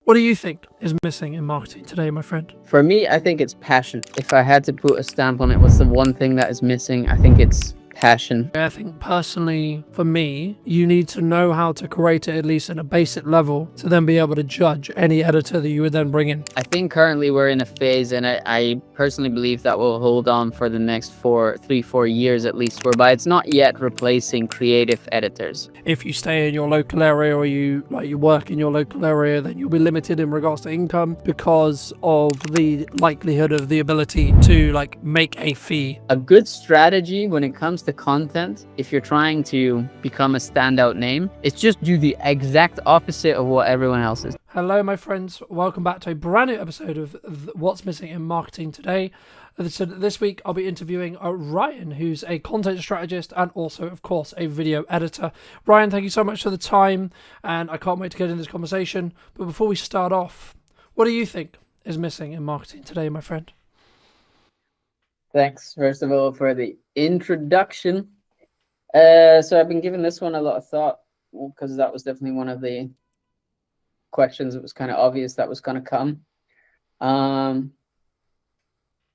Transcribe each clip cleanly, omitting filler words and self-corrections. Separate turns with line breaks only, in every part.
What do you think is missing in marketing today, my friend?
For me, I think it's passion. If I had to put a stamp on it, what's the one thing that is missing? I think it's passion.
I think personally, for me, you need to know how to create it at least at a basic level to then be able to judge any editor that you would then bring in.
I think currently we're in a phase, and I personally believe that will hold on for the next 4 years at least, whereby it's not yet replacing creative editors.
If you stay in your local area or you work in your local area, then you'll be limited in regards to income because of the likelihood of the ability to make a fee.
A good strategy when it comes to content, if you're trying to become a standout name, is just do the exact opposite of what everyone else is.
Hello, my friends. Welcome back to a brand new episode of What's Missing in Marketing Today. So this week, I'll be interviewing Ryan, who's a content strategist and also, of course, a video editor. Ryan, thank you so much for the time, and I can't wait to get into this conversation. But before we start off, what do you think is missing in marketing today, my friend?
Thanks, first of all, for the introduction. So I've been giving this one a lot of thought because that was definitely one of the questions that was kind of obvious that was going to come.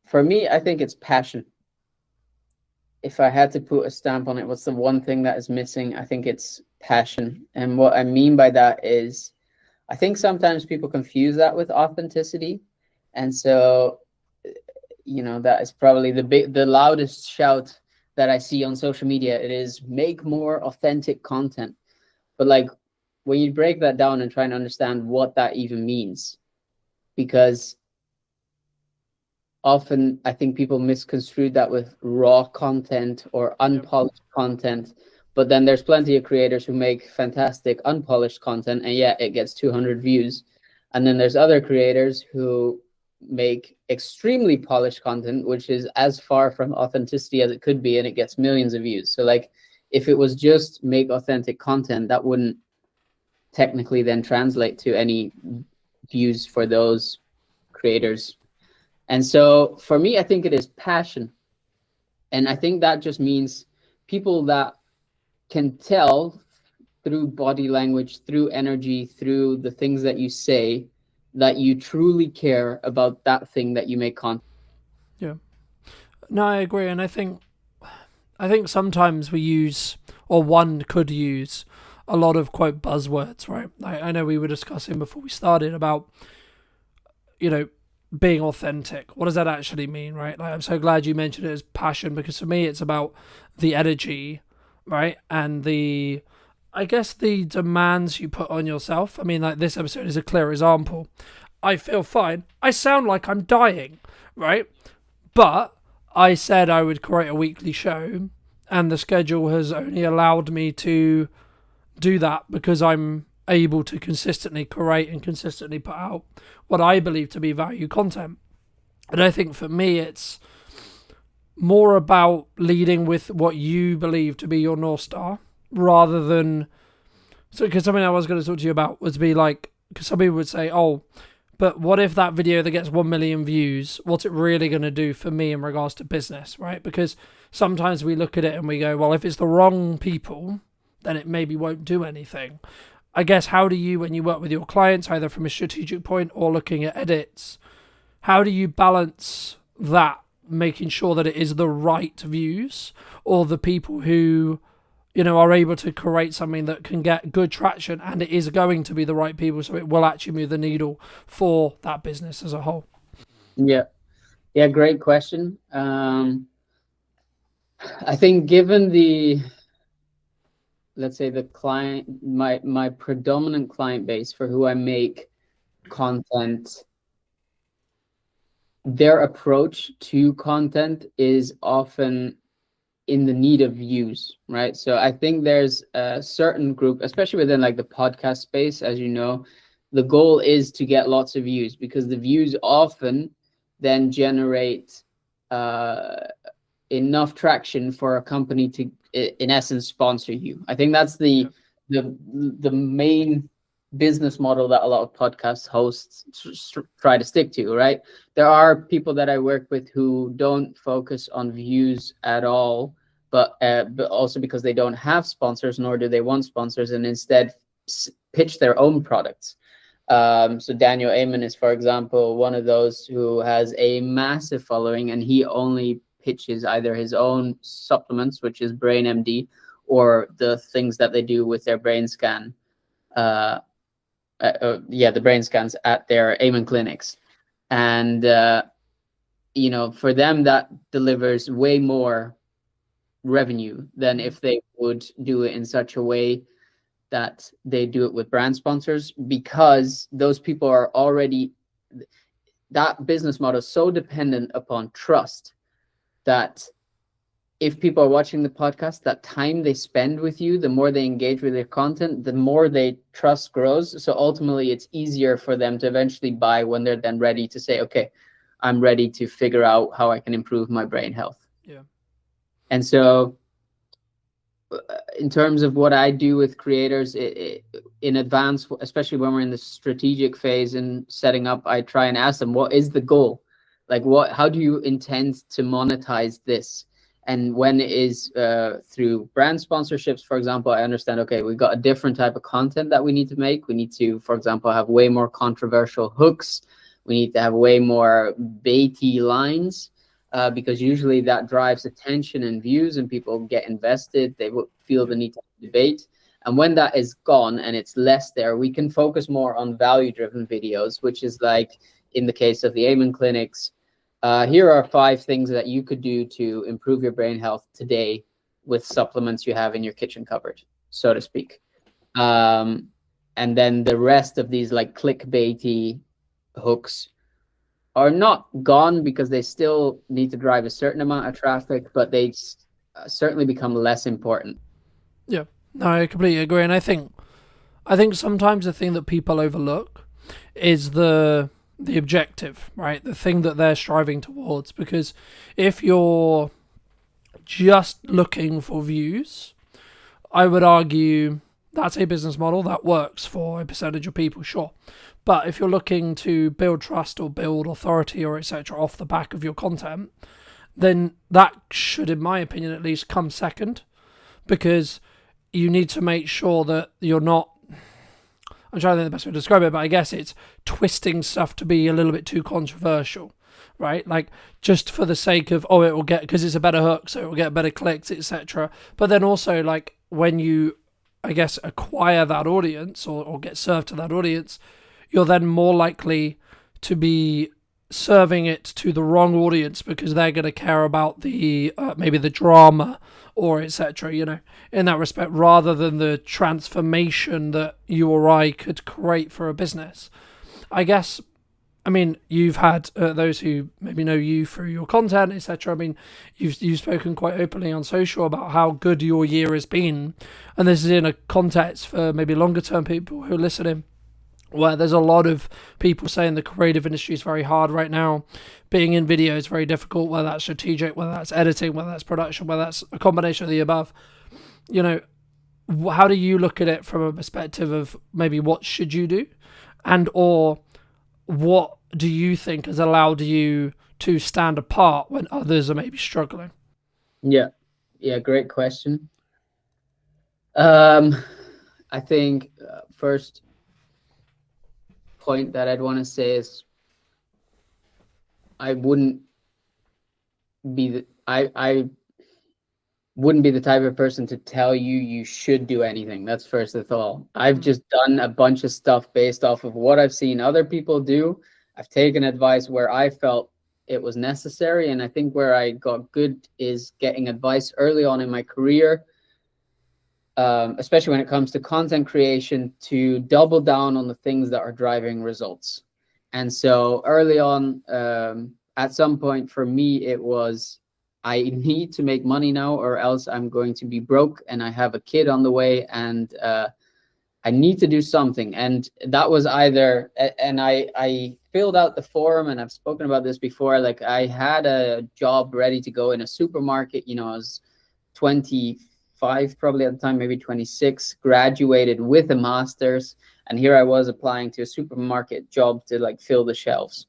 For me, I think it's passion. If I had to put a stamp on it, what's the one thing that is missing? I think it's passion. And what I mean by that is, I think sometimes people confuse that with authenticity. And so, that is probably the loudest shout that I see on social media. It is make more authentic content. But when you break that down and try and understand what that even means, because often I think people misconstrue that with raw content or unpolished content, but then there's plenty of creators who make fantastic unpolished content and yet it gets 200 views. And then there's other creators who make extremely polished content, which is as far from authenticity as it could be, and it gets millions of views. So if it was just make authentic content, that wouldn't technically then translate to any views for those creators. And so for me, I think it is passion. And I think that just means people that can tell through body language, through energy, through the things that you say, that you truly care about that thing that you make content.
Yeah. No, I agree. And I think sometimes we use, or one could use, a lot of quote buzzwords, right? I know we were discussing before we started about, being authentic. What does that actually mean, right? I'm so glad you mentioned it as passion, because for me it's about the energy, right? And the demands you put on yourself. I mean, this episode is a clear example. I feel fine. I sound like I'm dying, right? But I said I would create a weekly show, and the schedule has only allowed me to do that because I'm able to consistently create and consistently put out what I believe to be value content. And I think for me, it's more about leading with what you believe to be your North Star rather than... So, because something I was going to talk to you about was because some people would say, oh, but what if that video that gets 1 million views, what's it really going to do for me in regards to business, right? Because sometimes we look at it and we go, well, if it's the wrong people, then it maybe won't do anything. I guess, how do you, when you work with your clients, either from a strategic point or looking at edits, how do you balance that, making sure that it is the right views or the people who, are able to create something that can get good traction and it is going to be the right people, so it will actually move the needle for that business as a whole?
Yeah, great question. I think given the, let's say, the client, my predominant client base for who I make content, their approach to content is often in the need of views, right? So I think there's a certain group, especially within the podcast space, as you know, the goal is to get lots of views, because the views often then generate enough traction for a company to, in essence, sponsor you. I think that's the main business model that a lot of podcast hosts try to stick to, right? There are people that I work with who don't focus on views at all, but also because they don't have sponsors, nor do they want sponsors, and instead pitch their own products. So Daniel Amen is, for example, one of those who has a massive following, and he only pitches either his own supplements, which is Brain MD, or the things that they do with their brain scan. The brain scans at their Amen clinics. And for them, that delivers way more revenue than if they would do it in such a way that they do it with brand sponsors, because those people are already, that business model is so dependent upon trust that if people are watching the podcast, that time they spend with you, the more they engage with their content, the more they trust grows. So ultimately, it's easier for them to eventually buy when they're then ready to say, okay, I'm ready to figure out how I can improve my brain health.
Yeah.
And so in terms of what I do with creators in advance, especially when we're in the strategic phase and setting up, I try and ask them, what is the goal? Like, how do you intend to monetize this? And when it is through brand sponsorships, for example, I understand, okay, we've got a different type of content that we need to make. We need to, for example, have way more controversial hooks. We need to have way more baity lines. Because usually that drives attention and views, and people get invested. They will feel the need to debate. And when that is gone and it's less there, we can focus more on value-driven videos, which is like in the case of the Amen clinics. Here are 5 things that you could do to improve your brain health today with supplements you have in your kitchen cupboard, so to speak. And then the rest of these like clickbaity hooks are not gone, because they still need to drive a certain amount of traffic, but they certainly become less important.
Yeah, no, I completely agree, and I think sometimes the thing that people overlook is the objective, right? The thing that they're striving towards. Because if you're just looking for views, I would argue that's a business model that works for a percentage of people, sure. But if you're looking to build trust or build authority or etc. off the back of your content, then that should, in my opinion at least, come second. Because you need to make sure that you're not, I'm trying to think the best way to describe it, but I guess it's twisting stuff to be a little bit too controversial, right? Like, just for the sake of, it will get, because it's a better hook, so it will get better clicks, etc. But then also, like, when you, I guess, acquire that audience or get served to that audience, you're then more likely to be serving it to the wrong audience, because they're going to care about the maybe the drama or etc. In that respect, rather than the transformation that you or I could create for a business. I guess, I mean, you've had those who maybe know you through your content, etc. I mean, you've spoken quite openly on social about how good your year has been, and this is in a context for maybe longer term people who are listening, where there's a lot of people saying the creative industry is very hard right now. Being in video is very difficult, whether that's strategic, whether that's editing, whether that's production, whether that's a combination of the above. How do you look at it from a perspective of maybe what should you do, and or what do you think has allowed you to stand apart when others are maybe struggling?
Yeah, great question. I think first point that I'd want to say is I wouldn't be the type of person to tell you should do anything. That's first of all. I've just done a bunch of stuff based off of what I've seen other people do. I've taken advice where I felt it was necessary, and I think where I got good is getting advice early on in my career, especially when it comes to content creation, to double down on the things that are driving results. And so early on, at some point for me, it was, I need to make money now, or else I'm going to be broke, and I have a kid on the way, and I need to do something. And that was either, and I filled out the form, and I've spoken about this before, like I had a job ready to go in a supermarket. I was 25 probably at the time, maybe 26, graduated with a master's, and here I was applying to a supermarket job to like fill the shelves.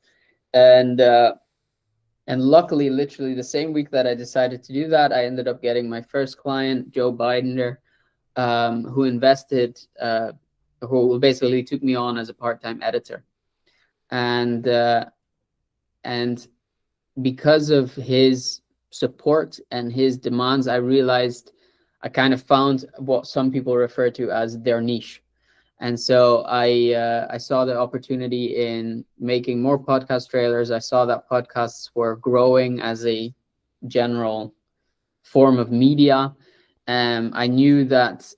And luckily, literally the same week that I decided to do that, I ended up getting my first client, Joe Bidender, who invested who basically took me on as a part-time editor. And because of his support and his demands, I realized I kind of found what some people refer to as their niche. And so I saw the opportunity in making more podcast trailers. I saw that podcasts were growing as a general form of media. I knew that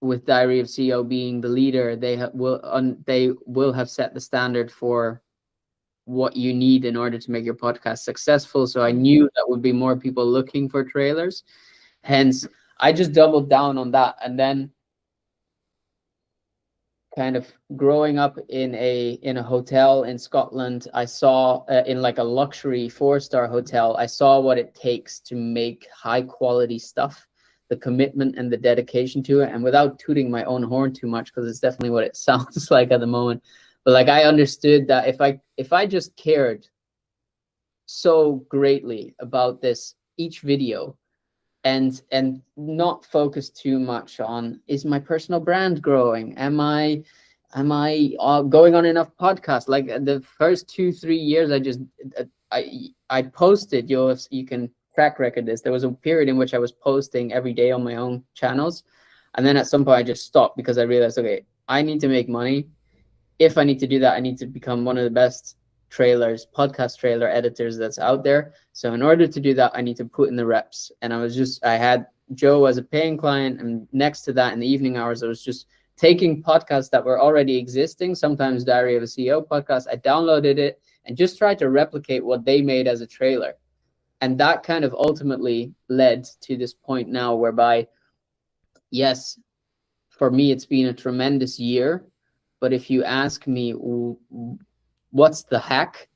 with Diary of CEO being the leader, they will have set the standard for what you need in order to make your podcast successful. So I knew that would be more people looking for trailers. Hence, I just doubled down on that. And then kind of growing up in a hotel in Scotland, I saw in like a luxury 4-star hotel, I saw what it takes to make high quality stuff, the commitment and the dedication to it. And without tooting my own horn too much, because it's definitely what it sounds like at the moment, but like I understood that if I just cared so greatly about this each video, and not focus too much on, is my personal brand growing, am I going on enough podcasts. Like the first 2-3 years, I posted, you can track record this, there was a period in which I was posting every day on my own channels, and then at some point I just stopped because I realized, okay, I need to make money. If I need to do that, I need to become one of the best podcast trailer editors that's out there. So in order to do that, I need to put in the reps. And I had Joe as a paying client, and next to that, in the evening hours, I was just taking podcasts that were already existing, sometimes Diary of a CEO podcast. I downloaded it and just tried to replicate what they made as a trailer. And that kind of ultimately led to this point now whereby, yes, for me, it's been a tremendous year. But if you ask me, what's the hack?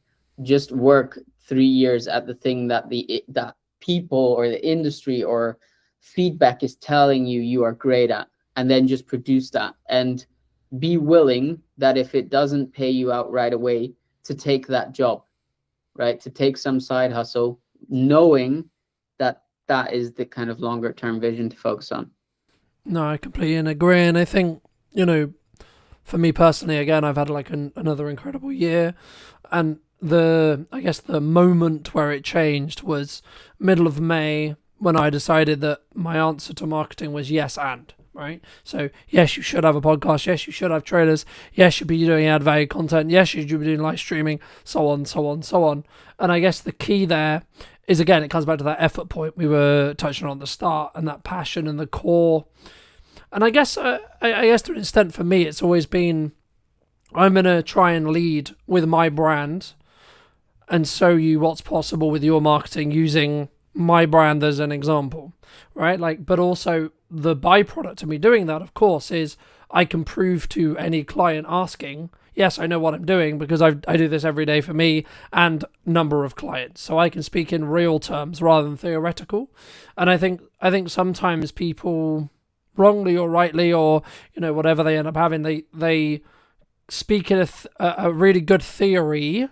Just work 3 years at the thing that that people or the industry or feedback is telling you are great at, and then just produce that, and be willing that if it doesn't pay you out right away, to take that job, right? To take some side hustle, knowing that that is the kind of longer term vision to focus on.
No, I completely agree. And I think, for me personally, again, I've had like another incredible year. And I guess the moment where it changed was middle of May, when I decided that my answer to marketing was yes and. Right? So, yes, you should have a podcast. Yes, you should have trailers. Yes, you should be doing add value content. Yes, you should be doing live streaming, so on, so on, so on. And I guess the key there is, again, it comes back to that effort point we were touching on at the start, and that passion and the core. And I guess to an extent for me, it's always been, I'm going to try and lead with my brand and show you what's possible with your marketing using my brand as an example, right? Like, but also the byproduct of me doing that, of course, is I can prove to any client asking, yes, I know what I'm doing because I do this every day for me and number of clients. So I can speak in real terms rather than theoretical. And I think sometimes people, wrongly or rightly, or whatever they end up having, they speak in a really good theory,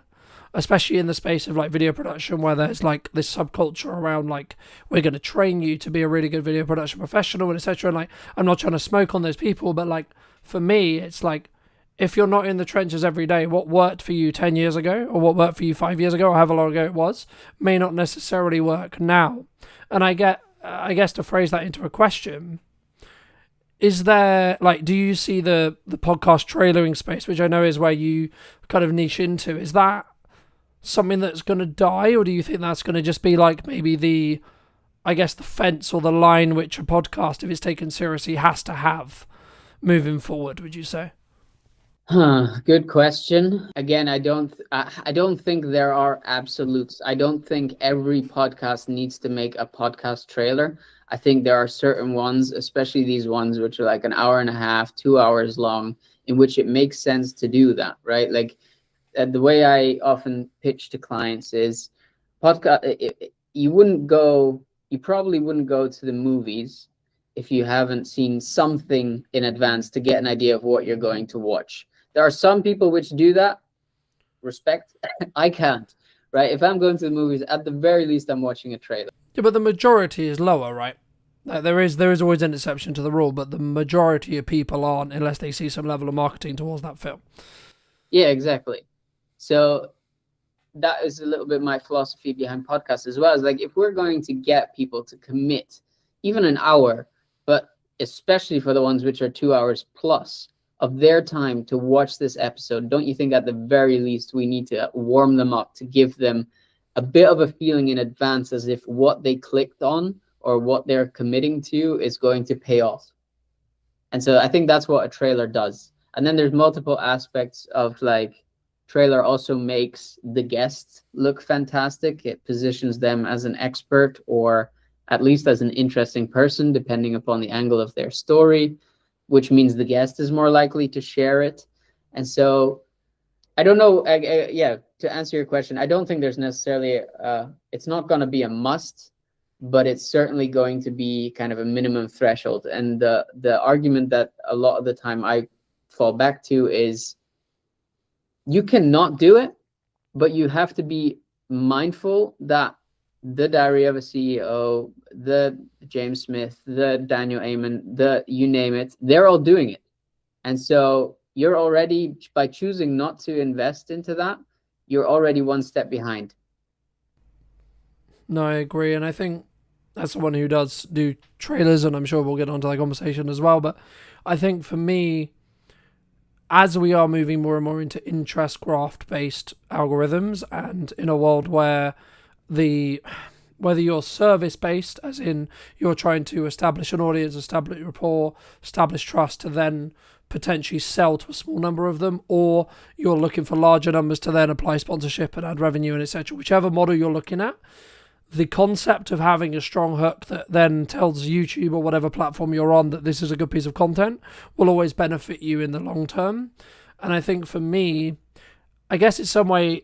especially in the space of like video production, where there's like this subculture around like, we're going to train you to be a really good video production professional and etc. And like, I'm not trying to smoke on those people, but like for me, it's like, if you're not in the trenches every day, what worked for you 10 years ago or what worked for you 5 years ago or however long ago it was may not necessarily work now. And I guess to phrase that into a question, is there, like, do you see the podcast trailering space, which I know is where you kind of niche into, is that something that's going to die, or do you think that's going to just be like maybe the fence or the line which a podcast, if it's taken seriously, has to have moving forward, would you say?
Good question. Again, I don't think there are absolutes. I don't think every podcast needs to make a podcast trailer. I think there are certain ones, especially these ones which are like an hour and a half, 2 hours long, in which it makes sense to do that, right? Like the way I often pitch to clients is podcast. You probably wouldn't go to the movies if you haven't seen something in advance to get an idea of what you're going to watch. There are some people which do that. Respect. I can't, right? If I'm going to the movies, at the very least, I'm watching a trailer.
Yeah, but the majority is lower, right? There is always an exception to the rule, but the majority of people aren't unless they see some level of marketing towards that film.
Yeah, exactly. So that is a little bit my philosophy behind podcasts as well. Is like, if we're going to get people to commit even an hour, but especially for the ones which are 2 hours plus of their time to watch this episode, don't you think at the very least we need to warm them up, to give them a bit of a feeling in advance as if what they clicked on or what they're committing to is going to pay off? And so I think that's what a trailer does. And then there's multiple aspects of, like, trailer also makes the guests look fantastic. It positions them as an expert, or at least as an interesting person, depending upon the angle of their story, which means the guest is more likely to share it. And so I don't know. Yeah, to answer your question, I don't think there's necessarily it's not going to be a must, but it's certainly going to be kind of a minimum threshold. And the argument that a lot of the time I fall back to is, you cannot do it, but you have to be mindful that the Diary of a CEO, the James Smith, the Daniel Amen, the you name it, they're all doing it. And so you're already, by choosing not to invest into that, you're already one step behind.
No, I agree, and I think as someone who does do trailers, and I'm sure we'll get onto that conversation as well, but I think for me, as we are moving more and more into interest graph based algorithms, and in a world where whether you're service based, as in you're trying to establish an audience, establish rapport, establish trust to then potentially sell to a small number of them, or you're looking for larger numbers to then apply sponsorship and add revenue and etc. Whichever model you're looking at, the concept of having a strong hook that then tells YouTube or whatever platform you're on that this is a good piece of content will always benefit you in the long term. And I think for me, I guess it's some way,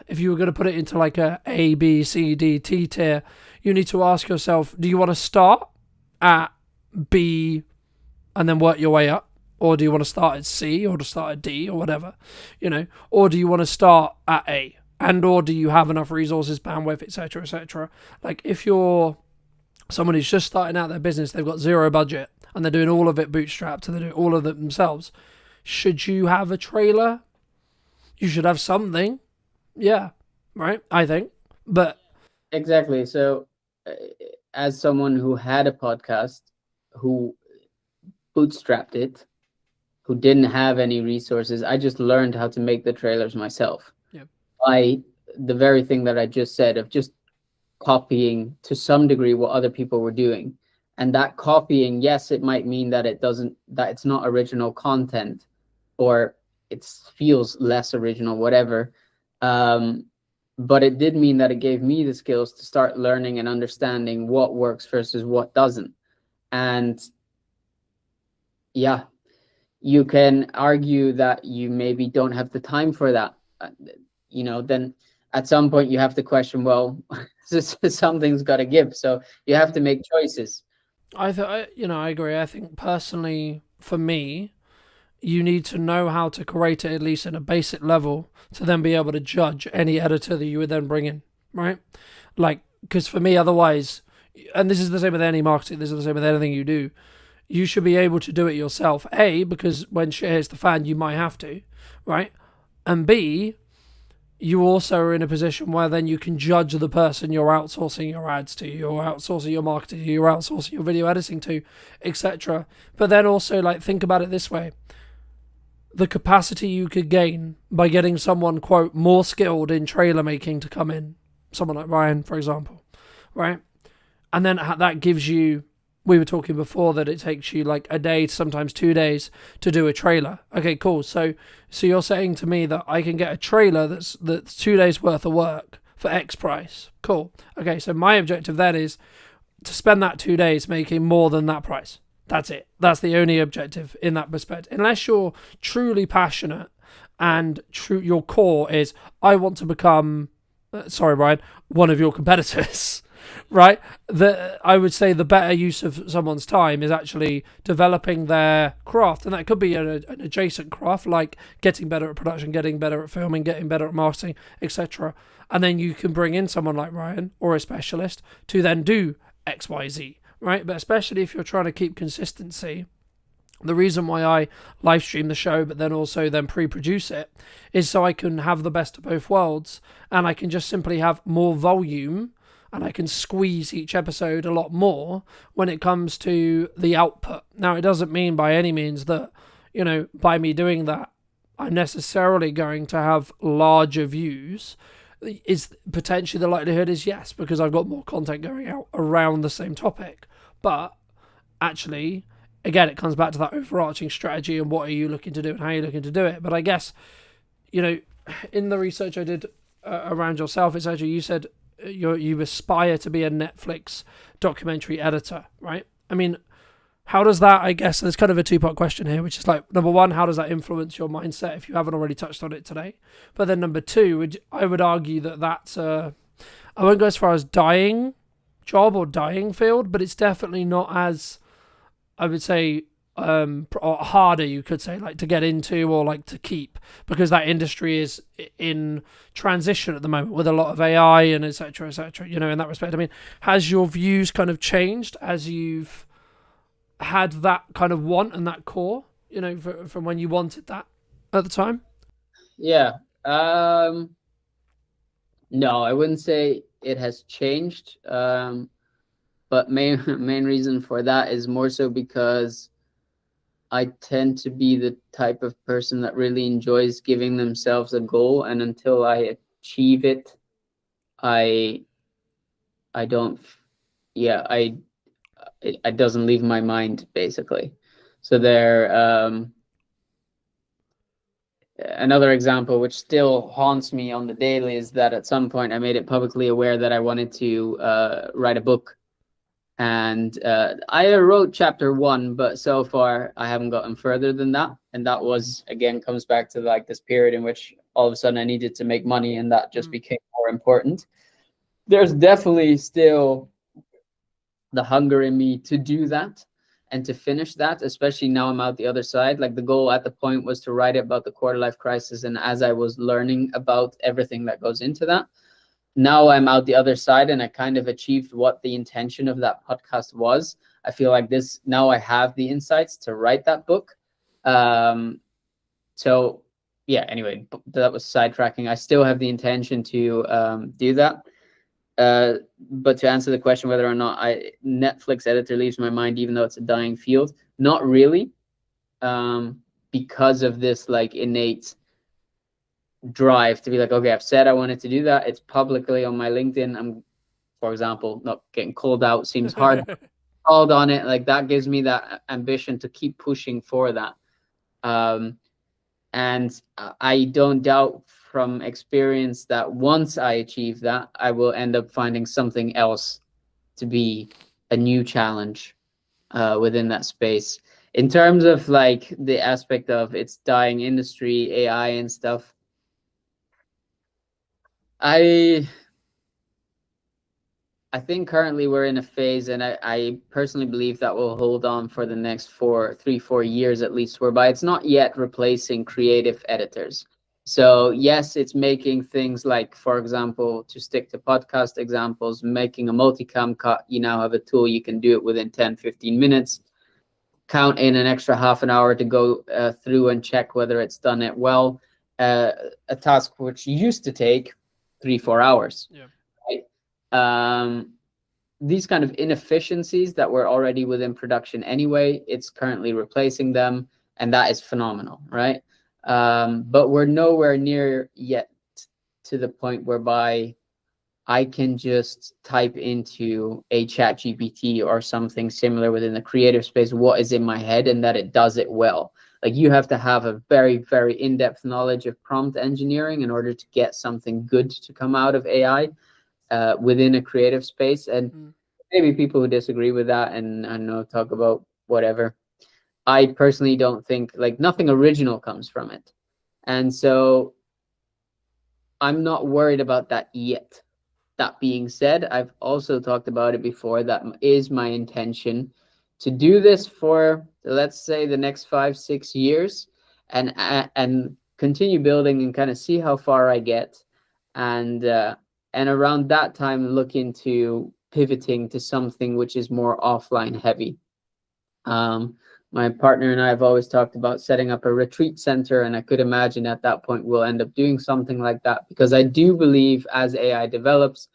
if you were going to put it into like A, B, C, D, T tier, you need to ask yourself, do you want to start at B and then work your way up? Or do you want to start at C or to start at D or whatever, or do you want to start at A? And or do you have enough resources, bandwidth, etc., etc.? Like, if you're someone who's just starting out their business, they've got zero budget and they're doing all of it bootstrapped and they're doing all of it themselves, should you have a trailer? You should have something. Yeah, right, I think. But
exactly. So as someone who had a podcast, who bootstrapped it, who didn't have any resources, I just learned how to make the trailers myself. By the very thing that I just said, of just copying to some degree what other people were doing. And that copying, yes, it might mean that it's not original content, or it feels less original, whatever. But it did mean that it gave me the skills to start learning and understanding what works versus what doesn't. And yeah, you can argue that you maybe don't have the time for that. Then at some point you have to question, well, something's got to give. So you have to make choices.
I agree. I think personally, for me, you need to know how to create it, at least at a basic level, to then be able to judge any editor that you would then bring in, right? Like, because for me, otherwise, and this is the same with any marketing, this is the same with anything you do, you should be able to do it yourself. A, because when shit hits the fan, you might have to, right? And B, you also are in a position where then you can judge the person you're outsourcing your ads to, you're outsourcing your marketing to, you're outsourcing your video editing to, etc. But then also, like, think about it this way. The capacity you could gain by getting someone, quote, more skilled in trailer making to come in, someone like Ryan, for example, right? And then that gives you, we were talking before that it takes you like a day, sometimes 2 days to do a trailer. Okay, cool. So you're saying to me that I can get a trailer that's 2 days worth of work for X price. Cool. Okay, so my objective then is to spend that 2 days making more than that price. That's it. That's the only objective in that perspective. Unless you're truly passionate and your core is, I want to become, sorry, Ryan, one of your competitors. Right? I would say the better use of someone's time is actually developing their craft. And that could be an adjacent craft, like getting better at production, getting better at filming, getting better at marketing, etc. And then you can bring in someone like Ryan or a specialist to then do XYZ, right? But especially if you're trying to keep consistency, the reason why I live stream the show but then also then pre-produce it is so I can have the best of both worlds, and I can just simply have more volume, and I can squeeze each episode a lot more when it comes to the output. Now, it doesn't mean by any means that, by me doing that, I'm necessarily going to have larger views. Is potentially the likelihood is yes, because I've got more content going out around the same topic. But actually, again, it comes back to that overarching strategy and what are you looking to do and how you're looking to do it. But I guess, in the research I did around yourself, it's actually, you said you aspire to be a Netflix documentary editor, right? I mean, how does that, I guess, there's kind of a two-part question here, which is like, number one, how does that influence your mindset if you haven't already touched on it today? But then number two, I would argue that that's I won't go as far as dying job or dying field, but it's definitely not as, I would say, or harder, you could say, like to get into or like to keep, because that industry is in transition at the moment with a lot of AI and etc. In that respect. I mean, has your views kind of changed as you've had that kind of want and that core, from when you wanted that at the time?
Yeah. No, I wouldn't say it has changed. But main reason for that is more so because I tend to be the type of person that really enjoys giving themselves a goal, and until I achieve it, I don't, yeah, it doesn't leave my mind, basically. So another example which still haunts me on the daily is that at some point I made it publicly aware that I wanted to write a book. And I wrote chapter 1, but so far I haven't gotten further than that. And that was, again, comes back to like this period in which all of a sudden I needed to make money, and that just became more important. There's definitely still the hunger in me to do that and to finish that, especially now I'm out the other side. Like, the goal at the point was to write about the quarter life crisis, and as I was learning about everything that goes into that, now I'm out the other side and I kind of achieved what the intention of that podcast was. I feel like this, now I have the insights to write that book. So yeah, anyway, that was sidetracking. I still have the intention to do that. But to answer the question whether or not Netflix editor leaves my mind, even though it's a dying field, not really, because of this like innate drive to be like, okay, I've said I wanted to do that. It's publicly on my LinkedIn. I'm, for example, not getting called out seems hard. Called on it, like that gives me that ambition to keep pushing for that. And I don't doubt from experience that once I achieve that, I will end up finding something else to be a new challenge within that space. In terms of like the aspect of its dying industry, AI and stuff, I think currently we're in a phase, and I personally believe that will hold on for the next 4 years at least, whereby it's not yet replacing creative editors. So yes, it's making things like, for example, to stick to podcast examples, making a multicam cut. You now have a tool, you can do it within 10-15 minutes. Count in an extra half an hour to go through and check whether it's done it well. A task which used to take 3-4 hours.
Yeah.
Right? These kind of inefficiencies that were already within production anyway, it's currently replacing them, and that is phenomenal, right? But we're nowhere near yet to the point whereby I can just type into a chat GPT or something similar within the creative space what is in my head, and that it does it well. Like, you have to have a very, very in-depth knowledge of prompt engineering in order to get something good to come out of AI within a creative space. And maybe people who disagree with that and I don't know, talk about whatever. I personally don't think, like, nothing original comes from it. And so I'm not worried about that yet. That being said, I've also talked about it before. That is my intention to do this for, let's say, the next 5-6 years, and continue building and kind of see how far I get, and around that time look into pivoting to something which is more offline heavy. My partner and I have always talked about setting up a retreat center, and I could imagine at that point we'll end up doing something like that, because I do believe as AI develops,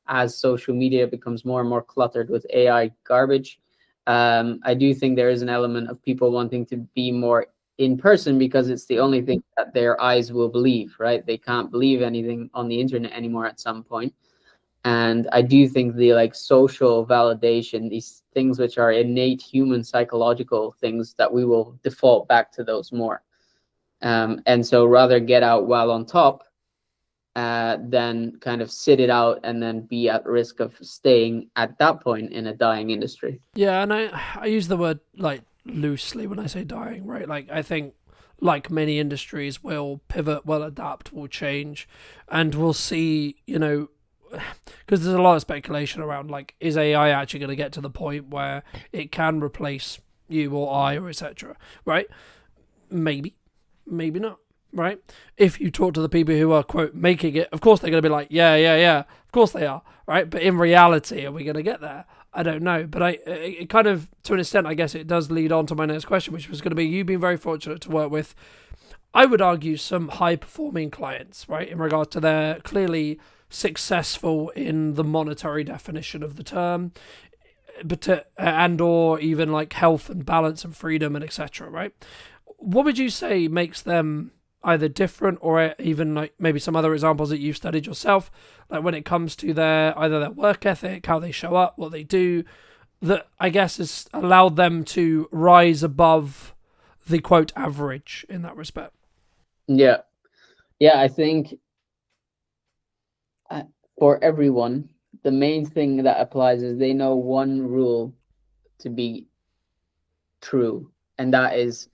as social media becomes more and more cluttered with AI garbage, I do think there is an element of people wanting to be more in person, because it's the only thing that their eyes will believe, right? They can't believe anything on the internet anymore at some point. And I do think the like social validation, these things which are innate human psychological things, that we will default back to those more. And so rather get out while on top than kind of sit it out and then be at risk of staying at that point in a dying industry.
Yeah, and I use the word like loosely when I say dying, right? Like I think like many industries will pivot, will adapt, will change, and we'll see, because there's a lot of speculation around like, is AI actually going to get to the point where it can replace you or I or etc. Right? Maybe, maybe not. Right? If you talk to the people who are quote making it, of course they're going to be like, yeah, of course they are, right? But in reality, are we going to get there? I don't know, but it kind of, to an extent, I guess it does lead on to my next question, which was going to be, you've been very fortunate to work with, I would argue, some high-performing clients, right, in regards to their clearly successful in the monetary definition of the term, but and or even like health and balance and freedom and etc. Right? What would you say makes them either different, or even like maybe some other examples that you've studied yourself, like when it comes to either their work ethic, how they show up, what they do, that I guess has allowed them to rise above the quote average in that respect?
Yeah. I think for everyone, the main thing that applies is they know one rule to be true, and that is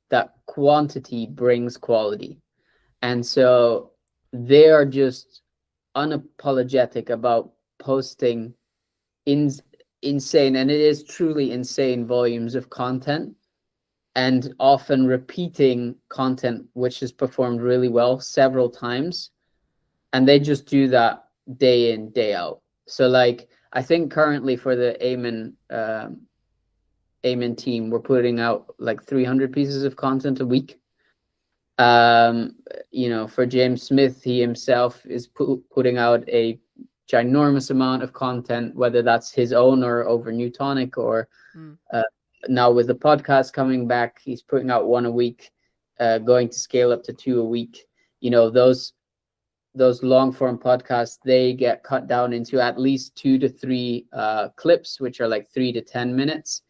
that quantity brings quality. And so they are just unapologetic about posting insane, and it is truly insane, volumes of content, and often repeating content which is performed really well several times. And they just do that day in, day out. So like, I think currently for the Amen team, we're putting out like 300 pieces of content a week. For James Smith, he himself is putting out a ginormous amount of content, whether that's his own or over Newtonic, or now with the podcast coming back, he's putting out one a week, going to scale up to 2 a week. Those long form podcasts, they get cut down into at least 2 to 3 clips, which are like 3 to 10 minutes.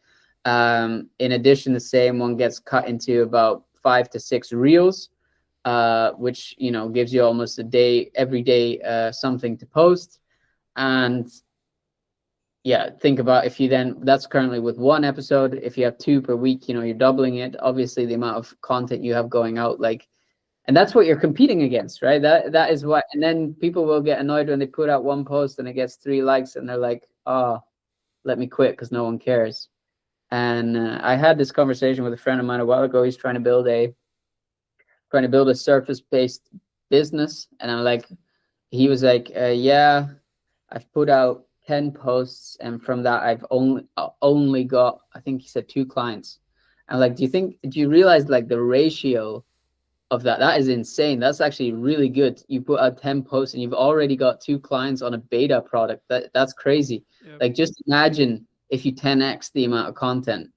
In addition, the same one gets cut into about 5 to 6 reels, which gives you almost a day every day, something to post. And yeah, think about if you then, that's currently with 1 episode. If you have 2 per week, you're doubling it. Obviously, the amount of content you have going out, and that's what you're competing against, right? That is what. And then people will get annoyed when they put out 1 post and it gets 3 likes, and they're like, "Oh, let me quit because no one cares." And I had this conversation with a friend of mine a while ago. He's trying to build a surface-based business, and he was like, "Yeah, I've put out 10 posts, and from that I've only got," I think he said, 2 clients. And do you realize the ratio of that is insane. That's actually really good. You put out 10 posts and you've already got 2 clients on a beta product. That's crazy. Yeah. Just imagine if you 10x the amount of content,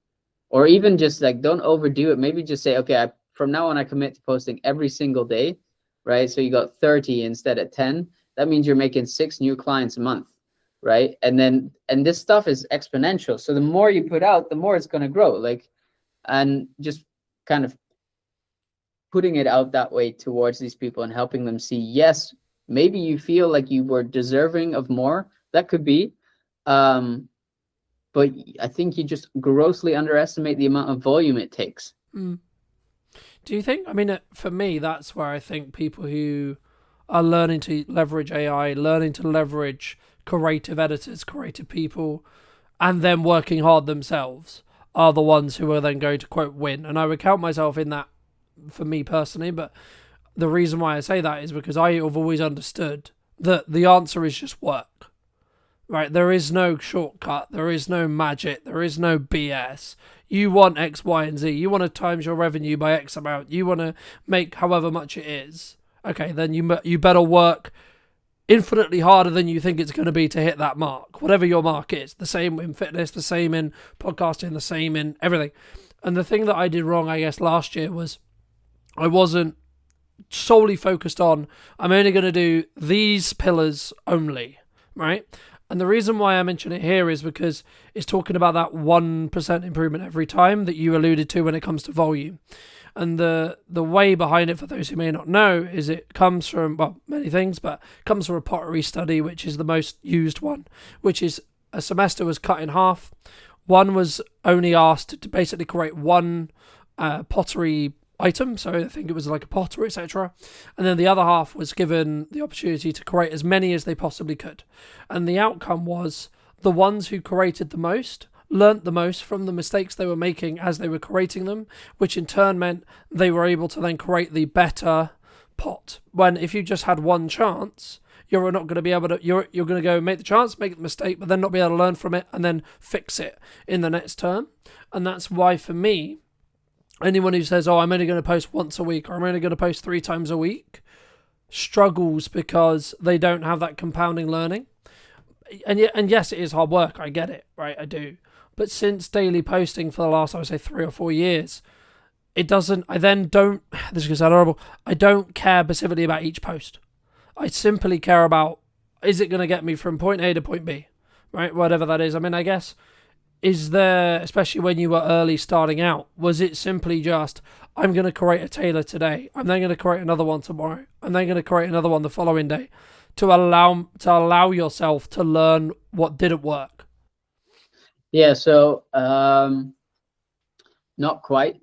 or even just don't overdo it. Maybe just say, okay, from now on I commit to posting every single day, right? So you got 30 instead of 10. That means you're making 6 new clients a month, right? And this stuff is exponential. So the more you put out, the more it's going to grow. And just kind of putting it out that way towards these people and helping them see, yes, maybe you feel like you were deserving of more. That could be. But I think you just grossly underestimate the amount of volume it takes.
Do you think, for me, that's where I think people who are learning to leverage AI, learning to leverage creative editors, creative people, and then working hard themselves are the ones who are then going to, quote, win. And I would count myself in that for me personally, but the reason why I say that is because I have always understood that the answer is just work, right? There is no shortcut. There is no magic. There is no BS. You want X, Y, and Z. You want to times your revenue by X amount. You want to make however much it is. Okay, then you better work infinitely harder than you think it's going to be to hit that mark, whatever your mark is. The same in fitness, the same in podcasting, the same in everything. And the thing that I did wrong, I guess, last year was I wasn't solely focused on, I'm only going to do these pillars only, right? And the reason why I mention it here is because it's talking about that 1% improvement every time that you alluded to when it comes to volume. And the way behind it, for those who may not know, is it comes from, well, many things, but it comes from a pottery study, which is the most used one, which is a semester was cut in half. One was only asked to basically create one pottery item, so I think it was like a potter, etc. And then the other half was given the opportunity to create as many as they possibly could. And the outcome was the ones who created the most learnt the most from the mistakes they were making as they were creating them, which in turn meant they were able to then create the better pot. When if you just had one chance, you're not going to be able to, you're going to go make the chance, make the mistake, but then not be able to learn from it and then fix it in the next term. And that's why for me, anyone who says, oh, I'm only going to post once a week or I'm only going to post 3 times a week struggles because they don't have that compounding learning. And yes, it is hard work. I get it, right? I do. But since daily posting for the last, I would say 3 or 4 years, it doesn't, I then don't, this is going to sound horrible, I don't care specifically about each post. I simply care about, is it going to get me from point A to point B, right? Whatever that is. I mean, I guess, is there, especially when you were early starting out, was it simply just, I'm going to create a tailor today, I'm then going to create another one tomorrow, I'm then going to create another one the following day, to allow yourself to learn what didn't work?
Yeah, so not quite.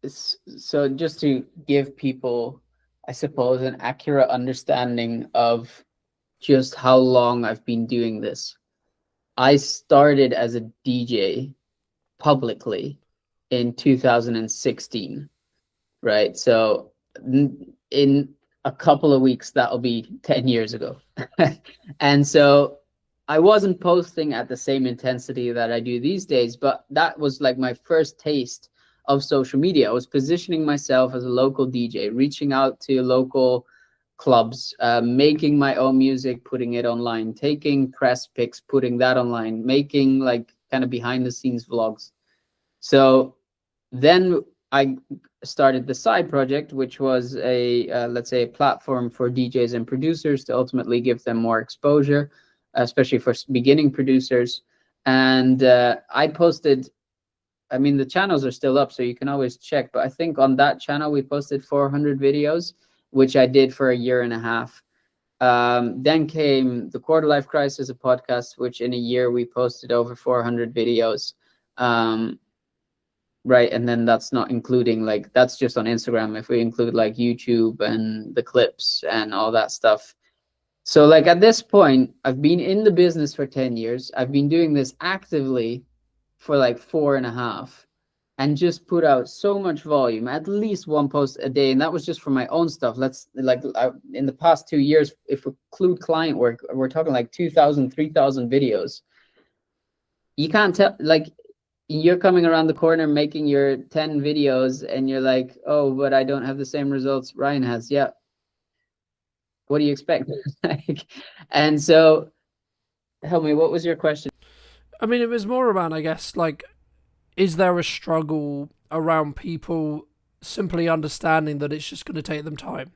So just to give people, I suppose, an accurate understanding of just how long I've been doing this. I started as a DJ publicly in 2016, right? So in a couple of weeks, that'll be 10 years ago. And so I wasn't posting at the same intensity that I do these days, but that was like my first taste of social media. I was positioning myself as a local DJ, reaching out to local clubs, making my own music, putting it online, taking press pics, putting that online, making like kind of behind the scenes vlogs. So then I started the side project, which was a let's say a platform for DJs and producers to ultimately give them more exposure, especially for beginning producers. And I posted, I mean, the channels are still up, so you can always check, but I think on that channel we posted 400 videos, which I did for a year and a half. Then came the Quarter Life Crisis, a podcast, which in a year we posted over 400 videos. Right, and then that's not including, like, that's just on Instagram. If we include like YouTube and the clips and all that stuff. So like at this point, I've been in the business for 10 years. I've been doing this actively for like 4.5, and just put out so much volume, at least one post a day. And that was just for my own stuff. Let's like in the past 2 years, if we include client work, we're talking like 2,000, 3,000 videos. You can't tell, like, you're coming around the corner making your 10 videos and you're like, oh, but I don't have the same results Ryan has. Yeah. What do you expect? Like, and so help me, what was your question?
I mean, it was more around, I guess, like, is there a struggle around people simply understanding that it's just going to take them time,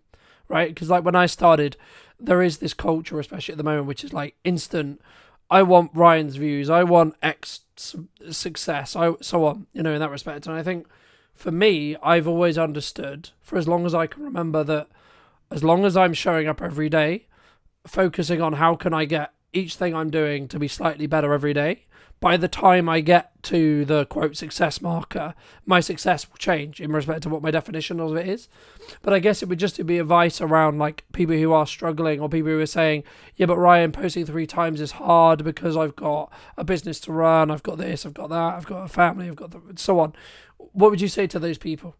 right? Because like when I started, there is this culture, especially at the moment, which is like instant. I want Ryan's views. I want X success. So on, in that respect. And I think for me, I've always understood, for as long as I can remember, that as long as I'm showing up every day, focusing on how can I get each thing I'm doing to be slightly better every day, by the time I get to the quote success marker, my success will change in respect to what my definition of it is. But I guess it would just be advice around like people who are struggling, or people who are saying, yeah, but Ryan, posting 3 times is hard because I've got a business to run, I've got this, I've got that, I've got a family, I've got so on. What would you say to those people?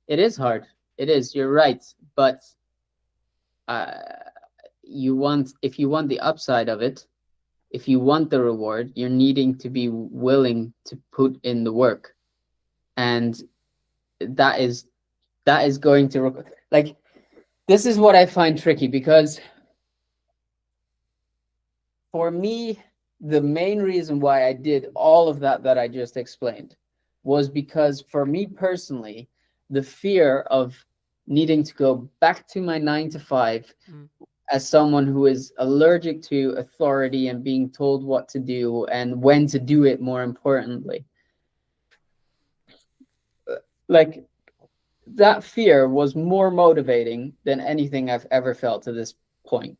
It is hard. It is. You're right. But if you want the upside of it, if you want the reward, you're needing to be willing to put in the work. And that is going to like, this is what I find tricky, because for me, the main reason why I did all of that I just explained was because, for me personally, the fear of needing to go back to my 9 to 5 as someone who is allergic to authority and being told what to do and when to do it, more importantly, like, that fear was more motivating than anything I've ever felt to this point.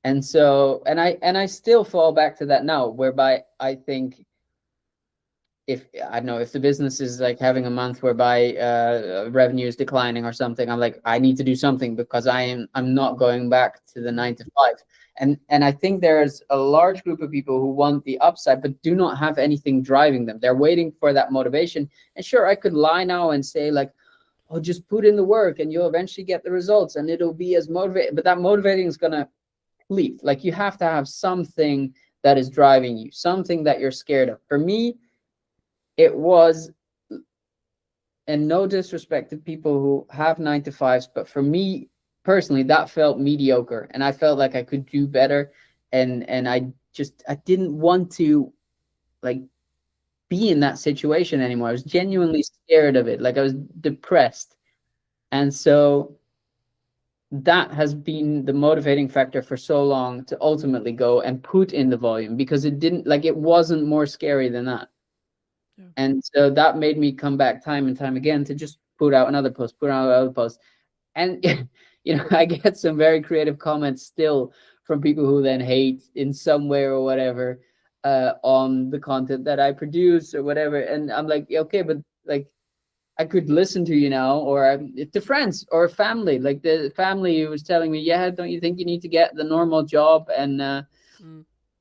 And so, and I still fall back to that now, whereby I think, if I don't know, if the business is like having a month whereby revenue is declining or something, I'm like, I need to do something, because I'm not going back to the 9 to 5. And I think there's a large group of people who want the upside but do not have anything driving them. They're waiting for that motivation. And sure, I could lie now and say like, oh, just put in the work and you'll eventually get the results and it'll be as motivating, but that motivating is gonna leave. Like, you have to have something that is driving you, something that you're scared of. For me, it was, and no disrespect to people who have 9 to 5s, but for me personally, that felt mediocre, and I felt like I could do better, and I didn't want to, like, be in that situation anymore. I was genuinely scared of it. Like, I was depressed, and so that has been the motivating factor for so long to ultimately go and put in the volume, because it wasn't more scary than that.
Yeah.
And so that made me come back time and time again to just put out another post, And I get some very creative comments still from people who then hate in some way or whatever on the content that I produce or whatever. And I'm like, okay, but like, I could listen to you now, or to friends or family. Like, the family who was telling me, yeah, don't you think you need to get the normal job and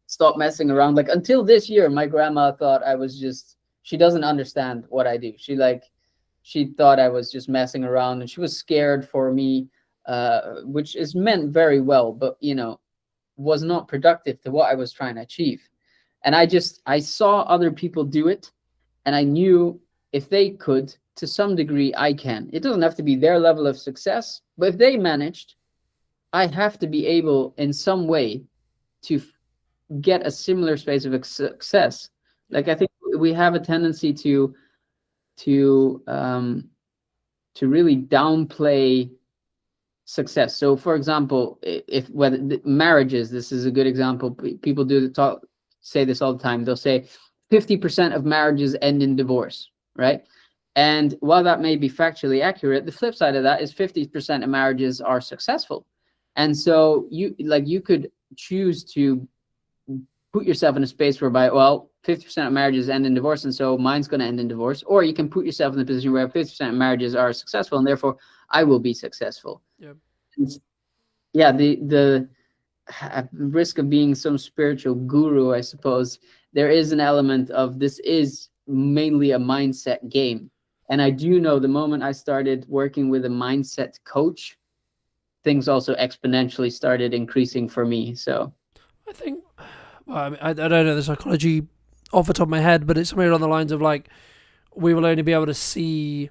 stop messing around? Like, until this year, my grandma thought I was just, she doesn't understand what I do. She thought I was just messing around, and she was scared for me, which is meant very well, but was not productive to what I was trying to achieve. And I saw other people do it, and I knew, if they could, to some degree, I can. It doesn't have to be their level of success, but if they managed, I have to be able in some way to get a similar space of success. Like, I think we have a tendency to really downplay success. So, for example, if whether marriages, this is a good example. People say this all the time. They'll say 50% of marriages end in divorce, right? And while that may be factually accurate, the flip side of that is 50% of marriages are successful. And so you could choose to put yourself in a space whereby, well, 50% of marriages end in divorce, and so mine's going to end in divorce. Or you can put yourself in the position where 50% of marriages are successful, and therefore I will be successful.
Yep.
Yeah, the risk of being some spiritual guru, I suppose, there is an element of, this is mainly a mindset game. And I do know, the moment I started working with a mindset coach, things also exponentially started increasing for me. So
I think, well, I mean, I don't know the psychology off the top of my head, but it's somewhere along the lines of like, we will only be able to see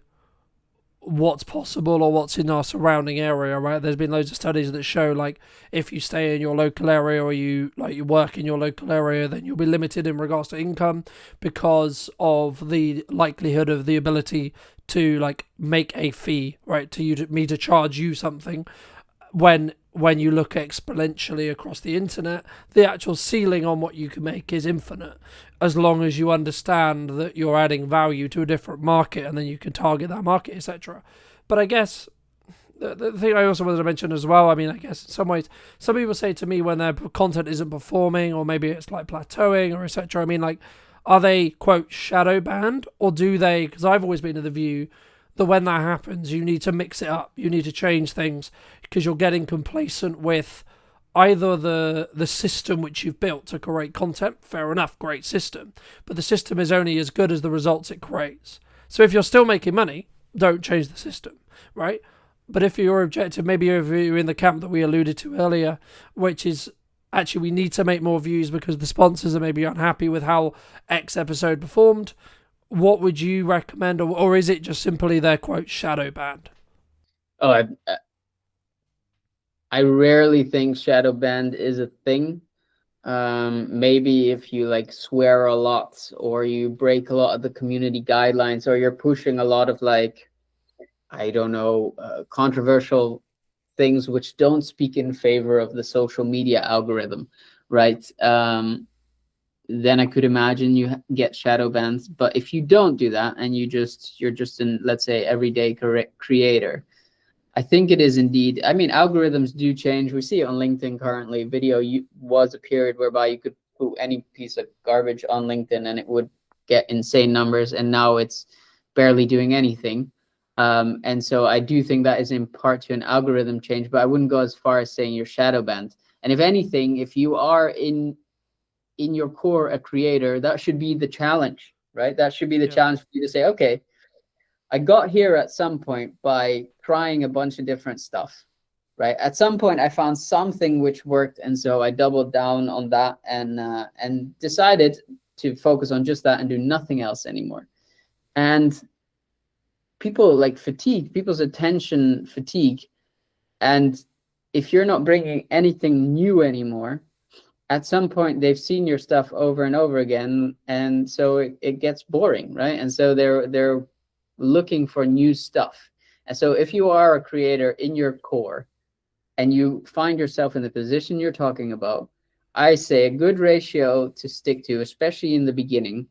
what's possible or what's in our surrounding area, right? There's been loads of studies that show, like, if you stay in your local area, or you work in your local area, then you'll be limited in regards to income, because of the likelihood of the ability to like make a fee, right? To me to charge you something. When you look exponentially across the internet, the actual ceiling on what you can make is infinite, as long as you understand that you're adding value to a different market, and then you can target that market, etc. But I guess the thing I also wanted to mention as well, I mean, I guess in some ways, some people say to me when their content isn't performing, or maybe it's like plateauing, or etc. I mean, like, are they, quote, shadow banned, or do they? Because I've always been of the view that when that happens, you need to mix it up. You need to change things, because you're getting complacent with either the system which you've built to create content. Fair enough, great system. But the system is only as good as the results it creates. So if you're still making money, don't change the system, right? But if your objective, maybe if you're in the camp that we alluded to earlier, which is actually we need to make more views because the sponsors are maybe unhappy with how X episode performed, what would you recommend? Or is it just simply their quote shadow banned?
Oh, I rarely think shadow band is a thing. Maybe if you like swear a lot, or you break a lot of the community guidelines, or you're pushing a lot of like, I don't know, controversial things which don't speak in favor of the social media algorithm, right? Then I could imagine you get shadow bans. But if you don't do that and you're just an, let's say, everyday creator, I think it is indeed. I mean, algorithms do change. We see it on LinkedIn currently. Video was a period whereby you could put any piece of garbage on LinkedIn and it would get insane numbers, and now it's barely doing anything. And so I do think that is in part to an algorithm change, but I wouldn't go as far as saying you're shadow banned. And if anything, if you are in your core a creator, that should be the challenge, right? That should be the challenge for you to say, okay, I got here at some point by trying a bunch of different stuff, right? At some point, I found something which worked, and so I doubled down on that and decided to focus on just that and do nothing else anymore. And people like fatigue, people's attention fatigue, and if you're not bringing anything new anymore, at some point they've seen your stuff over and over again, and so it gets boring, right? And so they're looking for new stuff. And so if you are a creator in your core and you find yourself in the position you're talking about, I say a good ratio to stick to, especially in the beginning,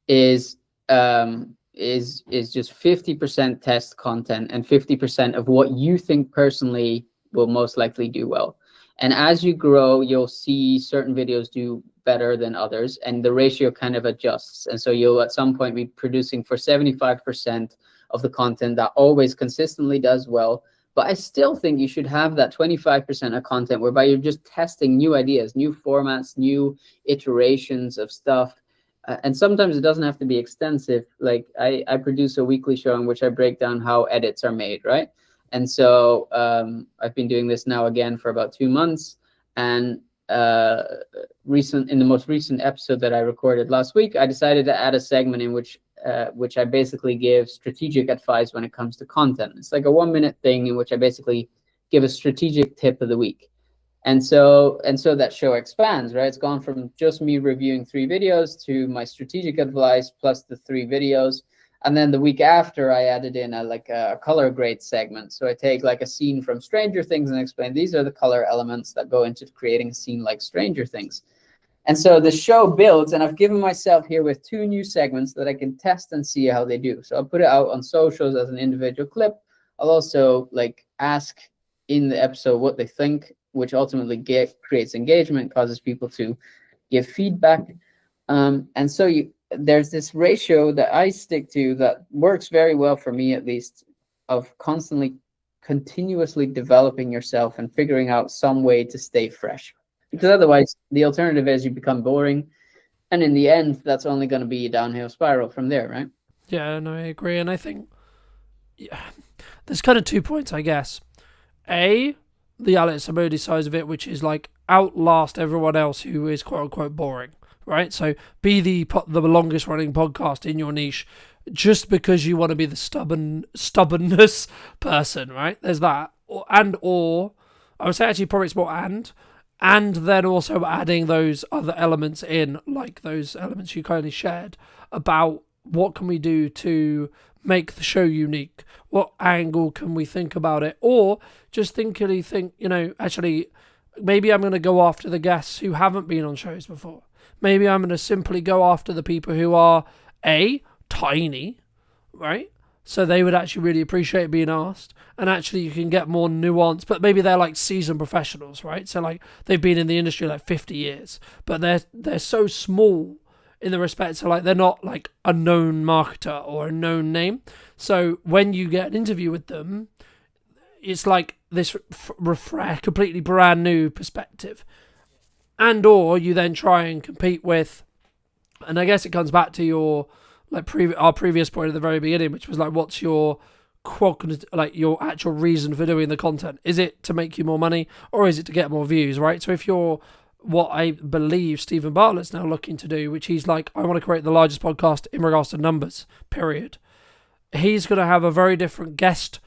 is just 50% test content and 50% of what you think personally will most likely do well. And as you grow, you'll see certain videos do better than others, and the ratio kind of adjusts. And so you'll at some point be producing for 75% of the content that always consistently does well. But I still think you should have that 25% of content whereby you're just testing new ideas, new formats, new iterations of stuff. And sometimes it doesn't have to be extensive. Like I produce a weekly show in which I break down how edits are made, right? And so I've been doing this now again for about 2 months. And in the most recent episode that I recorded last week, I decided to add a segment in which I basically give strategic advice when it comes to content. It's like a 1-minute thing in which I basically give a strategic tip of the week. And so that show expands, right? It's gone from just me reviewing 3 videos to my strategic advice plus the 3 videos. And then the week after, I added in a color grade segment. So I take like a scene from Stranger Things and explain these are the color elements that go into creating a scene like Stranger Things. And so the show builds, and I've given myself here with 2 new segments that I can test and see how they do. So I'll put it out on socials as an individual clip. I'll also like ask in the episode what they think, which ultimately creates engagement, causes people to give feedback. And so there's this ratio that I stick to that works very well for me, at least, of continuously developing yourself and figuring out some way to stay fresh. Because otherwise, the alternative is you become boring. And in the end, that's only going to be a downhill spiral from there, right?
Yeah, no, I agree. And I think there's kind of 2 points, I guess. A, the Alex Amodi side of it, which is like outlast everyone else who is quote unquote boring, right? So be the longest running podcast in your niche just because you want to be the stubbornness person, right? There's that. Or I would say actually probably it's more and then also adding those other elements in, like those elements you kindly shared about what can we do to make the show unique? What angle can we think about it? Or just think, actually, maybe I'm going to go after the guests who haven't been on shows before. Maybe I'm going to simply go after the people who are, tiny, right? So they would actually really appreciate being asked. And actually you can get more nuance, but maybe they're like seasoned professionals, right? So like they've been in the industry like 50 years, but they're so small in the respect to like they're not like a known marketer or a known name. So when you get an interview with them, it's like this completely brand new perspective. And or you then try and compete with, and I guess it comes back to your like our previous point at the very beginning, which was like, what's your cognitive, like your actual reason for doing the content? Is it to make you more money, or is it to get more views, right? So if you're what I believe Stephen Bartlett's now looking to do, which he's like, I want to create the largest podcast in regards to numbers, period. He's going to have a very different guest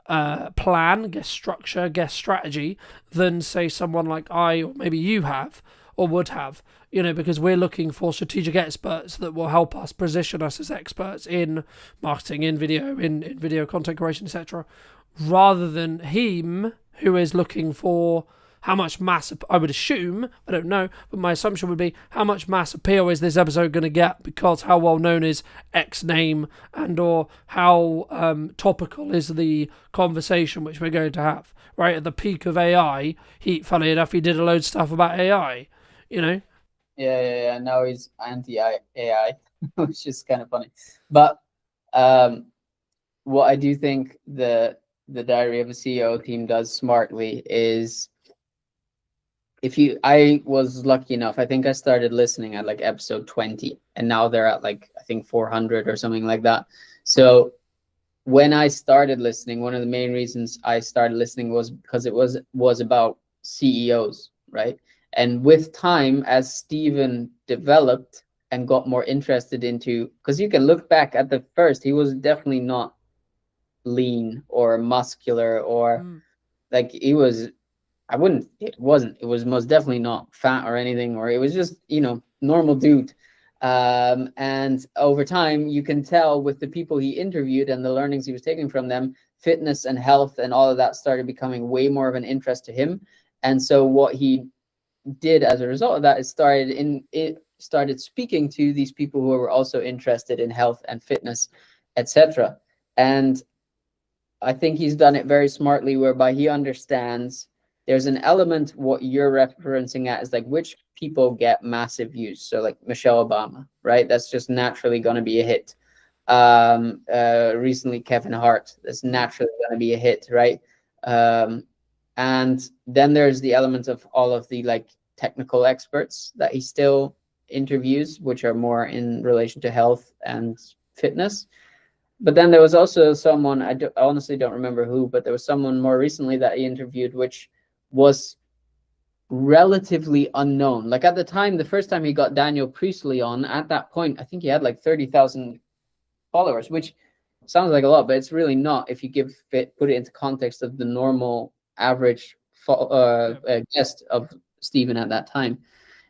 plan, guest structure, guest strategy than, say, someone like I or maybe you have or would have, because we're looking for strategic experts that will help us position us as experts in marketing, in video, in video content creation, etc., rather than him who is looking for how much mass, I would assume, I don't know, but my assumption would be how much mass appeal is this episode going to get, because how well known is X name, and or how topical is the conversation which we're going to have, right? At the peak of AI, funnily enough, he did a load of stuff about AI,
Yeah. Now he's anti-AI, which is kind of funny. But what I do think the Diary of a CEO team does smartly is, I was lucky enough, I think I started listening at like episode 20, and now they're at like, I think 400 or something like that. So when I started listening, one of the main reasons I started listening was because it was about CEOs, right? And with time, as Stephen developed and got more interested into, because you can look back at the first, he was definitely not lean or muscular or like he was, it was most definitely not fat or anything, or it was just, normal dude. And over time, you can tell with the people he interviewed and the learnings he was taking from them, fitness and health and all of that started becoming way more of an interest to him. And so what he did as a result of that is started speaking to these people who were also interested in health and fitness, etc. And I think he's done it very smartly, whereby he understands there's an element, what you're referencing at is like which people get massive views. So like Michelle Obama, right? That's just naturally going to be a hit. Recently Kevin Hart, that's naturally going to be a hit, right? And then there's the element of all of the like technical experts that he still interviews, which are more in relation to health and fitness. But then there was also someone, I honestly don't remember who, but there was someone more recently that he interviewed, which was relatively unknown. Like at the time, the first time he got Daniel Priestley on, at that point, I think he had like 30,000 followers, which sounds like a lot, but it's really not if you put it into context of the normal average guest of Stephen at that time.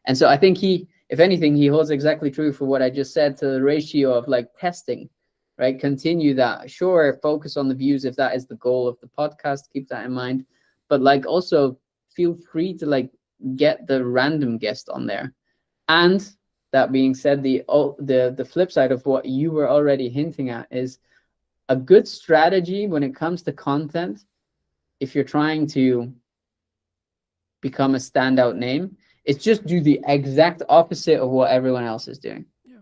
And so I think if anything, he holds exactly true for what I just said to the ratio of like testing, right? Continue that. Sure, focus on the views if that is the goal of the podcast. Keep that in mind. But like also feel free to like get the random guest on there. And that being said, the flip side of what you were already hinting at is a good strategy when it comes to content. If you're trying to become a standout name, it's just do the exact opposite of what everyone else is doing. Yeah.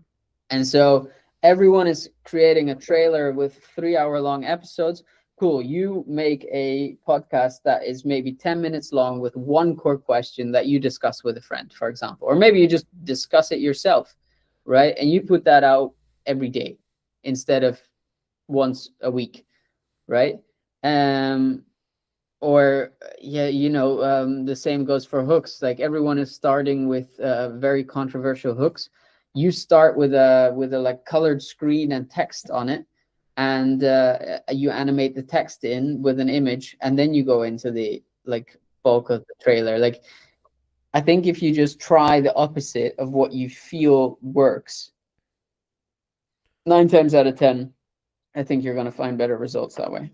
And so everyone is creating a trailer with 3-hour-long episodes. Cool. You make a podcast that is maybe 10 minutes long with one core question that you discuss with a friend, for example, or maybe you just discuss it yourself, right? And you put that out every day instead of once a week, right? Or the same goes for hooks. Like everyone is starting with very controversial hooks. You start with a like colored screen and text on it, and you animate the text in with an image, and then you go into the like bulk of the trailer. Like I think if you just try the opposite of what you feel works, 9 times out of 10, I think you're going to find better results that way.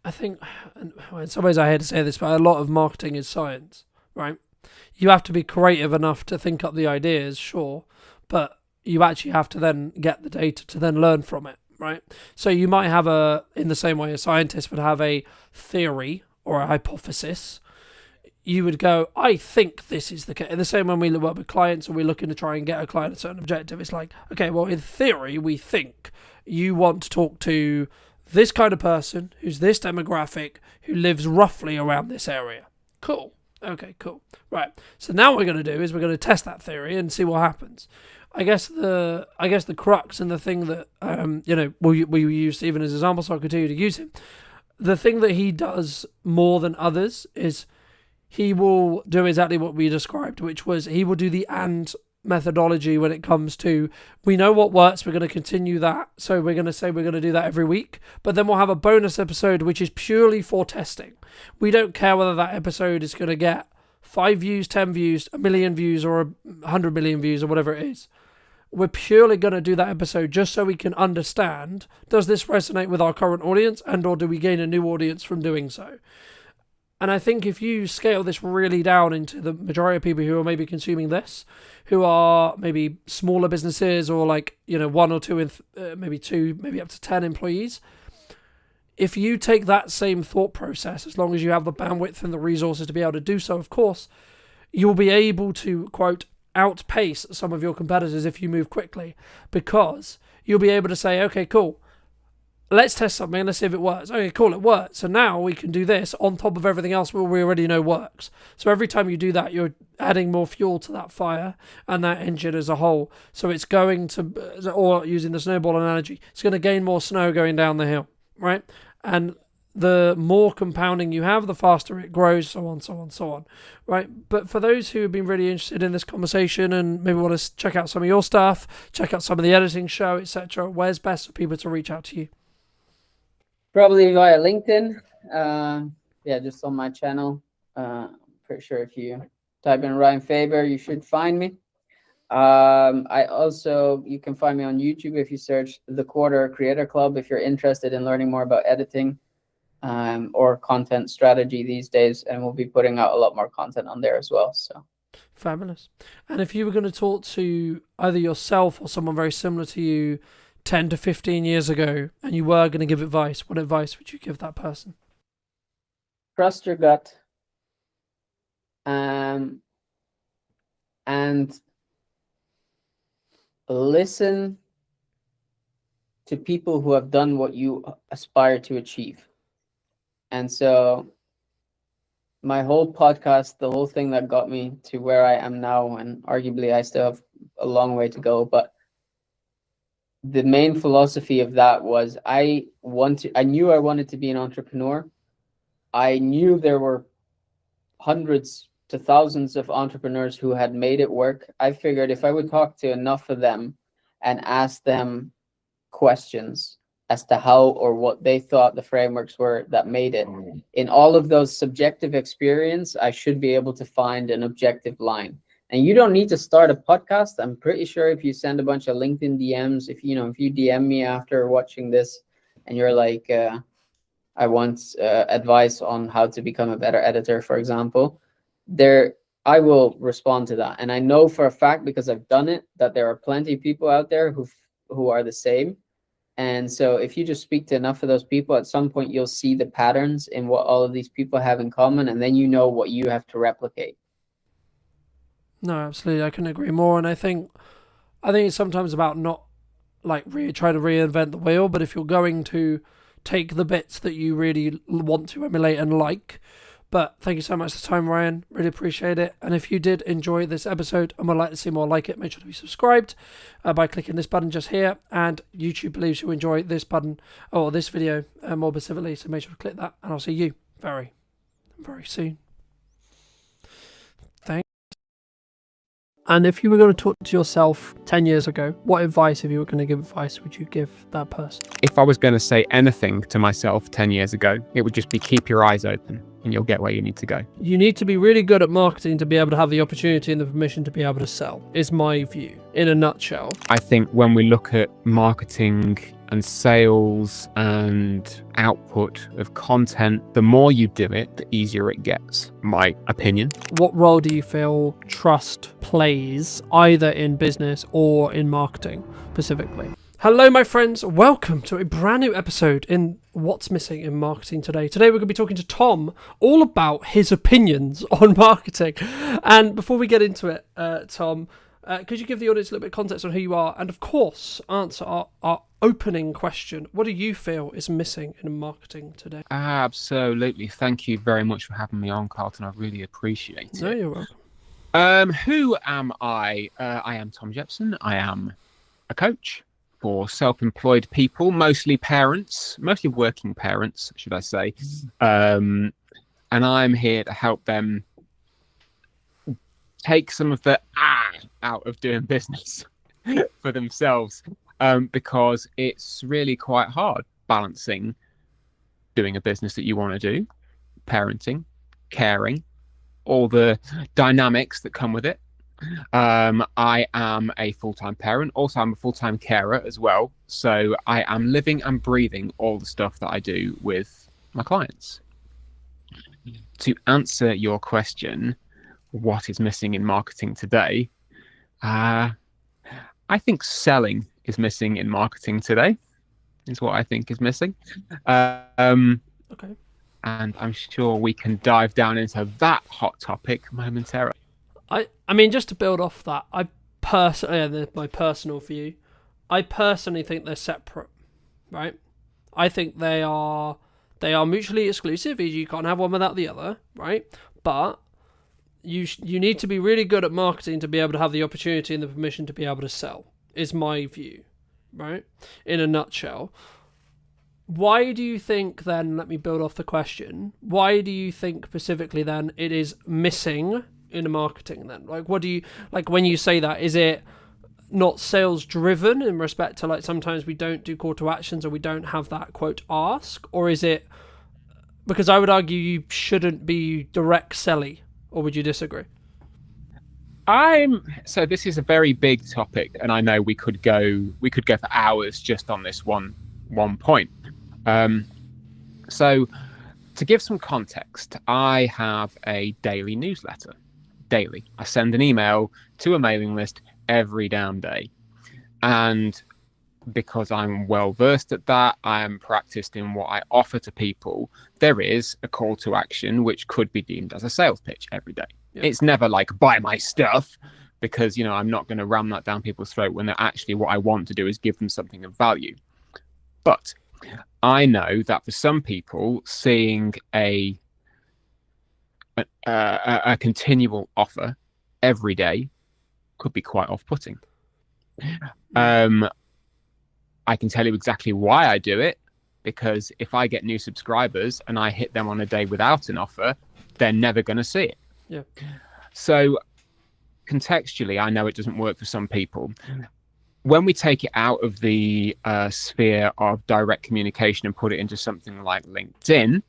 I think, in some ways I hate to say this, but a lot of marketing is science, right? You have to be creative enough to think up the ideas, sure, but you actually have to then get the data to then learn from it, right? So you might have in the same way a scientist would have a theory or a hypothesis. You would go, I think this is the case. In the same when we work with clients and we're looking to try and get a client a certain objective, it's like, okay, well, in theory, we think you want to talk to this kind of person who's this demographic who lives roughly around this area. Cool. Okay, cool. Right. So now what we're going to do is we're going to test that theory and see what happens. I guess the crux and the thing that we use Stephen as an example, so I'll continue to use him. The thing that he does more than others is he will do exactly what we described, which was he will do the and methodology when it comes to, we know what works, we're going to continue that, so we're going to say we're going to do that every week, but then we'll have a bonus episode which is purely for testing. We don't care whether that episode is going to get 5 views, 10 views, 1 million views, or 100 million views, or whatever it is. We're purely going to do that episode just so we can understand, does this resonate with our current audience, and or do we gain a new audience from doing so? And I think if you scale this really down into the majority of people who are maybe consuming this, who are maybe smaller businesses or like, 1 or 2, maybe 2, maybe up to 10 employees, if you take that same thought process, as long as you have the bandwidth and the resources to be able to do so, of course, you'll be able to, quote, outpace some of your competitors if you move quickly, because you'll be able to say, okay, cool, let's test something, let's see if it works. Okay, cool, it works. So now we can do this on top of everything else we already know works. So every time you do that, you're adding more fuel to that fire and that engine as a whole. So it's going to, or using the snowball analogy, it's going to gain more snow going down the hill, right? And the more compounding you have, the faster it grows, so on, so on, so on, right? But for those who have been really interested in this conversation and maybe want to check out some of your stuff, check out some of the editing show, etc., where's best for people to reach out to you?
Probably via LinkedIn. Just on my channel. Pretty sure if you type in Ryan Faber, you should find me. You can find me on YouTube if you search The Quarter Creator Club if you're interested in learning more about editing or content strategy these days, and we'll be putting out a lot more content on there as well. So
fabulous. And if you were going to talk to either yourself or someone very similar to you 10 to 15 years ago, and you were going to give advice, what advice would you give that person?
Trust your gut. And listen to people who have done what you aspire to achieve. And so my whole podcast, the whole thing that got me to where I am now, and arguably I still have a long way to go, but the main philosophy of that was I knew I wanted to be an entrepreneur. I knew there were hundreds to thousands of entrepreneurs who had made it work. I figured if I would talk to enough of them and ask them questions as to how or what they thought the frameworks were that made it, in all of those subjective experience, I should be able to find an objective line. And you don't need to start a podcast. I'm pretty sure if you send a bunch of LinkedIn DMs, if you DM me after watching this and you're like, I want advice on how to become a better editor, for example, I will respond to that. And I know for a fact, because I've done it, that there are plenty of people out there who are the same. And so if you just speak to enough of those people, at some point you'll see the patterns in what all of these people have in common, and then you know what you have to replicate.
No, absolutely. I couldn't agree more. And I think it's sometimes about not like trying to reinvent the wheel, but if you're going to take the bits that you really want to emulate and like. But thank you so much for the time, Ryan. Really appreciate it. And if you did enjoy this episode and would like to see more like it, make sure to be subscribed by clicking this button just here. And YouTube believes you enjoy this button or this video more specifically, so make sure to click that. And I'll see you very, very soon. And if you were going to talk to yourself 10 years ago, what advice, if you were going to give advice, would you give that person?
If I was going to say anything to myself 10 years ago, it would just be keep your eyes open and you'll get where you need to go.
You need to be really good at marketing to be able to have the opportunity and the permission to be able to sell, is my view, in a nutshell.
I think when we look at marketing and sales and output of content, the more you do it, the easier it gets, my opinion.
What role do you feel trust plays either in business or in marketing specifically? Hello, my friends. Welcome to a brand new episode in What's Missing in Marketing Today. Today, we're going to be talking to Tom all about his opinions on marketing. And before we get into it, Tom, could you give the audience a little bit of context on who you are? And of course, answer our opening question. What do you feel is missing in marketing today?
Absolutely. Thank you very much for having me on, Carlton. I really appreciate it.
No, you're welcome.
Who am I? I am Tom Jepson. I am a coach for self-employed people, mostly parents, mostly working parents, should I say. And I'm here to help them take some of the out of doing business for themselves, because it's really quite hard balancing doing a business that you want to do, parenting, caring, all the dynamics that come with it. I am a full-time parent. Also, I'm a full-time carer as well. So I am living and breathing all the stuff that I do with my clients. To answer your question, what is missing in marketing today? I think selling is missing in marketing today, is what I think is missing.
Okay.
And I'm sure we can dive down into that hot topic momentarily.
I mean, just to build off that, my personal view, I personally think they're separate, right? I think they are mutually exclusive. You can't have one without the other, right? But you need to be really good at marketing to be able to have the opportunity and the permission to be able to sell, is my view, right? In a nutshell. Why do you think then, let me build off the question, why do you think specifically then it is missing in marketing then? Like, what do you, like when you say that, is it not sales driven in respect to, like, sometimes we don't do call to actions or we don't have that quote ask, or is it, because I would argue you shouldn't be direct selling, or would you disagree?
So this is a very big topic, and I know we could go for hours just on this one point. So to give some context, I have a daily newsletter. Daily, I send an email to a mailing list every damn day, and because I'm well versed at that, I am practiced in what I offer to people. There is a call to action which could be deemed as a sales pitch every day. Yeah. It's never like buy my stuff, because I'm not going to ram that down people's throat when they're actually, what I want to do is give them something of value. But I know that for some people, seeing a continual offer every day could be quite off-putting. I can tell you exactly why I do it, because if I get new subscribers and I hit them on a day without an offer, they're never going to see it.
Yeah.
So contextually, I know it doesn't work for some people. When we take it out of the sphere of direct communication and put it into something like LinkedIn,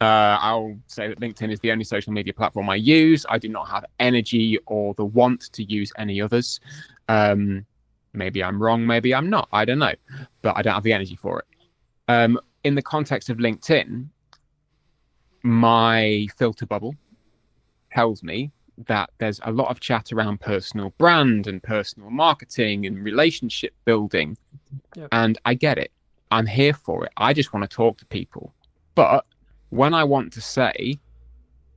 I'll say that LinkedIn is the only social media platform I use. I do not have energy or the want to use any others. Maybe I'm wrong, maybe I'm not, I don't know, but I don't have the energy for it. In the context of LinkedIn, my filter bubble tells me that there's a lot of chat around personal brand and personal marketing and relationship building. Yep. And I get it. I'm here for it. I just want to talk to people. But when I want to say,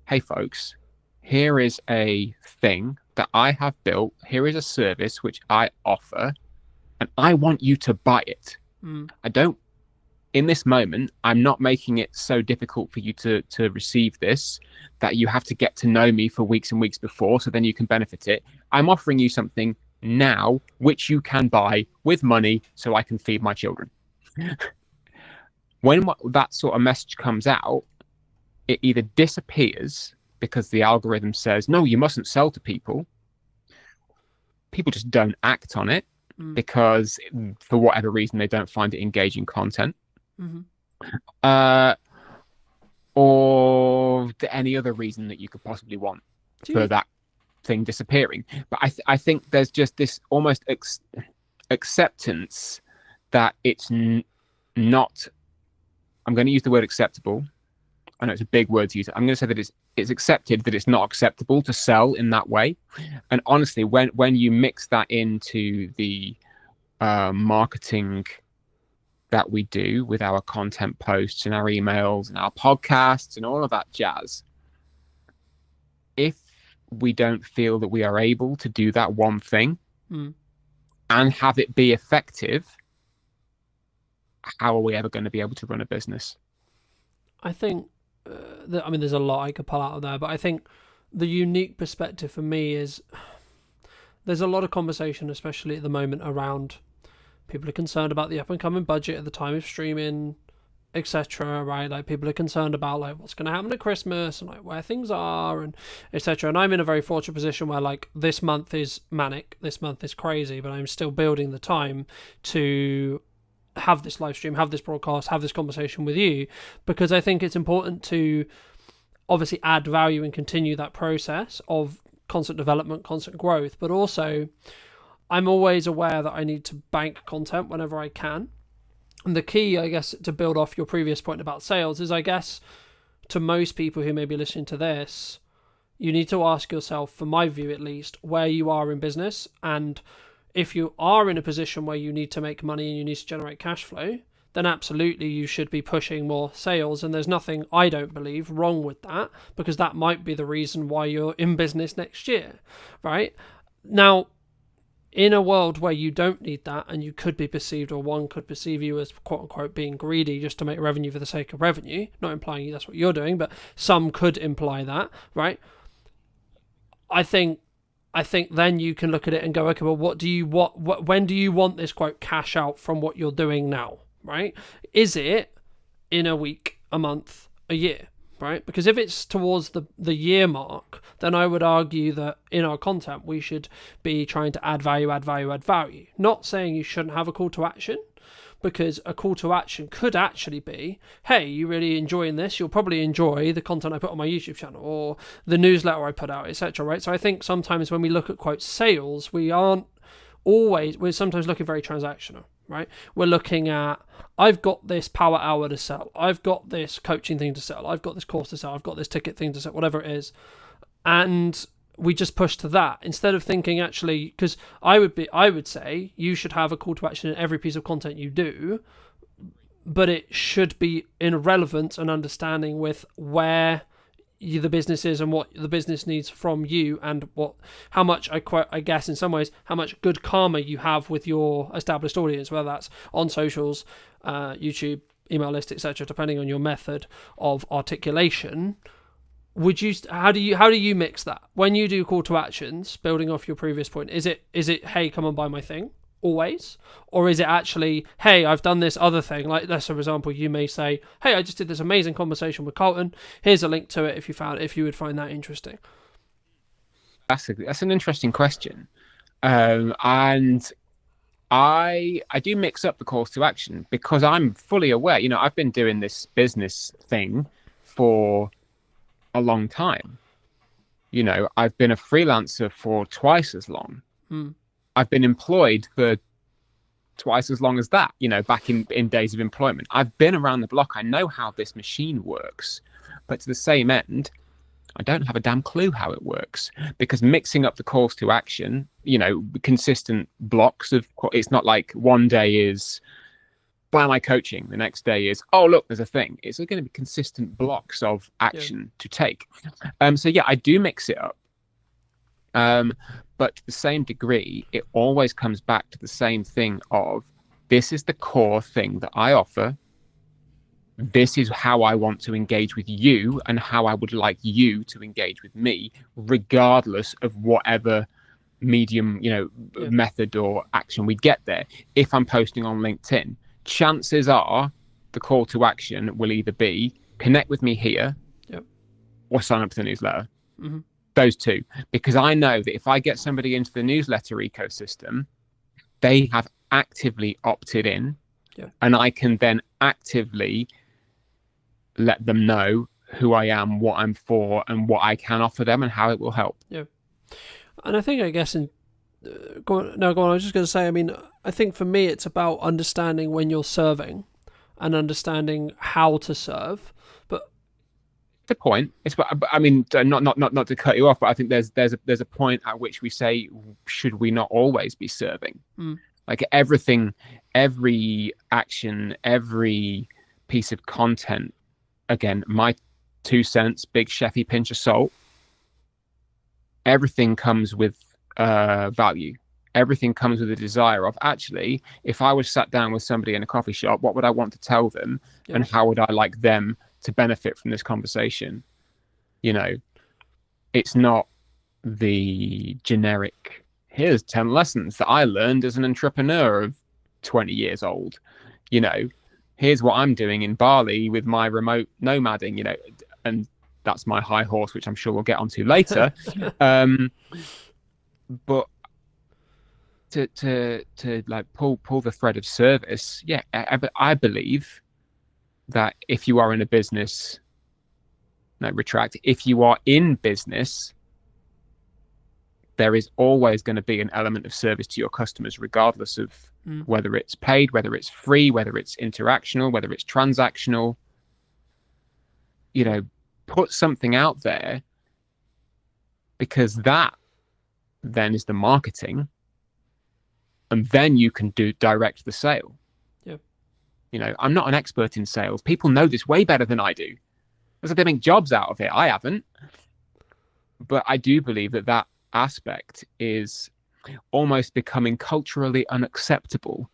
hey, folks, here is a thing that I have built, here is a service which I offer, and I want you to buy it. In this moment, I'm not making it so difficult for you to receive this that you have to get to know me for weeks and weeks before, so then you can benefit it. I'm offering you something now which you can buy with money so I can feed my children. When that sort of message comes out, it either disappears because the algorithm says, no, you mustn't sell to people. People just don't act on it because for whatever reason, they don't find it engaging content. Or any other reason that you could possibly want for that thing disappearing. But I think there's just this almost acceptance that it's not, I'm going to use the word acceptable. I know it's a big word to use. I'm going to say that it's accepted that it's not acceptable to sell in that way. And honestly, when you mix that into the marketing that we do with our content posts and our emails and our podcasts and all of that jazz, if we don't feel that we are able to do that one thing and have it be effective, how are we ever going to be able to run a business?
I think, there's a lot I could pull out of there, but I think the unique perspective for me is there's a lot of conversation, especially at the moment, around people are concerned about the up and coming budget at the time of streaming, etc. Right, like people are concerned about like what's going to happen at Christmas and like where things are and etc. And I'm in a very fortunate position where like this month is manic, this month is crazy, but I'm still building the time to have this live stream, have this broadcast, have this conversation with you, because I think it's important to obviously add value and continue that process of constant development, constant growth, but also I'm always aware that I need to bank content whenever I can. And the key, I guess, to build off your previous point about sales is, I guess, to most people who may be listening to this, you need to ask yourself, from my view at least, where you are in business. And if you are in a position where you need to make money and you need to generate cash flow, then absolutely you should be pushing more sales. And there's nothing, I don't believe, wrong with that, because that might be the reason why you're in business next year, right? Now, in a world where you don't need that and you could be perceived, or one could perceive you as quote unquote being greedy just to make revenue for the sake of revenue, not implying that's what you're doing, but some could imply that, right? I think then you can look at it and go, okay, well, when do you want this quote cash out from what you're doing now, right? Is it in a week, a month, a year? Right? Because if it's towards the year mark, then I would argue that in our content, we should be trying to add value. Not saying you shouldn't have a call to action, because a call to action could actually be, hey, you really enjoying this? You'll probably enjoy the content I put on my YouTube channel or the newsletter I put out, etc. Right? So I think sometimes when we look at quote sales, we're sometimes looking very transactional, right? We're looking at, I've got this power hour to sell, I've got this coaching thing to sell, I've got this course to sell, I've got this ticket thing to sell, whatever it is, and we just push to that instead of thinking actually, because I would say you should have a call to action in every piece of content you do, but it should be in relevance and understanding with where the business is and what the business needs from you, and how much I guess in some ways how much good karma you have with your established audience, whether that's on socials, YouTube, email list, etc., depending on your method of articulation. How do you mix that when you do call to actions, building off your previous point? Is it hey, come and buy my thing always, or is it actually, hey, I've done this other thing? Like, let's for example, you may say, hey, I just did this amazing conversation with Carlton, here's a link to it if you would find that interesting.
That's an interesting question, and I do mix up the calls to action because I'm fully aware, I've been doing this business thing for a long time. I've been a freelancer for twice as long. I've been employed for twice as long as that, back in days of employment. I've been around the block. I know how this machine works. But to the same end, I don't have a damn clue how it works, because mixing up the calls to action, consistent blocks of, it's not like one day is, why am I coaching? The next day is, oh, look, there's a thing. It's going to be consistent blocks of action to take. So yeah, I do mix it up. But to the same degree, it always comes back to the same thing of, this is the core thing that I offer. This is how I want to engage with you and how I would like you to engage with me, regardless of whatever medium, method or action we get there. If I'm posting on LinkedIn, chances are the call to action will either be connect with me here or sign up to the newsletter. Mm-hmm. Those two, because I know that if I get somebody into the newsletter ecosystem, they have actively opted in, and I can then actively let them know who I am, what I'm for, and what I can offer them, and how it will help.
Yeah, and I think, I guess, go on. I was just going to say, I think for me, it's about understanding when you're serving and understanding how to serve.
The point it's, not to cut you off, but I think there's a point at which we say, should we not always be serving? Like everything, every action, every piece of content, again, my 2 cents, big chefy pinch of salt, everything comes with value. Everything comes with a desire of, actually, if I was sat down with somebody in a coffee shop, what would I want to tell them, and how would I like them to benefit from this conversation? it's not the generic, here's 10 lessons that I learned as an entrepreneur of 20 years old. You know, here's what I'm doing in Bali with my remote nomading, you know, and that's my high horse, which I'm sure we'll get onto later. But to like pull the thread of service, yeah, I believe that if you are in a business, no, retract, if you are in business, there is always going to be an element of service to your customers, regardless of whether it's paid, whether it's free, whether it's interactional, whether it's transactional. You know, put something out there, because that then is the marketing, and then you can do direct the sale.
Yeah.
You know, I'm not an expert in sales. People know this way better than I do. Because they make jobs out of it. I haven't. But I do believe that that aspect is almost becoming culturally unacceptable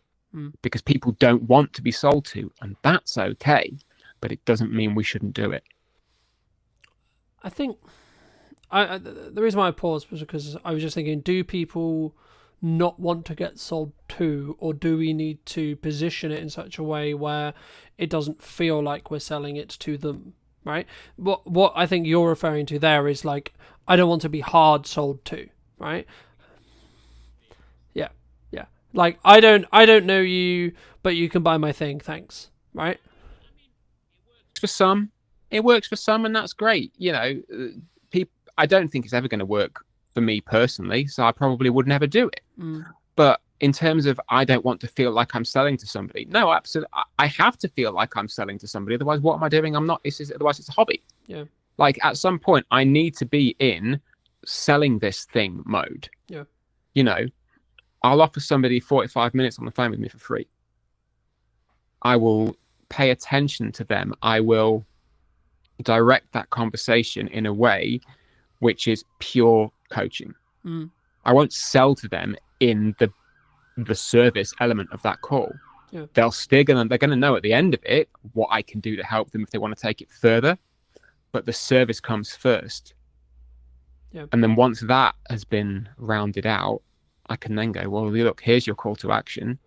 because people don't want to be sold to, and that's okay, but it doesn't mean we shouldn't do it.
I think the reason why I paused was because I was just thinking, do people not want to get sold to, or do we need to position it in such a way where it doesn't feel like we're selling it to them, right? What I think you're referring to there is like, I don't want to be hard sold to, right? Yeah. Like, I don't know you, but you can buy my thing, thanks, right?
For some, it works for some, and that's great. You know, people. I don't think it's ever going to work for me personally, so I probably would never do it. But in terms of, I don't want to feel like I'm selling to somebody. No, absolutely. I have to feel like I'm selling to somebody. Otherwise, what am I doing? I'm not. Otherwise, it's a hobby.
Yeah.
Like, at some point, I need to be in selling this thing mode.
Yeah.
You know, I'll offer somebody 45 minutes on the phone with me for free. I will pay attention to them. I will direct that conversation in a way which is pure coaching. I won't sell to them in the service element of that call.
Yeah.
They're going to know at the end of it what I can do to help them if they want to take it further. But the service comes first.
Yeah.
And then once that has been rounded out, I can then go, well, look, here's your call to action.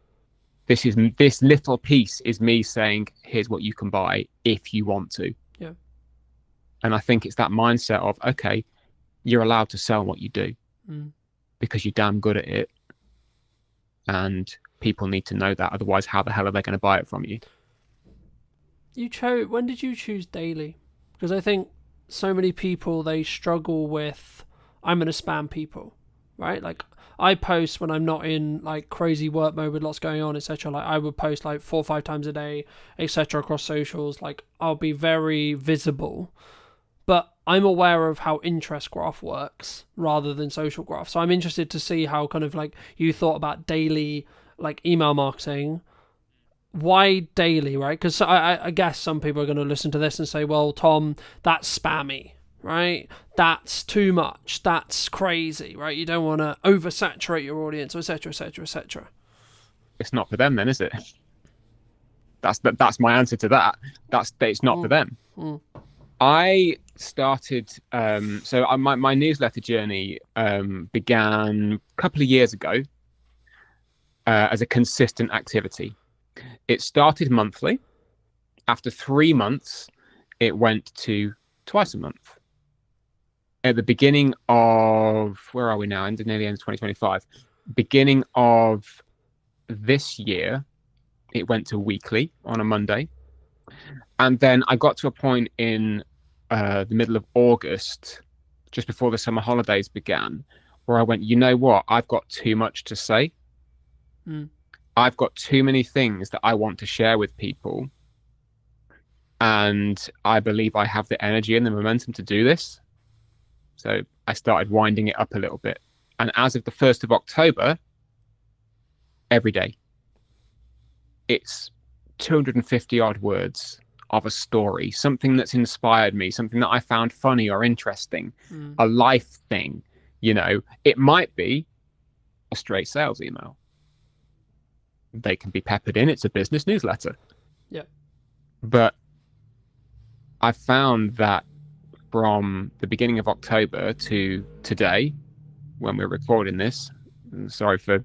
This little piece is me saying, here's what you can buy if you want to.
Yeah.
And I think it's that mindset of, okay, you're allowed to sell what you do because you're damn good at it. And people need to know that. Otherwise, how the hell are they going to buy it from you?
When did you choose daily? Because I think so many people, they struggle with, I'm going to spam people, right? Like, I post when I'm not in like crazy work mode with lots going on, etc. Like, I would post like 4 or 5 times a day, etc. across socials. Like, I'll be very visible, but I'm aware of how interest graph works rather than social graph. So I'm interested to see how kind of like you thought about daily like email marketing. Why daily, right? Because I guess some people are going to listen to this and say, well, Tom, that's spammy, right? That's too much. That's crazy, right? You don't want to oversaturate your audience, etc., etc., etc.
It's not for them then, is it? That's my answer to that. It's not for them. I started, my newsletter journey began a couple of years ago as a consistent activity. It started monthly. After 3 months, it went to twice a month. At the beginning of, where are we now? Nearly end of 2025. Beginning of this year, it went to weekly on a Monday. And then I got to a point in the middle of August, just before the summer holidays began, where I went, you know what? I've got too much to say. I've got too many things that I want to share with people. And I believe I have the energy and the momentum to do this. So I started winding it up a little bit. And as of the 1st of October, every day, it's 250 odd words of a story, something that's inspired me, something that I found funny or interesting, a life thing. You know, it might be a straight sales email. They can be peppered in. It's a business newsletter.
Yeah.
But I found that from the beginning of October to today, when we're recording this. Sorry for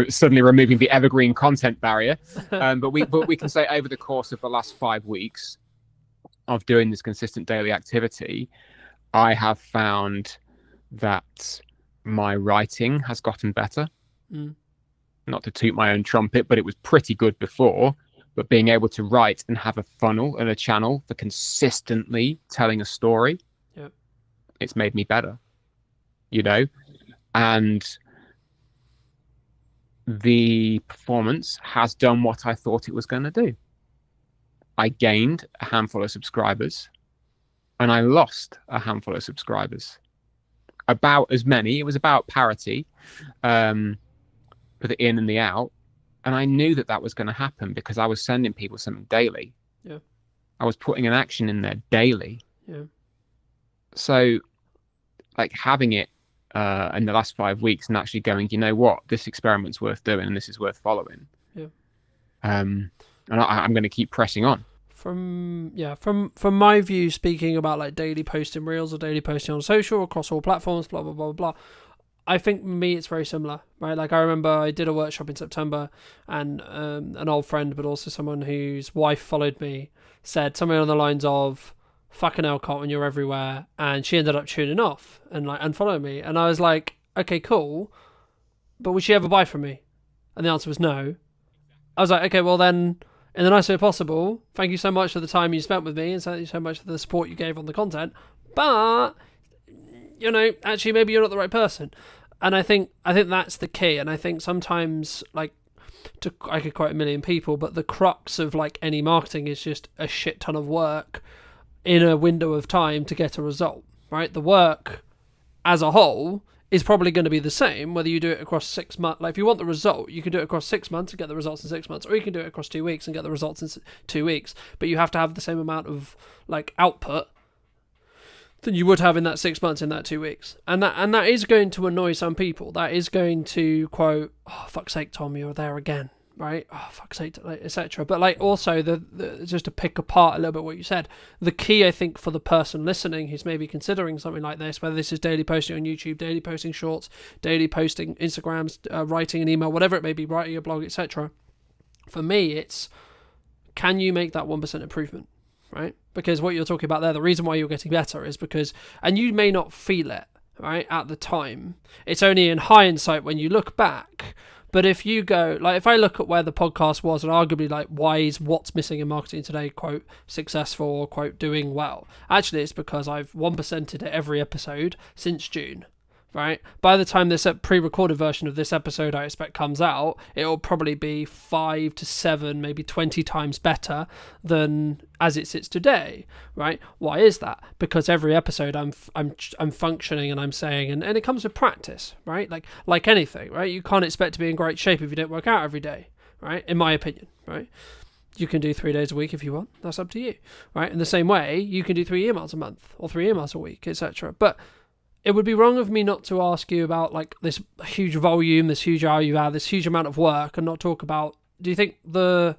suddenly removing the evergreen content barrier, but we can say over the course of the last 5 weeks of doing this consistent daily activity, I have found that my writing has gotten better. Not to toot my own trumpet, but it was pretty good before. But being able to write and have a funnel and a channel for consistently telling a story, it's made me better, and the performance has done what I thought it was going to do. I gained a handful of subscribers and I lost a handful of subscribers. About as many, it was about parity for the in and the out. And I knew that was going to happen because I was sending people something daily. I was putting an action in there daily. So like having it in the last 5 weeks and actually going, you know what, this experiment's worth doing and this is worth following. And I'm going to keep pressing on.
From my view, speaking about like daily posting reels or daily posting on social across all platforms, blah blah blah blah, I think me it's very similar, right? Like I remember I did a workshop in September, and an old friend, but also someone whose wife followed me, said something on the lines of, "Fucking hell, Carlton, you're everywhere," and she ended up tuning off and like unfollowing me, and I was like, okay, cool, but would she ever buy from me? And the answer was no. I was like, okay, well then, in the nicest way possible, thank you so much for the time you spent with me, and thank you so much for the support you gave on the content, but actually maybe you're not the right person. And I think that's the key. And I think sometimes, like, I could quote a million people, but the crux of like any marketing is just a shit ton of work in a window of time to get a result, right? The work as a whole is probably going to be the same whether you do it across 6 months. Like if you want the result, you can do it across 6 months and get the results in 6 months, or you can do it across 2 weeks and get the results in 2 weeks. But you have to have the same amount of like output than you would have in that 6 months, in that 2 weeks. And that is going to annoy some people. That is going to quote, "Oh, fuck's sake, Tom, you're there again," right? "Oh, fuck's sake," etc. But like also just to pick apart a little bit what you said, the key I think for the person listening who's maybe considering something like this, whether this is daily posting on YouTube, daily posting shorts, daily posting Instagrams, writing an email, whatever it may be, writing a blog, etc. For me, it's, can you make that 1% improvement? Right? Because what you're talking about there, the reason why you're getting better is because, and you may not feel it, right, at the time. It's only in hindsight when you look back. But if you go, like, if I look at where the podcast was and arguably like, why is what's missing in marketing today, quote, successful or quote, doing well? Actually, it's because I've 1%ed it every episode since June. Right? By the time this pre-recorded version of this episode I expect comes out, it'll probably be 5 to 7, maybe 20 times better than as it sits today. Right? Why is that? Because every episode I'm functioning and I'm saying, and it comes with practice, right? Like anything, right? You can't expect to be in great shape if you don't work out every day, right? In my opinion, right? You can do 3 days a week if you want. That's up to you, right? In the same way, you can do 3 emails a month or 3 emails a week, etc. But it would be wrong of me not to ask you about like this huge volume, this huge value add, this huge amount of work, and not talk about, do you think the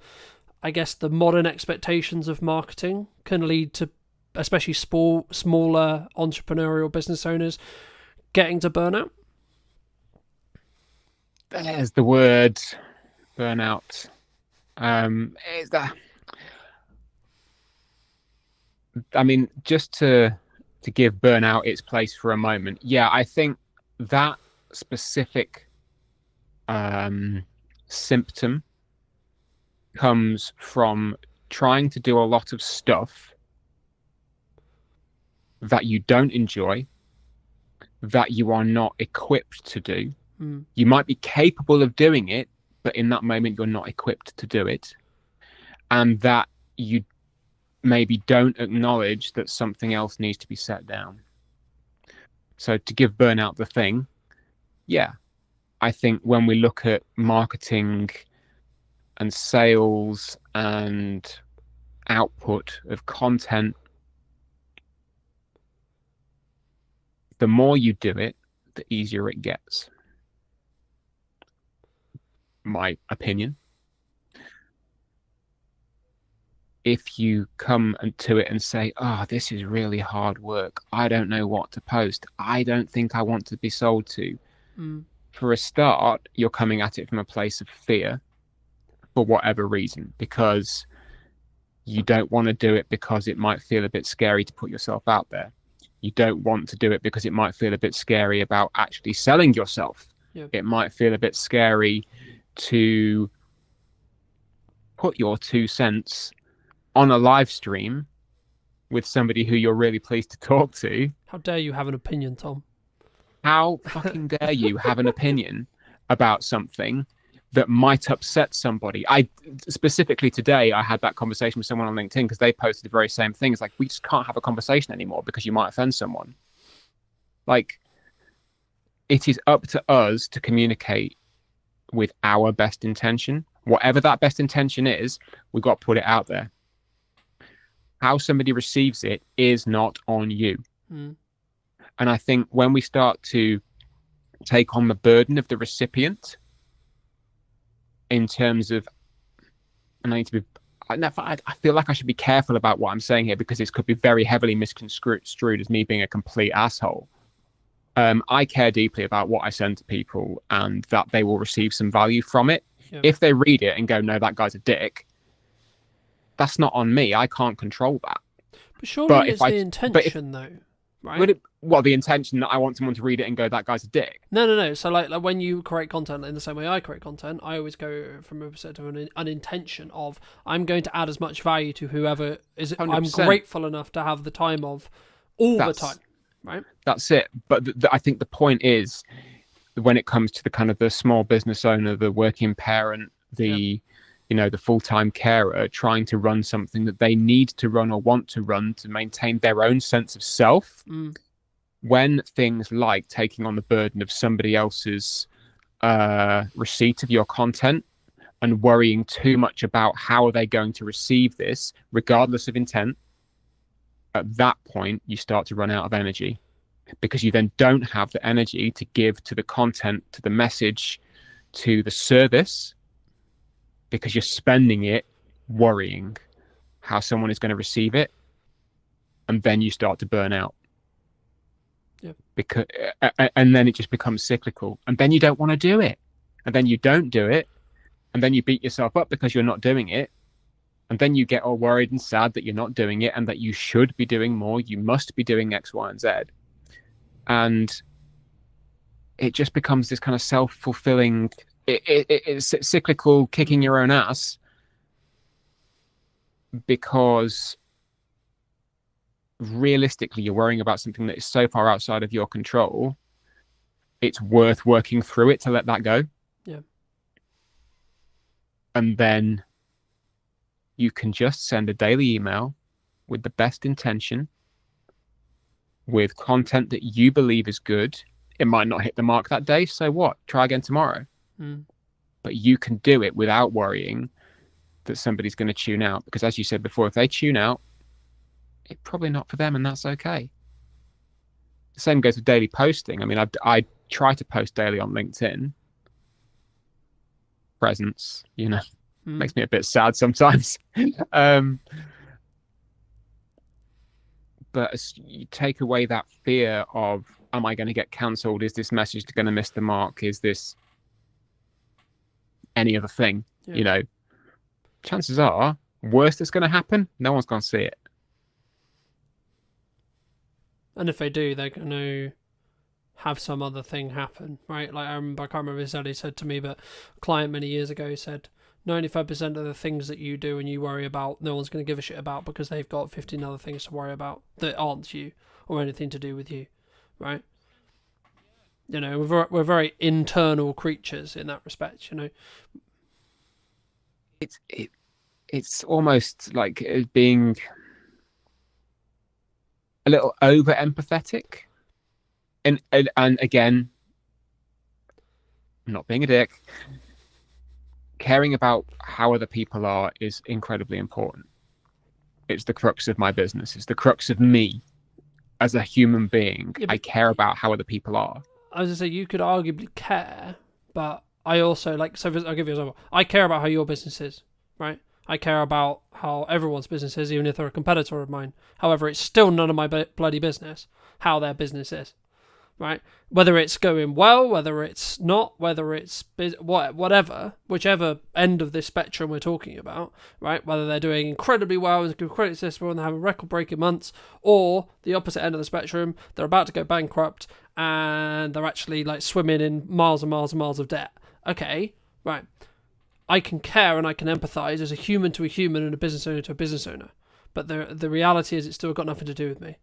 modern expectations of marketing can lead to, especially smaller entrepreneurial business owners, getting to burnout?
There's the word burnout. Is that? I mean, just to give burnout its place for a moment. Yeah, I think that specific symptom comes from trying to do a lot of stuff that you don't enjoy, that you are not equipped to do. You might be capable of doing it, but in that moment you're not equipped to do it. And that you maybe don't acknowledge that something else needs to be set down. So to give burnout the thing, yeah, I think when we look at marketing and sales and output of content, the more you do it, the easier it gets. My opinion. if you come to it and say, oh, this is really hard work, I don't know what to post, I don't think I want to be sold to. For a start, you're coming at it from a place of fear for whatever reason, because you don't want to do it because it might feel a bit scary to put yourself out there. You don't want to do it because it might feel a bit scary about actually selling yourself.
Yep.
It might feel a bit scary to put your 2 cents on a live stream with somebody who you're really pleased to talk to.
How dare you have an opinion, Tom?
How fucking dare you have an opinion about something that might upset somebody? I specifically today, I had that conversation with someone on LinkedIn because they posted the very same thing. It's like, we just can't have a conversation anymore because you might offend someone. Like, it is up to us to communicate with our best intention. Whatever that best intention is, we've got to put it out there. How somebody receives it is not on you. And I think when we start to take on the burden of the recipient in terms of, and I feel like I should be careful about what I'm saying here because this could be very heavily misconstrued as me being a complete asshole. I care deeply about what I send to people and that they will receive some value from it. Yep. If they read it and go, no, that guy's a dick, that's not on me. I can't control that.
But surely it's the intention, though, right?
The intention that I want someone to read it and go, that guy's a dick.
No. So like when you create content in the same way I create content, I always go from a perspective of an intention of, I'm going to add as much value to whoever is. 100%. I'm grateful enough to have the time of the time, right? That's
it. But I think the point is, when it comes to the kind of the small business owner, the working parent, the full-time carer trying to run something that they need to run or want to run to maintain their own sense of self, when things like taking on the burden of somebody else's receipt of your content and worrying too much about how are they going to receive this, regardless of intent, at that point, you start to run out of energy because you then don't have the energy to give to the content, to the message, to the service, because you're spending it worrying how someone is going to receive it. And then you start to burn out.
Yep.
And then it just becomes cyclical. And then you don't want to do it. And then you don't do it. And then you beat yourself up because you're not doing it. And then you get all worried and sad that you're not doing it and that you should be doing more. You must be doing X, Y, and Z. And it just becomes this kind of self-fulfilling, it's cyclical, kicking your own ass, because realistically you're worrying about something that is so far outside of your control, it's worth working through it to let that go.
Yeah.
And then you can just send a daily email with the best intention, with content that you believe is good. It might not hit the mark that day, so what? Try again tomorrow. But you can do it without worrying that somebody's going to tune out, because as you said before, if they tune out, it's probably not for them, and that's okay. The same goes with daily posting. I mean, I try to post daily on LinkedIn. Presence, makes me a bit sad sometimes. But as you take away that fear of, am I going to get cancelled? Is this message going to miss the mark? Is this any other thing?
Yeah.
Chances are, worst that's going to happen, no one's going to see it.
And if they do, they're going to have some other thing happen, right? Like I can't remember exactly said to me, but a client many years ago said 95% of the things that you do and you worry about, no one's going to give a shit about because they've got 15 other things to worry about that aren't you or anything to do with you, right? We're very internal creatures in that respect,
It's almost like being a little over empathetic, and again, not being a dick, caring about how other people are is incredibly important. It's the crux of my business. It's the crux of me as a human being. I care about how other people are.
I was going to say, you could arguably care, but I also I'll give you an example. I care about how your business is, right? I care about how everyone's business is, even if they're a competitor of mine. However, it's still none of my bloody business how their business is, right? Whether it's going well, whether it's not, whether it's whatever, whichever end of this spectrum we're talking about, right? Whether they're doing incredibly well, incredibly successful, and they're having record-breaking months, or the opposite end of the spectrum, they're about to go bankrupt and they're actually like swimming in miles and miles and miles of debt. Okay, right. I can care and I can empathize as a human to a human and a business owner to a business owner. But the reality is it's still got nothing to do with me.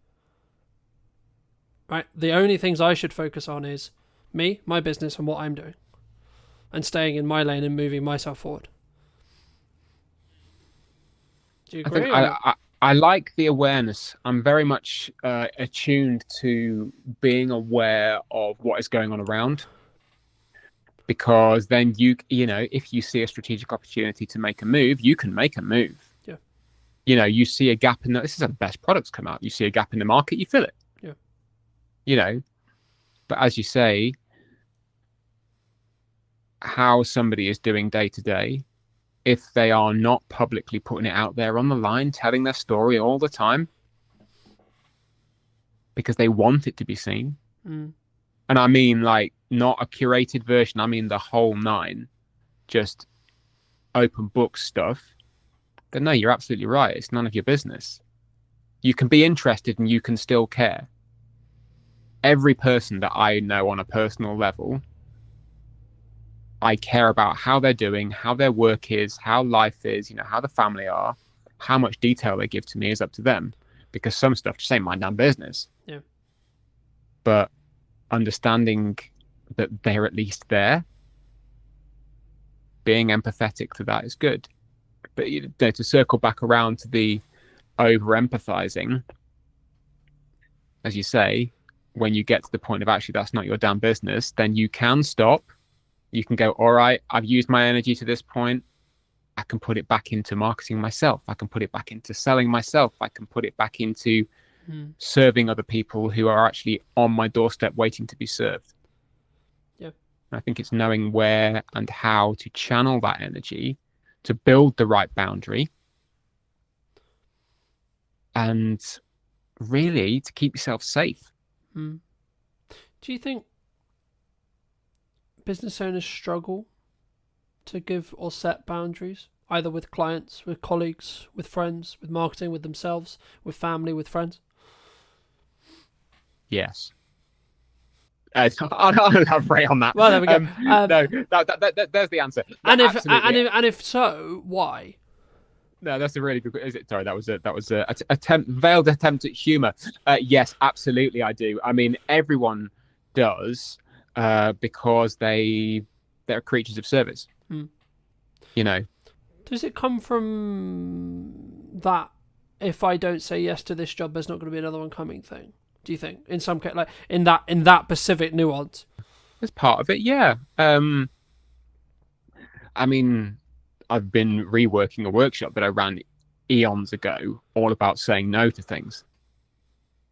Right? The only things I should focus on is me, my business, and what I'm doing. And staying in my lane and moving myself forward. Do you agree?
I like the awareness. I'm very much attuned to being aware of what is going on around. Because then you know, if you see a strategic opportunity to make a move, you can make a move.
Yeah.
You know, you see a gap in this is how the best products come out. You see a gap in the market, you fill it.
Yeah.
You know, but as you say, how somebody is doing day to day, if they are not publicly putting it out there on the line, telling their story all the time, because they want it to be seen.
Mm.
And I mean, like, not a curated version. I mean, the whole nine, just open book stuff. Then no, you're absolutely right. It's none of your business. You can be interested and you can still care. Every person that I know on a personal level, I care about how they're doing, how their work is, how life is, you know, how the family are, how much detail they give to me is up to them. Because some stuff just ain't my damn business.
Yeah.
But understanding that they're at least there, being empathetic to that is good. But you know, to circle back around to the over empathizing, as you say, when you get to the point of actually that's not your damn business, then you can stop. You can go, all right, I've used my energy to this point. I can put it back into marketing myself. I can put it back into selling myself. I can put it back into serving other people who are actually on my doorstep waiting to be served.
Yeah.
And I think it's knowing where and how to channel that energy to build the right boundary and really to keep yourself safe.
Do you think business owners struggle to give or set boundaries, either with clients, with colleagues, with friends, with marketing, with themselves, with family, with friends?
Yes. I'll elaborate on that.
Well, there we go.
No, there's the answer. No,
and if so, why?
No, that's a really good. Is it? Sorry, that was a veiled attempt at humor. Yes, absolutely, I do. I mean, everyone does because they're creatures of service. You know.
Does it come from that? If I don't say yes to this job, there's not going to be another one coming thing. Do you think, in some case, like in that specific nuance?
As part of it, yeah. I mean, I've been reworking a workshop that I ran eons ago, all about saying no to things,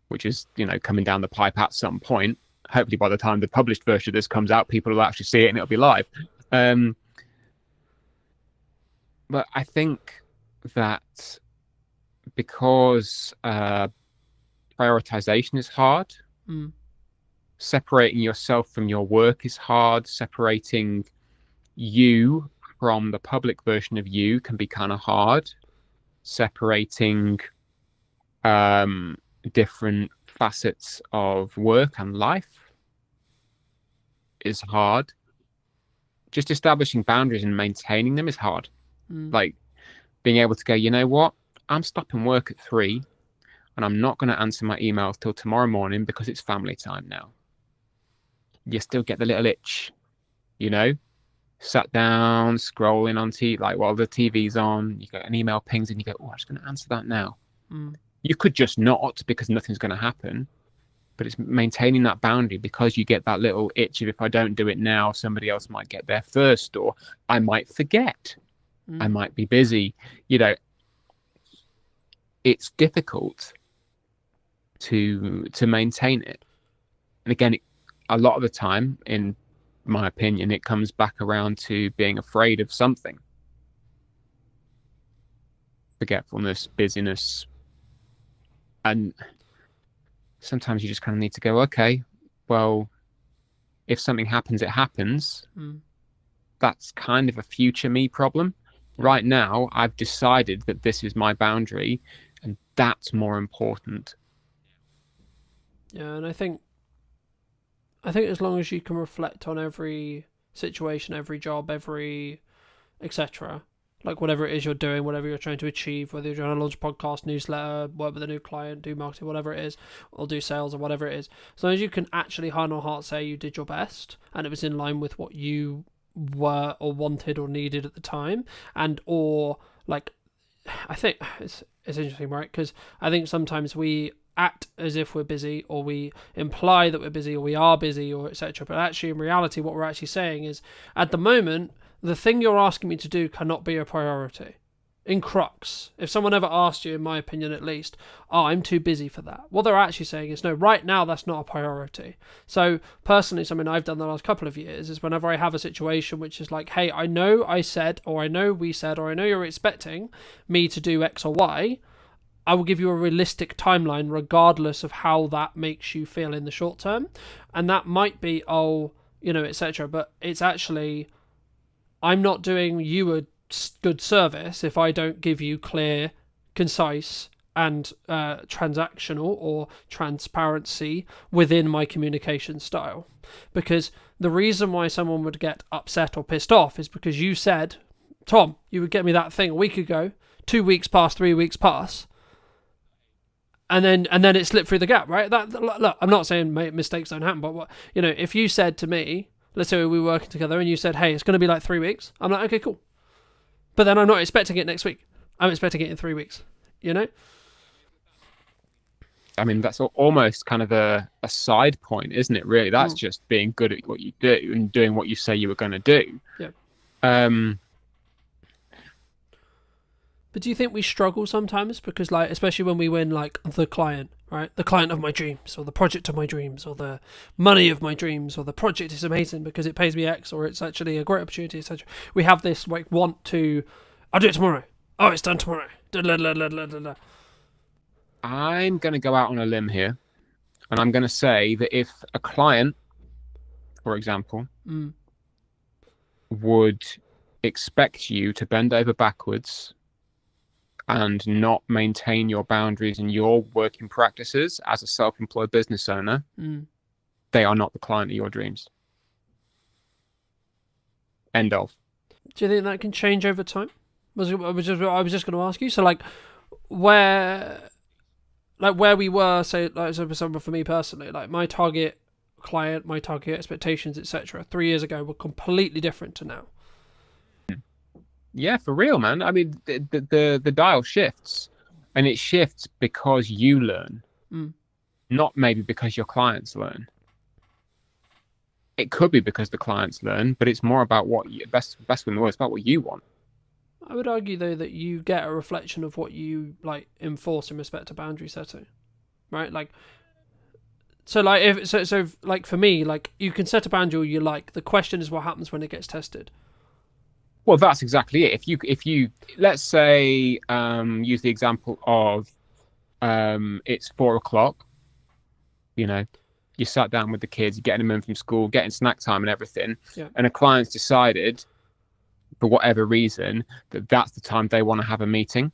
which is, you know, coming down the pipe at some point. Hopefully, by the time the published version of this comes out, people will actually see it and it'll be live. But I think that because prioritization is hard. Separating yourself from your work is hard. Separating you from the public version of you can be kind of hard. Separating different facets of work and life is hard. Just establishing boundaries and maintaining them is hard. Like being able to go, you know what? I'm stopping work at 3. And I'm not going to answer my emails till tomorrow morning because it's family time now. You still get the little itch, you know? Sat down, scrolling on TV, like while the TV's on, you get an email pings and you go, oh, I'm just going to answer that now. You could just not because nothing's going to happen. But it's maintaining that boundary because you get that little itch of if I don't do it now, somebody else might get there first, or I might forget. I might be busy. You know, it's difficult to maintain it. And again, a lot of the time, in my opinion, it comes back around to being afraid of something. forgetfulness, busyness. And sometimes you just kind of need to go, okay, well, if something happens, it happens. That's kind of a future me problem. Right now, I've decided that this is my boundary, and that's more important.
Yeah, and I think as long as you can reflect on every situation, every job, every etc., like whatever it is you're doing, whatever you're trying to achieve, whether you're trying to launch a podcast, newsletter, work with a new client, do marketing, whatever it is, or do sales or whatever it is, as long as you can actually hand on heart say you did your best and it was in line with what you were or wanted or needed at the time, and or like, I think it's interesting, right? Because I think sometimes we act as if we're busy, or we imply that we're busy, or we are busy, or etc. But actually, in reality, what we're actually saying is, at the moment, the thing you're asking me to do cannot be a priority. In crux, if someone ever asked you, in my opinion at least, oh, I'm too busy for that, what they're actually saying is, no, right now that's not a priority. So personally, something I've done the last couple of years is whenever I have a situation which is like, hey, I know I said, or I know we said, or I know you're expecting me to do X or Y, I will give you a realistic timeline regardless of how that makes you feel in the short term. And that might be, oh, etc. But it's actually, I'm not doing you a good service if I don't give you clear, concise, and transactional or transparency within my communication style. Because the reason why someone would get upset or pissed off is because you said, Tom, you would get me that thing a week ago, 2 weeks pass, 3 weeks pass, and then it slipped through the gap, right? Look, I'm not saying mistakes don't happen, but if you said to me, let's say we were working together, and you said, hey, it's going to be like 3 weeks, I'm like, okay, cool. But then I'm not expecting it next week. I'm expecting it in 3 weeks,
I mean, that's almost kind of a side point, isn't it, really? That's just being good at what you do and doing what you say you were going to do.
Yeah. But do you think we struggle sometimes? Because, like, especially when we win, like, the client, right? The client of my dreams, or the project of my dreams, or the money of my dreams, or the project is amazing because it pays me X, or it's actually a great opportunity, etc. We have this, like, want to, I'll do it tomorrow. Oh, it's done tomorrow.
I'm going to go out on a limb here, and I'm going to say that if a client, for example, would expect you to bend over backwards and not maintain your boundaries and your working practices as a self-employed business owner, they are not the client of your dreams. End of.
Do you think that can change over time? I was just going to ask you. So, like, where we were, say, like, for example, for me personally, like, my target client, my target expectations, etc., 3 years ago were completely different to now.
Yeah, for real, man. I mean, the dial shifts, and it shifts because you learn, not maybe because your clients learn. It could be because the clients learn, but it's more about what you best in the world. It's about what you want.
I would argue, though, that you get a reflection of what you like enforce in respect to boundary setting, right? Like, so like like for me, like, you can set a boundary you like. The question is what happens when it gets tested.
Well, that's exactly it. If you let's say use the example of it's 4 o'clock, you sat down with the kids, you're getting them in from school, getting snack time and everything, and a client's decided for whatever reason that that's the time they want to have a meeting.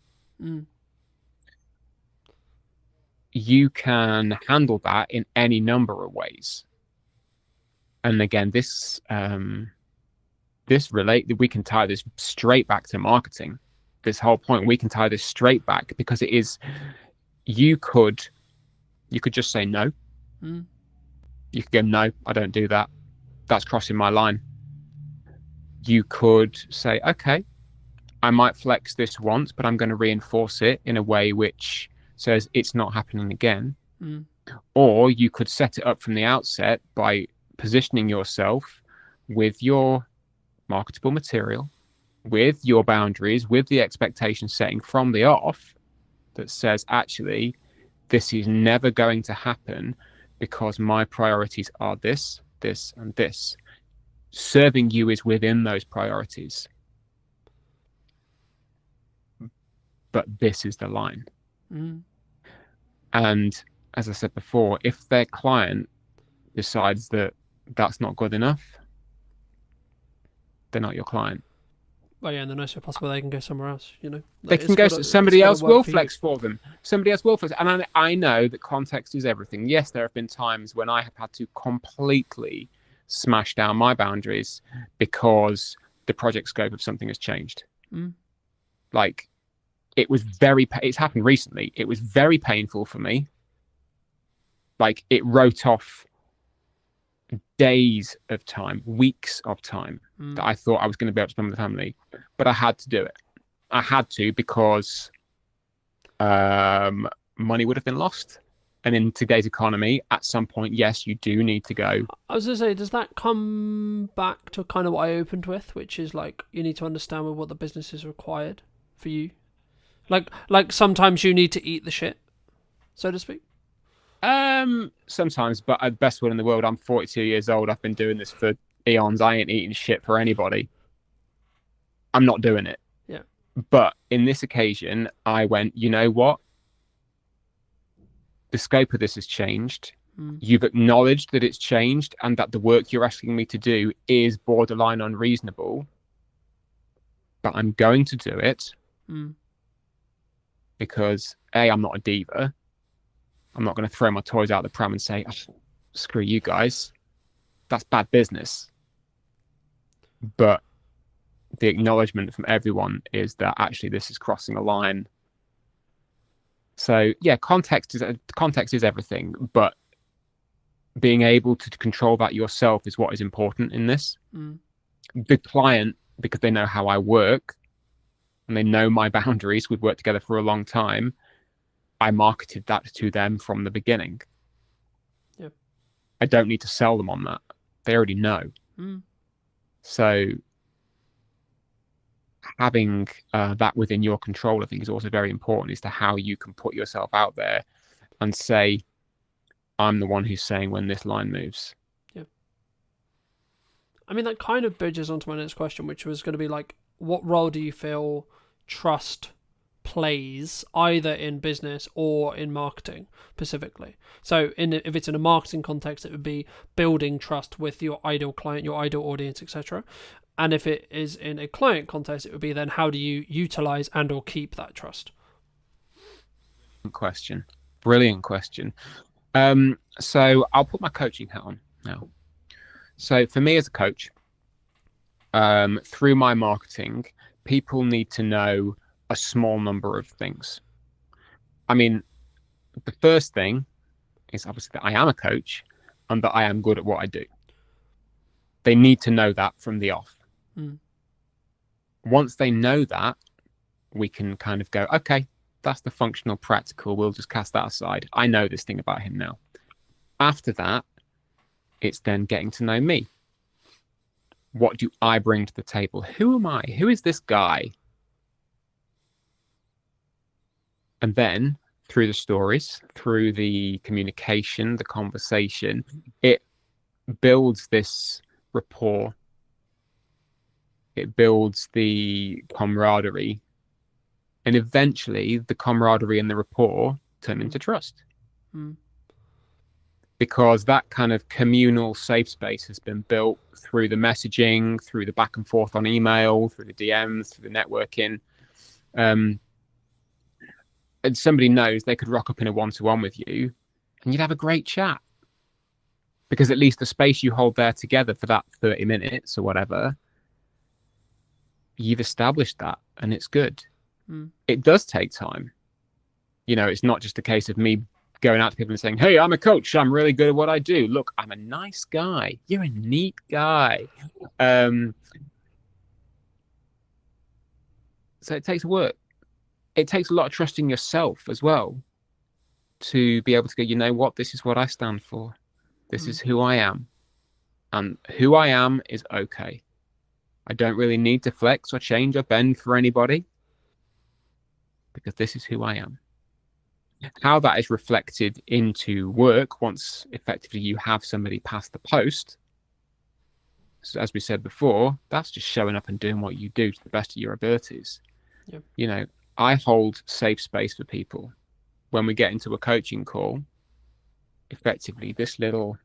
You can handle that in any number of ways. And again, we can tie this straight back to marketing. This whole point, we can tie this straight back because it is, you could just say no. You could go, no, I don't do that. That's crossing my line. You could say, okay, I might flex this once, but I'm going to reinforce it in a way which says it's not happening again. Or you could set it up from the outset by positioning yourself with your marketable material, with your boundaries, with the expectation setting from the off that says, actually, this is never going to happen because my priorities are this, this, and this. Serving you is within those priorities. but this is the line.
Mm.
And as I said before, if their client decides that that's not good enough, they're not your client.
Well, yeah, in the nicest way possible, they can go somewhere else. You know,
They can go. Somebody else will flex for them. Somebody else will flex. And I know that context is everything. Yes, there have been times when I have had to completely smash down my boundaries because the project scope of something has changed.
Mm.
Like, it's happened recently. It was very painful for me. Like, it wrote off days of time, weeks of time that I thought I was going to be able to spend with the family, but I had to do it. I had to because money would have been lost. And in today's economy, at some point, yes, you do need to go.
I was going to say, does that come back to kind of what I opened with, which is like you need to understand what the business is required for you? Like sometimes you need to eat the shit, so to speak.
Sometimes, but at best will in the world, I'm 42 years old. I've been doing this for eons. I ain't eating shit for anybody. I'm not doing it.
Yeah.
But in this occasion, I went, you know what? The scope of this has changed. You've acknowledged that it's changed and that the work you're asking me to do is borderline unreasonable. But I'm going to do it because A, I'm not a diva. I'm not going to throw my toys out the pram and say, oh, screw you guys. That's bad business. But the acknowledgement from everyone is that actually this is crossing a line. So yeah, context is everything, but being able to control that yourself is what is important in this. The client, because they know how I work and they know my boundaries, we've worked together for a long time, I marketed that to them from the beginning.
Yep.
I don't need to sell them on that. They already know. So having that within your control, I think, is also very important as to how you can put yourself out there and say, I'm the one who's saying when this line moves.
Yeah. I mean, that kind of bridges onto my next question, which was going to be like, what role do you feel trust plays either in business or in marketing specifically? So if it's in a marketing context, it would be building trust with your ideal client, your ideal audience, etc. And if it is in a client context, it would be then how do you utilize and or keep that trust?
Brilliant question. So I'll put my coaching hat on now. So for me as a coach, through my marketing, people need to know a small number of things. I mean, the first thing is obviously that I am a coach and that I am good at what I do. They need to know that from the off. Once they know that, we can kind of go, okay, that's the functional practical. We'll just cast that aside. I know this thing about him now. After that, it's then getting to know me. What do I bring to the table? Who am I? Who is this guy? And then through the stories, through the communication, the conversation, it builds this rapport. It builds the camaraderie. And eventually the camaraderie and the rapport turn into trust. Because that kind of communal safe space has been built through the messaging, through the back and forth on email, through the DMs, through the networking. And somebody knows they could rock up in a one-to-one with you and you'd have a great chat. Because at least the space you hold there together for that 30 minutes or whatever, you've established that and it's good. It does take time. You know, it's not just a case of me going out to people and saying, hey, I'm a coach. I'm really good at what I do. Look, I'm a nice guy. You're a neat guy. So it takes work. It takes a lot of trust in yourself as well to be able to go, you know what, this is what I stand for. This is who I am. And who I am is okay. I don't really need to flex or change or bend for anybody because this is who I am. How that is reflected into work once effectively you have somebody pass the post, so as we said before, that's just showing up and doing what you do to the best of your abilities.
Yep.
You know, I hold safe space for people. When we get into a coaching call, effectively this little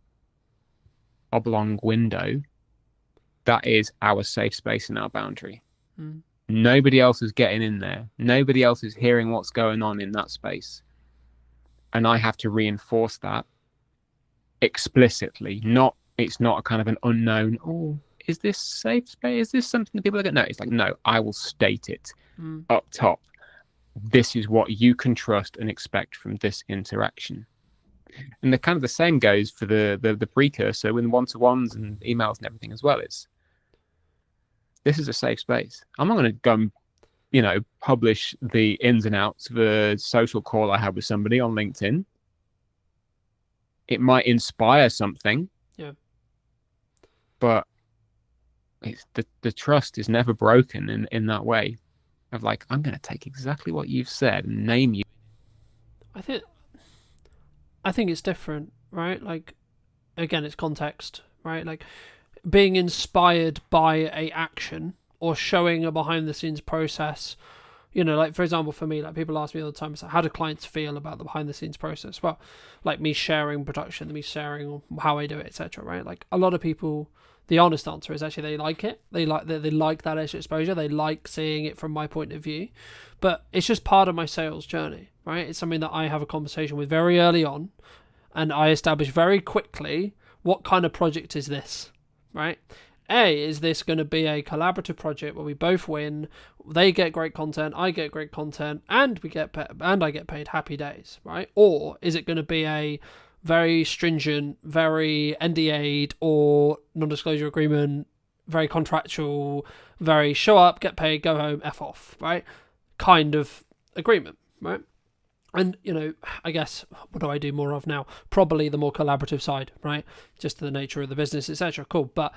oblong window, that is our safe space and our boundary. Nobody else is getting in there. Nobody else is hearing what's going on in that space. And I have to reinforce that explicitly. It's not a kind of an unknown, oh, is this safe space? Is this something that people are going to know? It's like, no, I will state it up top. This is what you can trust and expect from this interaction. And the kind of the same goes for the precursor with one-to-ones and emails and everything as well. This is a safe space. I'm not going to go and, publish the ins and outs of a social call I had with somebody on LinkedIn. It might inspire something.
Yeah.
But it's the trust is never broken in that way of like, I'm going to take exactly what you've said and name you.
I think it's different, right? Like, again, it's context, right? Like, being inspired by a action or showing a behind the scenes process, like, for example, for me, like, people ask me all the time, it's like, how do clients feel about the behind the scenes process? Well, like, me sharing production, me sharing how I do it, etc., right? Like, a lot of people, the honest answer is actually they like it. They like that extra exposure. They like seeing it from my point of view. But it's just part of my sales journey, right? It's something that I have a conversation with very early on, and I establish very quickly what kind of project is this, right? Is this going to be a collaborative project where we both win? They get great content, I get great content, and I get paid, happy days, right? Or is it going to be a very stringent, very NDA'd or non-disclosure agreement, very contractual, very show up, get paid, go home, F off, right? Kind of agreement, right? And, I guess, what do I do more of now? Probably the more collaborative side, right? Just to the nature of the business, etc. Cool. But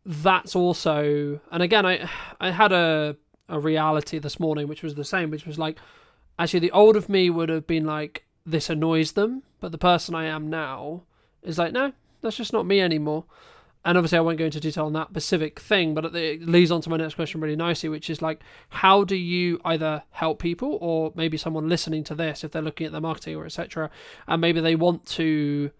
that's also, and again, I had a reality this morning, which was the same, which was like, actually the old of me would have been like, this annoys them, but the person I am now is like, no, that's just not me anymore. And obviously I won't go into detail on that specific thing, but it leads on to my next question really nicely, which is like, how do you either help people, or maybe someone listening to this, if they're looking at their marketing or etc., and maybe they want to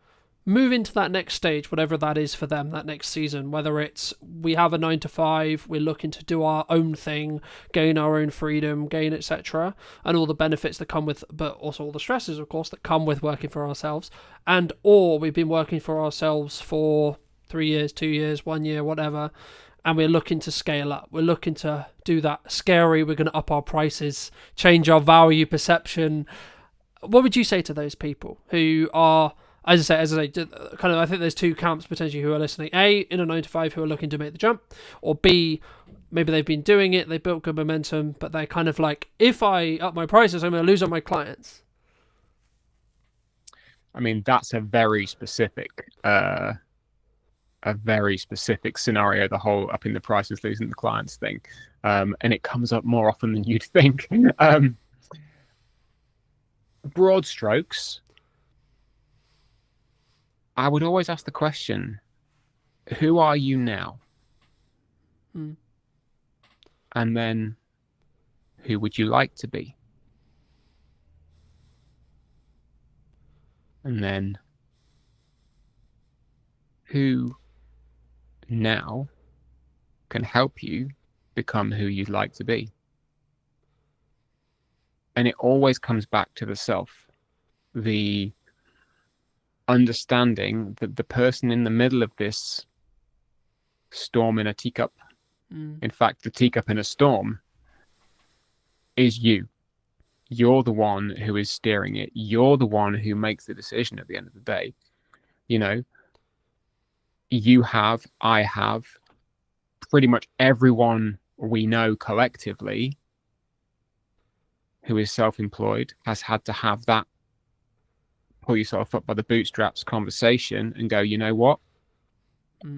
move into that next stage, whatever that is for them, that next season, whether it's we have a 9 to 5, we're looking to do our own thing, gain our own freedom, gain etc., and all the benefits that come with, but also all the stresses, of course, that come with working for ourselves, and or we've been working for ourselves for 3 years, 2 years, 1 year, whatever, and we're looking to scale up. We're looking to do that scary, we're going to up our prices, change our value perception. What would you say to those people who are, as I say, kind of, I think there's two camps potentially who are listening. A, in a 9 to 5 who are looking to make the jump, or B, maybe they've been doing it, they built good momentum, but they're kind of like, if I up my prices, I'm going to lose all my clients.
I mean, that's a very specific scenario, the whole upping the prices, losing the clients thing. And it comes up more often than you'd think. Broad strokes, I would always ask the question, who are you now? And then, who would you like to be? And then, who now can help you become who you'd like to be? And it always comes back to the self, the understanding that the person in the middle of this storm in a teacup, in fact, the teacup in a storm, is you. You're the one who is steering it. You're the one who makes the decision at the end of the day. You have, I have, pretty much everyone we know collectively who is self-employed has had to have that pull yourself up by the bootstraps conversation and go, you know what?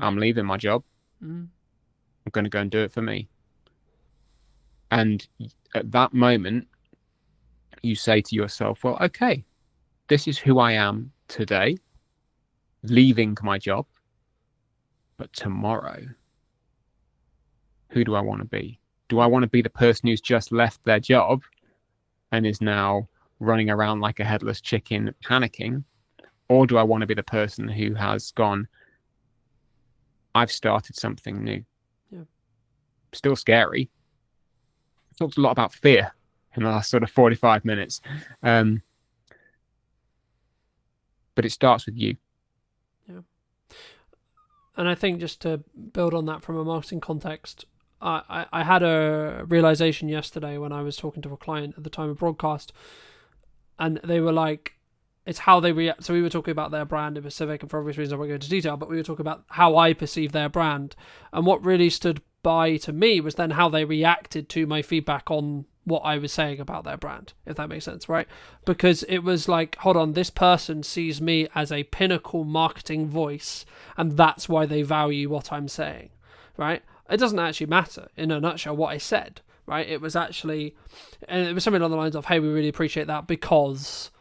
I'm leaving my job. I'm going to go and do it for me. And at that moment, you say to yourself, well, okay, this is who I am today, leaving my job. But tomorrow, who do I want to be? Do I want to be the person who's just left their job and is now running around like a headless chicken panicking? Or do I want to be the person who has gone, I've started something new?
Yeah.
Still scary. Talked a lot about fear in the last sort of 45 minutes. But it starts with you.
Yeah. And I think just to build on that from a marketing context, I had a realization yesterday when I was talking to a client at the time of broadcast, and they were like, it's how they react. So we were talking about their brand in specific, and for obvious reasons I won't go into detail, but we were talking about how I perceive their brand. And what really stood by to me was then how they reacted to my feedback on what I was saying about their brand, if that makes sense, right? Because it was like, hold on, this person sees me as a pinnacle marketing voice, and that's why they value what I'm saying, right? It doesn't actually matter, in a nutshell, what I said, right? It was actually, and it was something along the lines of, hey, we really appreciate that because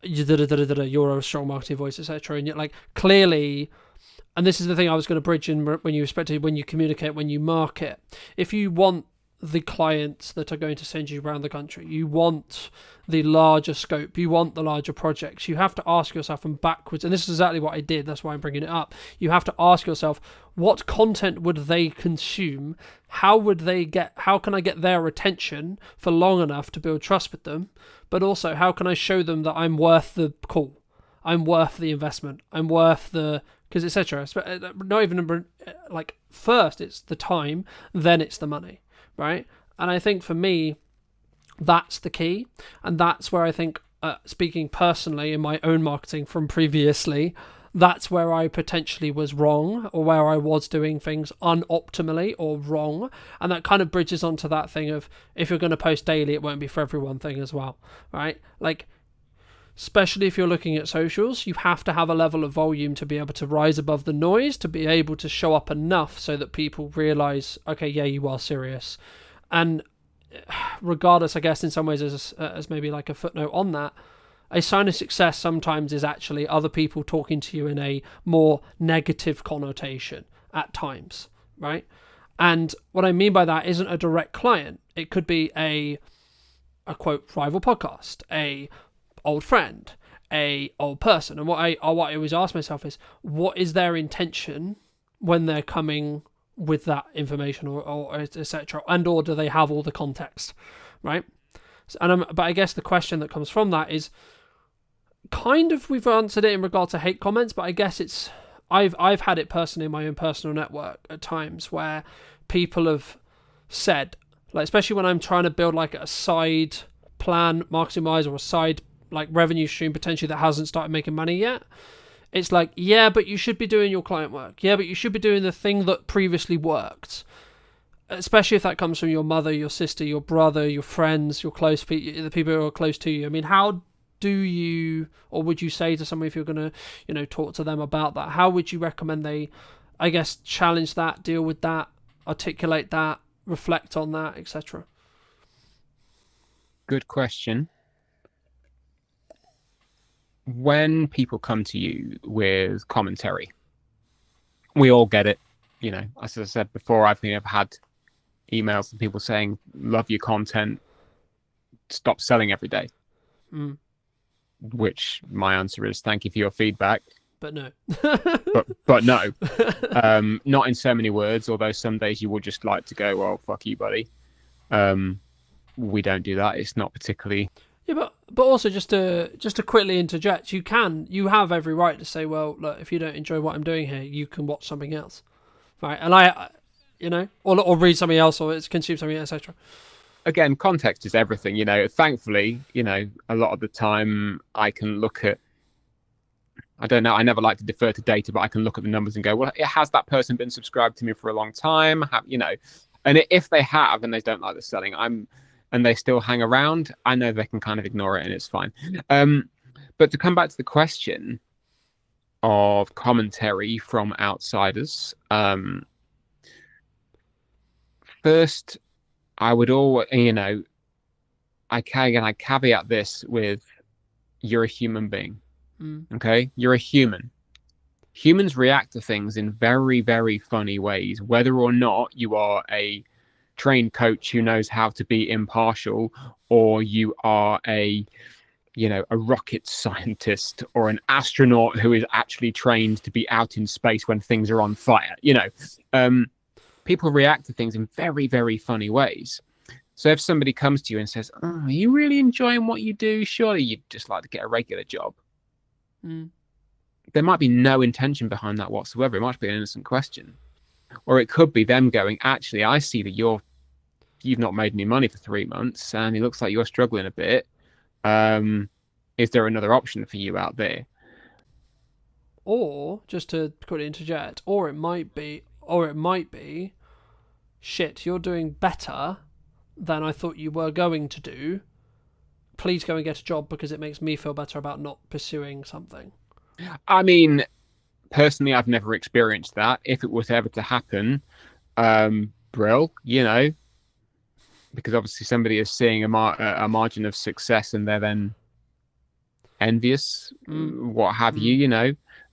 you're a strong marketing voice, etc. And yet, like, clearly, and this is the thing I was going to bridge in when you communicate, when you market. If you want the clients that are going to send you around the country, you want the larger scope, you want the larger projects, you have to ask yourself from backwards, and this is exactly what I did, that's why I'm bringing it up. You have to ask yourself, what content would they consume? How can I get their attention for long enough to build trust with them? But also, how can I show them that I'm worth the call? I'm worth the investment. I'm worth the, because etc. Not even like, first it's the time, then it's the money, right? And I think for me, that's the key, and that's where I think, speaking personally in my own marketing from previously, that's where I potentially was wrong, or where I was doing things unoptimally or wrong. And that kind of bridges onto that thing of, if you're going to post daily, it won't be for everyone thing as well, right? Like, especially if you're looking at socials, you have to have a level of volume to be able to rise above the noise, to be able to show up enough so that people realize, okay, yeah, you are serious. And regardless, I guess in some ways, as maybe like a footnote on that, a sign of success sometimes is actually other people talking to you in a more negative connotation at times, right? And what I mean by that isn't a direct client. It could be a quote rival podcast, a old friend, a old person. And what I always ask myself is, what is their intention when they're coming with that information, or etc., and or do they have all the context, right? But I guess the question that comes from that is, kind of, we've answered it in regard to hate comments, but I guess it's, I've had it personally in my own personal network at times where people have said, like, especially when I'm trying to build like a side plan marketing wise, or a side like revenue stream potentially that hasn't started making money yet, it's like, yeah, but you should be doing your client work, yeah, but you should be doing the thing that previously worked, especially if that comes from your mother, your sister, your brother, your friends, your close people, the people who are close to you. I mean, how do you, or would you say to somebody, if you're going to, talk to them about that, how would you recommend they, I guess, challenge that, deal with that, articulate that, reflect on that, etc.?
Good question. When people come to you with commentary, we all get it. As I said before, I've had emails from people saying, love your content, stop selling every day. Which my answer is, thank you for your feedback,
but no.
but no. Not in so many words, although some days you would just like to go, well, fuck you, buddy. We don't do that. It's not particularly.
Yeah, but also just to quickly interject, you have every right to say, well, look, if you don't enjoy what I'm doing here, you can watch something else, right? And or read something else, or consume something, etc.
Again, context is everything. Thankfully, a lot of the time I can look at, I don't know, I never like to defer to data, but I can look at the numbers and go, well, has that person been subscribed to me for a long time? And if they have and they don't like the selling, and they still hang around, I know they can kind of ignore it and it's fine. But to come back to the question of commentary from outsiders, first, I would always, I caveat this with, you're a human being. Okay? You're a human. Humans react to things in very, very funny ways, whether or not you are a trained coach who knows how to be impartial, or you are a rocket scientist or an astronaut who is actually trained to be out in space when things are on fire. People react to things in very, very funny ways. So if somebody comes to you and says, "Oh, are you really enjoying what you do? Surely you'd just like to get a regular job." There might be no intention behind that whatsoever. It might be an innocent question. Or it could be them going, "Actually, I see that you've not made any money for 3 months and it looks like you're struggling a bit. Is there another option for you out there?"
Or, just to quickly interject, or it might be, shit, you're doing better than I thought you were going to do. Please go and get a job because it makes me feel better about not pursuing something.
I mean, personally, I've never experienced that. If it was ever to happen, brill, because obviously somebody is seeing a margin of success and they're then envious, what have you.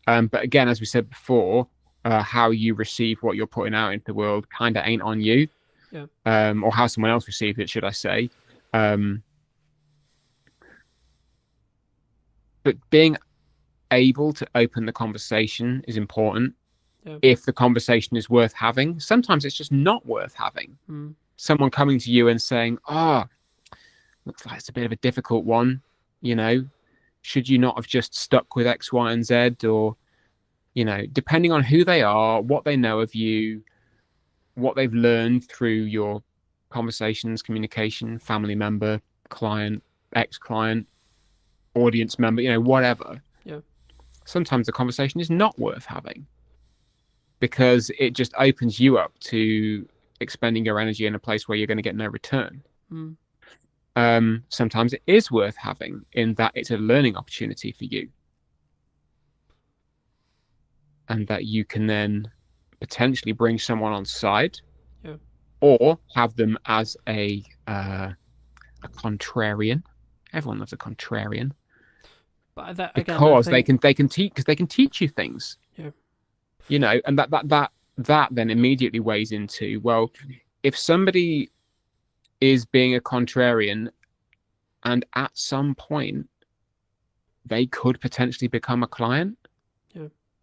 But again, as we said before, how you receive what you're putting out into the world kind of ain't on you. Or how someone else received it, should I say. But being able to open the conversation is important. If the conversation is worth having. Sometimes it's just not worth having. Someone coming to you and saying, "Oh, looks like it's a bit of a difficult one, should you not have just stuck with X, Y, and Z?" Or, depending on who they are, what they know of you, what they've learned through your conversations, communication, family member, client, ex-client, audience member, whatever. Sometimes the conversation is not worth having because it just opens you up to expending your energy in a place where you're going to get no return. Sometimes it is worth having in that it's a learning opportunity for you, and that you can then potentially bring someone on side, or have them as a contrarian. Everyone loves a contrarian.
But again,
because they can teach you things. And that then immediately weighs into, well, if somebody is being a contrarian and at some point they could potentially become a client,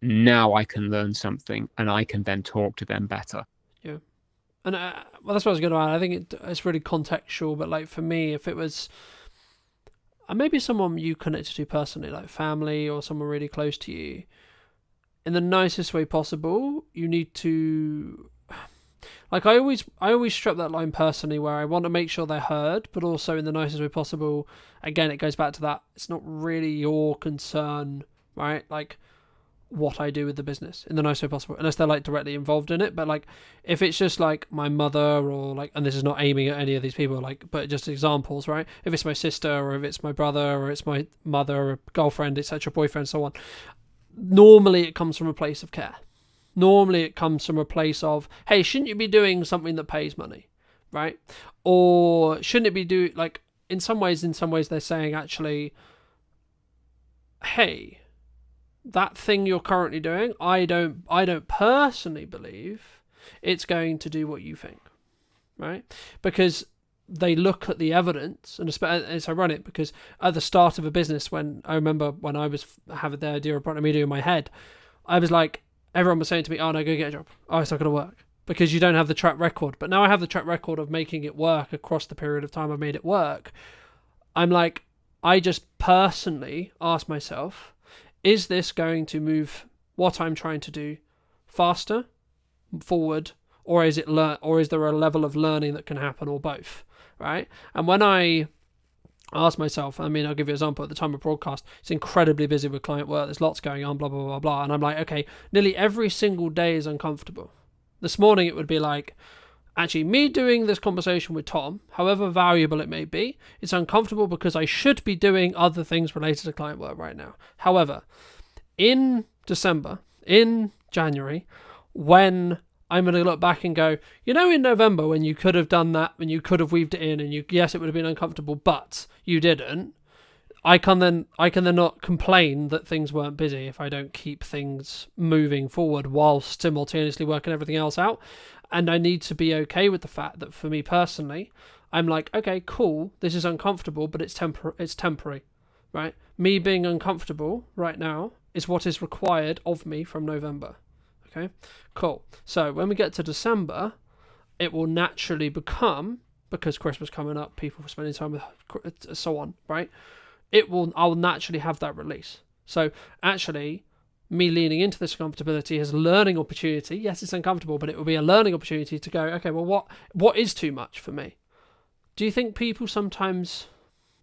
now I can learn something and I can then talk to them better.
And that's what I was going to add. I think it's really contextual, but like for me, if it was maybe someone you connected to personally, like family or someone really close to you, in the nicest way possible, you need to, like, I always strip that line personally where I want to make sure they're heard, but also in the nicest way possible. Again, it goes back to that, it's not really your concern, right? Like, what I do with the business in the nicest way possible, unless they're like directly involved in it. But like, if it's just like my mother, or like, and this is not aiming at any of these people, like, but just examples, right? If it's my sister, or if it's my brother, or it's my mother, or girlfriend, etc., boyfriend, so on. Normally it comes from a place of care. Normally it comes from a place of, hey, shouldn't you be doing something that pays money, right? Or shouldn't it be like, in some ways they're saying, actually, hey, that thing you're currently doing, I don't personally believe it's going to do what you think, right? Because they look at the evidence, and it's ironic because at the start of a business, when I remember when I was having the idea of brand media in my head, I was like, everyone was saying to me, "Oh no, go get a job. Oh, it's not going to work because you don't have the track record." But now I have the track record of making it work across the period of time I've made it work. I'm like, I just personally ask myself, is this going to move what I'm trying to do faster, forward, or is there a level of learning that can happen, or both, right? And when I ask myself, I mean, I'll give you an example. At the time of broadcast, it's incredibly busy with client work. There's lots going on, blah, blah, blah, blah. And I'm like, okay, nearly every single day is uncomfortable. This morning it would be like, actually, me doing this conversation with Tom, however valuable it may be, it's uncomfortable because I should be doing other things related to client work right now. However, in December, in January, when I'm going to look back and go, in November when you could have done that, when you could have weaved it in, and yes, it would have been uncomfortable, but you didn't, I can then not complain that things weren't busy if I don't keep things moving forward whilst simultaneously working everything else out. And I need to be okay with the fact that for me personally, I'm like, okay, cool, this is uncomfortable, but it's temporary, right? Me being uncomfortable right now is what is required of me from November. Okay, cool. So when we get to December, it will naturally become, because Christmas coming up, people spending time with, so on, right? I'll naturally have that release. So actually, me leaning into this comfortability is a learning opportunity. Yes, it's uncomfortable, but it will be a learning opportunity to go, okay, well, what is too much for me? Do you think people sometimes,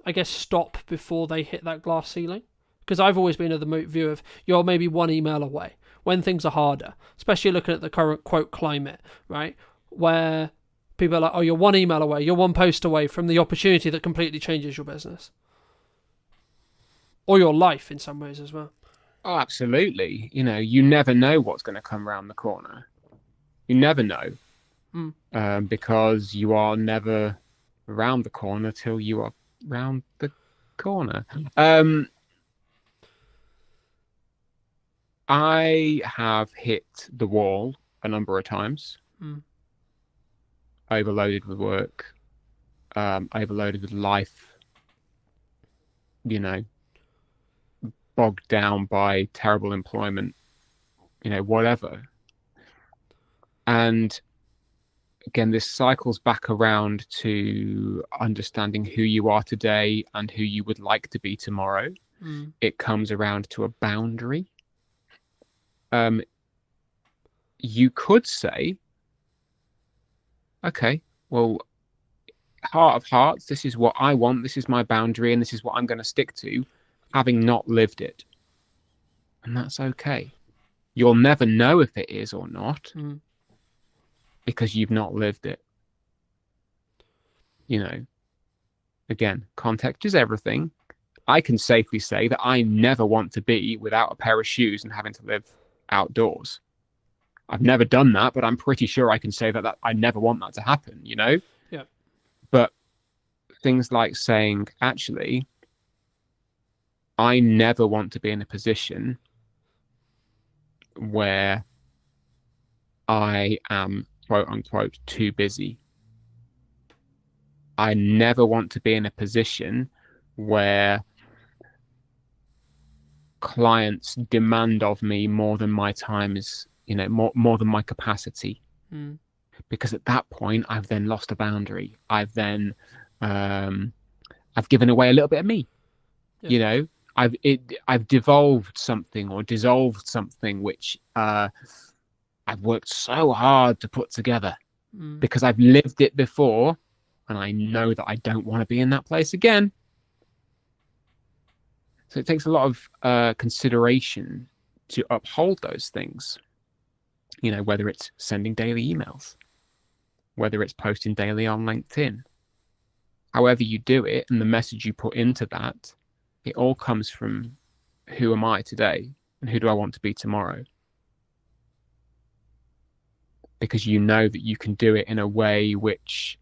I guess, stop before they hit that glass ceiling? Because I've always been of the view of you're maybe one email away when things are harder, especially looking at the current quote climate, right? Where people are like, oh, you're one email away, you're one post away from the opportunity that completely changes your business. Or your life in some ways as well.
Oh, absolutely. You know, you never know what's going to come around the corner. You never know. Because you are never around the corner till you are round the corner. I have hit the wall a number of times. Overloaded with work. Overloaded with life. You know, bogged down by terrible employment, you know, whatever. And again, this cycles back around to understanding who you are today and who you would like to be tomorrow. It comes around to a boundary. You could say, okay, well, heart of hearts, this is what I want, this is my boundary, and this is what I'm going to stick to, having not lived it. And that's okay. You'll never know if it is or not because you've not lived it. You know, again, context is everything. I can safely say that I never want to be without a pair of shoes and having to live outdoors. I've never done that, but I'm pretty sure I can say that I never want that to happen, you know?
Yeah.
But things like saying, actually, I never want to be in a position where I am, quote unquote, too busy. I never want to be in a position where clients demand of me more than my time is, you know, more than my capacity. Because at that point, I've then lost a boundary. I've then, I've given away a little bit of me, you know? I've devolved something or dissolved something which I've worked so hard to put together because I've lived it before and I know that I don't want to be in that place again. So it takes a lot of consideration to uphold those things, you know, whether it's sending daily emails, whether it's posting daily on LinkedIn, however you do it and the message you put into that. It all comes from who am I today and who do I want to be tomorrow? Because you know that you can do it in a way which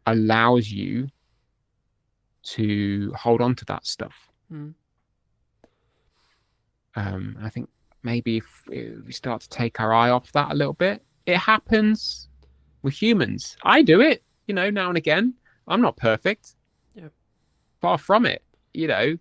allows you to hold on to that stuff. I think maybe if we start to take our eye off that a little bit, it happens with humans. I do it, you know, now and again. I'm not perfect.
Yeah.
Far from it, you know.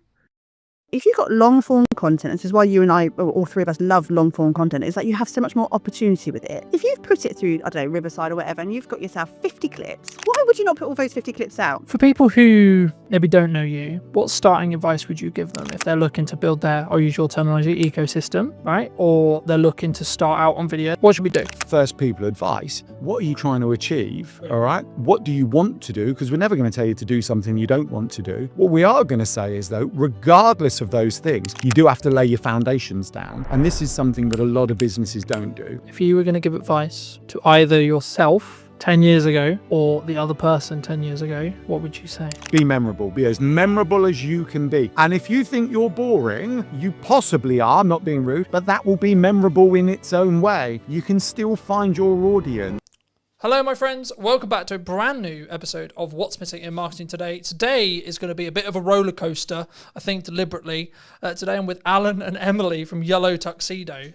If you've got long form content, this is why you and I, or all three of us, love long form content, is that you have so much more opportunity with it. If you've put it through, I don't know, Riverside or whatever, and you've got yourself 50 clips, why would you not put all those 50 clips out?
For people who maybe don't know you, what starting advice would you give them if they're looking to build their, I'll use your terminology, ecosystem, right? Or they're looking to start out on video? What should we do?
First people advice. What are you trying to achieve? All right. What do you want to do? Because we're never going to tell you to do something you don't want to do. What we are going to say is, though, regardless of those things, you do have to lay your foundations down. And this is something that a lot of businesses don't do.
If you were going to give advice to either yourself 10 years ago or the other person 10 years ago, what would you say?
Be memorable. Be as memorable as you can be. And if you think you're boring, you possibly are, not being rude, but that will be memorable in its own way. You can still find your audience.
Hello, my friends. Welcome back to a brand new episode of What's Missing in Marketing Today. Today is going to be a bit of a roller coaster, I think deliberately. Today I'm with Alan and Emily from Yellow Tuxedo.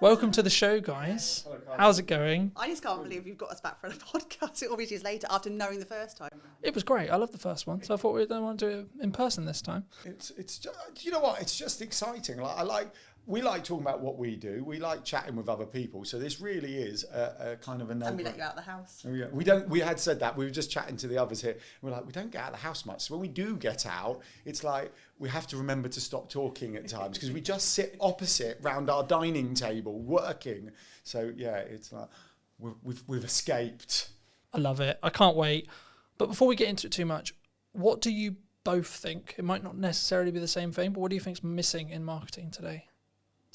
Welcome to the show, guys. How's it going?
I just can't believe you've got us back for a podcast all these years later after knowing the first time.
It was great. I loved the first one, so I thought we'd want to do it in person this time.
It's just, you know what? It's just exciting. We like talking about what we do. We like chatting with other people. So this really is a kind of a no.
And we let you out of the house.
We had said that. We were just chatting to the others here. We're like, we don't get out of the house much. So when we do get out, it's like we have to remember to stop talking at times because we just sit opposite round our dining table working. So yeah, it's like we've escaped.
I love it. I can't wait. But before we get into it too much, what do you both think? It might not necessarily be the same thing, but what do you think's missing in marketing today?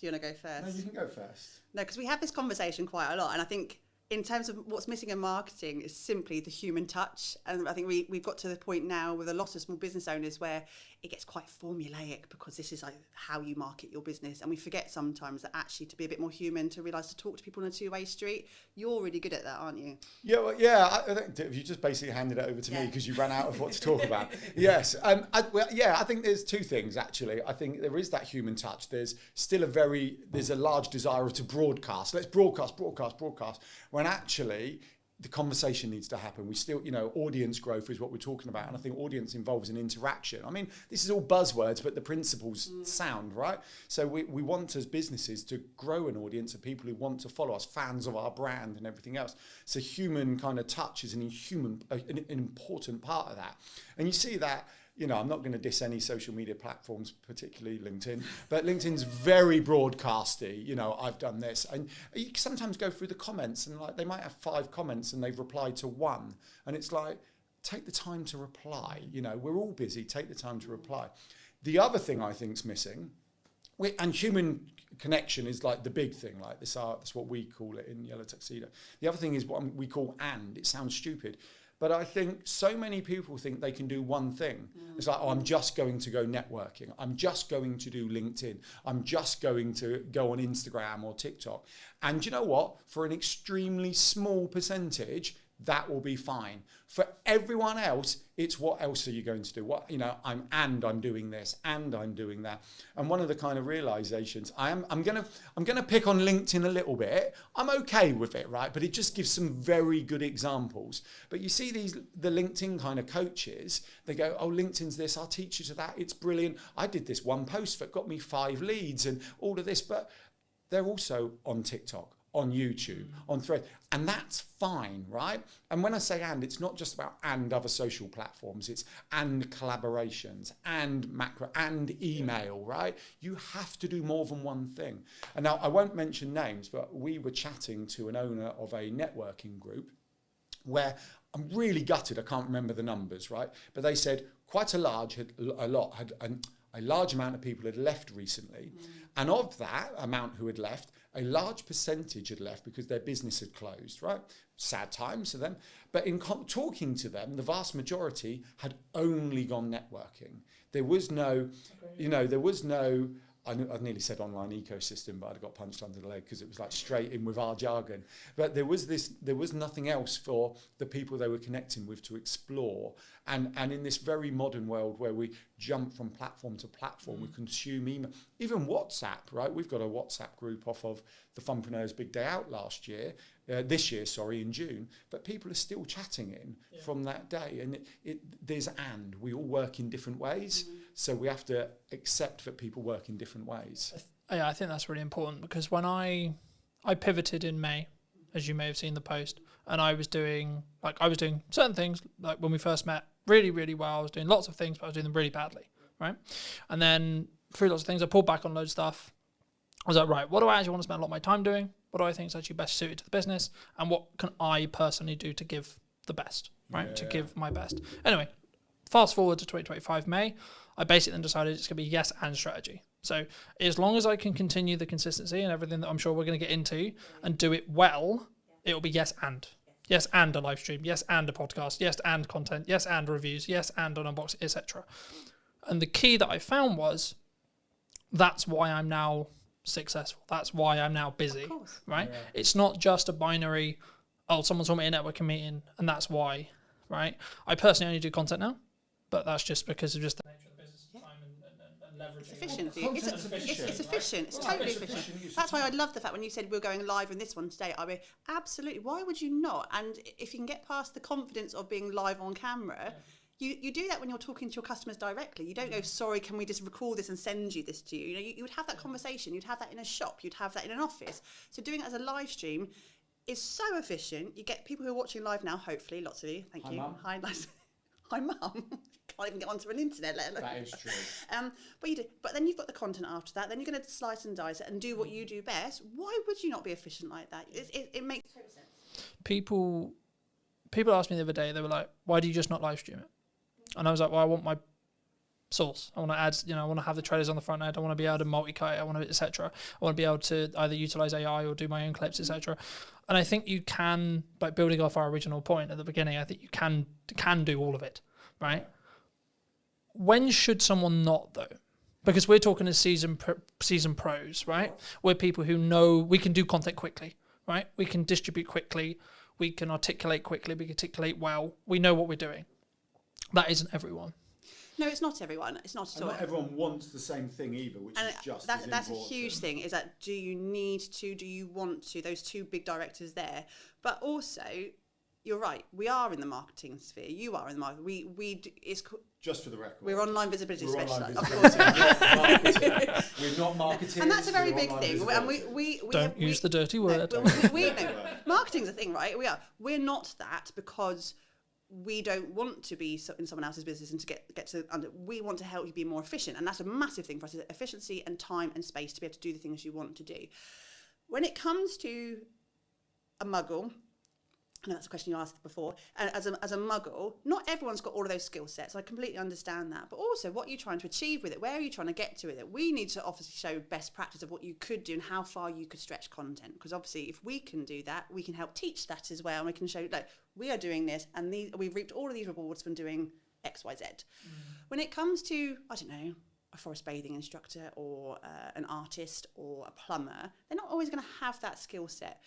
Do you want to go first?
No, you can go first.
No, because we have this conversation quite a lot. And I think in terms of what's missing in marketing is simply the human touch. And I think we've got to the point now with a lot of small business owners where it gets quite formulaic because this is like how you market your business. And we forget sometimes that actually to be a bit more human, to realise to talk to people on a two-way street. You're really good at that, aren't you?
Yeah, well, yeah. I think you just basically handed it over to me because you ran out of what to talk about. Yes. I think there's two things, actually. I think there is that human touch. There's still there's a large desire to broadcast. Let's broadcast. When actually the conversation needs to happen. We still, audience growth is what we're talking about. And I think audience involves an interaction. I mean, this is all buzzwords, but the principles sound, right? So we want as businesses to grow an audience of people who want to follow us, fans of our brand and everything else. So human kind of touch is an important part of that. And you see that, I'm not going to diss any social media platforms, particularly LinkedIn, but LinkedIn's very broadcasty. I've done this. And you sometimes go through the comments and they might have 5 comments and they've replied to 1. And it's like, take the time to reply. We're all busy. Take the time to reply. The other thing I think is missing, and human connection is like the big thing, like this art, that's what we call it in Yellow Tuxedo. The other thing is what we call it sounds stupid. But I think so many people think they can do one thing. It's like, I'm just going to go networking. I'm just going to do LinkedIn. I'm just going to go on Instagram or TikTok. And you know what? For an extremely small percentage, that will be fine. For everyone else, it's what else are you going to do? I'm doing this and I'm doing that. And one of the kind of realizations, I'm gonna pick on LinkedIn a little bit. I'm okay with it, right? But it just gives some very good examples. But you see the LinkedIn kind of coaches, they go, oh, LinkedIn's this, I'll teach you to that. It's brilliant. I did this one post that got me 5 leads and all of this, but they're also on TikTok, on YouTube, on Thread, and that's fine, right? And when I say it's not just about and other social platforms, it's and collaborations and macro and email, right? You have to do more than one thing. And now I won't mention names, but we were chatting to an owner of a networking group where I'm really gutted, I can't remember the numbers, right? But they said quite a large amount of people had left recently. And of that amount who had left, a large percentage had left because their business had closed, right? Sad times for them. But in talking to them, the vast majority had only gone networking. There was no, I nearly said online ecosystem, but I got punched under the leg because it was like straight in with our jargon. But there was nothing else for the people they were connecting with to explore. And in this very modern world where we jump from platform to platform, we consume email, even WhatsApp, right? We've got a WhatsApp group off of the Funpreneurs Big Day Out this year, in June, but people are still chatting from that day. And we all work in different ways. So we have to accept that people work in different ways.
Yeah, I think that's really important because when I pivoted in May, as you may have seen the post, and I was doing certain things, like when we first met, really, really well. I was doing lots of things, but I was doing them really badly, right? And then through lots of things, I pulled back on loads of stuff. I was like, right, what do I actually want to spend a lot of my time doing? What do I think is actually best suited to the business? And what can I personally do to give the best, right? To give my best. Anyway, fast forward to 2025 May, I basically then decided it's going to be yes and strategy. So as long as I can continue the consistency and everything that I'm sure we're going to get into and do it well, it will be yes and. Yes and a live stream. Yes and a podcast. Yes and content. Yes and reviews. Yes and an unboxing, etc. And the key that I found was that's why I'm now successful. That's why I'm now busy, right? Yeah. It's not just a binary, oh, someone saw me at a networking meeting and that's why, right? I personally only do content now, but that's just because of just the nature of the business time and leveraging.
It's efficiency.
Well,
It's
efficient,
efficient. It's
right?
totally
It's
efficient.
efficient use of
That's why I
time.
love the fact when you said we're going live in this one today. I mean, absolutely. Why would you not? And if you can get past the confidence of being live on camera, you do that when you're talking to your customers directly. You don't go, sorry, can we just record this and send you this to you? You know, you would have that conversation. You'd have that in a shop. You'd have that in an office. So doing it as a live stream is so efficient. You get people who are watching live now, hopefully, lots of you. Thank you.
Mum.
Hi, nice. Hi, Mum. Can't even get onto an internet, let alone.
That is true.
But you do. But then you've got the content after that. Then you're going to slice and dice it and do what you do best. Why would you not be efficient like that? It makes total sense.
People asked me the other day, they were like, why do you just not live stream it? And I was like, well, I want my source. I want to add, I want to have the trailers on the front end. I want to be able to multi-cut. I want to, etc. I want to be able to either utilize AI or do my own clips, etc. And I think you can, like building off our original point at the beginning, I think you can do all of it, right? When should someone not though? Because we're talking as season pros, right? We're people who know we can do content quickly, right? We can distribute quickly. We can articulate quickly. We can articulate well. We know what we're doing. That isn't everyone.
No, it's not everyone. It's not at
And
all.
not everyone wants the same thing either, which
And
is just
that's
as
a huge
important.
thing, is that do you need to, do you want to, those two big directors there. But also, you're right, we are in the marketing sphere. You are in the market.
Just for the record.
We're online visibility
We're online
specialists, of
visibility,
course.
We're not marketing.
And that's a very big thing. And we
Don't use the dirty word.
No, marketing's a thing, right? We're not that because we don't want to be in someone else's business and to get to under. We want to help you be more efficient, and that's a massive thing for us: is efficiency and time and space to be able to do the things you want to do. When it comes to a muggle, I know that's a question you asked before. As a muggle, not everyone's got all of those skill sets. I completely understand that. But also, what are you trying to achieve with it? Where are you trying to get to with it? We need to obviously show best practice of what you could do and how far you could stretch content. Because obviously, if we can do that, we can help teach that as well. And we can show, like, we are doing this and we've reaped all of these rewards from doing X, Y, Z. When it comes to, I don't know, a forest bathing instructor or an artist or a plumber, they're not always going to have that skill set.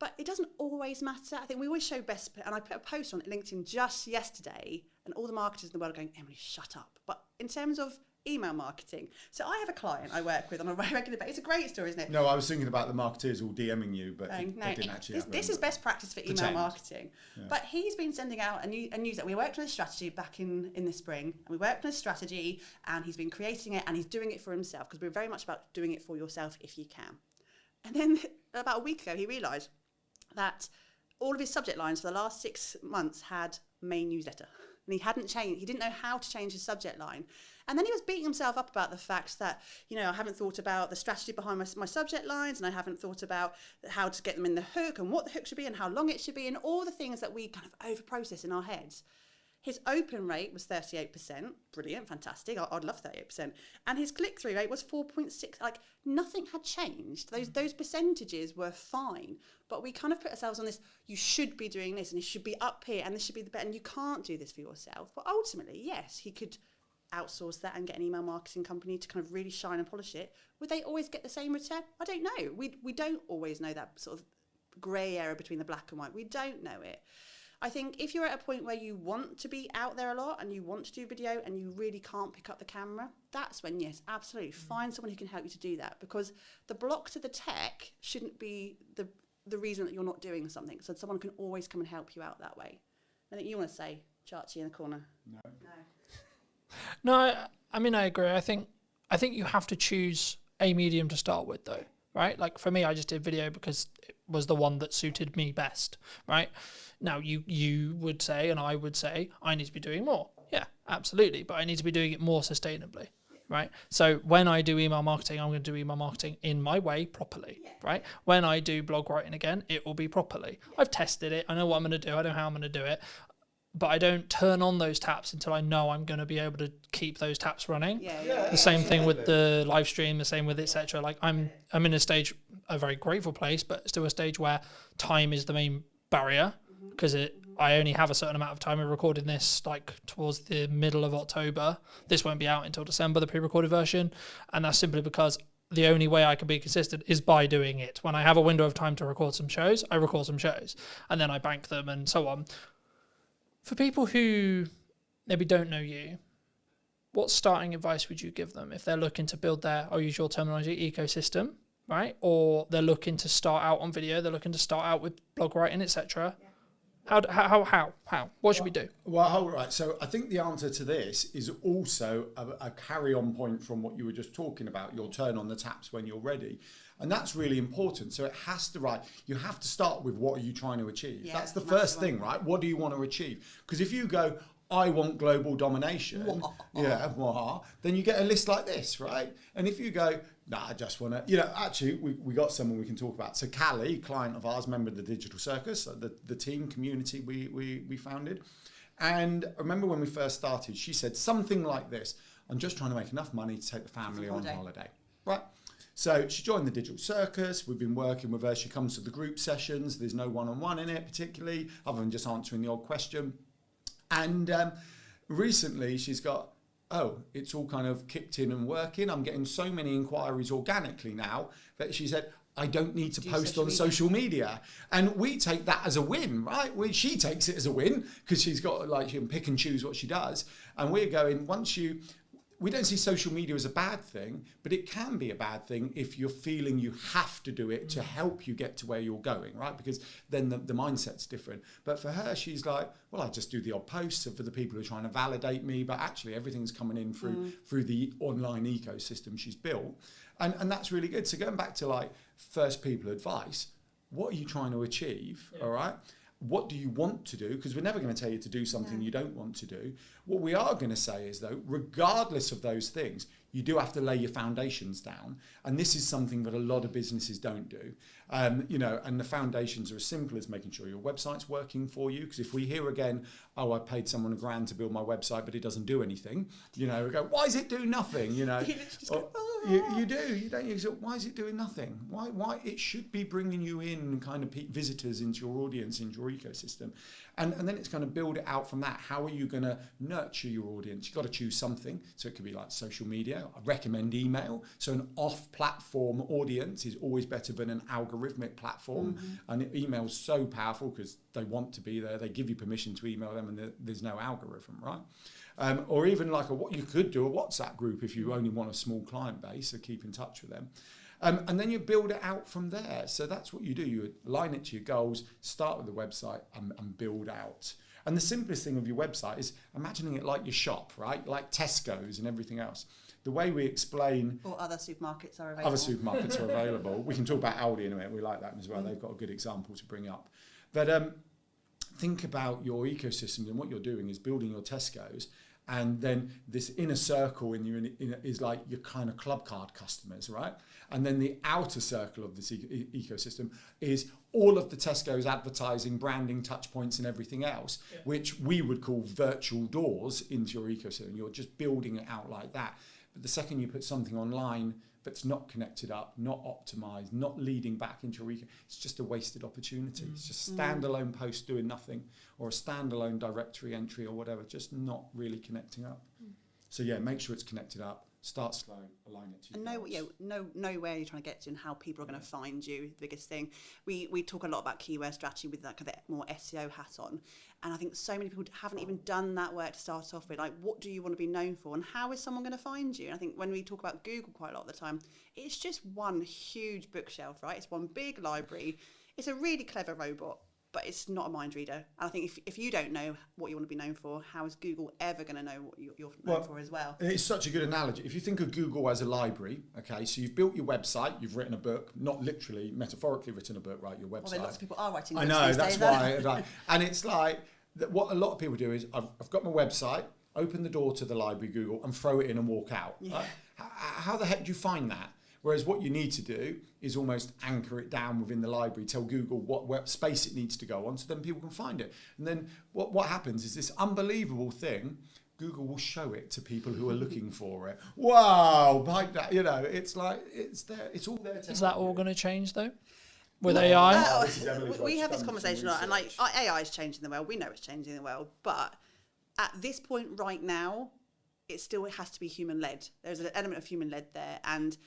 But it doesn't always matter. I think we always show best, and I put a post on LinkedIn just yesterday, and all the marketers in the world are going, Emily, shut up. But in terms of email marketing, so I have a client I work with on a regular basis. It's a great story, isn't it?
No, I was thinking about the marketers all DMing you, but
No,
they didn't actually happen.
this is best practice for email
Pretend.
marketing. Yeah. But he's been sending out a news that we worked on a strategy back in the spring, and we worked on a strategy, and he's been creating it, and he's doing it for himself, because we're very much about doing it for yourself if you can. And then about a week ago, he realised that all of his subject lines for the last 6 months had main newsletter, and he hadn't changed. He didn't know how to change his subject line. And then he was beating himself up about the fact that, I haven't thought about the strategy behind my subject lines, and I haven't thought about how to get them in the hook and what the hook should be and how long it should be and all the things that we kind of over-process in our heads. His open rate was 38%. Brilliant, fantastic. I'd love 38%. And his click-through rate was 4.6. Like, nothing had changed. Those percentages were fine. But we kind of put ourselves on this, you should be doing this, and it should be up here, and this should be the better, and you can't do this for yourself. But ultimately, yes, he could outsource that and get an email marketing company to kind of really shine and polish it. Would they always get the same return? I don't know. We don't always know that sort of grey area between the black and white. We don't know it. I think if you're at a point where you want to be out there a lot and you want to do video and you really can't pick up the camera, that's when, yes, absolutely, find someone who can help you to do that, because the block to the tech shouldn't be the reason that you're not doing something. So someone can always come and help you out that way. I think you want to say, Chachi in the corner.
No, I mean, I agree. I think you have to choose a medium to start with, though, right? Like for me, I just did video because it was the one that suited me best, right? Now, you would say, and I would say, I need to be doing more. Yeah, absolutely. But I need to be doing it more sustainably, right? So when I do email marketing, I'm going to do email marketing in my way properly, right? When I do blog writing again, it will be properly. I've tested it. I know what I'm going to do. I know how I'm going to do it. But I don't turn on those taps until I know I'm going to be able to keep those taps running. The same thing with the live stream, the same with etc. Like I'm in a very grateful place, but still a stage where time is the main barrier, because I only have a certain amount of time. We're recording this like towards the middle of October. This won't be out until December, the pre-recorded version, and that's simply because the only way I can be consistent is by doing it. When I have a window of time to record some shows, I record some shows and then I bank them and so on. For people who maybe don't know you, what starting advice would you give them if they're looking to build their, I'll use your terminology, ecosystem, right? Or they're looking to start out on video, they're looking to start out with blog writing, etc. How? What should we do?
Well, all right. So I think the answer to this is also a carry-on point from what you were just talking about. You'll turn on the taps when you're ready. And that's really important. So it has to, you have to start with what are you trying to achieve?
Yeah,
that's the first thing, right? What do you want to achieve? Because if you go, I want global domination, then you get a list like this, right? And if you go, I just want to, actually, we got someone we can talk about. So Callie, client of ours, member of the Digital Circus, the team community we founded. And I remember when we first started, she said something like this: I'm just trying to make enough money to take the family on holiday, right? So she joined the Digital Circus. We've been working with her. She comes to the group sessions. There's no one-on-one in it particularly, other than just answering the odd question. And recently she's got, it's all kind of kicked in and working. I'm getting so many inquiries organically now that she said, I don't need to post on social media. And we take that as a win, right? She takes it as a win because she's got, she can pick and choose what she does. And we're going, we don't see social media as a bad thing, but it can be a bad thing if you're feeling you have to do it to help you get to where you're going, right? Because then the mindset's different. But for her, she's like, well, I just do the odd posts for the people who are trying to validate me, but actually everything's coming in through the online ecosystem she's built. And that's really good. So going back to first people advice, what are you trying to achieve, all right? What do you want to do? Because we're never going to tell you to do something you don't want to do. What we are going to say is, though, regardless of those things, you do have to lay your foundations down. And this is something that a lot of businesses don't do. And the foundations are as simple as making sure your website's working for you. Because if we hear again, I paid someone $1,000 to build my website, but it doesn't do anything, we go, why is it doing nothing? You do. You don't. You say, why is it doing nothing? Why? It should be bringing you in kind of visitors into your audience, into your ecosystem. And then it's going to build it out from that. How are you going to nurture your audience? You've got to choose something. So it could be like social media. I recommend email. So an off-platform audience is always better than an algorithmic platform. And email is so powerful because they want to be there. They give you permission to email them and there's no algorithm, right? Or even what you could do a WhatsApp group if you only want a small client base, so keep in touch with them. And then you build it out from there. So that's what you do. You align it to your goals, start with the website and build out. And the simplest thing of your website is imagining it like your shop, right? Like Tesco's and everything else. The way we explain...
Or other supermarkets are available.
Other supermarkets are available. We can talk about Aldi in a minute. We like that as well. They've got a good example to bring up. But think about your ecosystem, and what you're doing is building your Tesco's. And then this inner circle is like your kind of club card customers, right? And then the outer circle of this ecosystem is all of the Tesco's advertising, branding, touch points and everything else, which we would call virtual doors into your ecosystem. You're just building it out like that. But the second you put something online that's not connected up, not optimized, not leading back into your ecosystem, it's just a wasted opportunity. It's just a standalone post doing nothing, or a standalone directory entry or whatever, just not really connecting up. So make sure it's connected up. Start slow, align it to your
know where you're trying to get to and how people are going to find you. The biggest thing. We talk a lot about keyword strategy with that kind of more SEO hat on, and I think so many people haven't even done that work to start off with. What do you want to be known for, and how is someone going to find you? And I think when we talk about Google quite a lot of the time, it's just one huge bookshelf, right? It's one big library. It's a really clever robot, but it's not a mind reader. And I think if you don't know what you want to be known for, how is Google ever going to know what you're known for as well?
It's such a good analogy. If you think of Google as a library, okay, so you've built your website, you've written a book, not literally, metaphorically written a book, right, your website.
Well, lots of people are writing books
I know,
these
that's
days,
why. And it's like, what a lot of people do is, I've got my website, open the door to the library, Google, and throw it in and walk out. Yeah. Right? How the heck do you find that? Whereas what you need to do is almost anchor it down within the library, tell Google what space it needs to go on, so then people can find it. And then what happens is this unbelievable thing, Google will show it to people who are looking for it. Wow, like that, it's like, it's there, it's all there.
Is that all going to change though? With AI?
We have this conversation a lot, and AI is changing the world. We know it's changing the world, but at this point right now, it still has to be human-led. There's an element of human-led there, and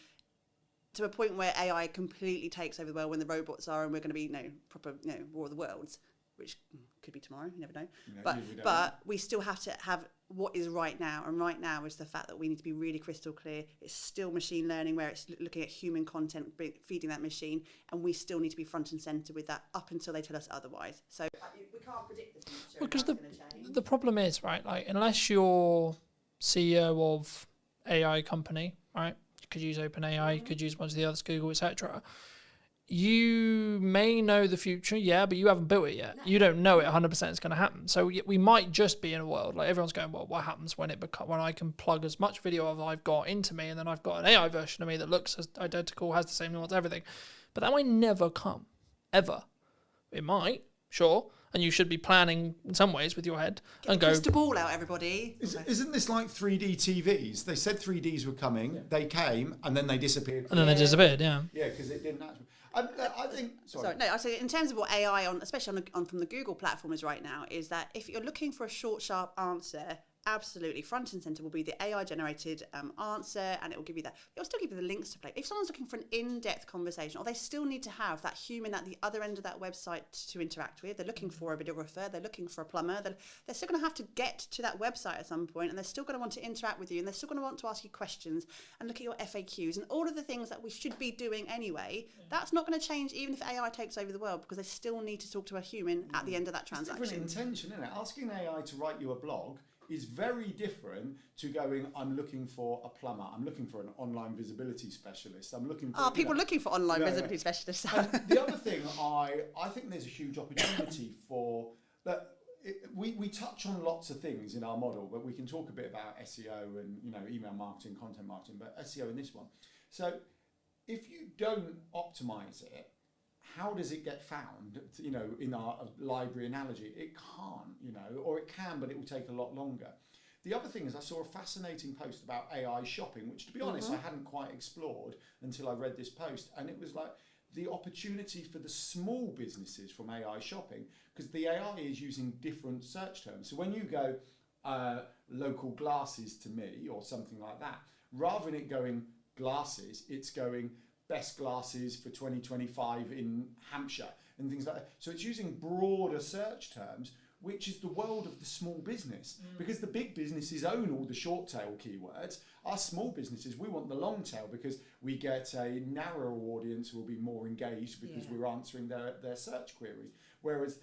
to a point where AI completely takes over the world when the robots are, and we're going to be, proper, War of the Worlds, which could be tomorrow, you never know. But we still have to have what is right now, and right now is the fact that we need to be really crystal clear. It's still machine learning, where it's looking at human content, feeding that machine, and we still need to be front and centre with that up until they tell us otherwise. So we can't predict the future.
Because the problem is, right, like, unless you're CEO of AI company, right, you could use OpenAI, you could use one of the others, Google, etc. You may know the future, but you haven't built it yet. You don't know it 100% is going to happen. So we might just be in a world like everyone's going, well, what happens when when I can plug as much video as I've got into me, and then I've got an AI version of me that looks as identical, has the same nuance, everything. But that may never come, ever. It might, sure, and you should be planning in some ways with your head and go.
Crystal ball out, everybody.
Isn't this like 3D TVs? They said 3Ds were coming, they came, and then they disappeared.
And then they disappeared,
Yeah, because it didn't actually. I think. Sorry.
No, I say in terms of what AI especially from the Google platform is right now, is that if you're looking for a short, sharp answer, absolutely front and center will be the AI generated answer, and it will give you that. It will still give you the links to play. If someone's looking for an in-depth conversation, or they still need to have that human at the other end of that website to interact with, they're looking for a videographer, they're looking for a plumber, they're still going to have to get to that website at some point, and they're still going to want to interact with you, and they're still going to want to ask you questions and look at your FAQs and all of the things that we should be doing anyway. That's not going to change even if AI takes over the world, because they still need to talk to a human at the end of that transaction.
It's different intention, isn't it? Asking AI to write you a blog is very different to going, I'm looking for a plumber, I'm looking for an online visibility specialist, I'm looking for...
people looking for online visibility specialists.
The other thing, I think there's a huge opportunity for... We touch on lots of things in our model, but we can talk a bit about SEO and email marketing, content marketing, but SEO in this one. So if you don't optimize it, how does it get found, in our library analogy? It can't, or it can, but it will take a lot longer. The other thing is I saw a fascinating post about AI shopping, which, to be honest, I hadn't quite explored until I read this post. And it was like the opportunity for the small businesses from AI shopping, because the AI is using different search terms. So when you go local glasses to me or something like that, rather than it going glasses, it's going best glasses for 2025 in Hampshire and things like that. So it's using broader search terms, which is the world of the small business, because the big businesses own all the short tail keywords. Our small businesses, we want the long tail, because we get a narrower audience who will be more engaged because we're answering their search queries. Whereas,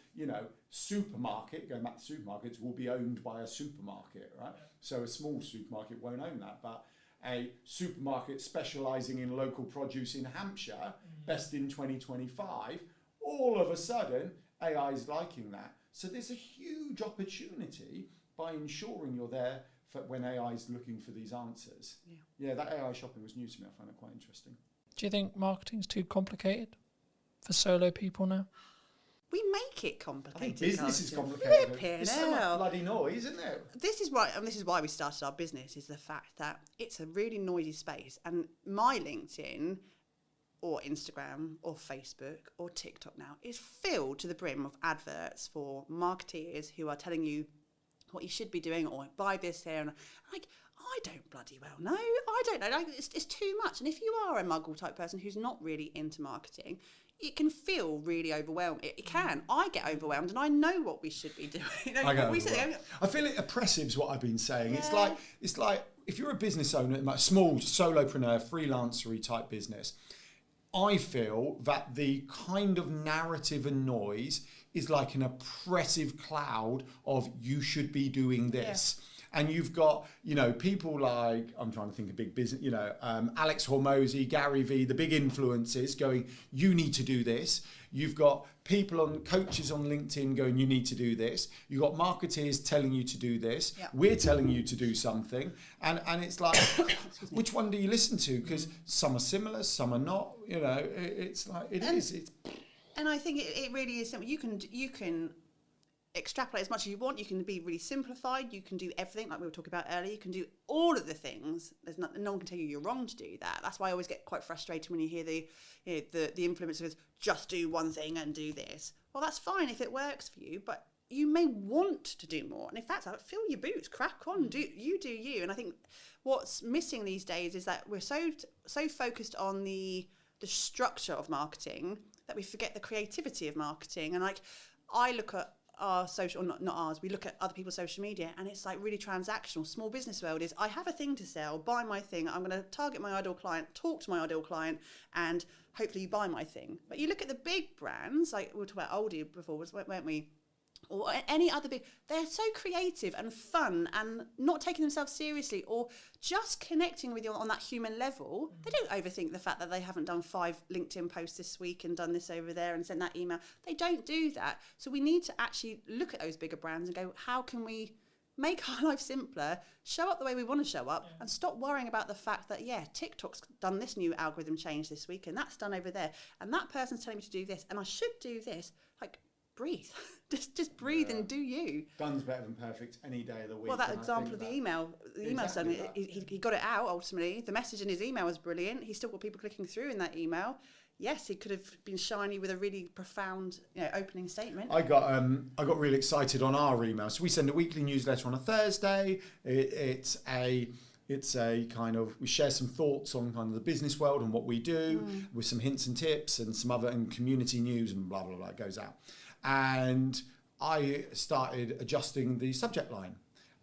supermarket, going back to supermarkets, will be owned by a supermarket, right? So a small supermarket won't own that, but a supermarket specialising in local produce in Hampshire, best in 2025, all of a sudden, AI is liking that. So there's a huge opportunity by ensuring you're there for when AI is looking for these answers. Yeah, that AI shopping was new to me. I found it quite interesting.
Do you think marketing's too complicated for solo people now?
We make it complicated.
I think business is complicated.
It's
so much bloody noise, isn't it?
This is why we started our business, is the fact that it's a really noisy space. And my LinkedIn or Instagram or Facebook or TikTok now is filled to the brim of adverts for marketeers who are telling you what you should be doing, or buy this here. And I don't bloody well know. I don't know. It's too much. And if you are a muggle type person who's not really into marketing, it can feel really overwhelming. It can. I get overwhelmed, and I know what we should be doing.
I feel it oppressive is what I've been saying. Yeah. It's like if you're a business owner, a small solopreneur, freelancery type business, I feel that the kind of narrative and noise is like an oppressive cloud of you should be doing this. Yeah. And you've got, people like, I'm trying to think of big business, Alex Hormozy, Gary Vee, the big influencers going, you need to do this. You've got coaches on LinkedIn going, you need to do this. You've got marketeers telling you to do this. Yeah. We're telling you to do something. And it's like, which one do you listen to? Because some are similar, some are not. It's like, it is.
And I think it really is simple. You can extrapolate as much as you want. You can be really simplified. You can do everything like we were talking about earlier. You can do all of the things. No one can tell you you're wrong to do that. That's why I always get quite frustrated when you hear the influencers just do one thing and do this. Well, that's fine if it works for you, but you may want to do more. And if that's out, fill your boots, crack on, do you. And I think what's missing these days is that we're so focused on the structure of marketing that we forget the creativity of marketing. And like, I look at our social, not ours, we look at other people's social media, and it's like really transactional. Small business world is, I have a thing to sell, buy my thing, I'm going to target my ideal client, talk to my ideal client, and hopefully you buy my thing. But you look at the big brands, like we were talking about Aldi before, weren't we? Or any other big, they're so creative and fun and not taking themselves seriously, or just connecting with you on that human level. They don't overthink the fact that they haven't done 5 LinkedIn posts this week and done this over there and sent that email. They don't do that. So we need to actually look at those bigger brands and go, how can we make our life simpler, show up the way we want to show up, and stop worrying about the fact that, TikTok's done this new algorithm change this week, and that's done over there, and that person's telling me to do this, and I should do this. Like, breathe. just breathe and do you.
Done's better than perfect any day of the week.
Well, that example of the email
Exactly
son, he got it out ultimately. The message in his email was brilliant. He still got people clicking through in that email. Yes, he could have been shiny with a really profound, opening statement.
I got really excited on our email. So we send a weekly newsletter on a Thursday. It's a kind of, we share some thoughts on kind of the business world and what we do, with some hints and tips and some other, and community news and blah, blah, blah, it goes out. And I started adjusting the subject line,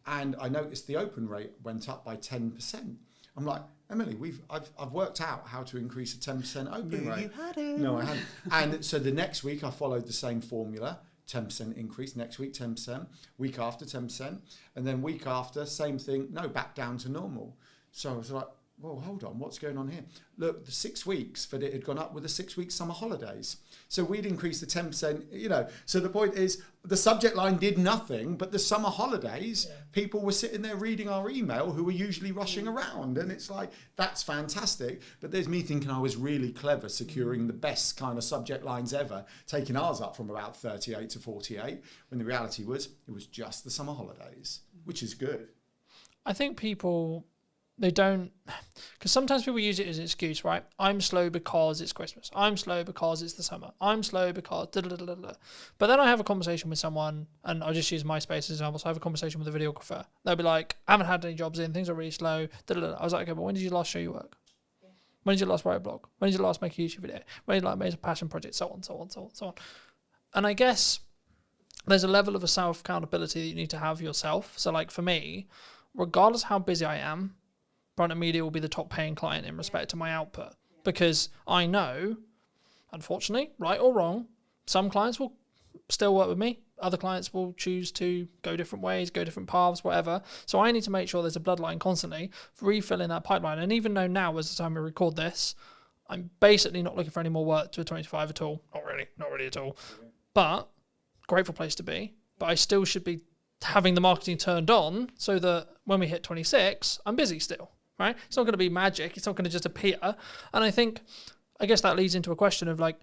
and I noticed the open rate went up by 10%. I'm like, Emily, I've worked out how to increase a 10% open rate.
You hadn't.
No, I hadn't. And so the next week I followed the same formula, 10% increase, next week 10%, week after 10%, and then week after, same thing, no, back down to normal. So I was like, well, hold on, what's going on here? Look, the 6 weeks that it had gone up with the 6 week summer holidays. So we'd increased the 10%, So the point is, the subject line did nothing, but the summer holidays, people were sitting there reading our email who were usually rushing around. And it's like, that's fantastic. But there's me thinking I was really clever, securing the best kind of subject lines ever, taking ours up from about 38 to 48, when the reality was, it was just the summer holidays, which is good.
I think people, they don't, because sometimes people use it as an excuse, right? I'm slow because it's Christmas. I'm slow because it's the summer. I'm slow because da da da da da. But then I have a conversation with someone, and I'll just use MySpace as an example. So I have a conversation with a videographer. They'll be like, I haven't had any jobs in, things are really slow. Da da da. I was like, okay, but when did you last show your work? When did you last write a blog? When did you last make a YouTube video? When did you make a passion project? So on, so on, so on, so on. And I guess there's a level of a self-accountability that you need to have yourself. So like for me, regardless how busy I am, Brunton Media will be the top paying client in respect to my output, because I know, unfortunately, right or wrong, some clients will still work with me. Other clients will choose to go different ways, go different paths, whatever. So I need to make sure there's a bloodline constantly, refilling that pipeline. And even though now, as the time we record this, I'm basically not looking for any more work to a 25 at all. Not really at all. But grateful place to be. But I still should be having the marketing turned on so that when we hit 26, I'm busy still. Right? It's not going to be magic. It's not going to just appear. And I guess that leads into a question of like,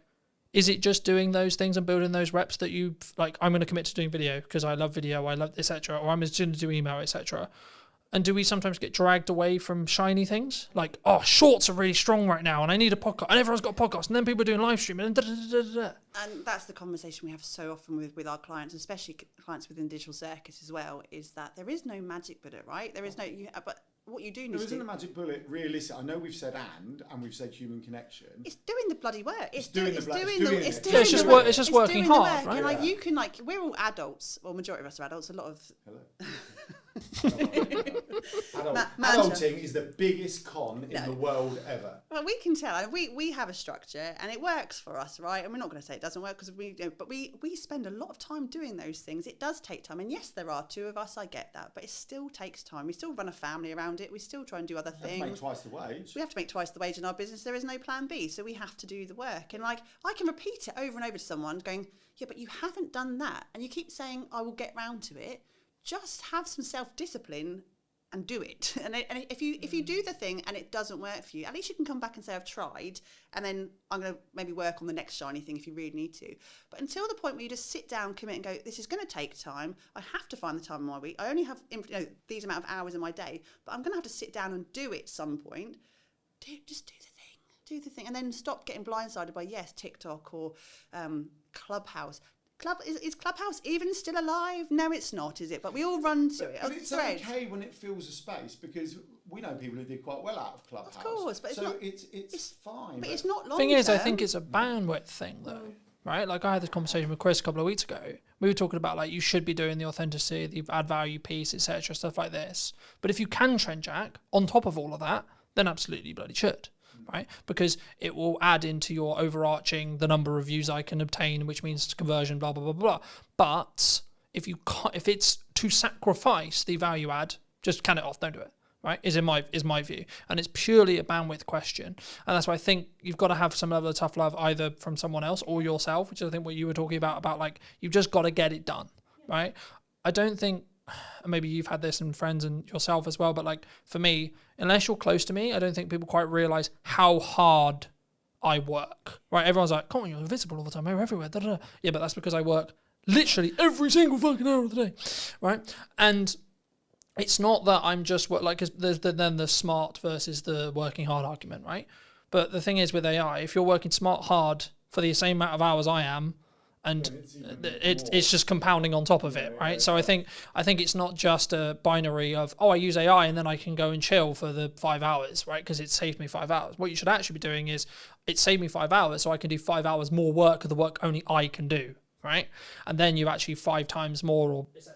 is it just doing those things and building those reps that you like, I'm going to commit to doing video because I love video, I love etc. Or I'm just going to do email, etc. And do we sometimes get dragged away from shiny things? Like, oh, shorts are really strong right now and I need a podcast. And everyone's got a podcast. And then people are doing live streaming and da, da, da, da, da.
And that's the conversation we have so often with our clients, especially clients within Digital Circus as well, is that there is no magic bullet, right? There is no, but what you do need to do...
There isn't a magic bullet, realistic. I know we've said and we've said human connection.
It's doing the bloody work. It's
just working hard, right?
And like, you can, like, we're all adults, well, majority of us are adults, a lot of...
Hello. Adulting is the biggest con in the world ever.
Well, we can tell. We have a structure and it works for us, right? And we're not going to say it doesn't work because but we spend a lot of time doing those things. It does take time, and yes, there are 2 of us. I get that, but it still takes time. We still run a family around it. We still try and do other things.
We have to make twice the wage.
We have to make twice the wage in our business. There is no plan B, so we have to do the work. And like, I can repeat it over and over to someone, going, "Yeah, but you haven't done that," and you keep saying, "I will get round to it." Just have some self-discipline and do it. And if you do the thing and it doesn't work for you, at least you can come back and say, I've tried, and then I'm going to maybe work on the next shiny thing if you really need to. But until the point where you just sit down, commit and go, this is going to take time. I have to find the time in my week. I only have these amount of hours in my day, but I'm going to have to sit down and do it at some point. Just do the thing. Do the thing. And then stop getting blindsided by, TikTok or Clubhouse. Is Clubhouse even still alive? No, it's not, is it? But we all run to it.
But it's
Threads.
okay when it fills a space, because we know people who did quite well out of Clubhouse.
Of course, but it's
so
not.
it's fine.
But it's not long.
Thing is, I
term.
think it's a bandwidth thing, though. Right? Like I had this conversation with Chris a couple of weeks ago. We were talking about like you should be doing the authenticity, the add value piece, etc., stuff like this. But if you can trend jack on top of all of that, then absolutely you bloody should. Right? Because it will add into your overarching the number of views I can obtain, which means conversion, blah blah blah blah. But if it's to sacrifice the value add, just can it off, don't do it. Right? Is my view, and it's purely a bandwidth question, and that's why I think you've got to have some level of tough love either from someone else or yourself, which is I think what you were talking about like you've just got to get it done, right? I don't think, and maybe you've had this in friends and yourself as well, but like for me, unless you're close to me, I don't think people quite realize how hard I work. Right? Everyone's like, "Come on, you're visible all the time, you're everywhere." Da, da, da. Yeah, but that's because I work literally every single fucking hour of the day, right? And it's not that I'm just like, cause there's then the smart versus the working hard argument, right? But the thing is with AI, if you're working smart hard for the same amount of hours I am, and it's just compounding on top of it, right? So I think it's not just a binary of, oh, I use AI and then I can go and chill for the 5 hours, right? Because it saved me 5 hours. What you should actually be doing is, it saved me 5 hours, so I can do 5 hours more work of the work only I can do, right? And then you've actually 5 times more or etc.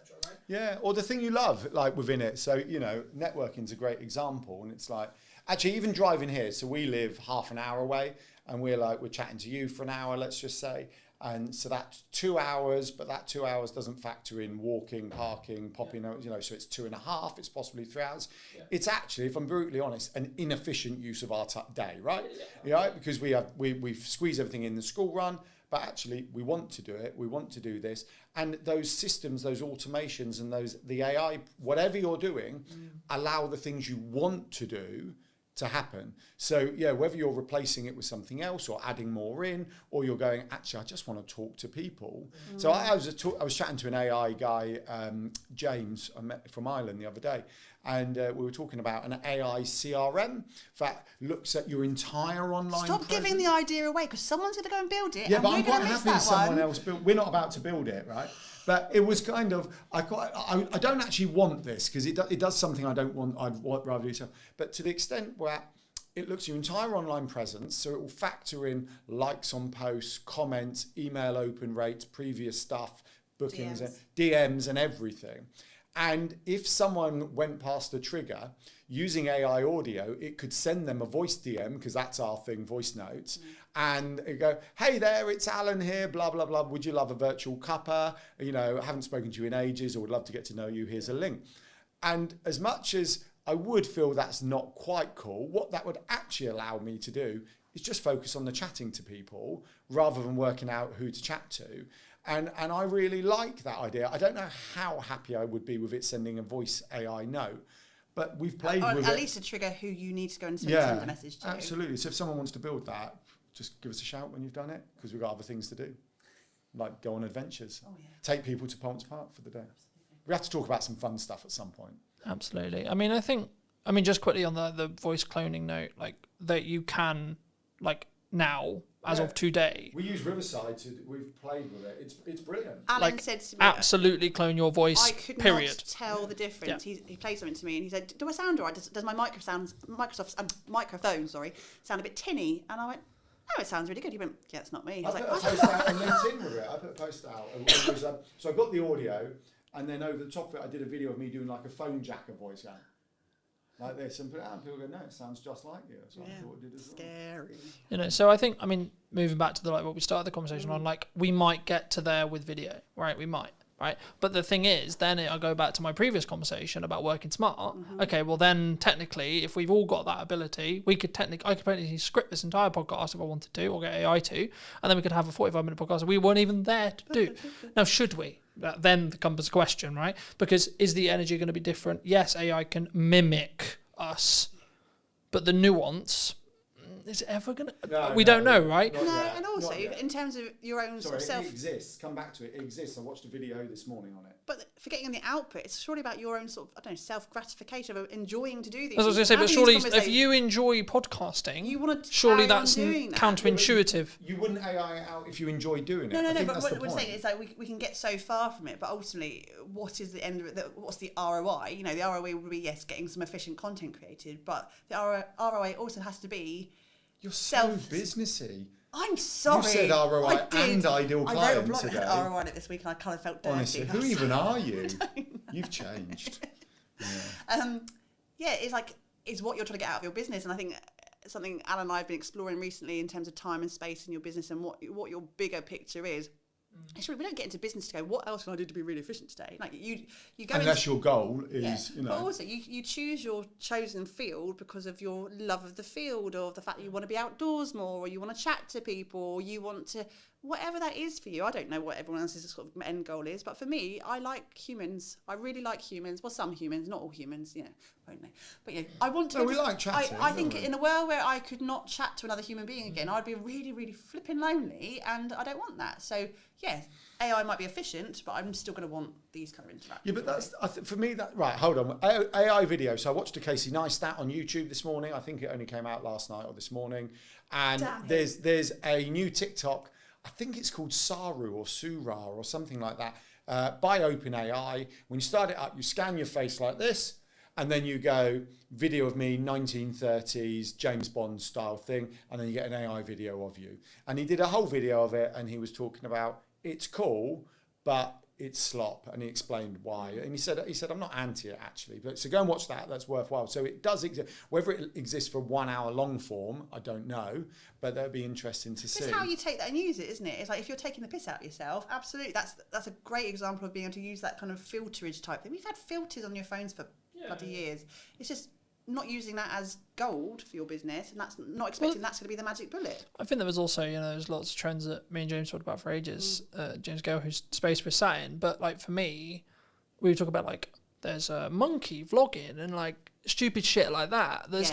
Yeah, or the thing you love, like within it. So, you know, networking's a great example. And it's like, actually, even driving here. So we live half an hour away and we're chatting to you for an hour, let's just say. And so that's 2 hours, but that 2 hours doesn't factor in walking, parking, popping out, you know, so it's 2.5, it's possibly 3 hours. Yeah. It's actually, if I'm brutally honest, an inefficient use of our day, right? Yeah. Right? Because we've squeezed everything in the school run. But actually, we want to do it. We want to do this, and those systems, those automations, and the AI, whatever you're doing, allow the things you want to do to happen. So yeah, whether you're replacing it with something else or adding more in, or you're going, actually, I just want to talk to people. So I was chatting to an AI guy, James, I met from Ireland the other day. And we were talking about an AI CRM that looks at your entire online
Stop
presence.
giving the idea away, because someone's going to go and build it.
Yeah,
and
but
we're
I'm quite
miss
happy
that
someone
one.
else built. We're not about to build it, right? But it was kind of, I don't actually want this, because it does something I don't want. I'd rather do so. But to the extent where it looks at your entire online presence, so it will factor in likes on posts, comments, email open rates, previous stuff, bookings, DMs and everything. And if someone went past a trigger using AI audio, it could send them a voice DM, because that's our thing, voice notes, and it go, "Hey there, it's Alan here, blah, blah, blah. Would you love a virtual cuppa? You know, I haven't spoken to you in ages, or would love to get to know you. Here's a link." And as much as I would feel that's not quite cool, what that would actually allow me to do is just focus on the chatting to people rather than working out who to chat to. And I really like that idea. I don't know how happy I would be with it sending a voice AI note, but we've played with it.
At least to trigger who you need to go and send a message to.
Absolutely. So if someone wants to build that, just give us a shout when you've done it, because we've got other things to do, like go on adventures, take people to Ponce Park for the day. We have to talk about some fun stuff at some point.
Absolutely. I mean, just quickly on the voice cloning note, like that you can, like now, as of today.
We use Riverside we've played with it. It's brilliant.
Alan said to me,
absolutely clone your voice.
I could
period.
not tell the difference. Yeah. He played something to me and he said, "Do I sound alright? Does my Microsoft's microphone, sound a bit tinny?" And I went, "No, it sounds really good." He went, "Yeah, it's not me."
I put a post out on LinkedIn with it. I put a post out. So I got the audio, and then over the top of it, I did a video of me doing like a phone jacker voice out. Like this, and put it out, and people go, "No, it sounds just like you." So I thought it did as well.
Scary.
You know, so I think, moving back to what we started the conversation on, like we might get to there with video, right? We might, right? But the thing is, then I go back to my previous conversation about working smart. Okay, well then technically, if we've all got that ability, I could technically script this entire podcast if I wanted to, or get AI to, and then we could have a 45-minute podcast we weren't even there to do. Now, should we? That then becomes a question, right? Because is the energy going to be different? Yes, AI can mimic us, but the nuance, is it ever going to... we don't know, right?
No, and also,
Not yet.
in terms of your own
Sorry,
sort of
it exists. Come back to it. It exists. I watched a video this morning on it.
but forgetting on the output, it's surely about your own sort of, I don't know, self-gratification of enjoying to do these.
As I was going to say, but
Having
surely
these
if
conversations,
you enjoy podcasting,
you want to
surely
carry on
that's
doing that.
counterintuitive.
You wouldn't AI it out if you enjoy doing it.
No,
I think
but
that's
what
the
we're
point.
saying is like we can get so far from it, but ultimately, what is the end of it? What's the ROI? You know, the ROI would be, yes, getting some efficient content created, but the ROI also has to be
You're so businessy.
I'm sorry.
You said ROI
I did.
and ideal
I
client
wrote a blog
today.
that had ROI on it this week, and I kind of felt dirty.
Honestly, who even are you? You've changed.
Yeah, it's like it's what you're trying to get out of your business, and I think something Alan and I have been exploring recently in terms of time and space in your business and what your bigger picture is. Actually, we don't get into business to go, what else can I do to be really efficient today? Like you go
Unless your goal is,
yeah. But also, you choose your chosen field because of your love of the field, or the fact that you want to be outdoors more, or you want to chat to people, or you want to, whatever that is for you. I don't know what everyone else's sort of end goal is, but for me, I like humans. I really like humans. Well, some humans, not all humans, won't they? But yeah, I want to.
No, we like chatting,
I think
don't we?
in a world where I could not chat to another human being again, I'd be really, really flipping lonely, and I don't want that. So yeah, AI might be efficient, but I'm still going to want these kind of interactions.
Yeah, but that's for me. That right? Hold on. AI video. So I watched a Casey Neistat on YouTube this morning. I think it only came out last night or this morning. And
Damn it.
there's a new TikTok. I think it's called Saru or Sura or something like that by OpenAI. When you start it up, you scan your face like this, and then you go video of me 1930s James Bond style thing, and then you get an AI video of you. And he did a whole video of it, and he was talking about it's cool, but it's slop, and he explained why. And he said I'm not anti it actually, but so go and watch that. That's worthwhile. So it does exist. Whether it exists for 1 hour long form, I don't know, but that'd be interesting to see.
It's how you take that and use it, isn't it? It's like if you're taking the piss out of yourself, absolutely. That's a great example of being able to use that kind of filterage type thing. We've had filters on your phones for bloody years. It's just not using that as gold for your business, and that's not expecting that's going to be the magic bullet.
I think there was also, there's lots of trends that me and James talked about for ages. James Gale, whose space we're sat in. But like for me, we talk about like there's a monkey vlogging and like stupid shit like that. There's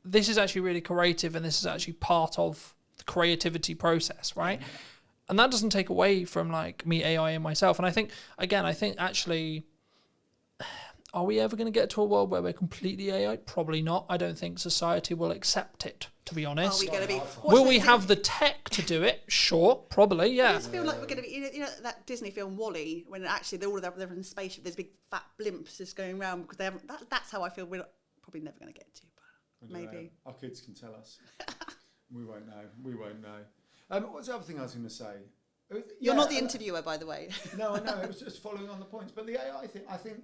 this is actually really creative, and this is actually part of the creativity process, right? And that doesn't take away from like me AI and myself. And I think actually, are we ever going to get to a world where we're completely AI? Probably not. I don't think society will accept it, to be honest.
Are we going to be?
Will we have the tech to do it? Sure, probably, yeah.
I just feel like we're going to be, you know that Disney film WALL-E, when actually they're in a spaceship, there's big fat blimps just going around because they haven't. That's how I feel. We're probably never going to get to, but maybe
our kids can tell us. We won't know. What's the other thing I was going to say?
You're not the interviewer, by the way.
No, I know. It was just following on the points. But the AI thing, I think,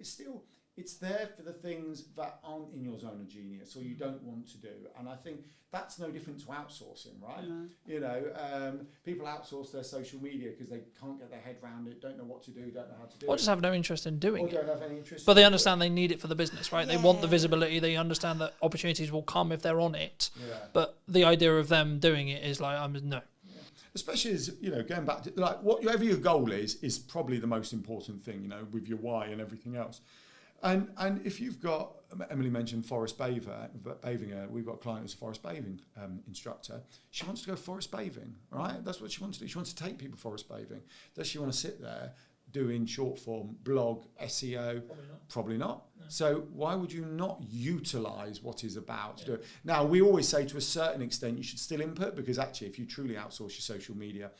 it's there for the things that aren't in your zone of genius or you don't want to do. And I think that's no different to outsourcing, right? No. People outsource their social media because they can't get their head around it, don't know what to do, don't know how to do it.
Or just have no interest in doing
it. Or don't have any interest.
But they understand they need it for the business, right? Yeah. They want the visibility. They understand that opportunities will come if they're on it. Yeah. But the idea of them doing it is like, no.
Especially as, going back to, like, whatever your goal is probably the most important thing, with your why and everything else. And if you've got, Emily mentioned forest bathing, we've got a client who's a forest bathing instructor. She wants to go forest bathing, right? That's what she wants to do. She wants to take people forest bathing. Does she want to sit there doing short form, blog, SEO? Probably not. No. So why would you not utilise what is about to do it? Now, we always say to a certain extent you should still input, because actually if you truly outsource your social media,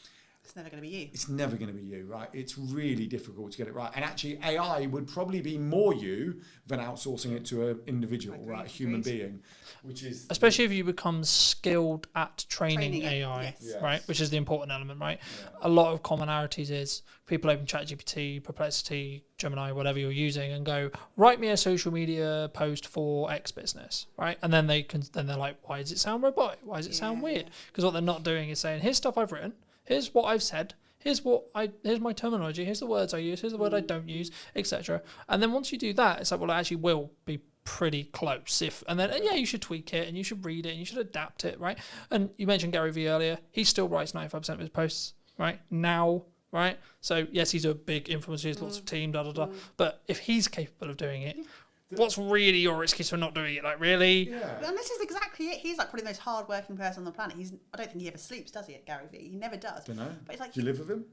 it's never going to be you.
It's never going to be you, right? It's really difficult to get it right. And actually, AI would probably be more you than outsourcing it to an individual, right? A human being, which is...
Especially if you become skilled at training AI, yes. Right? Which is the important element, right? Yeah. A lot of commonalities is people open ChatGPT, Perplexity, Gemini, whatever you're using, and go, write me a social media post for X business, right? And then they're like, why does it sound robotic? Why does it sound weird? Because what they're not doing is saying, here's stuff I've written, here's what I've said, here's my terminology, here's the words I use, here's the word I don't use, etc. And then once you do that, it's like, well, it actually will be pretty close. And then you should tweak it, and you should read it, and you should adapt it, right? And you mentioned Gary Vee earlier. He still writes 95% of his posts, right? Now, right? So yes, he's a big influencer, he has lots of team, but if he's capable of doing it, What's really your excuse for not doing it? Like, really?
Yeah.
And this is exactly it. He's like probably the most hard-working person on the planet. I don't think he ever sleeps, does he, at Gary Vee? He never does.
Don't know.
But it's like,
Do you live with him?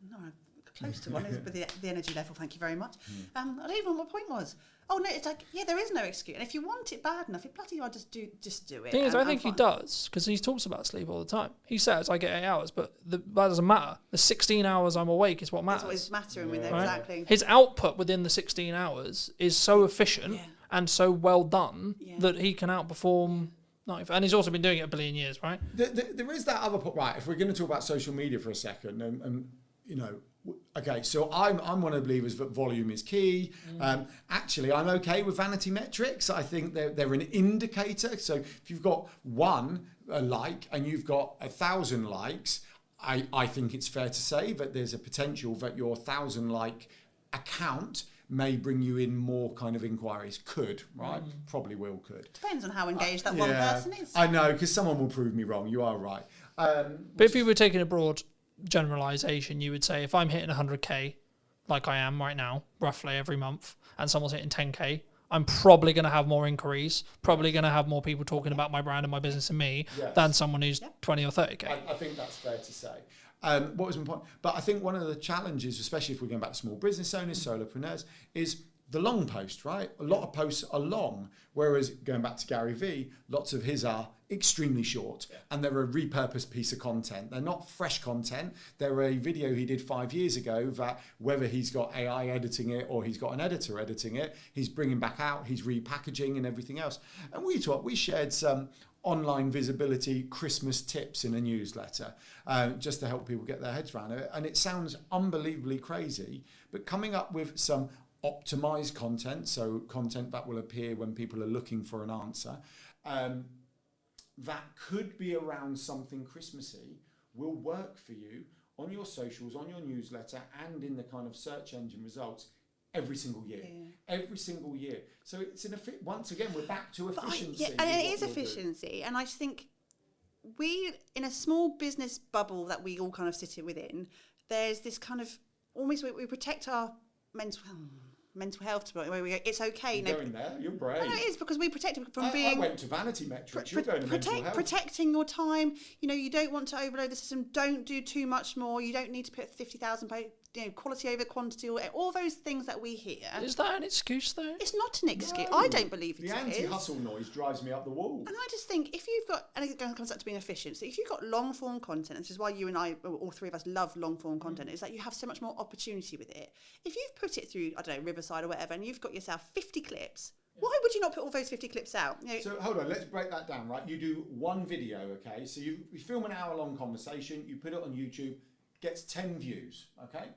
no, I'm close to one with the energy level, thank you very much. I don't even know what my point was. Oh, no, it's like, yeah, there is no excuse. And if you want it bad enough, you bloody well just do it.
Thing is,
and
I think he
fine.
does, because he talks about sleep all the time. He says, I get 8 hours, but that doesn't matter. The 16 hours I'm awake is what
That's
matters.
what is mattering with it,
Right?
exactly.
His output within the 16 hours is so efficient
Yeah.
and so well done
Yeah.
that he can outperform 95. And he's also been doing it a billion years, right?
There is that other point, right? If we're going to talk about social media for a second, and you know, okay, so I'm one of the believers that volume is key. Actually, I'm okay with vanity metrics. I think they're an indicator. So if you've got one like and you've got 1,000 likes, I think it's fair to say that there's a potential that your 1,000 like account may bring you in more kind of inquiries. Could, right? Probably will, could.
Depends on how engaged that one person is.
I know, because someone will prove me wrong. You are right.
But if you were taking a broad generalization, you would say if I'm hitting 100k, like I am right now, roughly every month, and someone's hitting 10k, I'm probably going to have more inquiries, probably going to have more people talking about my brand and my business and me than someone who's 20 or 30k.
I think that's fair to say. What was my point? But I think one of the challenges, especially if we're going back to small business owners, solopreneurs, is the long post, right? A lot of posts are long, whereas going back to Gary Vee, lots of his are extremely short, and they're a repurposed piece of content. They're not fresh content. They're a video he did 5 years ago that whether he's got AI editing it or he's got an editor editing it, he's bringing back out, he's repackaging and everything else. And we shared some online visibility Christmas tips in a newsletter just to help people get their heads around it. And it sounds unbelievably crazy, but coming up with some optimized content, so content that will appear when people are looking for an answer, that could be around something Christmassy, will work for you on your socials, on your newsletter, and in the kind of search engine results every single year. Every single year. So it's once again, we're back to efficiency.
And it is efficiency. And I just think we, in a small business bubble that we all kind of sit within, there's this kind of almost we protect our mental health. It's okay.
You're going there. You're brave.
No, it is, because we protect it from
I
being.
went to vanity metrics. You're going to mental health.
Protecting your time. You know, you don't want to overload the system. Don't do too much more. You don't need to put 50,000. Quality over quantity, or all those things that we hear.
Is that an excuse though?
It's not an excuse.
No.
I don't believe it
The
is.
anti-hustle noise drives me up the wall.
And I just think if you've got, and it comes up to being efficient, so if you've got long form content, and this is why you and I, all three of us, love long form content, is that you have so much more opportunity with it. If you've put it through, I don't know, Riverside or whatever, and you've got yourself 50 clips, why would you not put all those 50 clips out? You know,
So hold on, let's break that down, right? You do one video, okay? So you film an hour-long conversation, you put it on YouTube, gets 10 views, okay?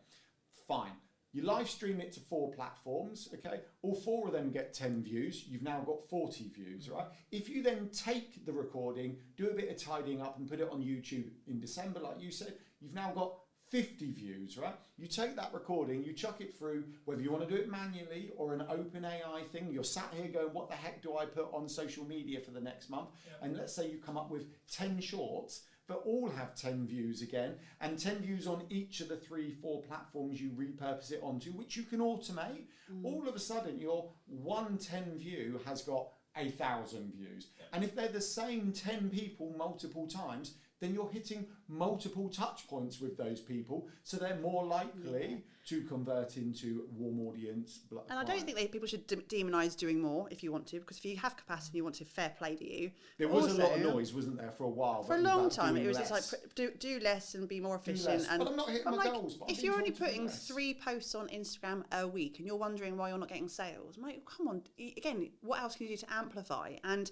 Fine. You live stream it to 4 platforms, okay? All 4 of them get 10 views. You've now got 40 views, right? If you then take the recording, do a bit of tidying up and put it on YouTube in December, like you said, you've now got 50 views, right? You take that recording, you chuck it through, whether you want to do it manually or an open AI thing, you're sat here going, what the heck do I put on social media for the next month? And let's say you come up with 10 shorts that all have 10 views again, and 10 views on each of the 3-4 platforms you repurpose it onto, which you can automate. All of a sudden, your 110 view has got 1,000 views. And if they're the same 10 people multiple times, then you're hitting multiple touch points with those people, so they're more likely to convert into warm audience.
and I don't think people should demonise doing more if you want to, because if you have capacity and you want to, fair play to you.
There was a lot of noise, wasn't there, for a while?
For a long time, it was just like do less and be more efficient. And
but I'm not hitting my goals. But
if you're only putting 3 posts on Instagram a week and you're wondering why you're not getting sales, mate, come on. Again, what else can you do to amplify? And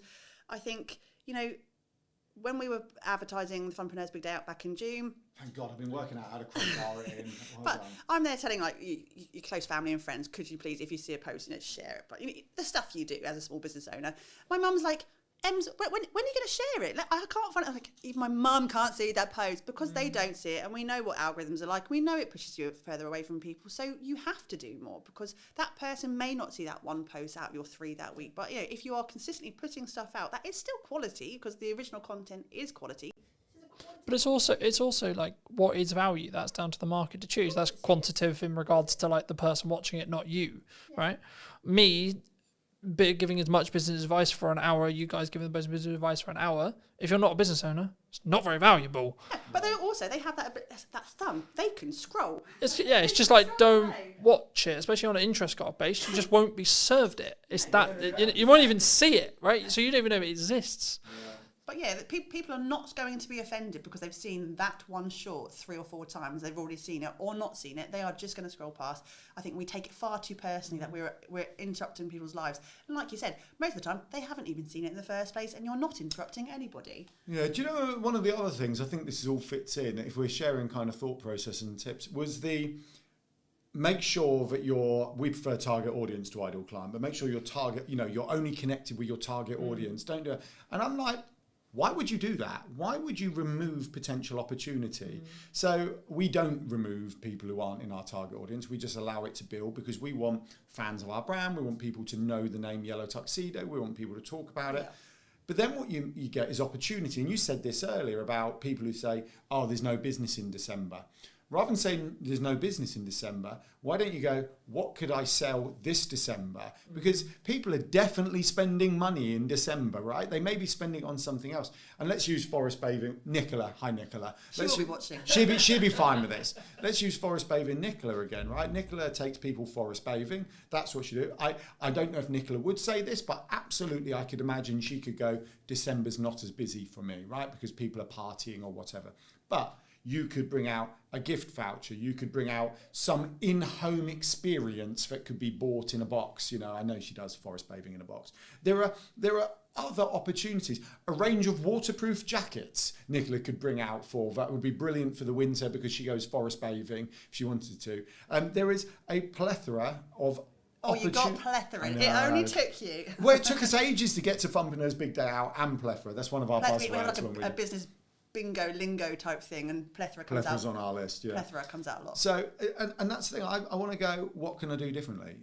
I think, you know, when we were advertising the Funpreneurs Big Day Out back in June.
Thank God, I've been working out how to crowbar it in.
But I'm there telling like your close family and friends, could you please, if you see a post, you know, share it. But you know, the stuff you do as a small business owner. My mum's like, Ems, when are you going to share it? Like, I can't find it. Like, even my mum can't see that post because they don't see it, and we know what algorithms are like. We know it pushes you further away from people, so you have to do more because that person may not see that one post out of your 3 that week. But you know, if you are consistently putting stuff out, that is still quality because the original content is quality.
But it's also like, what is value? That's down to the market to choose. That's quantitative in regards to like the person watching it, not you, right? Me, giving as much business advice for an hour, you guys giving the business advice for an hour, if you're not a business owner, it's not very valuable.
Yeah, but they have that thumb. They can scroll.
It's just like, don't watch it, especially on an interest card base. You just won't be served it. It's you won't even see it, right? So you don't even know it exists.
But yeah, people are not going to be offended because they've seen that one short 3 or 4 times. They've already seen it or not seen it. They are just going to scroll past. I think we take it far too personally that we're interrupting people's lives. And like you said, most of the time they haven't even seen it in the first place, and you're not interrupting anybody.
Yeah, do you know one of the other things, I think this all fits in, if we're sharing kind of thought process and tips, was make sure that we prefer target audience to ideal client, but make sure your target, you're only connected with your target audience. Don't do it. And I'm like, why would you do that? Why would you remove potential opportunity? So we don't remove people who aren't in our target audience. We just allow it to build because we want fans of our brand. We want people to know the name Yellow Tuxedo. We want people to talk about it. But then what you get is opportunity. And you said this earlier about people who say, oh, there's no business in December. Rather than saying there's no business in December, why don't you go, what could I sell this December? Because people are definitely spending money in December, right? They may be spending on something else. And let's use forest bathing. Nicola, hi Nicola.
She'll be watching.
She'll be fine with this. Let's use forest bathing Nicola again, right? Nicola takes people forest bathing. That's what she do. I don't know if Nicola would say this, but absolutely I could imagine she could go, December's not as busy for me, right? Because people are partying or whatever. But you could bring out a gift voucher. You could bring out some in-home experience that could be bought in a box. I know she does forest bathing in a box. There are other opportunities. A range of waterproof jackets Nicola could bring out that would be brilliant for the winter because she goes forest bathing if she wanted to. There is a plethora of
you got plethora. It only took you.
Well, it took us ages to get to Thumpernose Big Day Out and plethora. That's one of our buzzwords.
We have like a business bingo lingo type thing, and plethora comes
Plethора's on our list, yeah.
Plethora comes out a lot.
So, and that's the thing, I want to go, what can I do differently?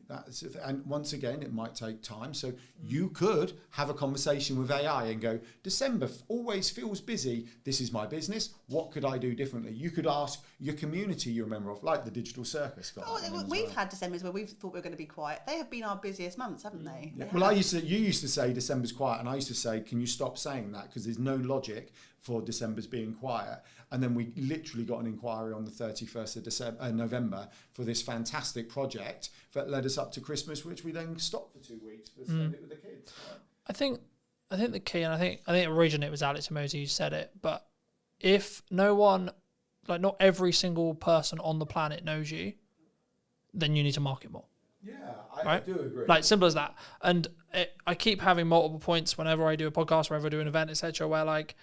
And once again, it might take time. So you could have a conversation with AI and go, December always feels busy. This is my business. What could I do differently? You could ask your community you're a member of, like the Digital Circus.
We've had Decembers where we've thought we were going to be quiet. They have been our busiest months, haven't they?
Yeah. Well, you used to say December's quiet, and I used to say, can you stop saying that? Because there's no logic for December's being quiet. And then we literally got an inquiry on the 31st of November for this fantastic project that led us up to Christmas, which we then stopped for 2 weeks to spend it with the kids. Right?
I think the key, and I think originally it was Alex Emosi who said it, but if no one, like not every single person on the planet knows you, then you need to market more.
Yeah,
I
do agree.
Like, simple as that. And I keep having multiple points whenever I do a podcast, whenever I do an event, etc., where like,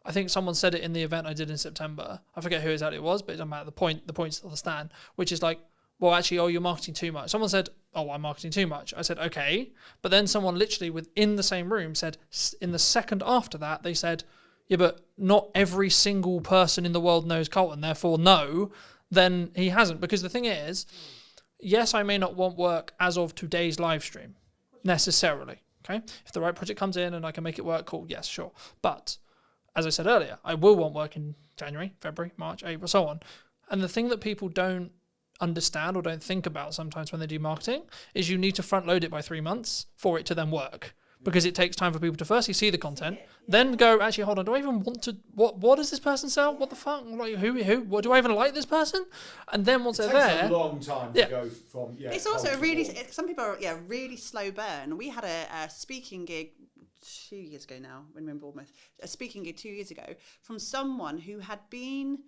I think someone said it in the event I did in September. I forget who exactly it was, but it doesn't matter. The point still stands, which is like, well, actually, you're marketing too much. Someone said, I'm marketing too much. I said, okay. But then someone literally within the same room said, in the second after that, they said, yeah, but not every single person in the world knows Colton, therefore no, then he hasn't. Because the thing is, yes, I may not want work as of today's live stream, necessarily, okay? If the right project comes in and I can make it work, cool, yes, sure. But as I said earlier, I will want work in January, February, March, April, so on. And the thing that people don't understand or don't think about sometimes when they do marketing is you need to front load it by 3 months for it to then work. Because it takes time for people to firstly see the content, then go, actually, hold on, do I even want to, what does this person sell? What the fuck? Like, who? What, do I even like this person? And then once they're there...
It takes a long time to go from...
it's also some people are, really slow burn. We had a speaking gig 2 years ago now, when we were in Bournemouth, a speaking gig 2 years ago from someone who had been...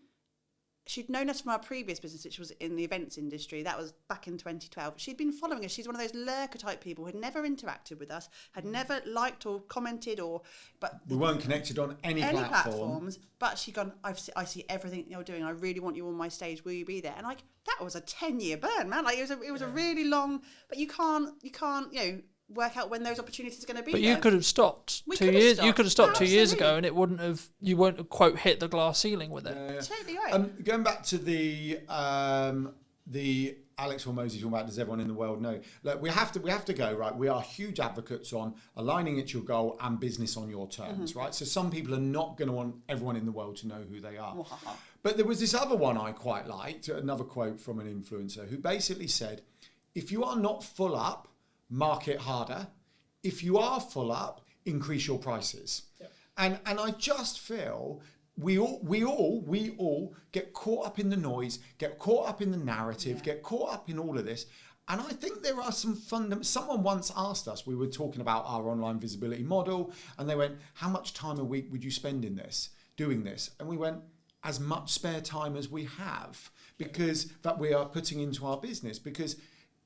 She'd known us from our previous business, which was in the events industry. That was back in 2012. She'd been following us. She's one of those lurker type people who had never interacted with us, had never liked or commented but
we weren't connected on any
platforms. But she'd gone, I see everything you're doing. I really want you on my stage. Will you be there? And like, that was a 10-year burn, man. Like, it was a really long, but you can't, work out when those opportunities are going to be.
But you could have stopped 2 years. You could have stopped 2 years ago, and it wouldn't have. You wouldn't have, quote, hit the glass ceiling with it.
Yeah.
Totally right.
Going back to the Alex Hormozy talking about, does everyone in the world know? Look, we have to go, right. We are huge advocates on aligning it to your goal and business on your terms, right? So some people are not going to want everyone in the world to know who they are. But there was this other one I quite liked, another quote from an influencer who basically said, if you are not full up, market harder. if you are full up, increase your prices.
Yeah.
And I just feel we all get caught up in the noise, get caught up in the narrative, get caught up in all of this. And I think there are some someone once asked us, we were talking about our online visibility model, and they went, how much time a week would you spend in this, doing this? And we went, as much spare time as we have, because that we are putting into our business. Because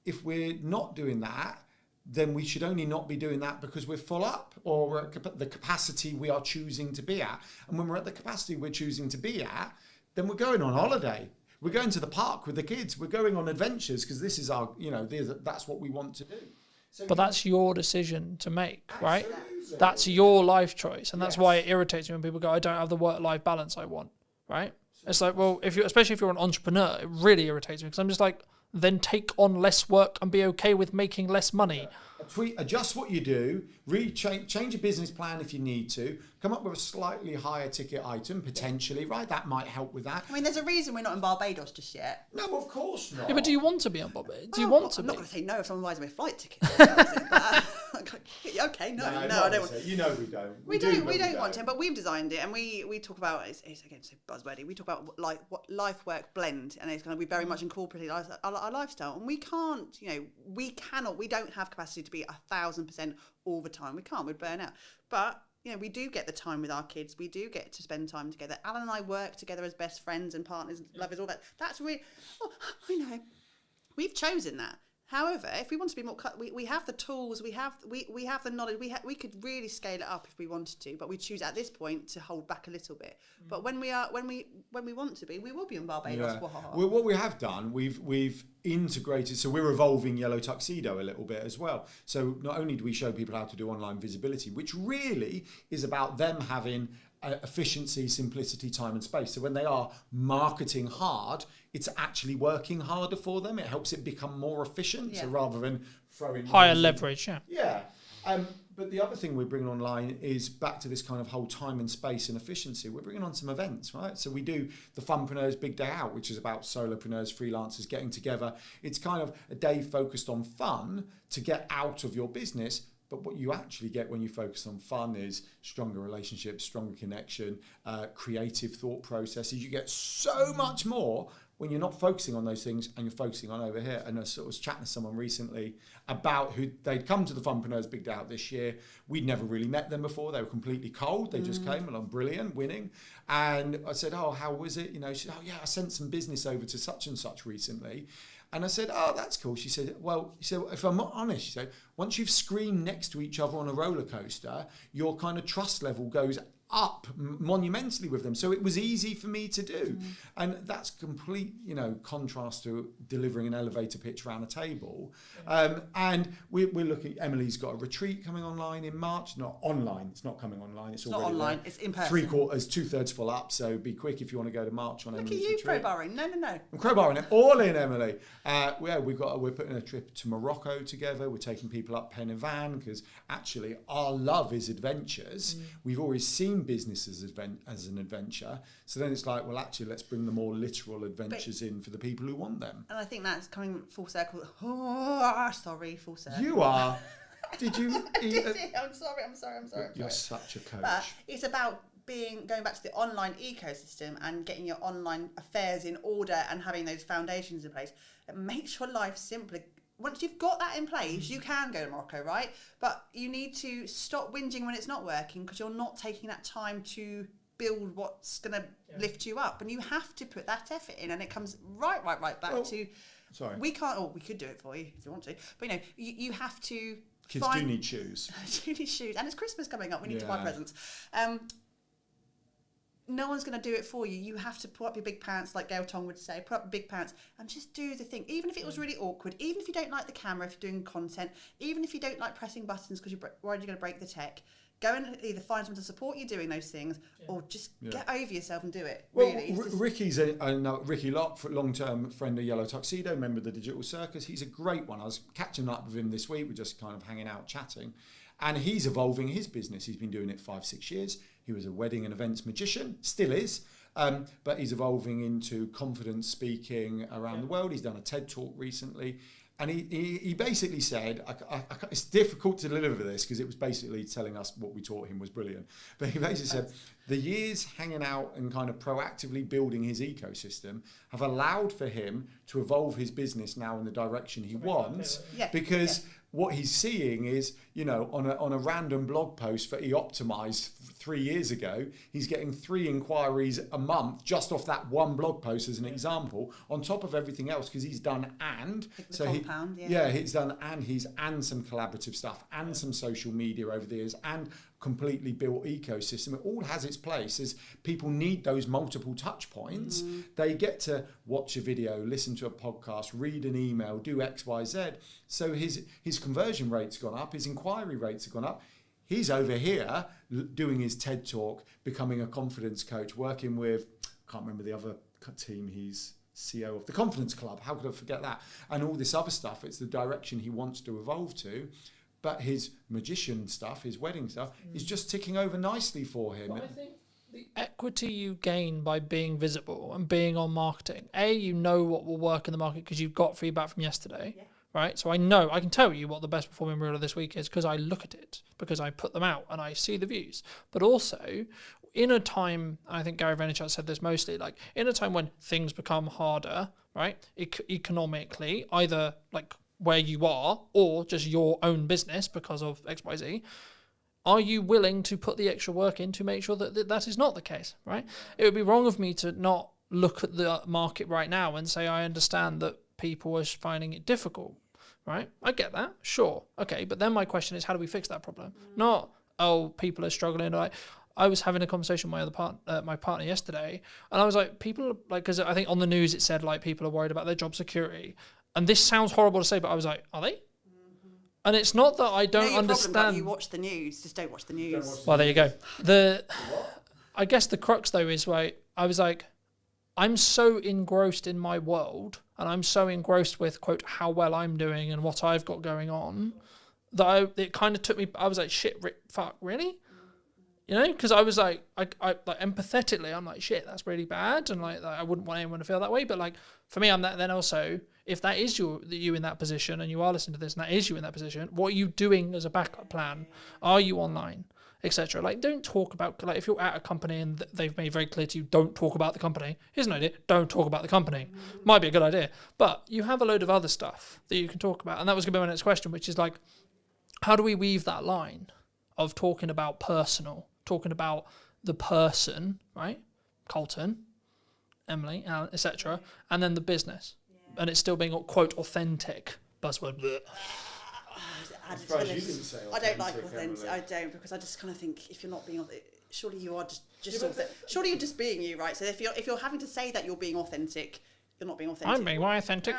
if we're not doing that, then we should only not be doing that because we're full up, or we're at the capacity we are choosing to be at. And when we're at the capacity we're choosing to be at, then we're going on holiday. We're going to the park with the kids. We're going on adventures because this is our, that's what we want to do. So
But that's your decision to make, right? That's your life choice. And that's why it irritates me when people go, I don't have the work-life balance I want, right? It's like, well, especially if you're an entrepreneur, it really irritates me because I'm just like, then take on less work and be okay with making less money.
Adjust what you do, change your business plan if you need to, come up with a slightly higher ticket item, potentially, right? That might help with that.
I mean, there's a reason we're not in Barbados just yet.
No, of course not.
Yeah, but do you want to be on Barbados? Do you want to
I'm
be?
not going to say no if someone buys me a flight ticket. Okay, no, I don't want.
You know we don't.
We don't want to, but we've designed it, and we talk about it's again so buzzwordy. We talk about like what life work blend, and it's going to be very much incorporated our lifestyle. And we can't, we don't have capacity to be 1,000% all the time. We can't. We'd burn out. But we do get the time with our kids. We do get to spend time together. Alan and I work together as best friends and partners, and lovers. All that. That's really. Oh, I know. We've chosen that. However, if we want to be more, we have the tools, we have the knowledge, we could really scale it up if we wanted to, but we choose at this point to hold back a little bit. But when we want to be, we will be in Barbados.
Yeah. Well, what we have done, we've integrated, so we're evolving Yellow Tuxedo a little bit as well. So not only do we show people how to do online visibility, which really is about them having efficiency, simplicity, time and space. So when they are marketing hard, it's actually working harder for them. It helps it become more efficient. Yeah. So rather than throwing
higher leverage,
Yeah. But the other thing we're bringing online is back to this kind of whole time and space and efficiency. We're bringing on some events, right? So we do the Funpreneurs Big Day Out, which is about solopreneurs, freelancers getting together. It's kind of a day focused on fun to get out of your business. But what you actually get when you focus on fun is stronger relationships, stronger connection, creative thought processes. You get so much more when you're not focusing on those things and you're focusing on over here. And I sort of was chatting to someone recently about who they'd come to the Funpreneurs Big Day Out this year. We'd never really met them before. They were completely cold. They just came along, brilliant, winning. And I said, oh, how was it? She said, oh yeah, I sent some business over to such and such recently. And I said, oh, that's cool. She said, if I'm not honest, she said, once you've screamed next to each other on a roller coaster, your kind of trust level goes up monumentally with them. So it was easy for me to do. And that's complete, contrast to delivering an elevator pitch around a table. And we're looking, Emily's got a retreat coming online in March. Not online, it's not coming online. It's already
not online,
there.
It's in person.
2/3 full up. So be quick if you want to go to March on
Look
Emily's
at you
retreat.
crowbarring. No.
I'm crowbarring it all in, Emily. We're putting a trip to Morocco together. We're taking people up Pen y Fan because actually our love is adventures. We've always seen business as an adventure. So then it's like, well, actually, let's bring the more literal adventures in for the people who want them.
And I think that's coming full circle. Oh, sorry, full circle.
You are. Did you?
I'm sorry.
You're such a coach.
But it's about going back to the online ecosystem and getting your online affairs in order and having those foundations in place. It makes your life simpler. Once you've got that in place, you can go to Morocco, right? But you need to stop whinging when it's not working because you're not taking that time to build what's going to lift you up. And you have to put that effort in. And it comes right back to...
Sorry.
We can't... we could do it for you if you want to. But, you have to...
Kids do need shoes.
do need shoes. And it's Christmas coming up. We need to buy presents. No one's going to do it for you. You have to put up your big pants, like Gail Tong would say, put up your big pants and just do the thing. Even if it was really awkward, even if you don't like the camera, if you're doing content, even if you don't like pressing buttons because you're worried you're going to break the tech, go and either find someone to support you doing those things or just get over yourself and do it.
Well,
really.
Ricky's Ricky Lott, long-term friend of Yellow Tuxedo, member of the Digital Circus. He's a great one. I was catching up with him this week. We're just kind of hanging out, chatting. And he's evolving his business. He's been doing it 5-6 years. He was a wedding and events magician, still is, but he's evolving into confidence speaking around the world. He's done a TED Talk recently. And he basically said, it's difficult to deliver this because it was basically telling us what we taught him was brilliant. But he basically said, the years hanging out and kind of proactively building his ecosystem have allowed for him to evolve his business now in the direction he wants. Because what he's seeing is, on a random blog post that he optimized 3 years ago, he's getting 3 inquiries a month just off that one blog post as an example, on top of everything else, because he's done he's done and some collaborative stuff and some social media over the years and completely built ecosystem. It all has its place. As people need those multiple touch points, they get to watch a video, listen to a podcast, read an email, do X, Y, Z. So his conversion rate's gone up, his inquiry rates have gone up. He's over here doing his TED Talk, becoming a confidence coach, working with, I can't remember the other team, he's CEO of the Confidence Club. How could I forget that? And all this other stuff, it's the direction he wants to evolve to. But his magician stuff, his wedding stuff, is just ticking over nicely for him.
Well, I think the equity you gain by being visible and being on marketing, you know what will work in the market because you've got feedback from yesterday. Right, so I can tell you what the best performing reel of this week is because I look at it, because I put them out and I see the views. But also, in a time, I think Gary Vaynerchuk said this mostly, like in a time when things become harder, right, economically, either like where you are or just your own business because of XYZ, are you willing to put the extra work in to make sure that that is not the case, right? It would be wrong of me to not look at the market right now and say I understand that people are finding it difficult. Right, I get that, sure, okay, but then my question is, how do we fix that problem? Not, people are struggling. Like, I was having a conversation with my partner yesterday, and I was like, people are like, because I think on the news it said like people are worried about their job security, and this sounds horrible to say, but I was like, are they? And it's not that I don't understand.
Problem, you watch the news, just don't watch the news.
Well, there you go. I guess the crux though is I was like, I'm so engrossed in my world and I'm so engrossed with, quote, how well I'm doing and what I've got going on that it kind of took me, I was like, shit, fuck, really? Because I was like, I like empathetically, I'm like, shit, that's really bad. And like, I wouldn't want anyone to feel that way. But like, for me, I'm that. Then also, if that is you in that position and you are listening to this and that is you in that position, what are you doing as a backup plan? Are you online? Etc. Like, don't talk about, like, if you're at a company and they've made very clear to you, don't talk about the company. Here's an idea: don't talk about the company. Might be a good idea, but you have a load of other stuff that you can talk about, and that was going to be my next question, which is like, how do we weave that line of talking about personal, talking about the person, right? Colton, Emily, Alan, etc., and then the business, and it's still being, quote, authentic. Buzzword. Bleh.
I don't like authentic. I don't, because I just kind of think if you're not being, surely you are surely you're just being you, right? So if you're having to say that you're being authentic, you're not being authentic.
I'm being authentic.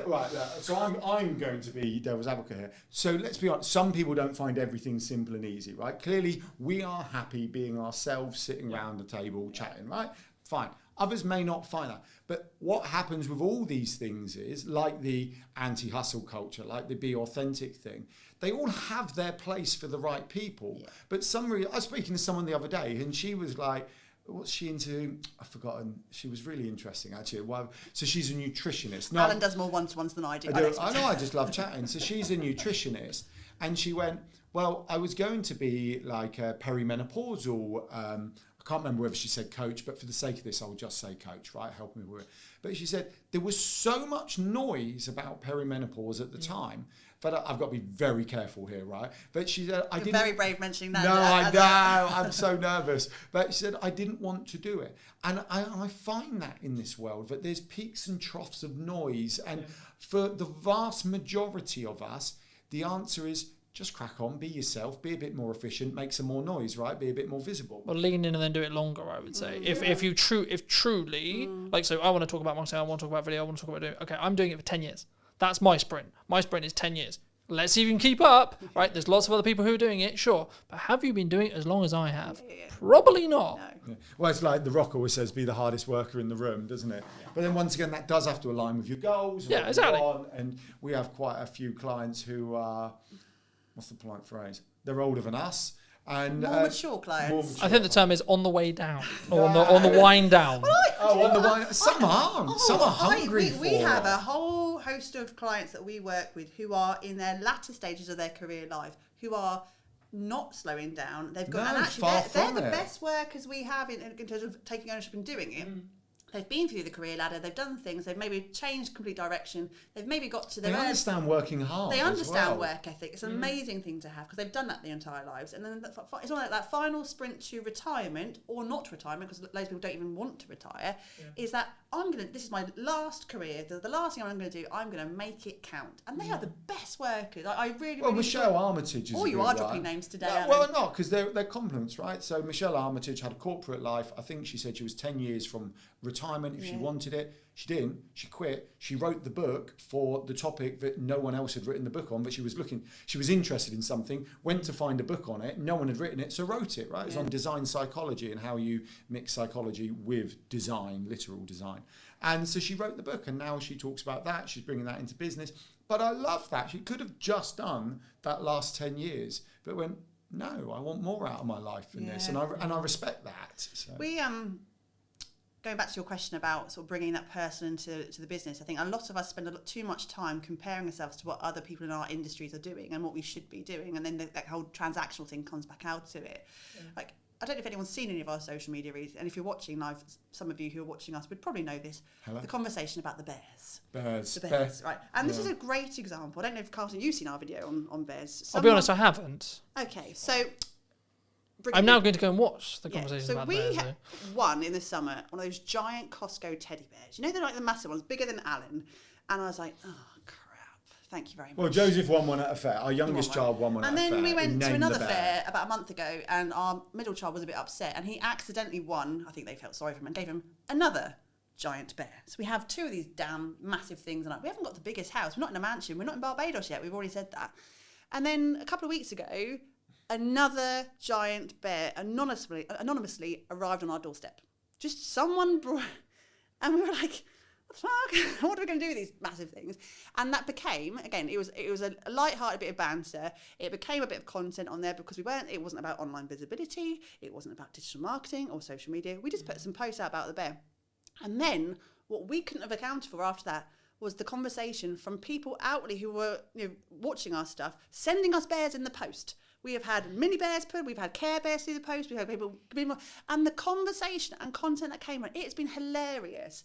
Right. So I'm going to be devil's advocate here. So let's be honest. Some people don't find everything simple and easy, right? Clearly, we are happy being ourselves, sitting around the table, chatting, right? Fine. Others may not find that. But what happens with all these things is, like the anti-hustle culture, like the be authentic thing, they all have their place for the right people. Yeah. But I was speaking to someone the other day and she was like, what's she into? I've forgotten. She was really interesting, actually. So she's a nutritionist. No,
Alan does more one-to-ones than I do.
I know, I just love chatting. So she's a nutritionist. And she went, well, I was going to be like a perimenopausal, I can't remember whether she said coach, but for the sake of this, I'll just say coach, right? Help me with it. But she said there was so much noise about perimenopause at the time, but I've got to be very careful here, right? But she said,
You're very brave mentioning that.
No, I know, I'm so nervous. But she said, I didn't want to do it. And I find that in this world, that there's peaks and troughs of noise. And for the vast majority of us, the answer is, just crack on, be yourself, be a bit more efficient, make some more noise, right? Be a bit more visible.
Well, lean in and then do it longer, I would say. If truly, like, so I want to talk about marketing, I want to talk about video, I want to talk about doing, okay, I'm doing it for 10 years. That's my sprint. My sprint is 10 years. Let's see if you can keep up, right? There's lots of other people who are doing it, sure. But have you been doing it as long as I have? Probably not.
No.
Yeah. Well, it's like The Rock always says, be the hardest worker in the room, doesn't it? Yeah. But then once again, that does have to align with your goals.
Yeah, exactly.
And we have quite a few clients who are, what's the polite phrase? They're older than us. And
more mature clients.
I think the term is on the way down, or on the wind down.
On the wind. Some aren't. Some are hungry.
We have a whole host host of clients that we work with who are in their latter stages of their career life, who are not slowing down. They've got, and actually they're the best workers we have in terms of taking ownership and doing it. They've been through the career ladder, they've done things, they've maybe changed complete direction, they've maybe got to their
They understand working hard.
They understand
as well.
work ethic. It's an amazing thing to have because they've done that their entire lives. And then it's on that final sprint to retirement or not retirement, because loads of people don't even want to retire, is that this is my last career, the last thing I'm going to do, I'm going to make it count. And they are the best workers. I really,
Well,
really
Michelle Armitage is
you are dropping names today,
No,
Alan.
well, not, because they're compliments, right? So Michelle Armitage had a corporate life. I think she said she was 10 years from retirement if she wanted it. She didn't. She quit. She wrote the book for the topic that no one else had written the book on, but she was interested in something, went to find a book on it. No one had written it, so wrote it, right? It was on design psychology and how you mix psychology with design, literal design. And so she wrote the book, and now she talks about that. She's bringing that into business. But I love that. She could have just done that last 10 years, but went, no, I want more out of my life than this. And I respect that. So.
We, going back to your question about sort of bringing that person into the business, I think a lot of us spend too much time comparing ourselves to what other people in our industries are doing and what we should be doing. And then that whole transactional thing comes back out to it. Like, I don't know if anyone's seen any of our social media reads, and if you're watching live, some of you who are watching us would probably know this.
Hello?
The conversation about the bears.
The
bears, right. And this is a great example. I don't know if, Carlton, you've seen our video on bears.
I'll be honest, I haven't.
Okay, so...
I'm now going to go and watch the conversation about bears.
So we had one in the summer, one of those giant Costco teddy bears. You know, they're like the massive ones, bigger than Alan. And I was like, oh, crap. Thank you very much.
Well, Joseph won one at a fair. Our youngest child won one at a fair.
And then we went to another fair about a month ago, and our middle child was a bit upset, and he accidentally won. I think they felt sorry for him and gave him another giant bear. So we have two of these damn massive things, and we haven't got the biggest house. We're not in a mansion. We're not in Barbados yet. We've already said that. And then a couple of weeks ago, another giant bear anonymously arrived on our doorstep. Just someone brought, and we were like, what the fuck? What are we going to do with these massive things? And that became, again, it was a light-hearted bit of banter. It became a bit of content on there because it wasn't about online visibility. It wasn't about digital marketing or social media. We just put some posts out about the bear. And then what we couldn't have accounted for after that was the conversation from people outwardly who were watching our stuff, sending us bears in the post. We have had mini bears put, we've had Care Bears through the post, we've had people, and the conversation and content that came on, it's been hilarious.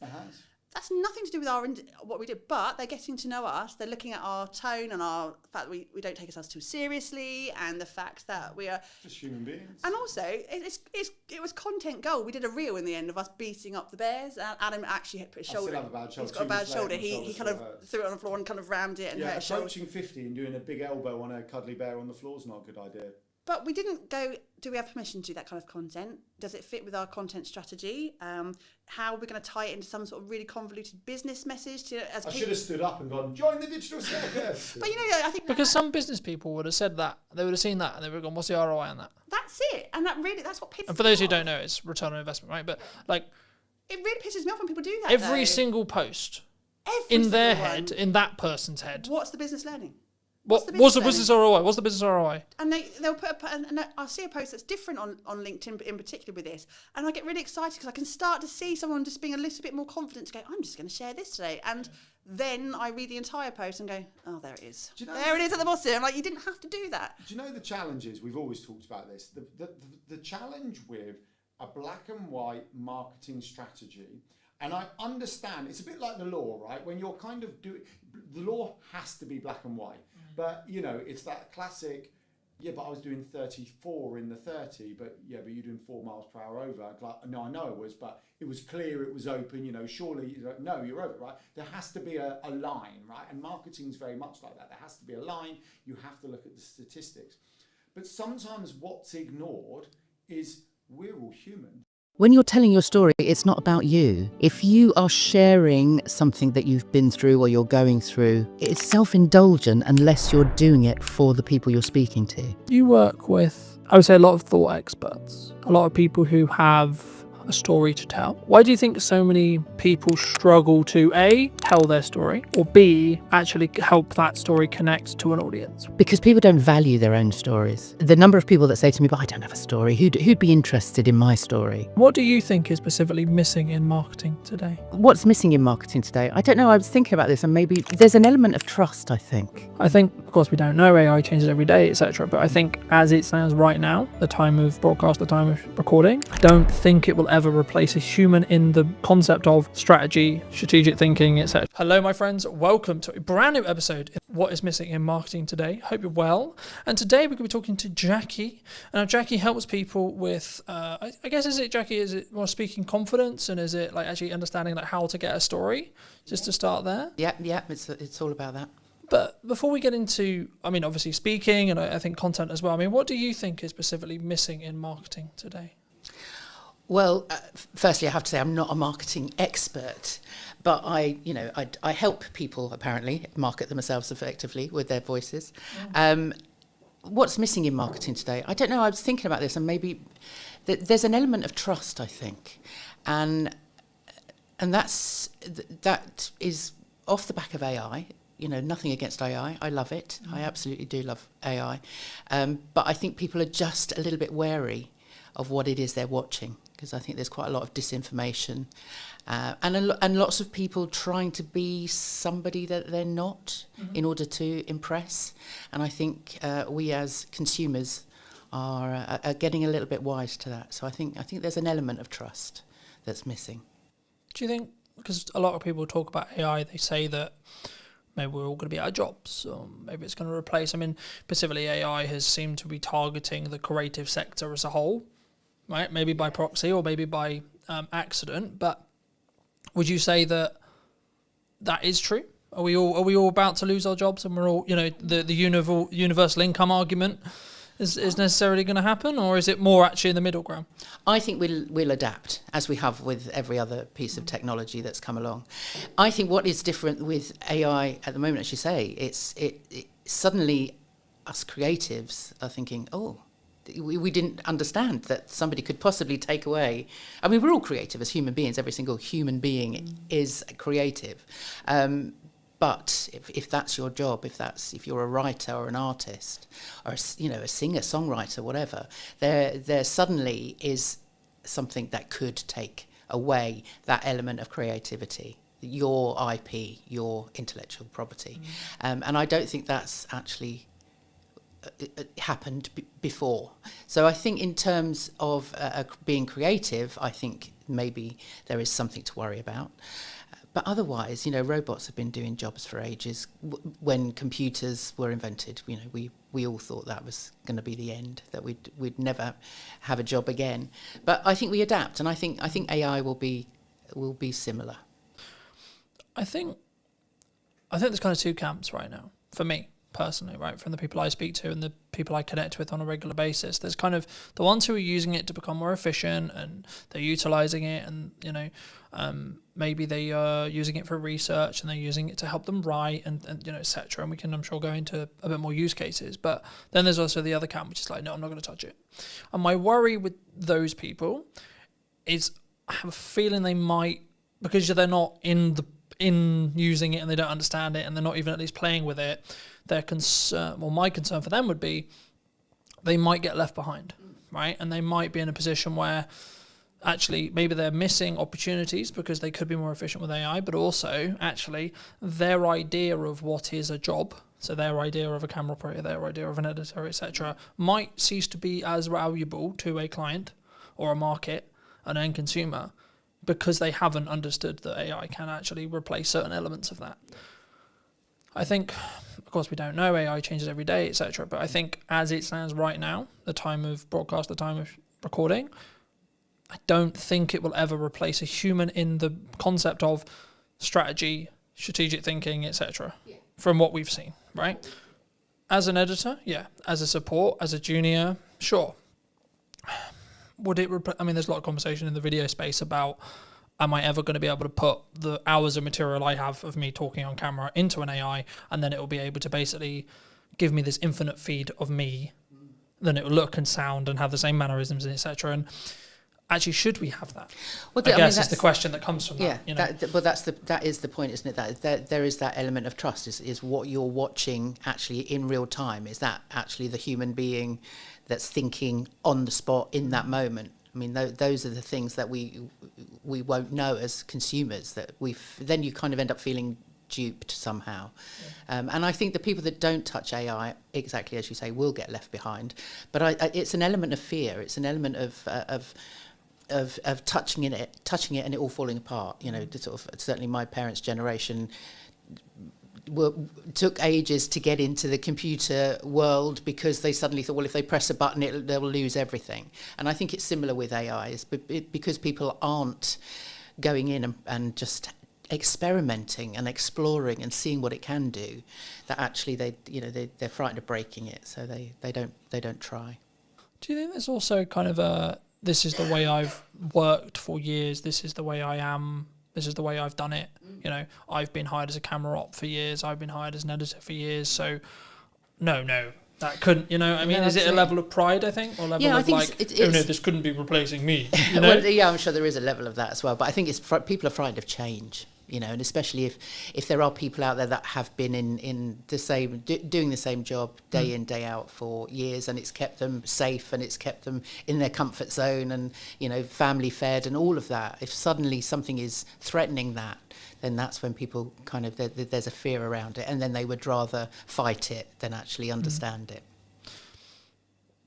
That's nothing to do with what we do, but they're getting to know us. They're looking at our tone and our fact that we don't take ourselves too seriously, and the fact that we are
just human beings.
And also, it was content gold. We did a reel in the end of us beating up the bears. Adam actually had put his shoulder.
I still have a bad shoulder.
He's got a bad shoulder. He kind of threw it on the floor and kind of rammed it and hurt his shoulder.
Approaching 50 and doing a big elbow on a cuddly bear on the floor is not a good idea.
But we didn't go, do we have permission to do that kind of content? Does it fit with our content strategy? How are we going to tie it into some sort of really convoluted business message?
I should have stood up and gone, join the digital circus.
But I think...
Because some business people would have said that. They would have seen that and they would have gone, what's the ROI on that?
That's it. And that's what pisses me off.
And for those who don't know, it's return on investment, right? But like...
It really pisses me off when people do that,
Every single post in their head, in that person's head.
What's the business learning?
What's the business ROI? What's the business ROI?
And they'll put and I'll see a post that's different on LinkedIn, in particular with this, and I get really excited because I can start to see someone just being a little bit more confident to go, I'm just going to share this today, and then I read the entire post and go, oh, there it is. There it is at the bottom. I'm like, you didn't have to do that.
Do you know the challenges? We've always talked about this. The challenge with a black and white marketing strategy. And I understand, it's a bit like the law, right? When you're kind of doing, the law has to be black and white. But, it's that classic, but I was doing 34 in the 30, but you're doing 4 miles per hour over. Like, no, I know it was, but it was clear, it was open, surely, no, you're over, right? There has to be a line, right? And marketing is very much like that. There has to be a line. You have to look at the statistics. But sometimes what's ignored is we're all human.
When you're telling your story, it's not about you. If you are sharing something that you've been through or you're going through, it's self-indulgent unless you're doing it for the people you're speaking to.
You work with, I would say, a lot of thought experts, a lot of people who have a story to tell. Why do you think so many people struggle to A, tell their story, or B, actually help that story connect to an audience?
Because people don't value their own stories. The number of people that say to me, but I don't have a story, who'd be interested in my story?
What do you think is specifically missing in marketing today?
What's missing in marketing today? I don't know. I was thinking about this, and maybe there's an element of trust, I think.
I think, of course, we don't know, AI changes every day, etc. But I think as it stands right now, the time of broadcast, the time of recording, I don't think it will ever replace a human in the concept of strategy, strategic thinking, etc. Hello, my friends. Welcome to a brand new episode of What is Missing in Marketing Today. Hope you're well. And today we're going to be talking to Jackie. And Jackie helps people with, I guess, is it more speaking confidence, and is it like actually understanding like how to get a story? Just to start there.
Yeah, it's all about that.
But before we get into, I mean, obviously speaking and I think content as well, I mean, what do you think is specifically missing in marketing today?
Well, firstly, I have to say I'm not a marketing expert, but I help people apparently market themselves effectively with their voices. Yeah. What's missing in marketing today? I don't know. I was thinking about this, and maybe there's an element of trust, I think, and that is off the back of AI. Nothing against AI. I love it. I absolutely do love AI. But I think people are just a little bit wary of what it is they're watching, because I think there's quite a lot of disinformation and lots of people trying to be somebody that they're not in order to impress. And I think we as consumers are getting a little bit wise to that. So I think there's an element of trust that's missing.
Do you think, because a lot of people talk about AI, they say that maybe we're all going to be out of jobs, or maybe it's going to replace. I mean, specifically AI has seemed to be targeting the creative sector as a whole, right? Maybe by proxy or maybe by accident. But would you say that is true? Are we all about to lose our jobs, and we're all, the universal income argument is necessarily going to happen, or is it more actually in the middle ground?
I think we'll adapt, as we have with every other piece of technology that's come along. I think what is different with AI at the moment, as you say, it suddenly us creatives are thinking, oh, we didn't understand that somebody could possibly take away. I mean, we're all creative as human beings. Every single human being is creative. But if that's your job, if you're a writer or an artist or a singer, songwriter, whatever, there suddenly is something that could take away that element of creativity, your IP, your intellectual property, and I don't think that's actually happened before. So I think in terms of being creative, I think maybe there is something to worry about. But otherwise, robots have been doing jobs for ages. When computers were invented, we all thought that was going to be the end, that we'd never have a job again. But I think we adapt, and I think AI will be similar.
I think there's kind of two camps right now for me personally, right? From the people I speak to and the people I connect with on a regular basis, there's kind of the ones who are using it to become more efficient, and they're utilizing it, and maybe they are using it for research, and they're using it to help them write, and etc. And we can, I'm sure, go into a bit more use cases. But then there's also the other camp, which is like, no, I'm not going to touch it. And my worry with those people is I have a feeling they might, because they're not in using it and they don't understand it, and they're not even at least playing with it, their concern, well, my concern for them would be they might get left behind, right? And they might be in a position where actually maybe they're missing opportunities because they could be more efficient with AI, but also actually their idea of what is a job, so their idea of a camera operator, their idea of an editor, etc., might cease to be as valuable to a client or a market, an end consumer, because they haven't understood that AI can actually replace certain elements of that. I think, of course, we don't know, AI changes every day, etc. But I think as it stands right now, the time of broadcast, the time of recording, I don't think it will ever replace a human in the concept of strategy, strategic thinking, etc. From what we've seen, right? As an editor, yeah. As a support, as a junior, sure. Would it? I mean, there's a lot of conversation in the video space about, am I ever going to be able to put the hours of material I have of me talking on camera into an AI, and then it will be able to basically give me this infinite feed of me, then it will look and sound and have the same mannerisms and etc. And
actually, should we have that?
Well,
I guess is the question that comes from that. You know?
But that is the point, isn't it? That there is that element of trust. Is what you're watching actually in real time? Is that actually the human being that's thinking on the spot in that moment? I mean, those are the things that we won't know as consumers. That then you kind of end up feeling duped somehow. And I think the people that don't touch AI, exactly as you say, will get left behind. But it's an element of fear. It's an element of touching it and it all falling apart. You know, sort of, certainly my parents' generation took ages to get into the computer world because they suddenly thought, well, if they press a button, they'll lose everything. And I think it's similar with AI, because people aren't going in and just experimenting and exploring and seeing what it can do, that actually they're frightened of breaking it, so they don't try.
Do you think there's also kind of this is the way I've worked for years, this is the way I am, this is the way I've done it? You know, I've been hired as a camera op for years, I've been hired as an editor for years, so no, that couldn't, you know, I mean, is it a level of pride, I think, or level of like, oh no, this couldn't be replacing me, you know?
Well, yeah, I'm sure there is a level of that as well, but I think it's people are frightened of change. You know, and especially if there are people out there that have been in the same doing the same job day in, day out for years, and it's kept them safe and it's kept them in their comfort zone and, you know, family fed and all of that. If suddenly something is threatening that, then that's when people kind of there's a fear around it, and then they would rather fight it than actually understand it.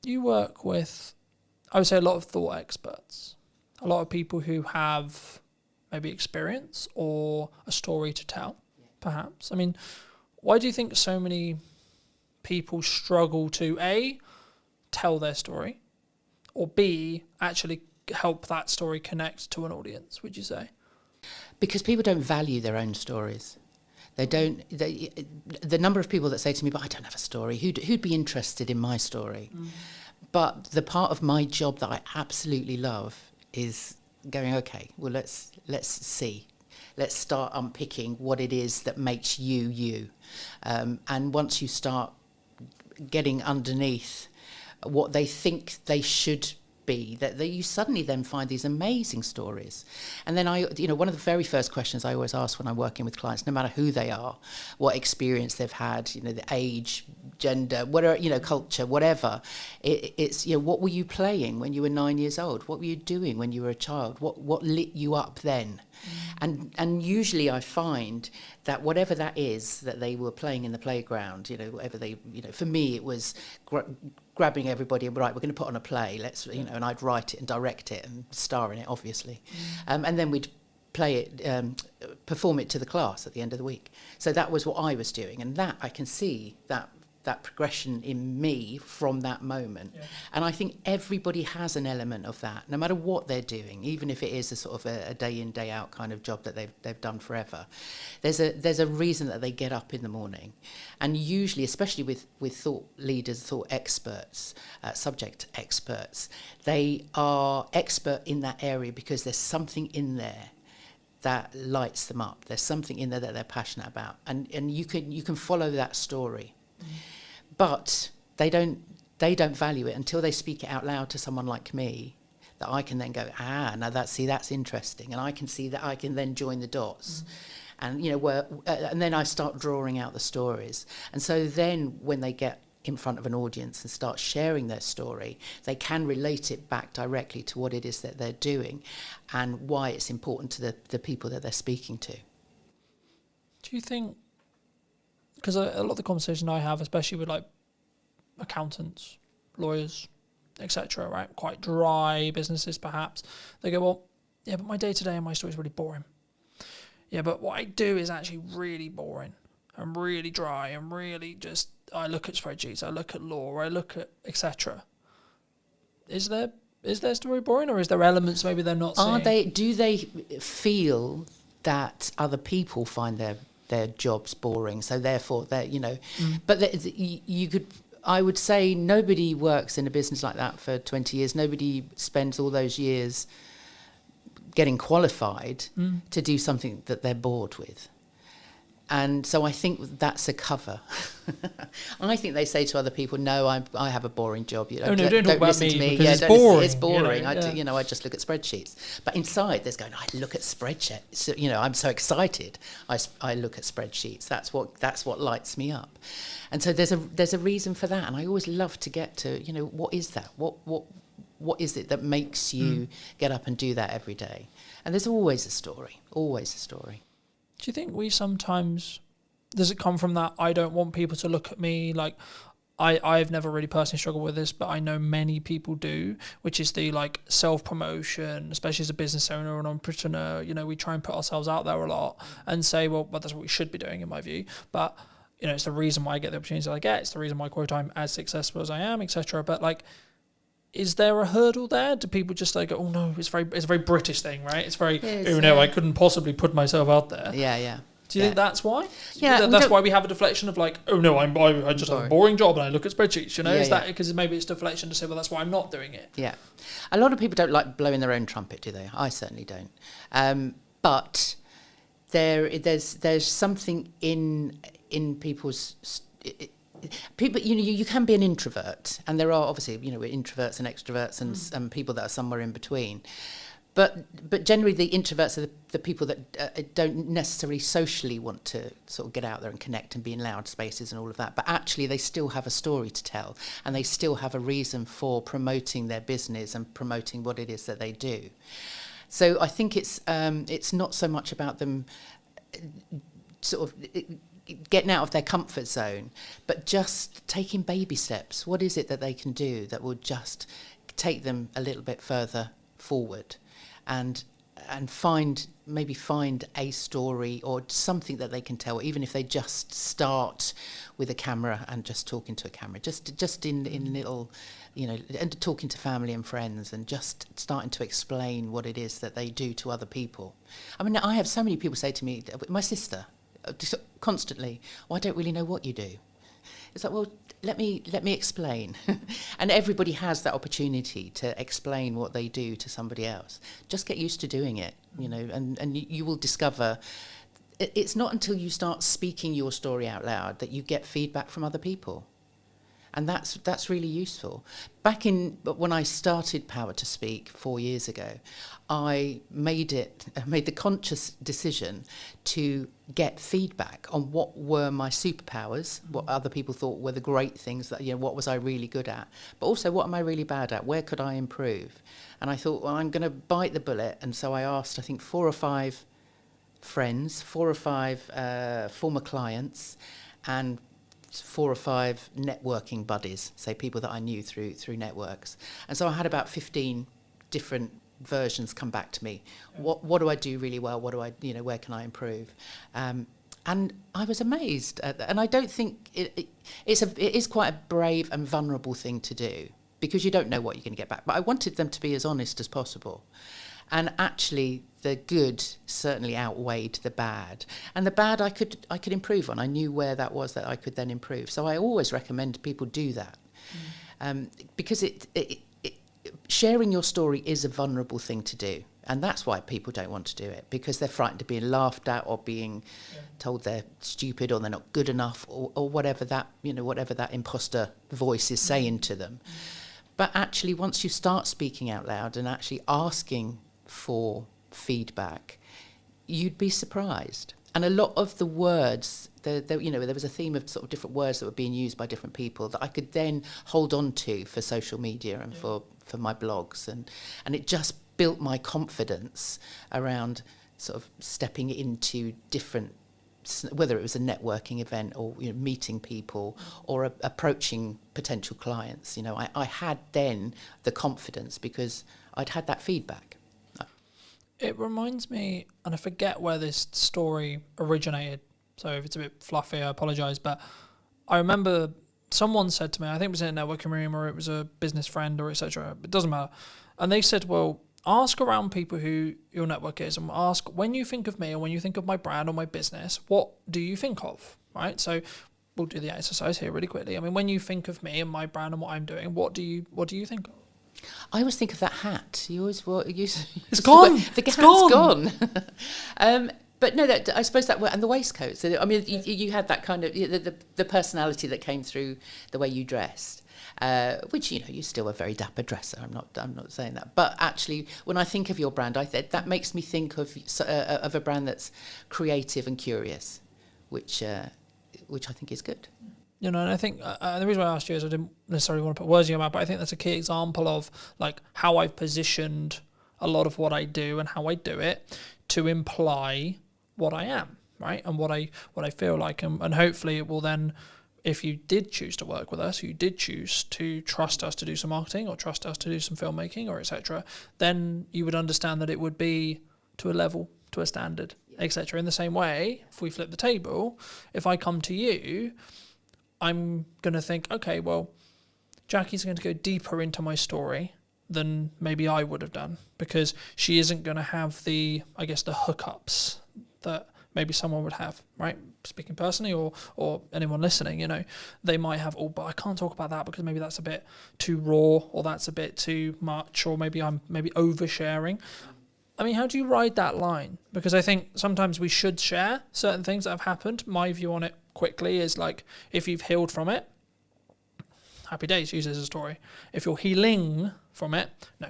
You work with, I would say, a lot of thought experts, a lot of people who have maybe experience or a story to tell, perhaps. I mean, why do you think so many people struggle to A, tell their story, or B, actually help that story connect to an audience, would you say?
Because people don't value their own stories. They don't. The number of people that say to me, "But I don't have a story. Who'd be interested in my story?" But the part of my job that I absolutely love is going, okay, well, let's see. Let's start unpicking what it is that makes you you. And once you start getting underneath what they think they should be, that you suddenly then find these amazing stories. And then one of the very first questions I always ask when I'm working with clients, no matter who they are, what experience they've had, you know, the age, gender, whatever, you know, culture, whatever, it's, you know, what were you playing when you were 9 years old? What were you doing when you were a child? What lit you up then? And usually I find that whatever that is that they were playing in the playground, you know, whatever they, you know, for me it was grabbing everybody and, right, we're going to put on a play, let's, you know, and I'd write it and direct it and star in it, obviously. And then we'd play it, perform it to the class at the end of the week. So that was what I was doing, and that I can see that progression in me from that moment. And I think everybody has an element of that, no matter what they're doing, even if it is a sort of a day in, day out kind of job that they've done forever. There's a reason that they get up in the morning. And usually, especially with thought leaders, thought experts, subject experts, they are expert in that area because there's something in there that lights them up. There's something in there that they're passionate about. And you can follow that story. But they don't value it until they speak it out loud to someone like me, that I can then go, now that's interesting, and I can see that I can then join the dots, and, you know, and then I start drawing out the stories. And so then when they get in front of an audience and start sharing their story, they can relate it back directly to what it is that they're doing and why it's important to the people that they're speaking to.
Do you think, because a lot of the conversation I have, especially with like accountants, lawyers, etc., right, quite dry businesses perhaps, they go, well, yeah, but my day-to-day and my story is really boring. Yeah, but what I do is actually really boring and really dry and really just, I look at spreadsheets, I look at law, I look at etc. Is their story boring, or is there elements maybe they're not seeing?
Do they feel that other people find their jobs boring, so therefore they're, you know, but I would say nobody works in a business like that for 20 years. Nobody spends all those years getting qualified to do something that they're bored with. And so I think that's a cover. I think they say to other people, "No, I have a boring job. You know,
Oh, no, don't talk about
listen
me
to me.
because
Yeah,
it's
don't listen-
boring,
It's boring.
you know,
I just look at spreadsheets." But inside, there's going, "I look at spreadsheets. So, you know, I'm so excited. I look at spreadsheets. That's what lights me up." And so there's a reason for that. And I always love to get to, you know, what is that? What is it that makes you get up and do that every day? And there's always a story. Always a story.
Do you think we sometimes, does it come from that I don't want people to look at me like, I've never really personally struggled with this, but I know many people do, which is the like self-promotion, especially as a business owner or an entrepreneur. You know, we try and put ourselves out there a lot and say, well, that's what we should be doing in my view. But, you know, it's the reason why I get the opportunities that I get. It's the reason why, quote, I'm as successful as I am, etc. But like, is there a hurdle there? Do people just like, oh no, it's a very British thing, right? It's very, oh no, I couldn't possibly put myself out there.
Yeah.
Do you think that's why?
Yeah,
That's why we have a deflection of like, oh no, I just have a boring job and I look at spreadsheets. You know, is that because maybe it's deflection to say, well, that's why I'm not doing it?
Yeah, a lot of people don't like blowing their own trumpet, do they? I certainly don't. But there's something in people's people. You know, you can be an introvert, and there are obviously, you know, introverts and extroverts and people that are somewhere in between. But generally, the introverts are the people that don't necessarily socially want to sort of get out there and connect and be in loud spaces and all of that. But actually, they still have a story to tell, and they still have a reason for promoting their business and promoting what it is that they do. So I think it's not so much about them sort of getting out of their comfort zone, but just taking baby steps. What is it that they can do that will just take them a little bit further forward? And find a story or something that they can tell, even if they just start with a camera and just talking to a camera, just in little, you know, and talking to family and friends and just starting to explain what it is that they do to other people. I mean, I have so many people say to me, my sister, constantly, "Well, I don't really know what you do." It's like, well, let me explain. And everybody has that opportunity to explain what they do to somebody else. Just get used to doing it, you know, and you will discover it's not until you start speaking your story out loud that you get feedback from other people. And that's really useful. Back when I started Power to Speak 4 years ago, I made the conscious decision to get feedback on what were my superpowers, what other people thought were the great things that, you know, what was I really good at, but also what am I really bad at? Where could I improve? And I thought, well, I'm going to bite the bullet. And so I asked, I think, 4 or 5 friends, 4 or 5 former clients, and 4 or 5 networking buddies, say people that I knew through networks. And so I had about 15 different versions come back to me. What do I do really well? What do I, you know, where can I improve? And I was amazed at that. And I don't think it is quite a brave and vulnerable thing to do, because you don't know what you're going to get back. But I wanted them to be as honest as possible. And actually, the good certainly outweighed the bad. And the bad I could improve on. I knew where that was that I could then improve. So I always recommend people do that. Because sharing your story is a vulnerable thing to do. And that's why people don't want to do it, because they're frightened of being laughed at or being told they're stupid or they're not good enough or whatever that, you know, whatever that imposter voice is saying to them. But actually, once you start speaking out loud and actually asking for feedback, you'd be surprised. And a lot of the words, you know, there was a theme of sort of different words that were being used by different people that I could then hold on to for social media and for my blogs, and it just built my confidence around sort of stepping into different, whether it was a networking event or, you know, meeting people or approaching potential clients. You know, I had then the confidence because I'd had that feedback.
It reminds me, and I forget where this story originated, so if it's a bit fluffy, I apologise, but I remember someone said to me, I think it was in a networking room or it was a business friend or etc., it doesn't matter, and they said, well, ask around people who your network is and ask, when you think of me or when you think of my brand or my business, what do you think of, right? So we'll do the exercise here really quickly. I mean, when you think of me and my brand and what I'm doing, what do you think of?
I always think of that hat. You always
It's gone.
The hat's gone. But no, that, I suppose that and the waistcoats. So, I mean, you had that kind of the personality that came through the way you dressed, which you still a very dapper dresser. I'm not saying that, but actually, when I think of your brand, that makes me think of a brand that's creative and curious, which I think is good.
And I think the reason why I asked you is I didn't necessarily want to put words in your mouth, but I think that's a key example of like how I've positioned a lot of what I do and how I do it to imply what I am, right? And what I feel like, and hopefully it will then, if you did choose to work with us, you did choose to trust us to do some marketing or trust us to do some filmmaking or etc., then you would understand that it would be to a level, to a standard, etc. In the same way, if we flip the table, if I come to you, I'm going to think, okay, well, Jackie's going to go deeper into my story than maybe I would have done, because she isn't going to have the hookups that maybe someone would have, right? Speaking personally, or anyone listening, they might have, but I can't talk about that because maybe that's a bit too raw, or that's a bit too much, or maybe I'm oversharing. I mean, how do you ride that line? Because I think sometimes we should share certain things that have happened. My view on it quickly is like, if you've healed from it, happy days, use it as a story. If you're healing from it, no.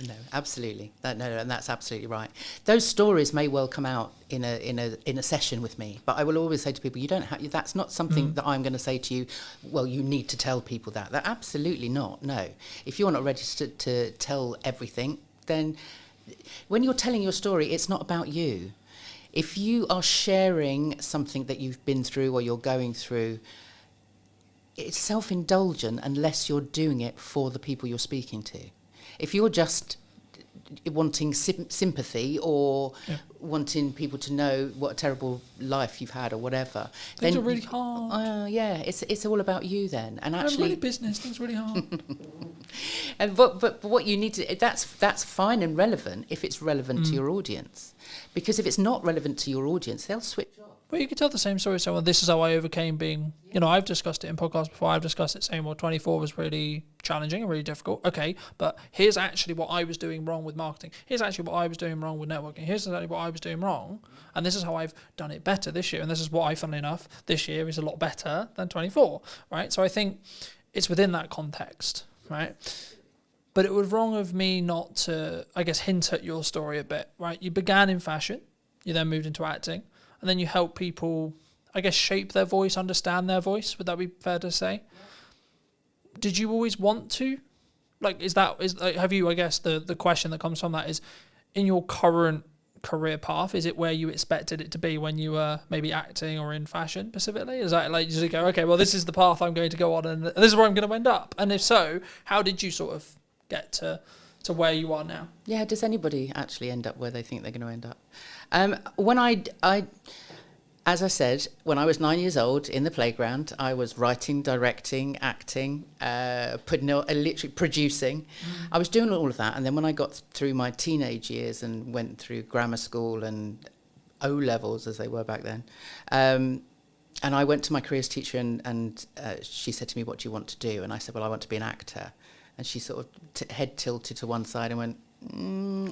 No, absolutely. And that's absolutely right. Those stories may well come out in a session with me, but I will always say to people, you don't have. That's not something that I'm going to say to you. Well, you need to tell people that. That absolutely not. No. If you're not ready to tell everything, then when you're telling your story, it's not about you. If you are sharing something that you've been through or you're going through, it's self-indulgent unless you're doing it for the people you're speaking to. If you're just wanting sympathy or wanting people to know what a terrible life you've had or whatever,
things
then
are really hard.
It's all about you then. And actually,
really business, things are really hard.
And but what you need to that's fine and relevant if it's relevant to your audience, because if it's not relevant to your audience, they'll switch off.
Well, you could tell the same story. So, well, this is how I overcame being, I've discussed it in podcasts before. I've discussed it saying, well, 24 was really challenging and really difficult. Okay, but here's actually what I was doing wrong with marketing. Here's actually what I was doing wrong with networking. Here's actually what I was doing wrong. And this is how I've done it better this year. And this is what I, funnily enough, this year is a lot better than 24, right? So I think it's within that context, right? But it was wrong of me not to, hint at your story a bit, right? You began in fashion. You then moved into acting. And then you help people, shape their voice, understand their voice. Would that be fair to say? Yeah. Did you always want to? Have you, the question that comes from that is, in your current career path, is it where you expected it to be when you were maybe acting or in fashion specifically? Is that like, you go, okay, well, this is the path I'm going to go on and this is where I'm going to end up? And if so, how did you sort of get to where you are now?
Yeah, does anybody actually end up where they think they're going to end up? When as I said, when I was 9 years old in the playground, I was writing, directing, acting, literally producing. I was doing all of that. And then when I got through my teenage years and went through grammar school and O-levels, as they were back then, and I went to my careers teacher and she said to me, what do you want to do? And I said, well, I want to be an actor. And she sort of head tilted to one side and went,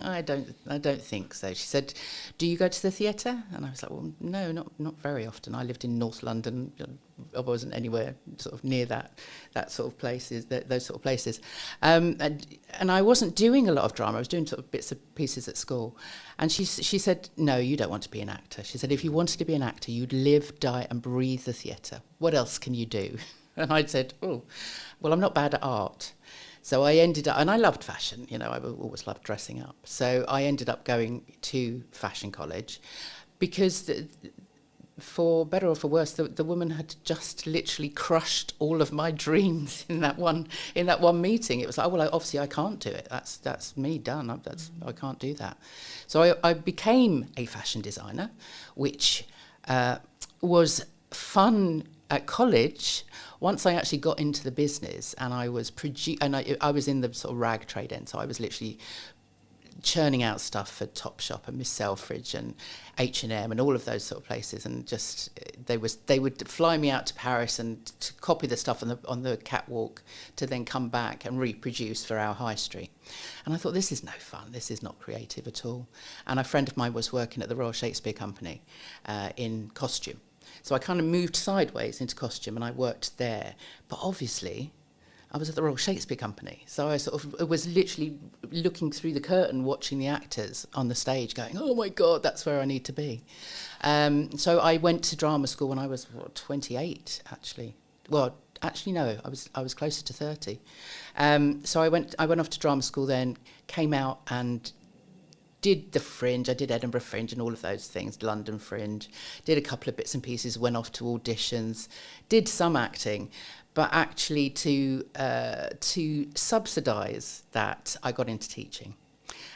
I don't think so. She said, do you go to the theatre? And I was like, well, no, not very often. I lived in North London. I wasn't anywhere sort of near that sort of places, those sort of places. And I wasn't doing a lot of drama. I was doing sort of bits and pieces at school. And she said, no, you don't want to be an actor. She said, if you wanted to be an actor, you'd live, die and breathe the theatre. What else can you do? And I'd said, oh, well, I'm not bad at art. So I ended up, and I loved fashion, I always loved dressing up. So I ended up going to fashion college because for better or for worse, the woman had just literally crushed all of my dreams in that one meeting. It was like, well, obviously I can't do it. That's me done. I can't do that. So I became a fashion designer, which was fun at college. Once I actually got into the business and I was I was in the sort of rag trade end, so I was literally churning out stuff for Topshop and Miss Selfridge and H&M and all of those sort of places, and just they would fly me out to Paris and to copy the stuff on the catwalk to then come back and reproduce for our high street. And I thought, this is no fun, this is not creative at all. And a friend of mine was working at the Royal Shakespeare Company in costume. So I kind of moved sideways into costume and I worked there. But obviously, I was at the Royal Shakespeare Company. So I sort of was literally looking through the curtain, watching the actors on the stage going, oh my God, that's where I need to be. So I went to drama school when I was, 28, actually. Well, actually, no, I was closer to 30. So I went off to drama school then, came out and did the Fringe. I did Edinburgh Fringe and all of those things, London Fringe. Did a couple of bits and pieces, went off to auditions, did some acting. But actually to subsidise that, I got into teaching.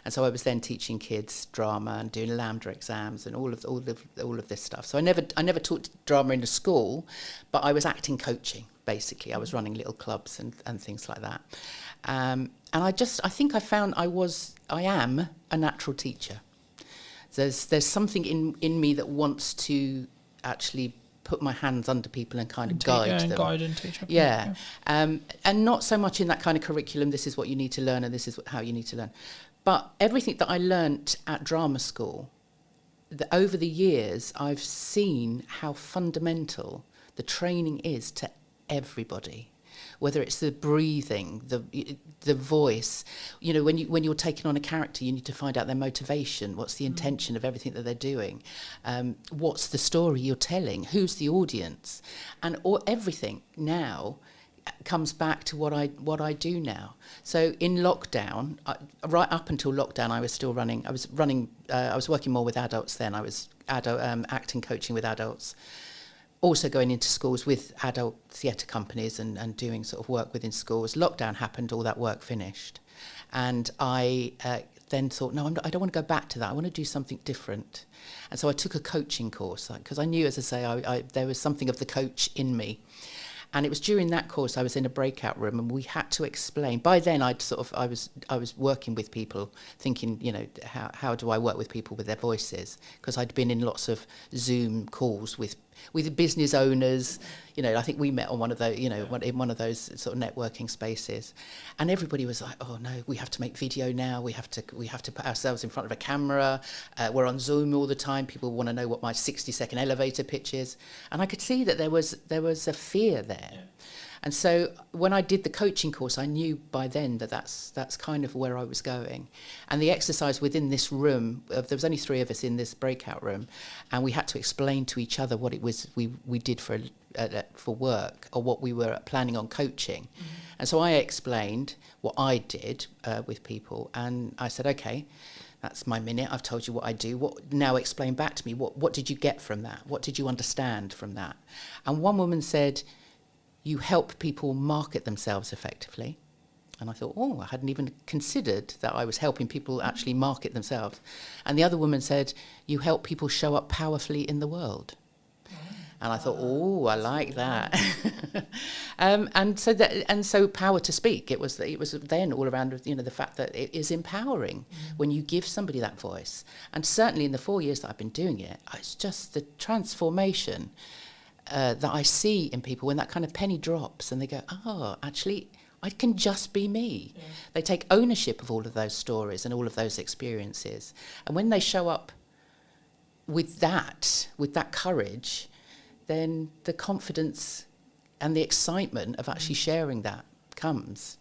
And so I was then teaching kids drama and doing Lambda exams and all of this stuff. So I never taught drama in a school, but I was acting coaching, basically. I was running little clubs and things like that. And I think I am a natural teacher. There's something in me that wants to actually put my hands under people and kind of guide them.
Guide and teach.
Yeah. And not so much in that kind of curriculum, this is what you need to learn and this is how you need to learn. But everything that I learnt at drama school, over the years, I've seen how fundamental the training is to everybody. Whether it's the breathing, the voice, when you're taking on a character, you need to find out their motivation. What's the intention of everything that they're doing? What's the story you're telling? Who's the audience? And everything now comes back to what I do now. So in lockdown, right up until lockdown, I was still running. I was working more with adults then. I was acting coaching with adults. Also going into schools with adult theatre companies and doing sort of work within schools. Lockdown happened, all that work finished. And I then thought, no, I don't want to go back to that. I want to do something different. And so I took a coaching course, because I knew, as I say, there was something of the coach in me. And it was during that course I was in a breakout room and we had to explain. By then I was working with people, thinking, how do I work with people with their voices? Because I'd been in lots of Zoom calls with business owners. I think we met on one of those, in one of those sort of networking spaces, and everybody was like, "Oh no, we have to make video now. We have to put ourselves in front of a camera. We're on Zoom all the time. People want to know what my 60-second elevator pitch is." And I could see that there was a fear there. Yeah. And so when I did the coaching course, I knew by then that that's kind of where I was going. And the exercise within this room, there was only 3 of us in this breakout room, and we had to explain to each other what it was we did for work, or what we were planning on coaching. Mm-hmm. And so I explained what I did with people, and I said, okay, that's my minute. I've told you what I do. Now explain back to me, what did you get from that? What did you understand from that? And one woman said, you help people market themselves effectively. And I thought, I hadn't even considered that I was helping people actually market themselves. And the other woman said, you help people show up powerfully in the world. And I thought, I like that. and so power to speak. It was then all around, the fact that it is empowering when you give somebody that voice. And certainly in the 4 years that I've been doing it, it's just the transformation that I see in people when that kind of penny drops and they go, actually, I can just be me. Yeah. They take ownership of all of those stories and all of those experiences. And when they show up with that courage, then the confidence and the excitement of actually sharing that comes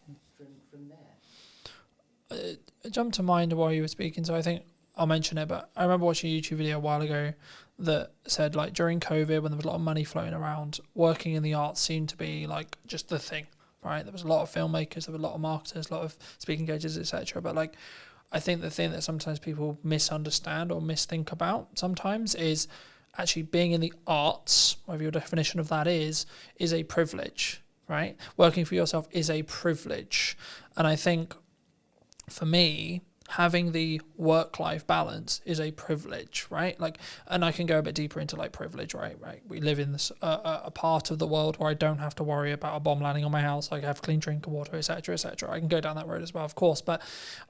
from there.
It jumped to mind while you were speaking, so I think I'll mention it, but I remember watching a YouTube video a while ago that said, during COVID, when there was a lot of money floating around, working in the arts seemed to be just the thing, right? There was a lot of filmmakers, there were a lot of marketers, a lot of speaking engagements, etc. But I think the thing that sometimes people misunderstand or misthink about sometimes is actually being in the arts, whatever your definition of that is a privilege, right? Working for yourself is a privilege. And I think for me, having the work-life balance is a privilege, right? Like, and I can go a bit deeper into like privilege, right? We live in this a part of the world where I don't have to worry about a bomb landing on my house. I have clean drinking water, etc., etc. I can go down that road as well, of course. But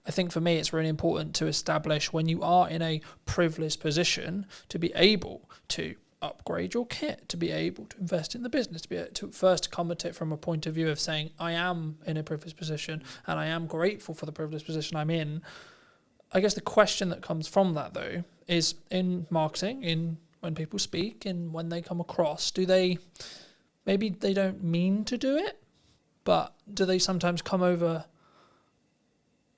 I think for me, it's really important to establish when you are in a privileged position to be able to upgrade your kit, to be able to invest in the business, to be able to first come at it from a point of view of saying, I am in a privileged position and I am grateful for the privileged position I'm in. I guess the question that comes from that, though, is in marketing, in when people speak, in when they come across, maybe they don't mean to do it, but do they sometimes come over,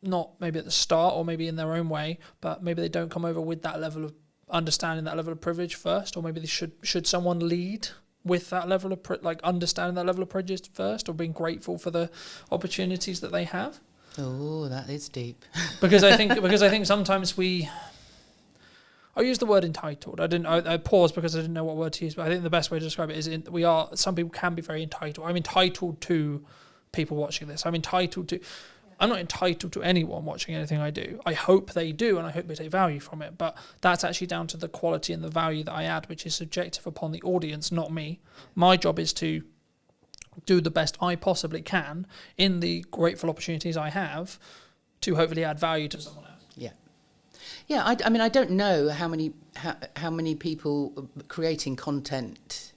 not maybe at the start or maybe in their own way, but maybe they don't come over with that level of understanding, that level of privilege first, or maybe they should someone lead with that level of understanding that level of privilege first, or being grateful for the opportunities that they have?
Oh, that is deep.
Because I think sometimes I use the word entitled. I paused because I didn't know what word to use, but I think the best way to describe it is some people can be very entitled. I'm entitled to people watching this. I'm not entitled to anyone watching anything I do. I hope they do, and I hope they take value from it. But that's actually down to the quality and the value that I add, which is subjective upon the audience, not me. My job is to do the best I possibly can in the grateful opportunities I have to hopefully add value to someone else.
Yeah. Yeah, I mean, I don't know how many people creating content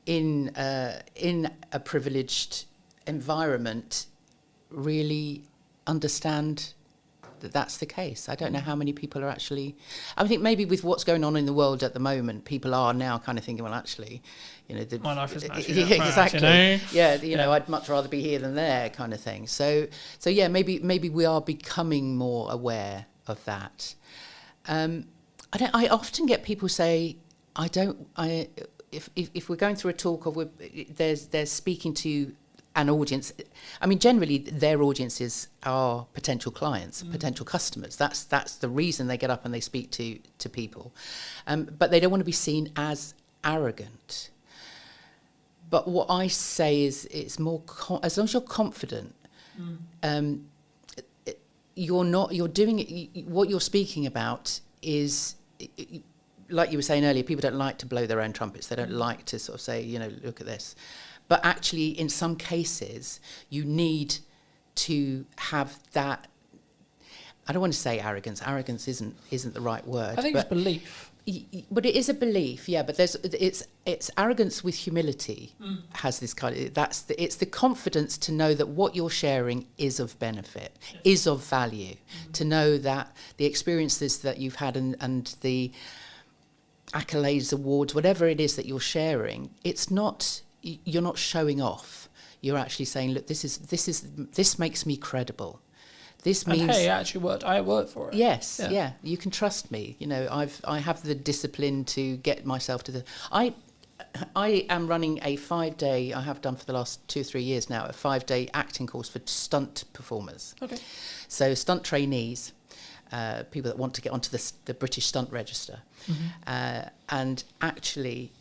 in a privileged environment really understand that that's the case. I don't know how many people are actually. I think maybe with what's going on in the world at the moment, people are now kind of thinking, well, actually,
my life isn't actually
yeah,
that
exactly.
bad,
You know, I'd much rather be here than there, kind of thing. So yeah, maybe we are becoming more aware of that. I often get people say, if we're going through a talk or they're speaking to an audience, I mean, generally their audiences are potential clients, potential customers. That's the reason they get up and they speak to people, but they don't want to be seen as arrogant. But what I say is, it's more as long as you're confident, you're doing it. What you're speaking about is, like you were saying earlier, people don't like to blow their own trumpets. They don't like to sort of say, look at this. But actually, in some cases, you need to have that. I don't want to say arrogance. Arrogance isn't the right word.
I think it's belief.
But it is a belief, yeah. But it's arrogance with humility. Has this kind of it's the confidence to know that what you're sharing is of benefit, is of value. To know that the experiences that you've had and the accolades, awards, whatever it is that you're sharing, you're not showing off. You're actually saying, look, this makes me credible. This means,
and hey, I worked for it.
Yes, yeah, you can trust me. I have the discipline to get myself to the. I am running a 5-day. I have done for the last 2 or 3 years now, a 5-day acting course for stunt performers.
Okay.
So stunt trainees, people that want to get onto the British Stunt Register, and actually.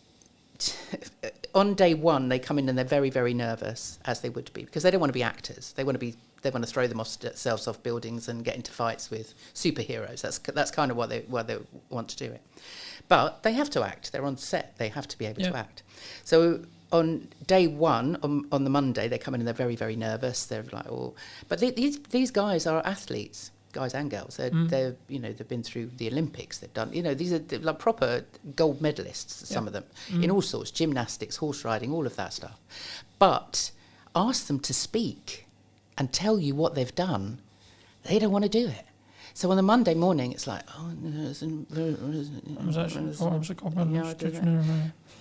On day one, they come in and they're very, very nervous, as they would be, because they don't want to be actors. They want to throw themselves off buildings and get into fights with superheroes. That's kind of why they want to do it. But they have to act. They're on set. They have to be able to act. So on day one, on the Monday, they come in and they're very, very nervous. They're like, oh, but these guys are athletes. Guys and girls, they've been through the Olympics. They've done, these are like proper gold medalists. Some of them in all sorts, gymnastics, horse riding, all of that stuff. But ask them to speak and tell you what they've done, they don't want to do it. So on the Monday morning, it's like,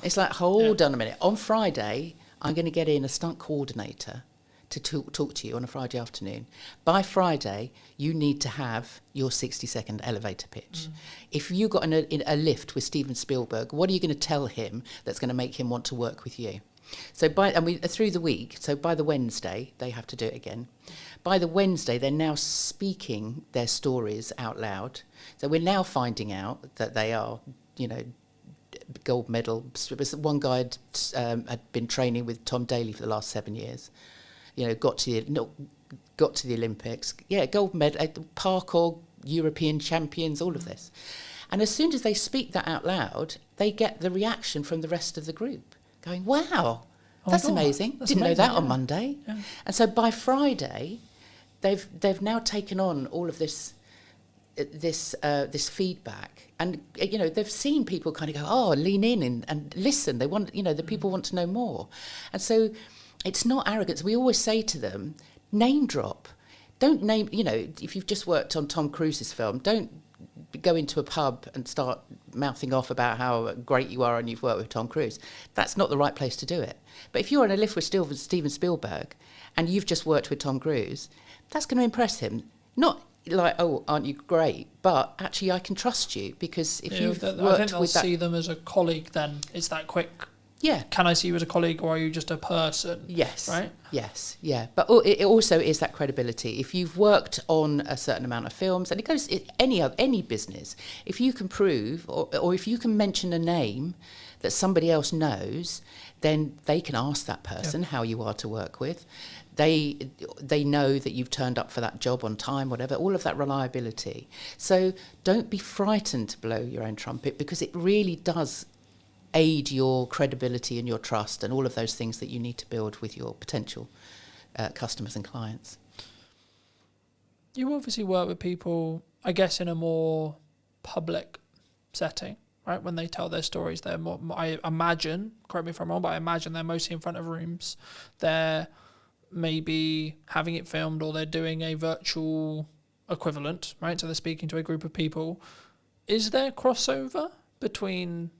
it's like, hold on a minute. On Friday, I'm going to get in a stunt coordinator to talk to you on a Friday afternoon. By Friday, you need to have your 60-second elevator pitch. If you got in a lift with Steven Spielberg, what are you going to tell him that's going to make him want to work with you? So through the week, so by the Wednesday, they have to do it again. By the Wednesday, they're now speaking their stories out loud. So we're now finding out that they are, gold medal. One guy had been training with Tom Daley for the last 7 years. Got to got to the Olympics, gold medal, parkour, European champions, all of this. And as soon as they speak that out loud, they get the reaction from the rest of the group going, wow, that's amazing. Didn't know that on Monday. Yeah. And so by Friday, they've now taken on all of this feedback, and they've seen people kind of go, lean in and listen. They want, the people want to know more. And so it's not arrogance. We always say to them, name drop. Don't name, if you've just worked on Tom Cruise's film, don't go into a pub and start mouthing off about how great you are and you've worked with Tom Cruise. That's not the right place to do it. But if you're on a lift with Steven Spielberg and you've just worked with Tom Cruise, that's going to impress him. Not like, oh, aren't you great? But actually, I can trust you, because if you've worked
I think they'll
with that,
see them as a colleague. Then it's that quick.
Yeah.
Can I see you as a colleague, or are you just a person?
Yes.
Right.
Yes. Yeah. But it also is that credibility. If you've worked on a certain amount of films, and it goes any business, if you can prove or if you can mention a name that somebody else knows, then they can ask that person how you are to work with. They know that you've turned up for that job on time, whatever, all of that reliability. So don't be frightened to blow your own trumpet, because it really does aid your credibility and your trust and all of those things that you need to build with your potential customers and clients.
You obviously work with people, I guess, in a more public setting, right? When they tell their stories, they're more, I imagine, correct me if I'm wrong, but I imagine they're mostly in front of rooms. They're maybe having it filmed, or they're doing a virtual equivalent, right? So they're speaking to a group of people. Is there crossover between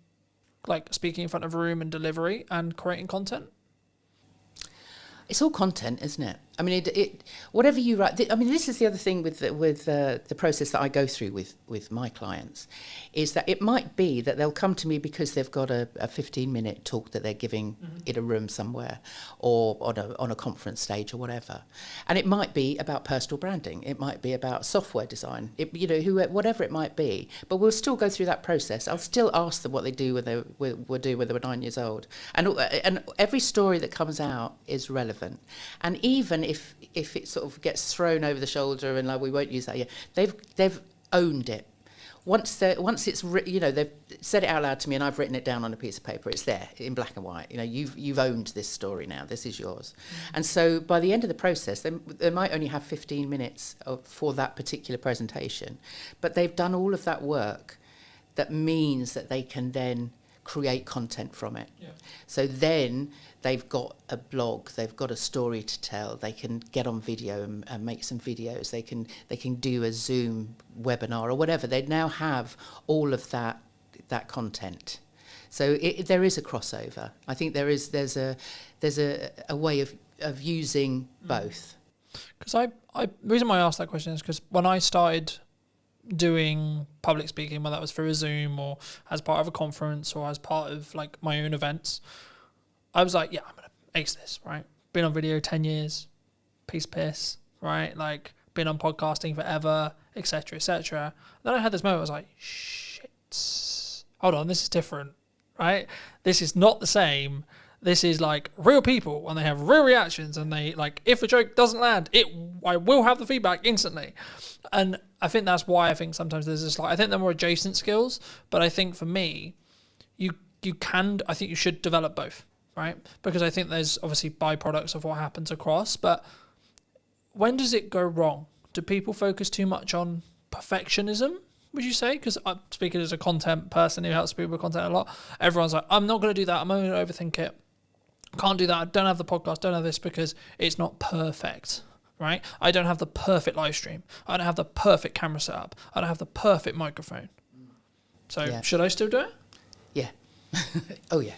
like speaking in front of a room and delivery and creating content?
It's all content, isn't it? I mean, it whatever you write. I mean, this is the other thing with the process that I go through with my clients, is that it might be that they'll come to me because they've got a 15-minute talk that they're giving in a room somewhere, or on a conference stage or whatever, and it might be about personal branding. It might be about software design. Whatever it might be. But we'll still go through that process. I'll still ask them what they do when they were 9 years old, and every story that comes out is relevant. And even if it sort of gets thrown over the shoulder and like, we won't use that yet, they've owned it. Once it's they've said it out loud to me and I've written it down on a piece of paper, it's there in black and white. You've owned this story now. This is yours. And so by the end of the process, they might only have 15 minutes for that particular presentation, but they've done all of that work. That means that they can then create content from it. Yeah. So then they've got a blog, they've got a story to tell, they can get on video and make some videos, they can do a Zoom webinar or whatever. They now have all of that content. So there is a crossover. I think there's a way of using both.
Because the reason why I asked that question is because when I started doing public speaking, whether that was through a Zoom or as part of a conference or as part of like my own events, I was like, yeah, I'm gonna ace this, right? Been on video 10 years, piss, right? Like been on podcasting forever, etc., etc. Then I had this moment, I was like, shit, hold on, this is different, right? This is not the same. This is like real people, and they have real reactions, and they like, if a joke doesn't land, I will have the feedback instantly. And I think that's why I think sometimes there's this, like, I think they're more adjacent skills, but I think for me, I think you should develop both, right? Because I think there's obviously byproducts of what happens across, but when does it go wrong? Do people focus too much on perfectionism, would you say? Because I'm speaking as a content person who helps people with content a lot. Everyone's like, I'm not going to do that. I'm only going to overthink it. Can't do that. I don't have the podcast. Don't have this because it's not perfect, right? I don't have the perfect live stream. I don't have the perfect camera setup. I don't have the perfect microphone. So should I still do it?
Yeah. Oh, yeah.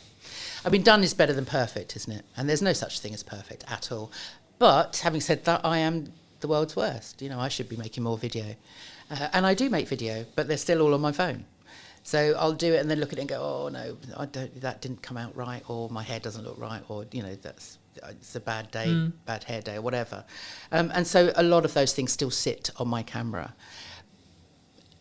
I mean, done is better than perfect, isn't it? And there's no such thing as perfect at all. But having said that, I am the world's worst. I should be making more video. And I do make video, but they're still all on my phone. So I'll do it and then look at it and go, oh no, that didn't come out right, or my hair doesn't look right, or it's a bad day, bad hair day, or whatever. And so a lot of those things still sit on my camera.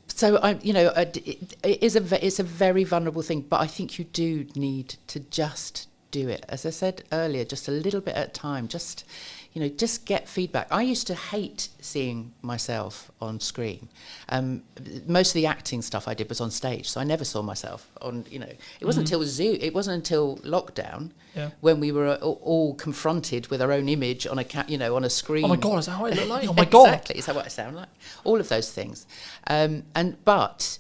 So it's a very vulnerable thing, but I think you do need to just do it. As I said earlier, just a little bit at a time, just get feedback. I used to hate seeing myself on screen. Most of the acting stuff I did was on stage, so I never saw myself on, it wasn't until Zoom, it wasn't until lockdown when we were all confronted with our own image on on a screen.
Oh my God, is that how I look like? Oh my God.
Exactly, is that what I sound like? All of those things. But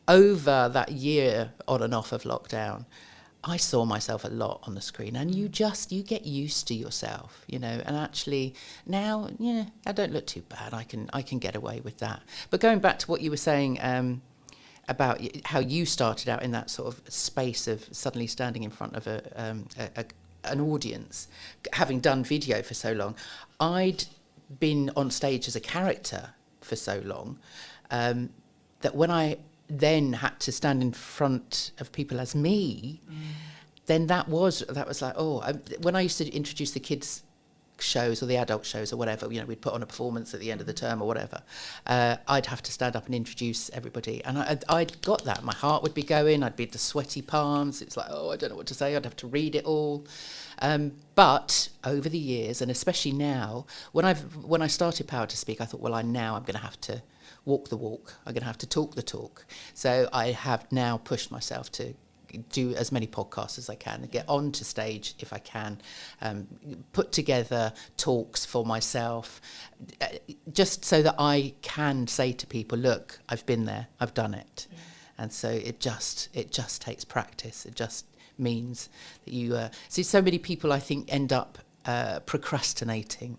over that year on and off of lockdown, I saw myself a lot on the screen, and you get used to yourself, and actually now, I don't look too bad. I can get away with that. But going back to what you were saying about how you started out in that sort of space of suddenly standing in front of an audience, having done video for so long, I'd been on stage as a character for so long that when I then had to stand in front of people as me, then that was like, when I used to introduce the kids shows or the adult shows or whatever, we'd put on a performance at the end of the term or whatever, I'd have to stand up and introduce everybody, and I'd got that. My heart would be going, I'd be the sweaty palms, it's like, I don't know what to say, I'd have to read it all. But over the years, and especially now, when I started Power to Speak, I thought, I'm going to have to walk the walk. I'm going to have to talk the talk. So I have now pushed myself to do as many podcasts as I can and get onto stage if I can, put together talks for myself, just so that I can say to people, look, I've been there, I've done it. Yeah. And so it just takes practice. It just means that you see so many people, I think, end up procrastinating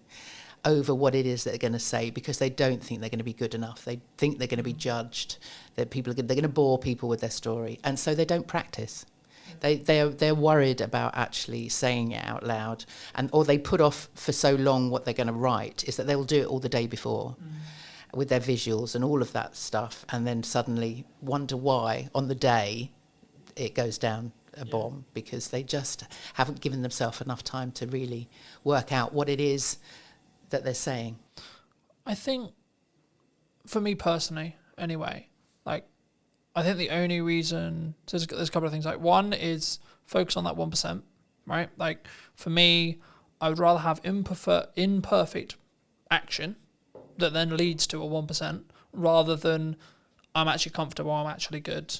over what it is that they're going to say because they don't think they're going to be good enough. They think they're going to be judged. That they're going to bore people with their story, and so they don't practice. They're worried about actually saying it out loud, or they put off for so long what they're going to write is that they'll do it all the day before with their visuals and all of that stuff, and then suddenly wonder why on the day it goes down a bomb because they just haven't given themselves enough time to really work out what it is that they're saying.
I think, for me personally, anyway, I think the only reason, so there's a couple of things. One is focus on that 1%, right? For me, I would rather have imperfect action that then leads to a 1% rather than I'm actually comfortable, I'm actually good,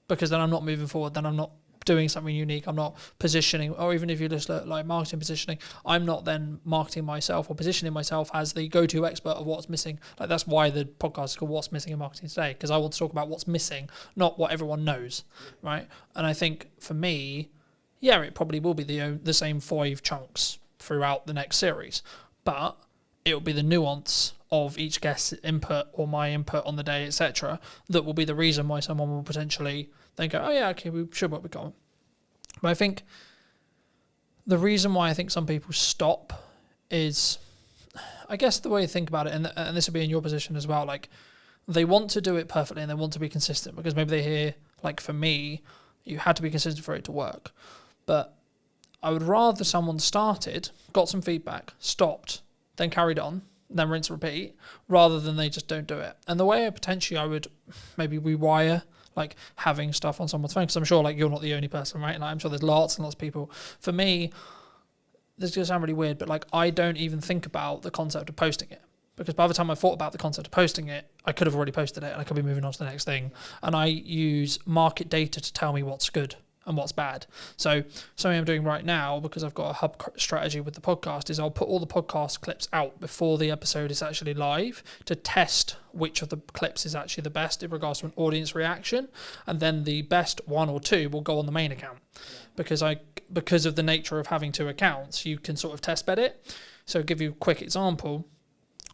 because then I'm not moving forward, then I'm not doing something unique, I'm not positioning, or even if you just look like marketing positioning, I'm not then marketing myself or positioning myself as the go-to expert of what's missing. That's why the podcast is called What's Missing in Marketing Today, because I want to talk about what's missing, not what everyone knows, right? And I think for me, it probably will be the same 5 chunks throughout the next series, but it will be the nuance of each guest's input or my input on the day, etc., that will be the reason why someone will potentially then go, okay, we should what we got. But I think the reason why I think some people stop is, I guess the way to think about it, and this will be in your position as well, they want to do it perfectly and they want to be consistent because maybe they hear, for me, you had to be consistent for it to work. But I would rather someone started, got some feedback, stopped, then carried on, then rinse and repeat, rather than they just don't do it. And the way I would maybe rewire having stuff on someone's phone, because I'm sure you're not the only person, right? I'm sure there's lots and lots of people. For me, this is going to sound really weird, but I don't even think about the concept of posting it, because by the time I thought about the concept of posting it, I could have already posted it and I could be moving on to the next thing. And I use market data to tell me what's good and what's bad. So something I'm doing right now, because I've got a hub strategy with the podcast, is I'll put all the podcast clips out before the episode is actually live to test which of the clips is actually the best in regards to an audience reaction, and then the best 1 or 2 will go on the main account. Because of the nature of having 2 accounts, you can sort of test bed it. So I'll give you a quick example.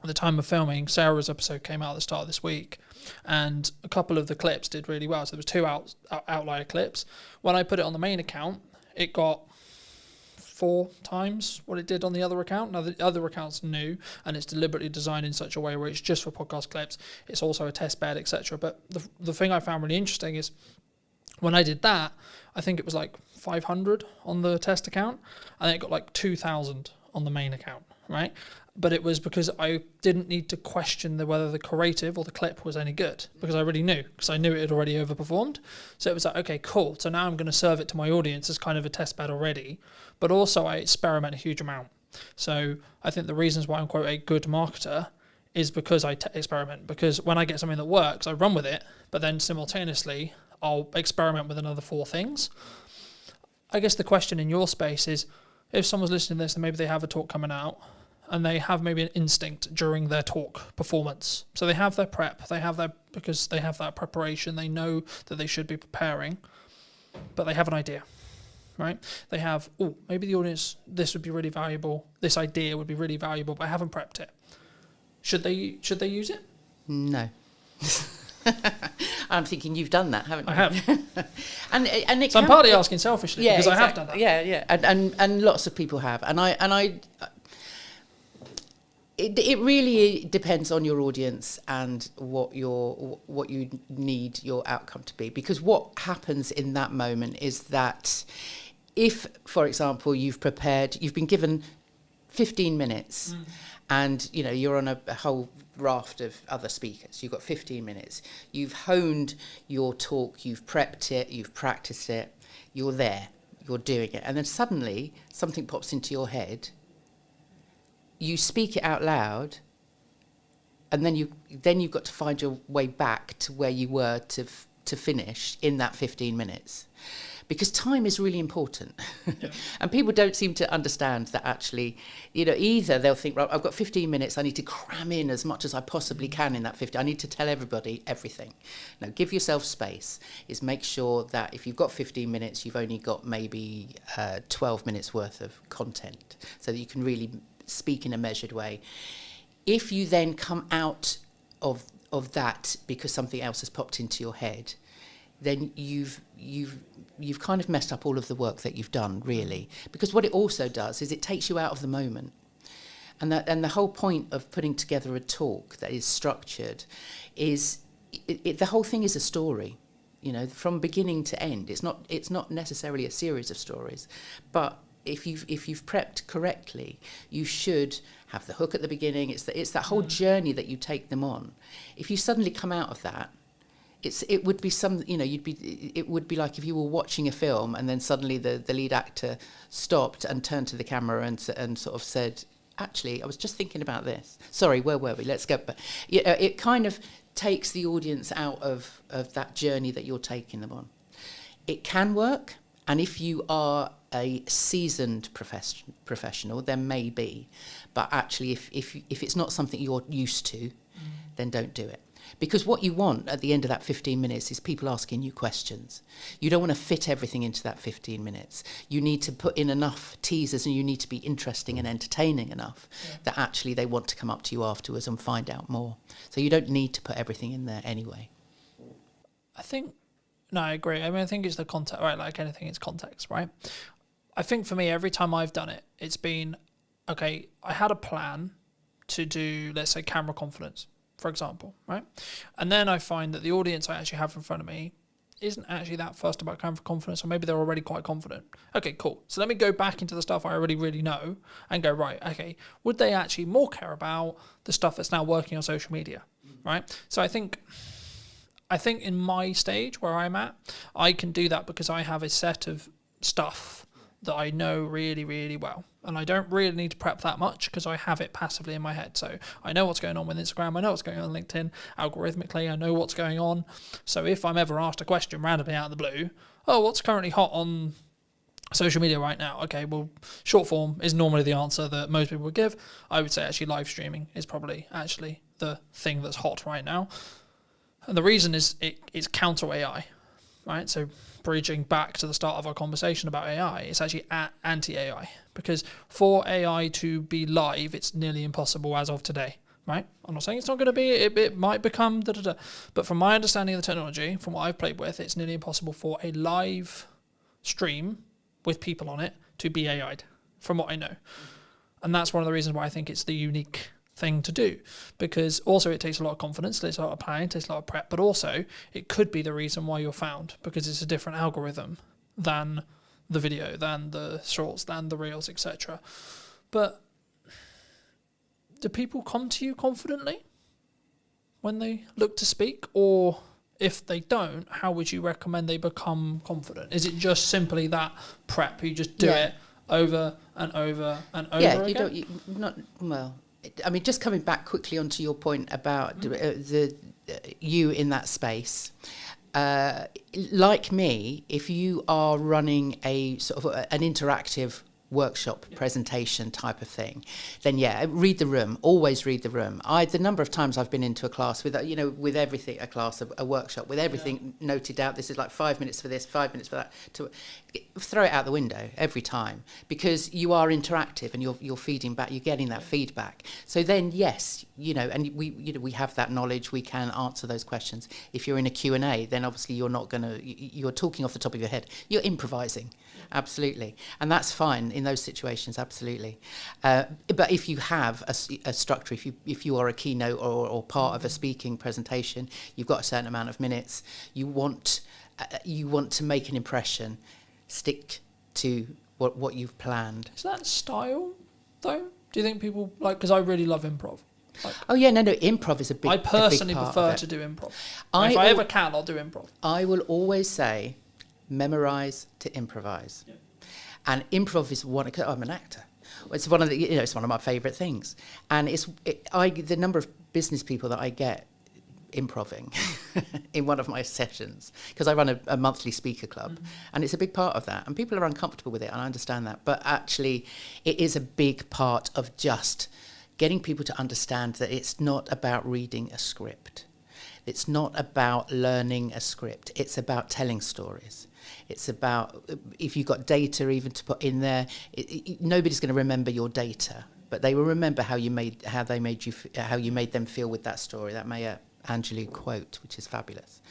At the time of filming, Sarah's episode came out at the start of this week, and a couple of the clips did really well. So there was 2 outlier clips. When I put it on the main account, it got 4 times what it did on the other account. Now, the other account's new, and it's deliberately designed in such a way where it's just for podcast clips. It's also a test bed, etc. But the thing I found really interesting is when I did that, I think it was 500 on the test account, and it got 2,000 on the main account, right? but it was because I didn't need to question whether the creative or the clip was any good, because I already knew, because I knew it had already overperformed. So it was like, okay, cool. So now I'm going to serve it to my audience as kind of a test bed already, but also I experiment a huge amount. So I think the reasons why I'm quote a good marketer is because I experiment, because when I get something that works, I run with it, but then simultaneously I'll experiment with another 4 things. I guess the question in your space is, if someone's listening to this and maybe they have a talk coming out and they have maybe an instinct during their talk performance. So they have their prep, because they have that preparation, they know that they should be preparing, but they have an idea, right? They have, maybe the audience, this would be really valuable, this idea would be really valuable, but I haven't prepped it. Should they use it?
No. I'm thinking you've done that, haven't you?
I have.
and it
So I'm partly asking selfishly,
yeah,
because
exactly.
I have done that.
Yeah. And lots of people have. It really depends on your audience and what you need your outcome to be. Because what happens in that moment is that if, for example, you've been given 15 minutes and you're on a whole raft of other speakers, you've got 15 minutes, you've honed your talk, you've prepped it, you've practiced it, you're there, you're doing it, and then suddenly something pops into your head, you speak it out loud, and then you've got to find your way back to where you were to finish in that 15 minutes. Because time is really important. Yeah. And people don't seem to understand that actually, either they'll think, right, I've got 15 minutes, I need to cram in as much as I possibly can in that 15. I need to tell everybody everything. No, give yourself space. Is make sure that if you've got 15 minutes, you've only got maybe 12 minutes worth of content, so that you can really speak in a measured way. If you then come out of that because something else has popped into your head, then you've kind of messed up all of the work that you've done, really. Because what it also does is it takes you out of the moment. And the whole point of putting together a talk that is structured is the whole thing is a story, from beginning to end. It's not necessarily a series of stories, but if you've prepped correctly, you should have the hook at the beginning. It's that whole journey that you take them on. If you suddenly come out of that, it would be it would be like if you were watching a film and then suddenly the lead actor stopped and turned to the camera and sort of said, actually, I was just thinking about this. Sorry, where were we? Let's go. But it kind of takes the audience out of that journey that you're taking them on. It can work, and if you are a seasoned professional, then maybe. But actually, if it's not something you're used to, then don't do it. Because what you want at the end of that 15 minutes is people asking you questions. You don't want to fit everything into that 15 minutes. You need to put in enough teasers, and you need to be interesting and entertaining enough that actually they want to come up to you afterwards and find out more. So you don't need to put everything in there anyway.
I agree. I think it's the context, right? Like anything, it's context, right? I think for me, every time I've done it, it's been, okay, I had a plan to do, let's say, camera confidence, for example, right? And then I find that the audience I actually have in front of me isn't actually that fussed about camera confidence, or maybe they're already quite confident. Okay, cool. So let me go back into the stuff I already really know and go, right, okay, would they actually more care about the stuff that's now working on social media, right? So I think in my stage where I'm at, I can do that because I have a set of stuff that I know really, really well. And I don't really need to prep that much because I have it passively in my head. So I know what's going on with Instagram. I know what's going on LinkedIn. Algorithmically, I know what's going on. So if I'm ever asked a question randomly out of the blue, what's currently hot on social media right now? Okay, well, short form is normally the answer that most people would give. I would say actually live streaming is probably actually the thing that's hot right now. And the reason is it's counter AI, right? So bridging back to the start of our conversation about AI, it's actually anti-AI, because for AI to be live, it's nearly impossible as of today, right? I'm not saying it's not going to be, it might become but from my understanding of the technology, from what I've played with, it's nearly impossible for a live stream with people on it to be AI'd, from what I know. And that's one of the reasons why I think it's the unique thing to do, because also it takes a lot of confidence, it takes a lot of planning, it takes a lot of prep, but also it could be the reason why you're found, because it's a different algorithm than the video, than the shorts, than the reels, etc. But do people come to you confidently when they look to speak? Or if they don't, how would you recommend they become confident? Is it just simply that prep? You just do it over and over and over again?
I mean, just coming back quickly onto your point about you in that space. Like me, if you are running a sort of an interactive workshop presentation type of thing, then read the room. Always read the room. The number of times I've been into a class with everything, a workshop with everything noted out. This is like 5 minutes for this, 5 minutes for that. To throw it out the window every time, because you are interactive and you're feeding back. You're getting that feedback. So then and we have that knowledge. We can answer those questions. If you're in a Q&A, then obviously you're talking off the top of your head. You're improvising. Absolutely. And that's fine in those situations, absolutely. But if you have a structure, if you are a keynote or part of a speaking presentation, you've got a certain amount of minutes, you want to make an impression, stick to what you've planned.
Is that style, though? Do you think people, because I really love improv.
Improv is a big
I personally prefer to do improv. If I ever can, I'll do improv.
I will always say, memorize to improvise. Yeah. And improv is I'm an actor. It's one of it's one of my favourite things. And the number of business people that I get improving in one of my sessions, because I run a monthly speaker club, and it's a big part of that. And people are uncomfortable with it, and I understand that. But actually, it is a big part of just getting people to understand that it's not about reading a script. It's not about learning a script. It's about telling stories. It's about, if you've got data even to put in there, nobody's going to remember your data, but they will remember how you made them feel with that story. That Maya Angelou quote, which is fabulous.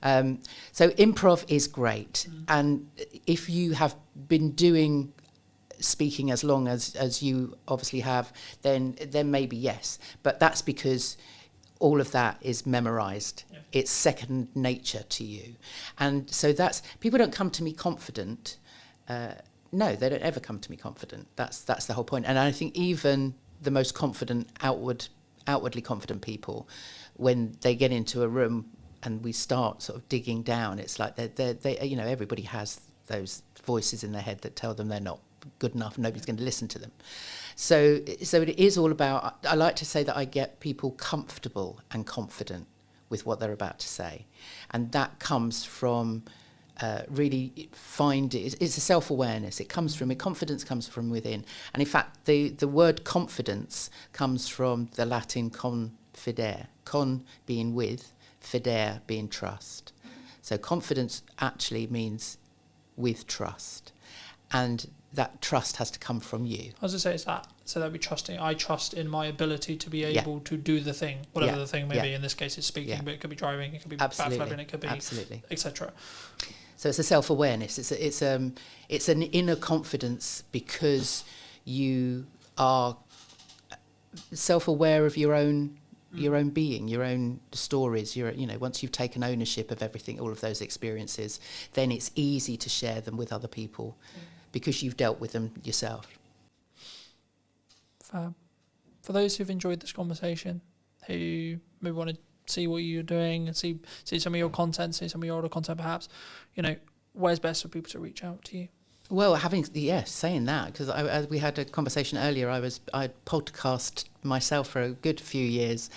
So improv is great, and if you have been doing speaking as long as you obviously have, then maybe yes, but that's because all of that is memorized. Yeah. It's second nature to you. And so people don't come to me confident. No, they don't ever come to me confident. That's the whole point. And I think even the most confident, outwardly confident people, when they get into a room and we start sort of digging down, it's like they everybody has those voices in their head that tell them they're not good enough, nobody's going to listen to them. So it is all about, I like to say that I get people comfortable and confident with what they're about to say. And that comes from really it's a self-awareness. Confidence comes from within. And in fact, the word confidence comes from the Latin confidere, con being with, fidere being trust. So confidence actually means with trust. And that trust has to come from you.
I was going to say, it's that. So that we trusting. I trust in my ability to be able to do the thing, whatever the thing may be. In this case, it's speaking, but it could be driving, it could be backflipping, it could be etc.
So it's a self-awareness. It's an inner confidence because you are self-aware of your own being, your own stories. Once you've taken ownership of everything, all of those experiences, then it's easy to share them with other people. Because you've dealt with them yourself.
Fab. For those who've enjoyed this conversation, who maybe want to see what you're doing and see some of your content, see some of your older content perhaps, where's best for people to reach out to you?
Well, saying that, because we had a conversation earlier, I podcast myself for a good few years.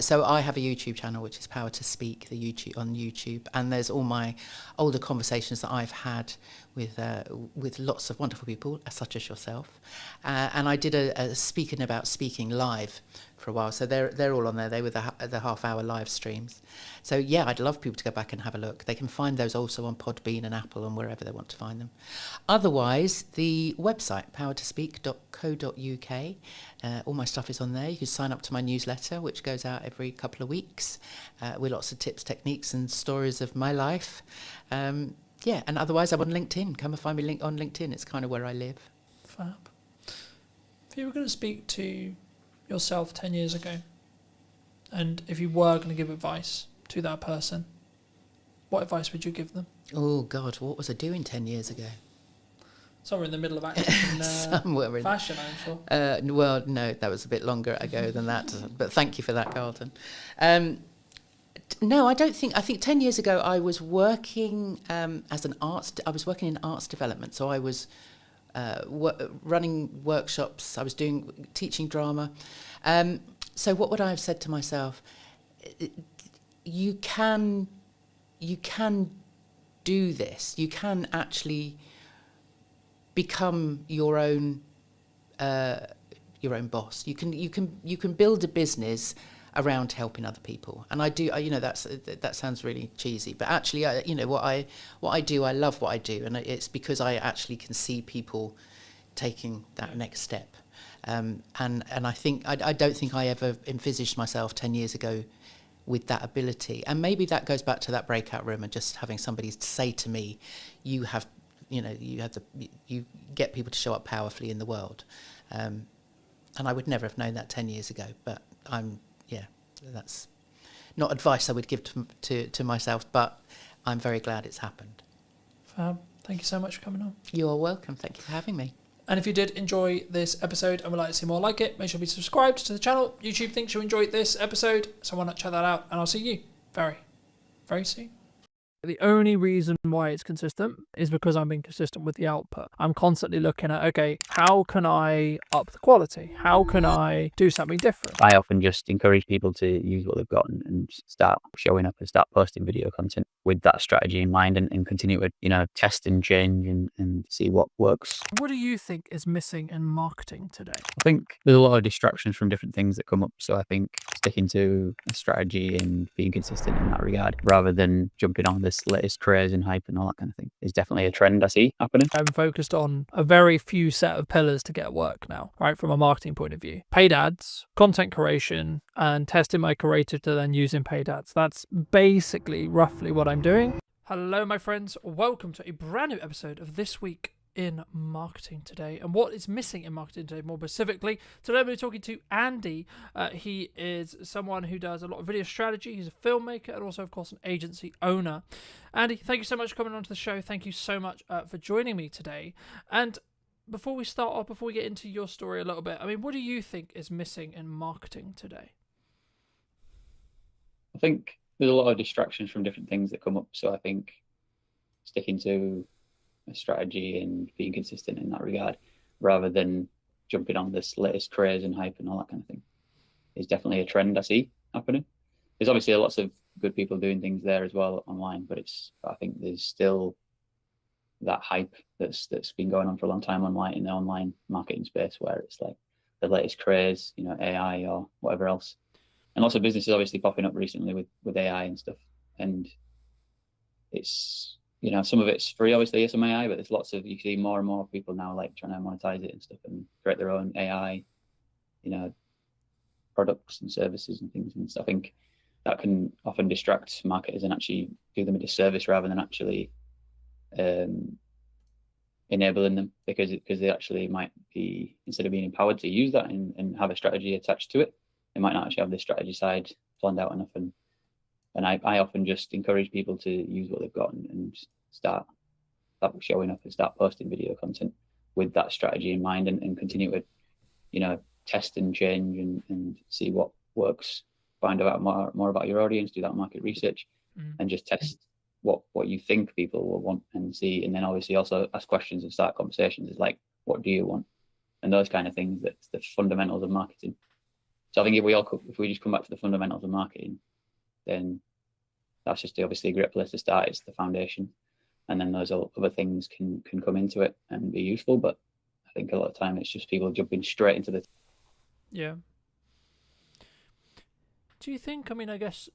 So I have a YouTube channel, which is Power to Speak, on YouTube, and there's all my older conversations that I've had with lots of wonderful people, such as yourself. And I did a speaking about speaking live for a while, so they're all on there. They were the half-hour live streams. So yeah, I'd love people to go back and have a look. They can find those also on Podbean and Apple and wherever they want to find them. Otherwise, the website, powertospeak.co.uk, all my stuff is on there. You can sign up to my newsletter, which goes out every couple of weeks, with lots of tips, techniques and stories of my life. And otherwise I'm on LinkedIn. Come and find me on LinkedIn. It's kind of where I live.
Fab. If you were going to speak to yourself 10 years ago, and if you were going to give advice to that person, what advice would you give them?
Oh God, what was I doing 10 years ago?
somewhere in the middle of acting and
Somewhere in
fashion, I'm sure.
well, no, that was a bit longer ago than that. But thank you for that, Carlton. No, I don't think. I think 10 years ago I was working as an arts. I was working in arts development, so I was running workshops. I was teaching drama. So what would I have said to myself? You can do this. You can actually become your own boss. You can build a business around helping other people. And I do. That sounds really cheesy, but actually, what I do. I love what I do, and it's because I actually can see people taking that next step. And I think I don't think I ever envisaged myself 10 years ago with that ability. And maybe that goes back to that breakout room and just having somebody say to me, you get people to show up powerfully in the world. And I would never have known that 10 years ago, but that's not advice I would give to myself, but I'm very glad it's happened.
Thank you so much for coming on.
You're welcome. Thank you for having me.
And if you did enjoy this episode and would like to see more like it, make sure to be subscribed to the channel. YouTube thinks you enjoyed this episode, so why not check that out? And I'll see you very, very soon.
The only reason why it's consistent is because I'm being consistent with the output. I'm constantly looking at, okay, how can I up the quality? How can I do something different?
I often just encourage people to use what they've got and start showing up and start posting video content with that strategy in mind and continue to, test and change and see what works.
What do you think is missing in marketing today?
I think there's a lot of distractions from different things that come up. So I think sticking to a strategy and being consistent in that regard, rather than jumping on this latest craze and hype and all that kind of thing, is definitely a trend I see happening.
I'm focused on a very few set of pillars to get work now, right? From a marketing point of view. Paid ads, content creation, and testing my creative to then using paid ads. That's basically roughly what I'm doing. Hello, my friends. Welcome to a brand new episode of This Week in Marketing Today, and what is missing in marketing today more specifically. Today I'm going to be talking to Andy. He is someone who does a lot of video strategy. He's a filmmaker and also, of course, an agency owner. Andy, thank you so much for coming onto the show. Thank you so much for joining me today. And before we start off, before we get into your story a little bit, I mean, what do you think is missing in marketing today?
I think there's a lot of distractions from different things that come up. So I think sticking to a strategy and being consistent in that regard, rather than jumping on this latest craze and hype and all that kind of thing, is definitely a trend I see happening. There's obviously lots of good people doing things there as well online, but I think there's still that hype that's been going on for a long time online, in the online marketing space, where it's like the latest craze, AI or whatever else. And lots of businesses obviously popping up recently with AI and stuff. And it's, some of it's free, obviously, some AI, but there's you see more and more people now like trying to monetize it and stuff and create their own AI, products and services and things. And so I think that can often distract marketers and actually do them a disservice rather than actually enabling them, because they actually might be, instead of being empowered to use that and have a strategy attached to it, they might not actually have the strategy side planned out enough. And I often just encourage people to use what they've got and start showing up and start posting video content with that strategy in mind and continue to, test and change and see what works. Find out more about your audience, do that market research, and just test what you think people will want and see. And then obviously also ask questions and start conversations. Is like, what do you want? And those kind of things, that's the fundamentals of marketing. So I think if we just come back to the fundamentals of marketing, then that's just obviously a great place to start. It's the foundation, and then those other things can come into it and be useful. But I think a lot of time it's just people jumping straight into the.
Yeah. Do you think? I mean, I guess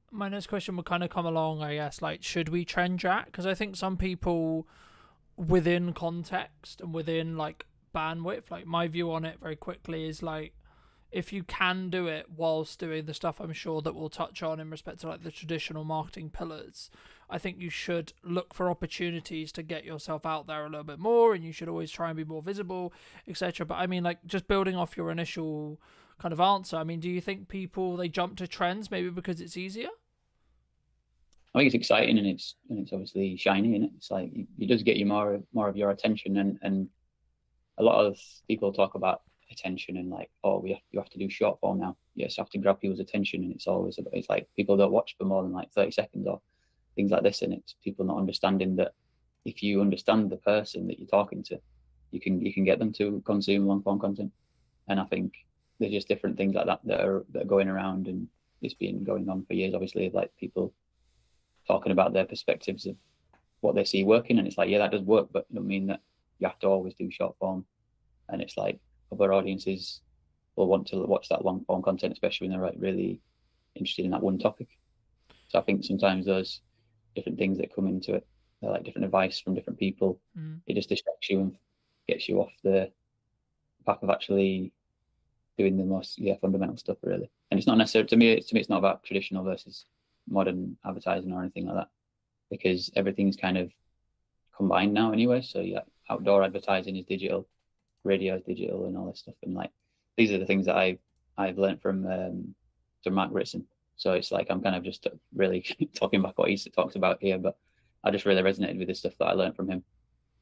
my next question would kind of come along. I guess, like, should we trend jack? Because I think some people, within context and within like bandwidth, like my view on it very quickly is like, if you can do it whilst doing the stuff I'm sure that we'll touch on in respect to like the traditional marketing pillars, I think you should look for opportunities to get yourself out there a little bit more, and you should always try and be more visible, etc. But I mean, like, just building off your initial kind of answer, I mean, do you think people, they jump to trends maybe because it's easier?
I think it's exciting, and it's obviously shiny, and it's like it does get you more of your attention, and a lot of people talk about attention and like, oh, you have to do short form now. Yes, you have to grab people's attention, and it's like people don't watch for more than like 30 seconds or things like this, and it's people not understanding that if you understand the person that you're talking to, you can get them to consume long form content. And I think there's just different things like that that are going around, and it's been going on for years, obviously, like people talking about their perspectives of what they see working, and it's like, yeah, that does work, but it don't mean that you have to always do short form. And it's like other audiences will want to watch that long form content, especially when they're like really interested in that one topic. So I think sometimes those different things that come into it, they're like different advice from different people. It just distracts you and gets you off the path of actually doing the most fundamental stuff, really. And it's not necessarily, to me it's not about traditional versus modern advertising or anything like that, because everything's kind of combined now anyway. So yeah, outdoor advertising is digital, radio is digital, and all this stuff. And like these are the things that I've learned from Mark Ritson. So it's like I'm kind of just really talking back what he talks about here, but I just really resonated with the stuff that I learned from him.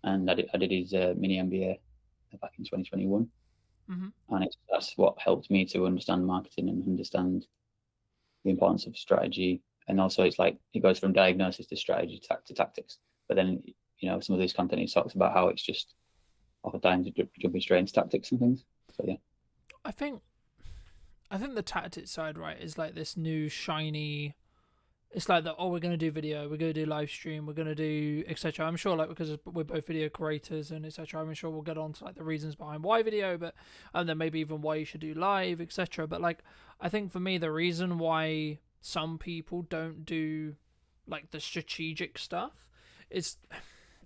And I did his mini MBA back in 2021. And that's what helped me to understand marketing and understand the importance of strategy. And also it's like it goes from diagnosis to strategy to tactics. But then, some of these content he talks about how it's just oftentimes jumping straight into tactics and things. So yeah.
I think the tactics side, right, is like this new shiny. It's like that. Oh, we're gonna do video. We're gonna do live stream. We're gonna do etc. I'm sure, like, because we're both video creators and etc. I'm sure we'll get on to like the reasons behind why video, but and then maybe even why you should do live, etc. But like, I think for me, the reason why some people don't do like the strategic stuff is,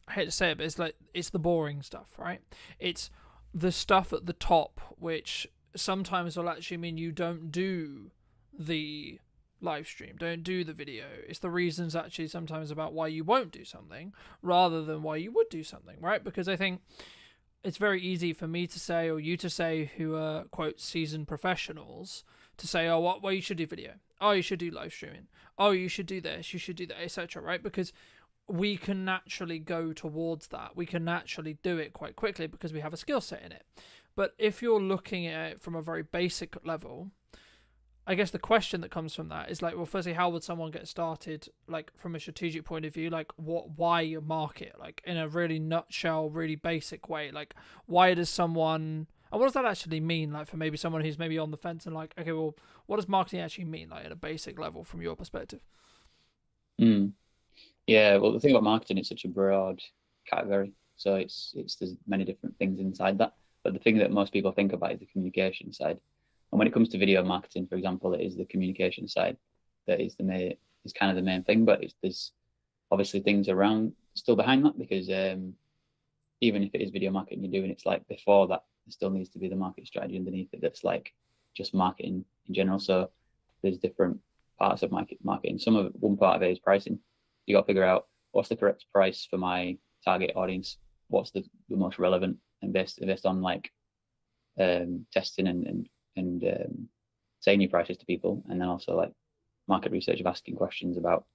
I hate to say it, but it's the boring stuff, right? It's the stuff at the top, which sometimes will actually mean you don't do the live stream, don't do the video. It's the reasons actually sometimes about why you won't do something rather than why you would do something, right? Because I think it's very easy for me to say, or you to say, who are quote seasoned professionals, to say, oh, well, you should do video, oh, you should do live streaming, oh, you should do this, you should do that, etc., right? Because we can naturally go towards that. We can naturally do it quite quickly because we have a skill set in it. But if you're looking at it from a very basic level, I guess the question that comes from that is like, well, firstly, how would someone get started, like from a strategic point of view? Like, why your market? Like, in a really nutshell, really basic way. Like, why does someone, and what does that actually mean? Like, for maybe someone who's maybe on the fence and like, okay, well, what does marketing actually mean? Like, at a basic level, from your perspective.
Yeah, well, the thing about marketing, it's such a broad category. So it's there's many different things inside that. But the thing that most people think about is the communication side. And when it comes to video marketing, for example, it is the communication side that is kind of the main thing. But there's obviously things around still behind that, because even if it is video marketing you're doing, it's like before that there still needs to be the market strategy underneath it that's like just marketing in general. So there's different parts of marketing. One part of it is pricing. You got to figure out what's the correct price for my target audience, what's the most relevant, and based on like testing and saying your prices to people, and then also like market research of asking questions about,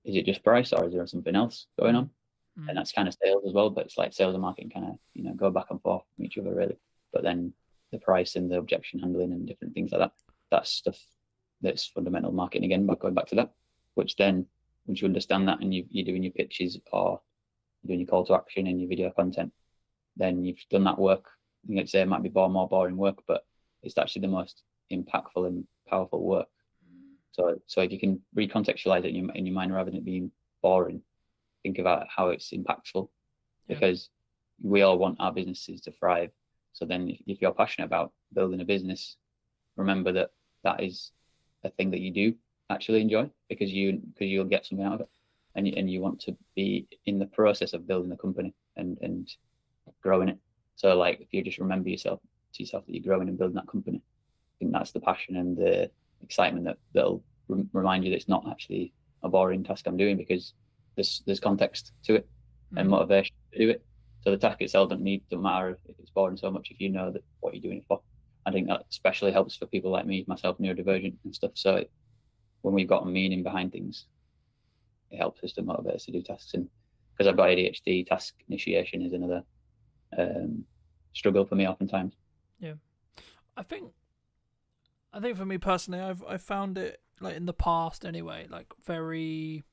is it just price or is there something else going on? And that's kind of sales as well, but it's like sales and marketing kind of go back and forth from each other, really. But then the price and the objection handling and different things like that's stuff that's fundamental marketing again, but going back to that, which then once you understand that and you're doing your pitches or you're doing your call to action and your video content, then you've done that work. I'd say it might be more boring work, but it's actually the most impactful and powerful work. So if you can recontextualize it in your mind rather than it being boring, think about how it's impactful, because we all want our businesses to thrive. So then if you're passionate about building a business, remember that is a thing that you do actually enjoy, because you'll get something out of it, and you want to be in the process of building the company and growing it. So like if you just remember yourself that you're growing and building that company, I think that's the passion and the excitement that'll remind you that it's not actually a boring task I'm doing, because there's context to it and motivation to do it. So the task itself don't matter if it's boring so much if you know that what you're doing it for. I think that especially helps for people like me, myself, neurodivergent and stuff. So when we've got a meaning behind things, it helps us to motivate us to do tasks. And because I've got ADHD, task initiation is another struggle for me oftentimes.
Yeah, I think for me personally, I've found it, like in the past anyway, like very,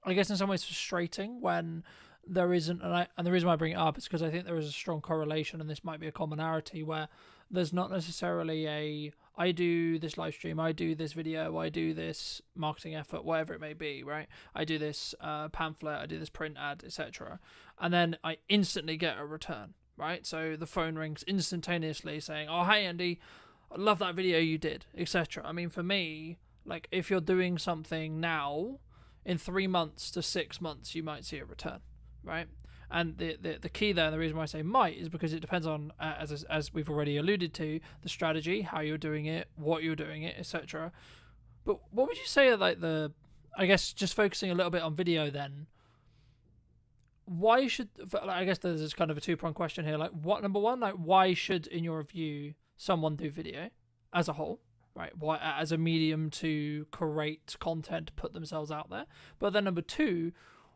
I guess in some ways frustrating when there isn't, and the reason why I bring it up is because I think there is a strong correlation, and this might be a commonality, where there's not necessarily a, I do this live stream, I do this video, I do this marketing effort, whatever it may be, right? I do this pamphlet, I do this print ad, etc. And then I instantly get a return, right? So the phone rings instantaneously saying, oh, hey, Andy, I love that video you did, etc. I mean, for me, like, if you're doing something now, in 3 months to 6 months, you might see a return, right? And the key there, and the reason why I say might, is because it depends on, as we've already alluded to, the strategy, how you're doing it, what you're doing it, etc. But what would you say are like I guess just focusing a little bit on video then, why should, I guess there's kind of a two-pronged question here, like, what, number one, like, why should, in your view, someone do video as a whole, right? Why, as a medium to create content, put themselves out there? But then number two,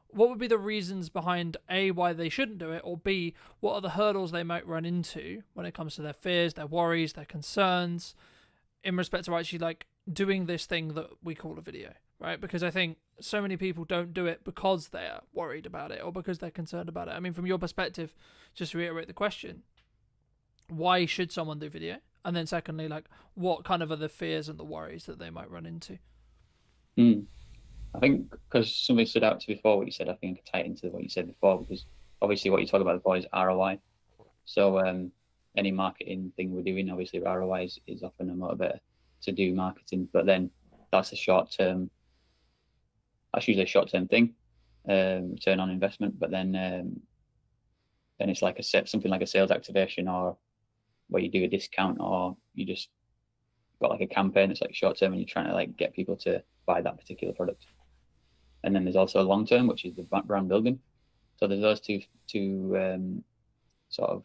what would be the reasons behind A, why they shouldn't do it, or B, what are the hurdles they might run into when it comes to their fears, their worries, their concerns in respect to actually like doing this thing that we call a video, right? Because I think so many people don't do it because they're worried about it or because they're concerned about it. I mean, from your perspective, just to reiterate the question, why should someone do video? And then secondly, like, what kind of are the fears and the worries that they might run into?
I think because something stood out to before what you said, I think I could tie it into what you said before, because obviously what you talk about before is ROI. So any marketing thing we're doing, obviously ROI is often a motivator to do marketing, but then that's usually a short-term thing, return on investment. But then it's like something like a sales activation, or where you do a discount, or you just got like a campaign that's like short-term and you're trying to like get people to buy that particular product. And then there's also a long term, which is the brand building. So there's those two sort of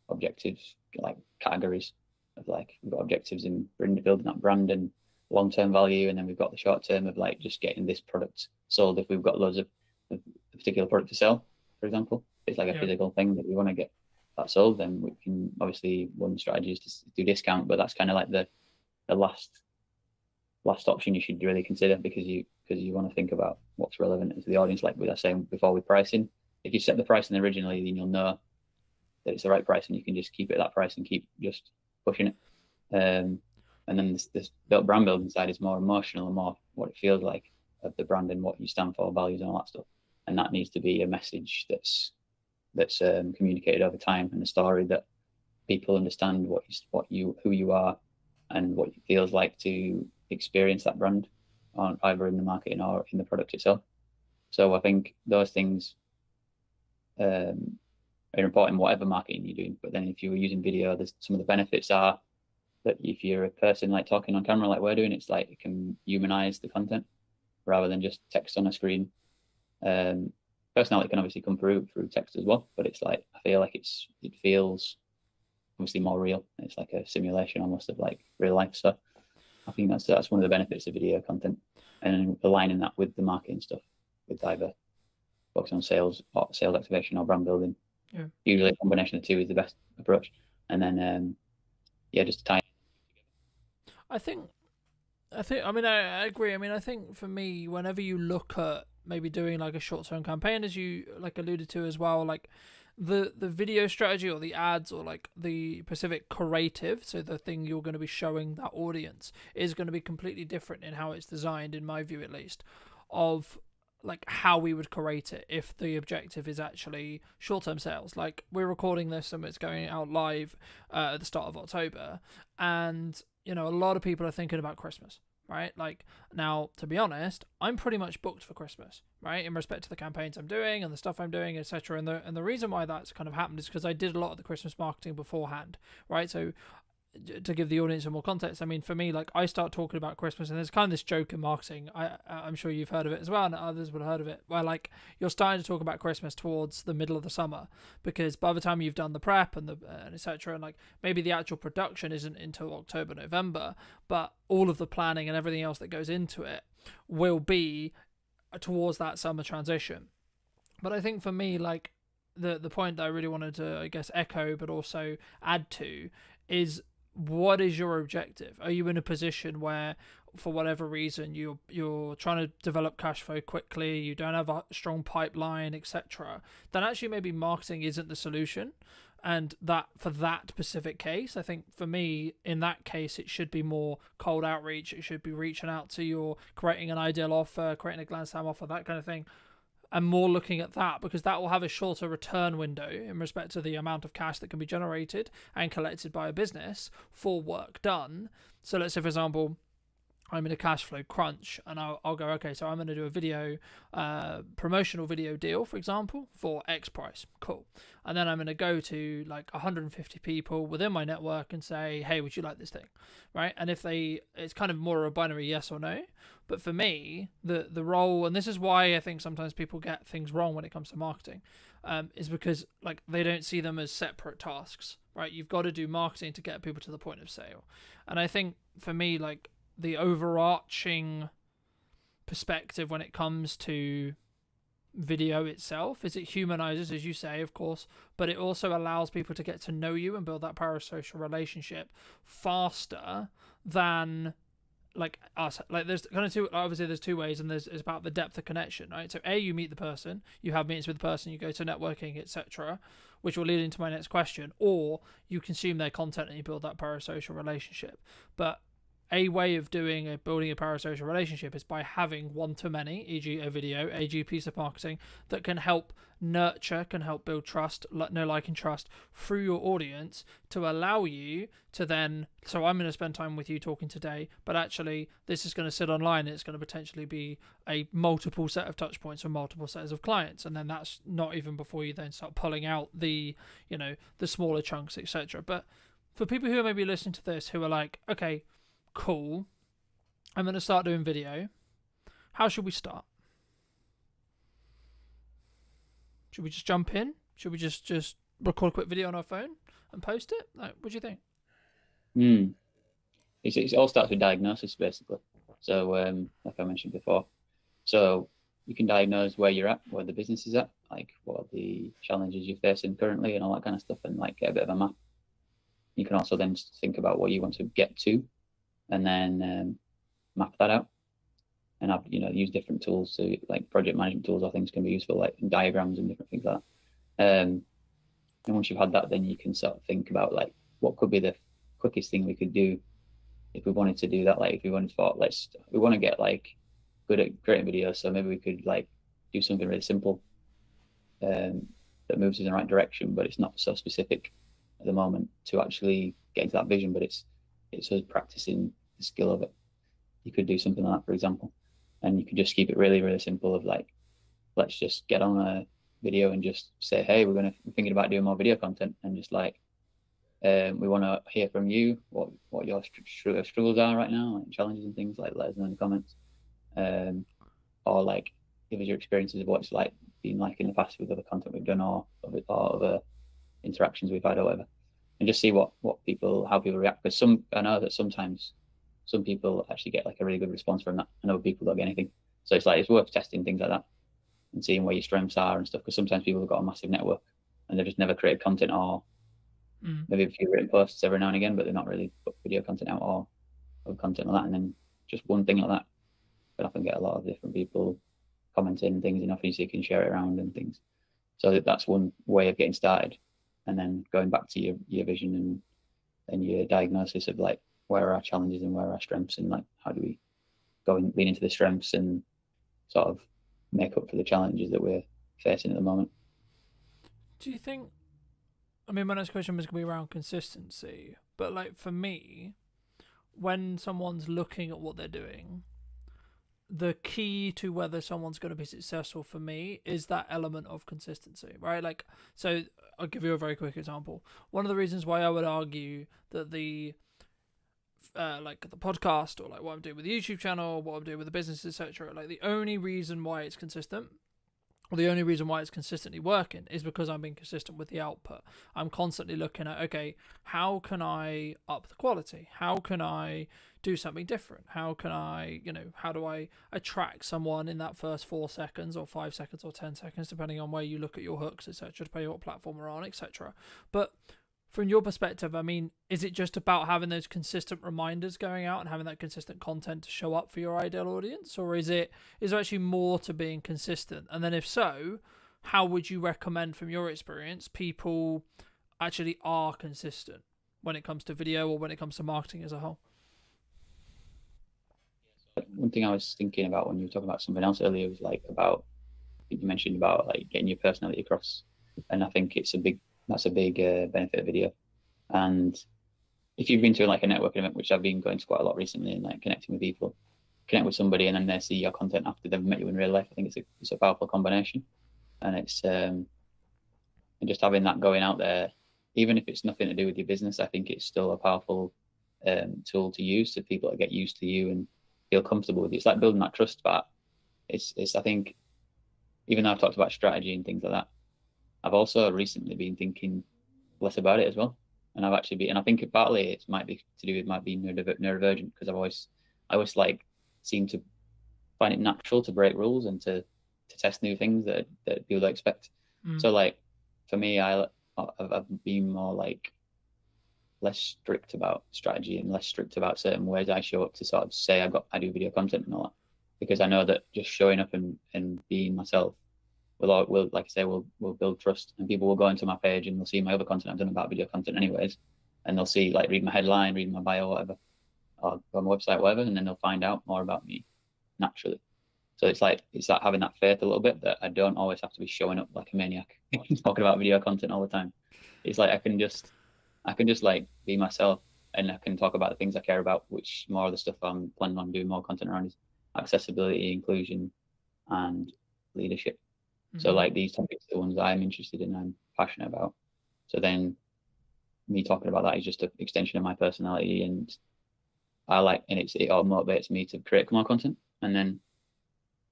objectives, like categories of like, we've got objectives in building that brand and long term value, and then we've got the short term of like just getting this product sold. If we've got loads of a particular product to sell, for example, it's like a physical thing that we want to get that sold, then we can, obviously one strategy is to do discount, but that's kind of like the last option you should really consider, because you want to think about what's relevant to the audience. Like we were saying before with pricing, if you set the pricing originally, then you'll know that it's the right price and you can just keep it at that price and keep just pushing it. And then this brand building side is more emotional and more what it feels like of the brand and what you stand for, values and all that stuff. And that needs to be a message that's communicated over time, and a story that people understand who you are and what it feels like to experience that brand, on either in the marketing or in the product itself. So I think those things are important, whatever marketing you're doing. But then if you were using video, there's some of the benefits are that if you're a person like talking on camera like we're doing, it's like it can humanize the content rather than just text on a screen. Personality can obviously come through text as well, but it's like, I feel like it feels obviously more real. It's like a simulation almost of like real life. So I think that's one of the benefits of video content, and aligning that with the marketing stuff, with either focus on sales or sales activation or brand building.
Yeah.
Usually a combination of the two is the best approach. And then just to tie.
I mean, I agree. I mean, I think for me, whenever you look at maybe doing like a short-term campaign, as you like alluded to as well, like the video strategy or the ads or like the specific creative, so the thing you're going to be showing that audience, is going to be completely different in how it's designed, in my view at least, of like how we would create it if the objective is actually short-term sales. Like, we're recording this and it's going out live at the start of October, and you know, a lot of people are thinking about Christmas, right? Like, now, to be honest, I'm pretty much booked for Christmas, right, in respect to the campaigns I'm doing and the stuff I'm doing, etc. And the reason why that's kind of happened is because I did a lot of the Christmas marketing beforehand, right? So to give the audience some more context, I mean, for me, like, I start talking about Christmas, and there's kind of this joke in marketing, I'm sure you've heard of it as well, and others would have heard of it, where like you're starting to talk about Christmas towards the middle of the summer, because by the time you've done the prep and etc., and like maybe the actual production isn't until October, November, but all of the planning and everything else that goes into it will be
towards that summer transition. But I think for me, like the point that I really wanted to, I guess, echo but also add to is, what is your objective? Are you in a position where, for whatever reason, you're trying to develop cash flow quickly, you don't have a strong pipeline, etc., then actually maybe marketing isn't the solution. And that, for that specific case, I think for me, in that case, it should be more cold outreach. It should be reaching out to your, creating an ideal offer, creating a glance time offer, that kind of thing, and more looking at that, because that will have a shorter return window in respect to the amount of cash that can be generated and collected by a business for work done. So let's say, for example, I'm in a cash flow crunch, and I'll go, okay, so I'm going to do a video, promotional video deal, for example, for X price. Cool. And then I'm going to go to like 150 people within my network and say, hey, would you like this thing? Right. And if it's kind of more a binary yes or no. But for me, the role, and this is why I think sometimes people get things wrong when it comes to marketing, is because like they don't see them as separate tasks, right? You've got to do marketing to get people to the point of sale. And I think for me, like, the overarching perspective when it comes to video itself is it humanizes, as you say, of course, but it also allows people to get to know you and build that parasocial relationship faster than like us. Like there's kind of two, obviously there's two ways, and it's about the depth of connection, right? So you meet the person, you have meetings with the person, you go to networking, etc., which will lead into my next question, or you consume their content and you build that parasocial relationship. But a way of building a parasocial relationship is by having one-to-many, e.g. a video, e.g. piece of marketing that can help nurture, can help build trust, know, like, and trust through your audience to allow you to then, so I'm going to spend time with you talking today, but actually this is going to sit online and it's going to potentially be a multiple set of touch points or multiple sets of clients. And then that's not even before you then start pulling out the, the smaller chunks, etc. But for people who are maybe listening to this who are like, okay, cool, I'm going to start doing video. How should we start? Should we just jump in? Should we just record a quick video on our phone and post it? Like, what do you think?
It all starts with diagnosis, basically. So, like I mentioned before, so you can diagnose where you're at, where the business is at, like what are the challenges you're facing currently and all that kind of stuff, and like get a bit of a map. You can also then think about what you want to get to, and then map that out, and use different tools. So like project management tools or things can be useful, like diagrams and different things like that. And once you've had that, then you can sort of think about like what could be the quickest thing we could do if we wanted to do that. Like if we wanted to, we want to get like good at creating videos, so maybe we could like do something really simple that moves in the right direction, but it's not so specific at the moment to actually get into that vision. But it's us practicing the skill of it. You could do something like that, for example, and you could just keep it really, really simple of like, let's just get on a video and just say, hey, we're thinking about doing more video content, and just like, we want to hear from you what your struggles are right now, like challenges and things, like let us know in the comments, or like give us your experiences of what it's like been like in the past with other content we've done, or other interactions we've had or whatever, and just see how people react. Because I know that sometimes some people actually get like a really good response from that, and other people don't get anything. So it's worth testing things like that and seeing where your strengths are and stuff. Because sometimes people have got a massive network and they've just never created content, or maybe a few written posts every now and again, but they're not really put video content out or other content like that. And then just one thing like that can often get a lot of different people commenting things enough, so you can share it around and things. So that's one way of getting started. And then going back to your vision and your diagnosis of like, where are our challenges and where are our strengths, and like how do we go and lean into the strengths and sort of make up for the challenges that we're facing at the moment.
Do you think, I mean, my next question was going to be around consistency, but like for me, when someone's looking at what they're doing, the key to whether someone's going to be successful for me is that element of consistency, right? Like, so I'll give you a very quick example. One of the reasons why I would argue that the podcast, or like what I'm doing with the YouTube channel, what I'm doing with the business, etc., like the only reason why it's consistent the only reason why it's consistently working is because I'm being consistent with the output. I'm constantly looking at, okay, how can I up the quality? How can I do something different? How can I, how do I attract someone in that first 4 seconds or 5 seconds or 10 seconds, depending on where you look at your hooks, etc., depending on what platform we're on, etc. But from your perspective, I mean, is it just about having those consistent reminders going out and having that consistent content to show up for your ideal audience? Or is there actually more to being consistent? And then if so, how would you recommend from your experience people actually are consistent when it comes to video or when it comes to marketing as a whole?
One thing I was thinking about when you were talking about something else earlier was like about, you mentioned about like getting your personality across. And I think that's a big benefit of video. And if you've been to like a networking event, which I've been going to quite a lot recently, and like connecting with people, connect with somebody and then they see your content after they've met you in real life, I think it's a powerful combination. And it's and just having that going out there, even if it's nothing to do with your business, I think it's still a powerful tool to use so people get used to you and feel comfortable with you. It's like building that trust, but it's I think, even though I've talked about strategy and things like that, I've also recently been thinking less about it as well. And I think partly it might be to do with being neurodivergent, because I always like seem to find it natural to break rules and to test new things that people don't expect. So like for me, I've been more like less strict about strategy and less strict about certain ways I show up to sort of say I do video content and all that, because I know that just showing up and being myself will like I say, will build trust, and people will go into my page and they'll see my other content I've done about video content anyways, and they'll see, like, read my headline, read my bio, whatever, or on my website, whatever, and then they'll find out more about me naturally. So it's like having that faith a little bit that I don't always have to be showing up like a maniac talking about video content all the time. It's like I can just like be myself, and I can talk about the things I care about, which more of the stuff I'm planning on doing more content around is accessibility, inclusion, and leadership. So like these topics are the ones I'm interested in, I'm passionate about. So then me talking about that is just an extension of my personality, and it all motivates me to create more content. And then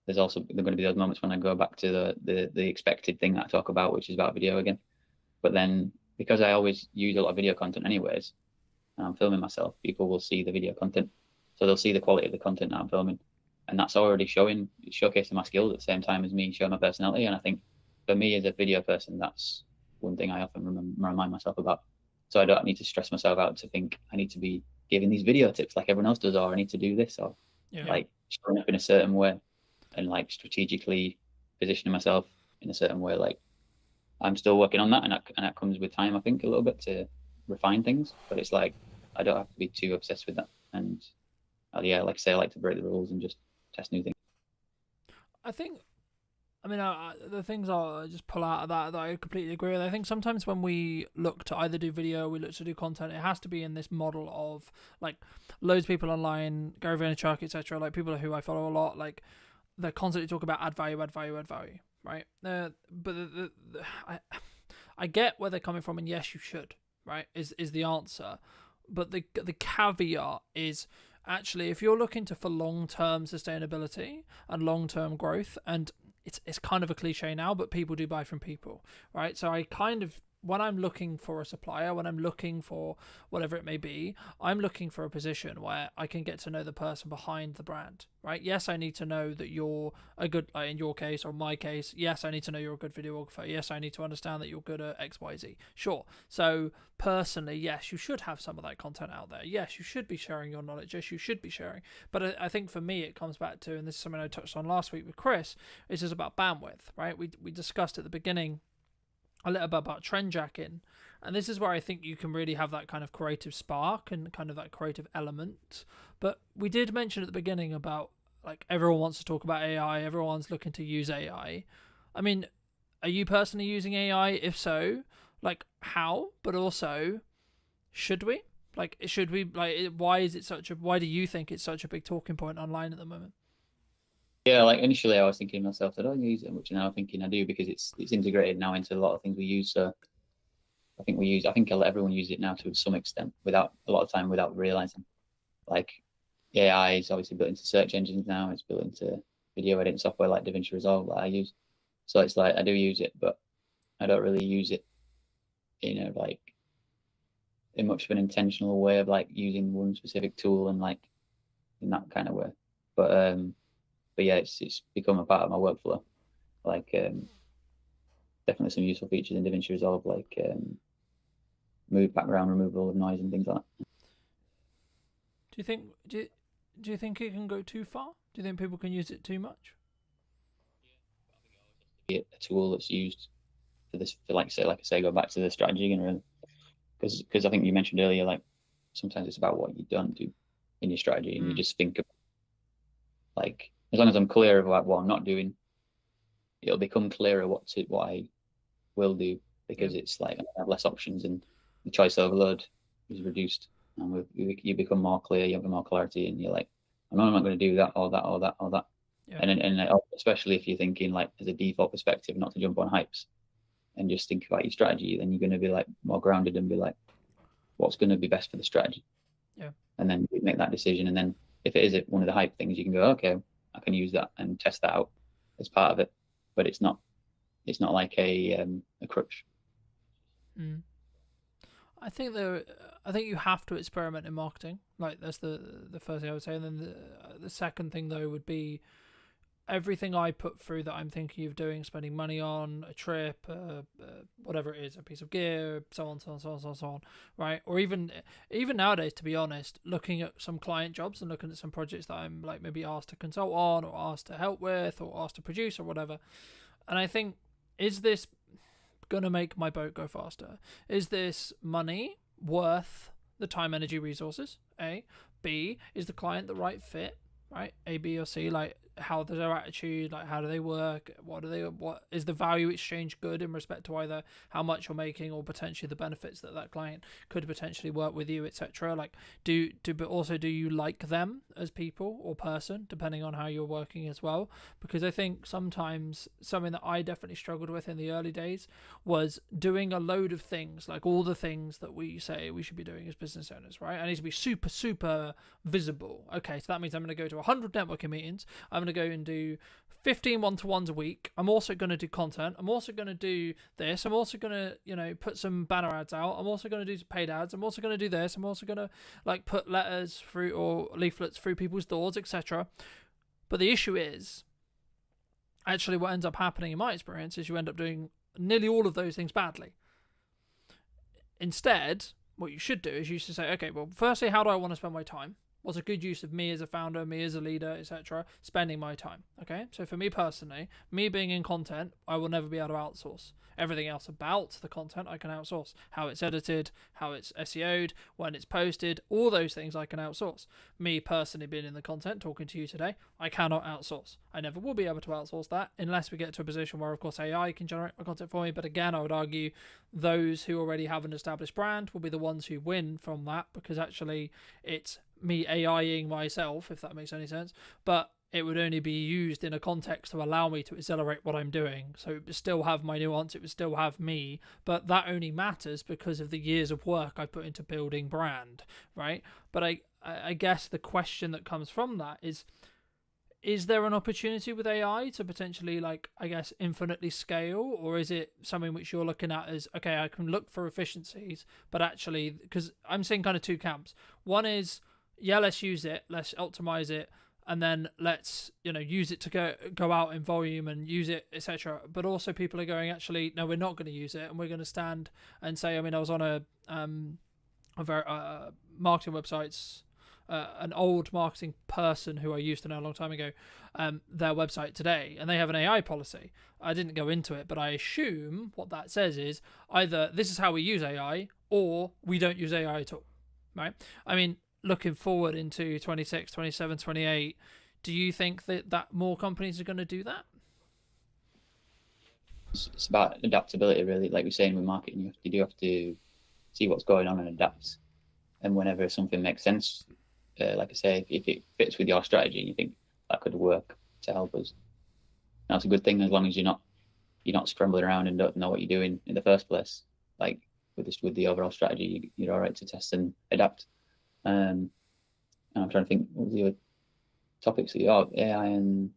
there's also going to be those moments when I go back to the expected thing that I talk about, which is about video again. But then because I always use a lot of video content anyways, and I'm filming myself, people will see the video content. So they'll see the quality of the content that I'm filming. And that's already showcasing my skills at the same time as me showing my personality. And I think for me as a video person, that's one thing I often remind myself about. So I don't need to stress myself out to think I need to be giving these video tips like everyone else does, or I need to do this, or like showing up in a certain way and like strategically positioning myself in a certain way. Like I'm still working on that, and that comes with time, I think, a little bit to refine things. But it's like I don't have to be too obsessed with that. And like I say, I like to break the rules and just test new things.
I think, the things I'll just pull out of that I completely agree with. I think sometimes when we look to either do video, we look to do content, it has to be in this model of like loads of people online, Gary Vaynerchuk, etc., like people who I follow a lot, like they constantly talk about add value, right? But I get where they're coming from, and yes, you should, right? Is the answer, but the caveat is, actually, if you're looking for long-term sustainability and long-term growth, and it's kind of a cliche now, but people do buy from people, right? So when I'm looking for a supplier, when I'm looking for whatever it may be, I'm looking for a position where I can get to know the person behind the brand, right? Yes, I need to know that you're a good, in your case or my case, yes, I need to know you're a good videographer. Yes, I need to understand that you're good at X, Y, Z. Sure. So personally, yes, you should have some of that content out there. Yes, you should be sharing your knowledge. Yes, you should be sharing. But I think for me, it comes back to, and this is something I touched on last week with Chris, is just about bandwidth, right? We discussed at the beginning a little bit about trend jacking, and this is where I think you can really have that kind of creative spark and kind of that creative element. But we did mention at the beginning about, like, everyone wants to talk about AI, everyone's looking to use AI. I mean, are you personally using AI? If so, like, how? But also, should we? Like, why do you think it's such a big talking point online at the moment?
Yeah, like initially I was thinking to myself, I don't use it much, and now I'm thinking I do, because it's integrated now into a lot of things we use. So I think everyone uses it now to some extent, without realizing. Like AI is obviously built into search engines now. It's built into video editing software like DaVinci Resolve that I use. So it's like I do use it, but I don't really use it in a like in much of an intentional way of like using one specific tool and like in that kind of way. But yeah, it's become a part of my workflow. Like definitely some useful features in DaVinci Resolve, like move background removal of noise and things like that.
Do you think it can go too far? Do you think people can use it too much?
A tool that's used for this, for like I say, go back to the strategy and really, because I think you mentioned earlier, like sometimes it's about what you don't do in your strategy, and you just think of like, as long as I'm clear about what I'm not doing, it'll become clearer what I will do, because it's like I have less options and the choice overload is reduced, and you become more clear, you have more clarity, and you're like, I'm not going to do that or that or that or that. Yeah. And especially if you're thinking like as a default perspective, not to jump on hypes and just think about your strategy, then you're going to be like more grounded and be like, what's going to be best for the strategy? Yeah. And then you make that decision. And then if it is one of the hype things, you can go, okay, I can use that and test that out as part of it. But it's not like a crutch.
Mm. I think you have to experiment in marketing. Like that's the first thing I would say, and then the second thing though would be everything I put through that I'm thinking of doing, spending money on a trip, whatever it is, a piece of gear, so on, right? Or even nowadays, to be honest, looking at some client jobs and looking at some projects that I'm like maybe asked to consult on, or asked to help with, or asked to produce, or whatever. And I think, is this gonna make my boat go faster? Is this money worth the time, energy, resources? A. B. Is the client the right fit? Right? A, B, or C. Like, how is their attitude? Like, how do they work? What is the value exchange good in respect to either how much you're making or potentially the benefits that client could potentially work with you, etc. Like, but also, do you like them as people or person, depending on how you're working as well? Because I think sometimes something that I definitely struggled with in the early days was doing a load of things, like all the things that we say we should be doing as business owners, right? I need to be super, super visible. Okay, so that means I'm going to go to 100 networking meetings. I'm going to go and do 15 one-to-ones a week. I'm also going to do content. I'm also going to do this. I'm also going to, put some banner ads out. I'm also going to do paid ads. I'm also going to do this. I'm also going to like put letters through or leaflets through people's doors, etc. But the issue is, actually what ends up happening in my experience is you end up doing nearly all of those things badly. Instead, what you should do is you should say, okay, well, firstly, how do I want to spend my time? What's a good use of me as a founder, me as a leader, etc., spending my time? Okay, so for me personally, me being in content, I will never be able to outsource. Everything else about the content I can outsource. How it's edited, how it's SEO'd, when it's posted, all those things I can outsource. Me personally being in the content, talking to you today, I cannot outsource. I never will be able to outsource that unless we get to a position where, of course, AI can generate my content for me. But again, I would argue those who already have an established brand will be the ones who win from that, because actually it's me AIing myself, if that makes any sense, but it would only be used in a context to allow me to accelerate what I'm doing. So it would still have my nuance, it would still have me, but that only matters because of the years of work I put into building brand, right? But I guess the question that comes from that is there an opportunity with AI to potentially, like, I guess, infinitely scale? Or is it something which you're looking at as, okay, I can look for efficiencies, but actually, because I'm seeing kind of two camps. One is, yeah, let's use it, let's optimize it, and then let's use it to go out in volume and use it, etc. But also people are going, actually, no, we're not going to use it, and we're going to stand and say, I mean, I was on a very marketing websites, an old marketing person who I used to know a long time ago, their website today, and they have an AI policy. I didn't go into it, but I assume what that says is either this is how we use AI, or we don't use AI at all, right? I mean, looking forward into 26, 27, 28, do you think that more companies are going to do that?
It's about adaptability, really. Like we're saying with marketing, you do have to see what's going on and adapt. And whenever something makes sense, like I say, if it fits with your strategy and you think that could work to help us, that's a good thing, as long as you're not scrambling around and don't know what you're doing in the first place. Like with the overall strategy, you're all right to test and adapt. And I'm trying to think, what was the other topics that AI and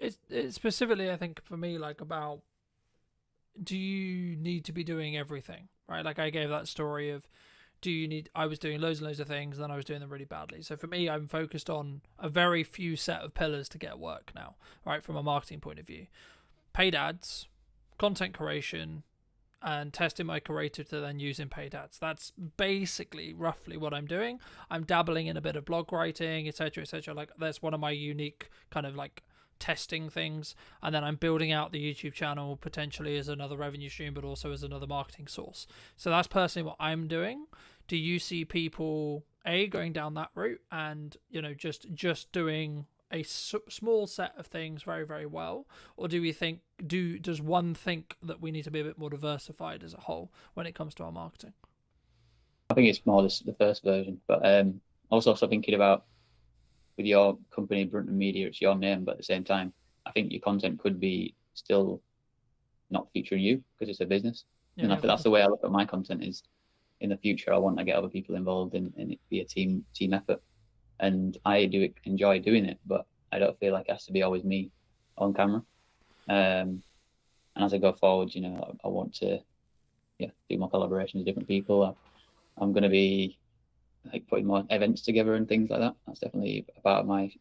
it's specifically, I think, for me, like, about, do you need to be doing everything, right? Like, I gave that story of, I was doing loads and loads of things, and then I was doing them really badly. So for me, I'm focused on a very few set of pillars to get work now, right? From a marketing point of view, paid ads, content creation, and testing my creative to then use in paid ads. That's basically roughly what I'm doing. I'm dabbling in a bit of blog writing, etc., etc. Like, that's one of my unique kind of like testing things, and then I'm building out the YouTube channel potentially as another revenue stream, but also as another marketing source. So that's personally what I'm doing. Do you see people going down that route, and just doing a small set of things very, very well, or do we think does one think that we need to be a bit more diversified as a whole when it comes to our marketing?
I think it's more the first version, but also thinking about, with your company, Brunton Media, it's your name, but at the same time, I think your content could be still not featuring you because it's a business. And I think that's the way I look at my content. Is in the future, I want to get other people involved and it be a team effort. And I do enjoy doing it, but I don't feel like it has to be always me on camera. And as I go forward, I want to do more collaborations with different people. I'm going to be like putting more events together and things like that. That's definitely a part of my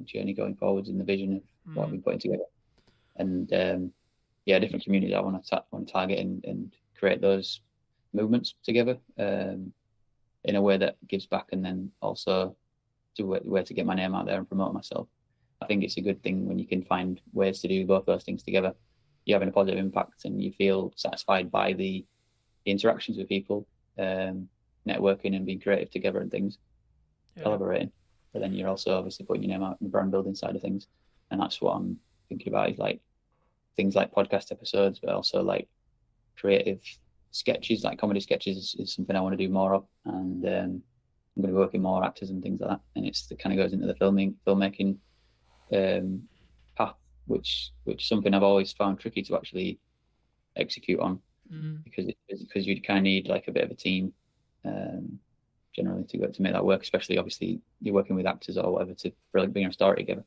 journey going forwards in the vision of what I've been putting together. And different communities I want to target and create those movements together in a way that gives back, and then also to where to get my name out there and promote myself. I think it's a good thing when you can find ways to do both those things together. You're having a positive impact and you feel satisfied by the interactions with people, networking and being creative together and things, collaborating. But then you're also obviously putting your name out in the brand building side of things. And that's what I'm thinking about, is like things like podcast episodes, but also like creative sketches, like comedy sketches is something I want to do more of. And I'm going to be working more actors and things like that. And it kind of goes into the filmmaking path, which is something I've always found tricky to actually execute on, because you kind of need like a bit of a team generally to make that work, especially obviously you're working with actors or whatever to really bring a story together.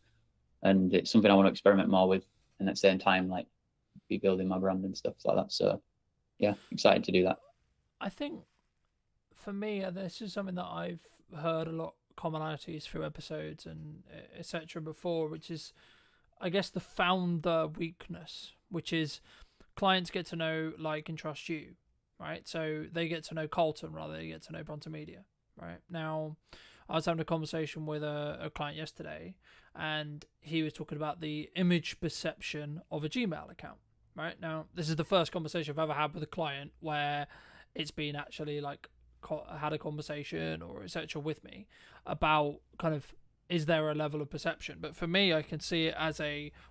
And it's something I want to experiment more with, and at the same time like be building my brand and stuff like that. So yeah, excited to do that.
I think for me, this is something that I've heard a lot commonalities through episodes and etc. before, which is, I guess, the founder weakness, which is clients get to know, like, and trust you, right? So they get to know Colton rather than they get to know Brunton Media, right? Now, I was having a conversation with a client yesterday, and he was talking about the image perception of a Gmail account, right? Now, this is the first conversation I've ever had with a client where it's been actually like had a conversation or etc. with me about kind of, is there a level of perception? But for me, I can see it as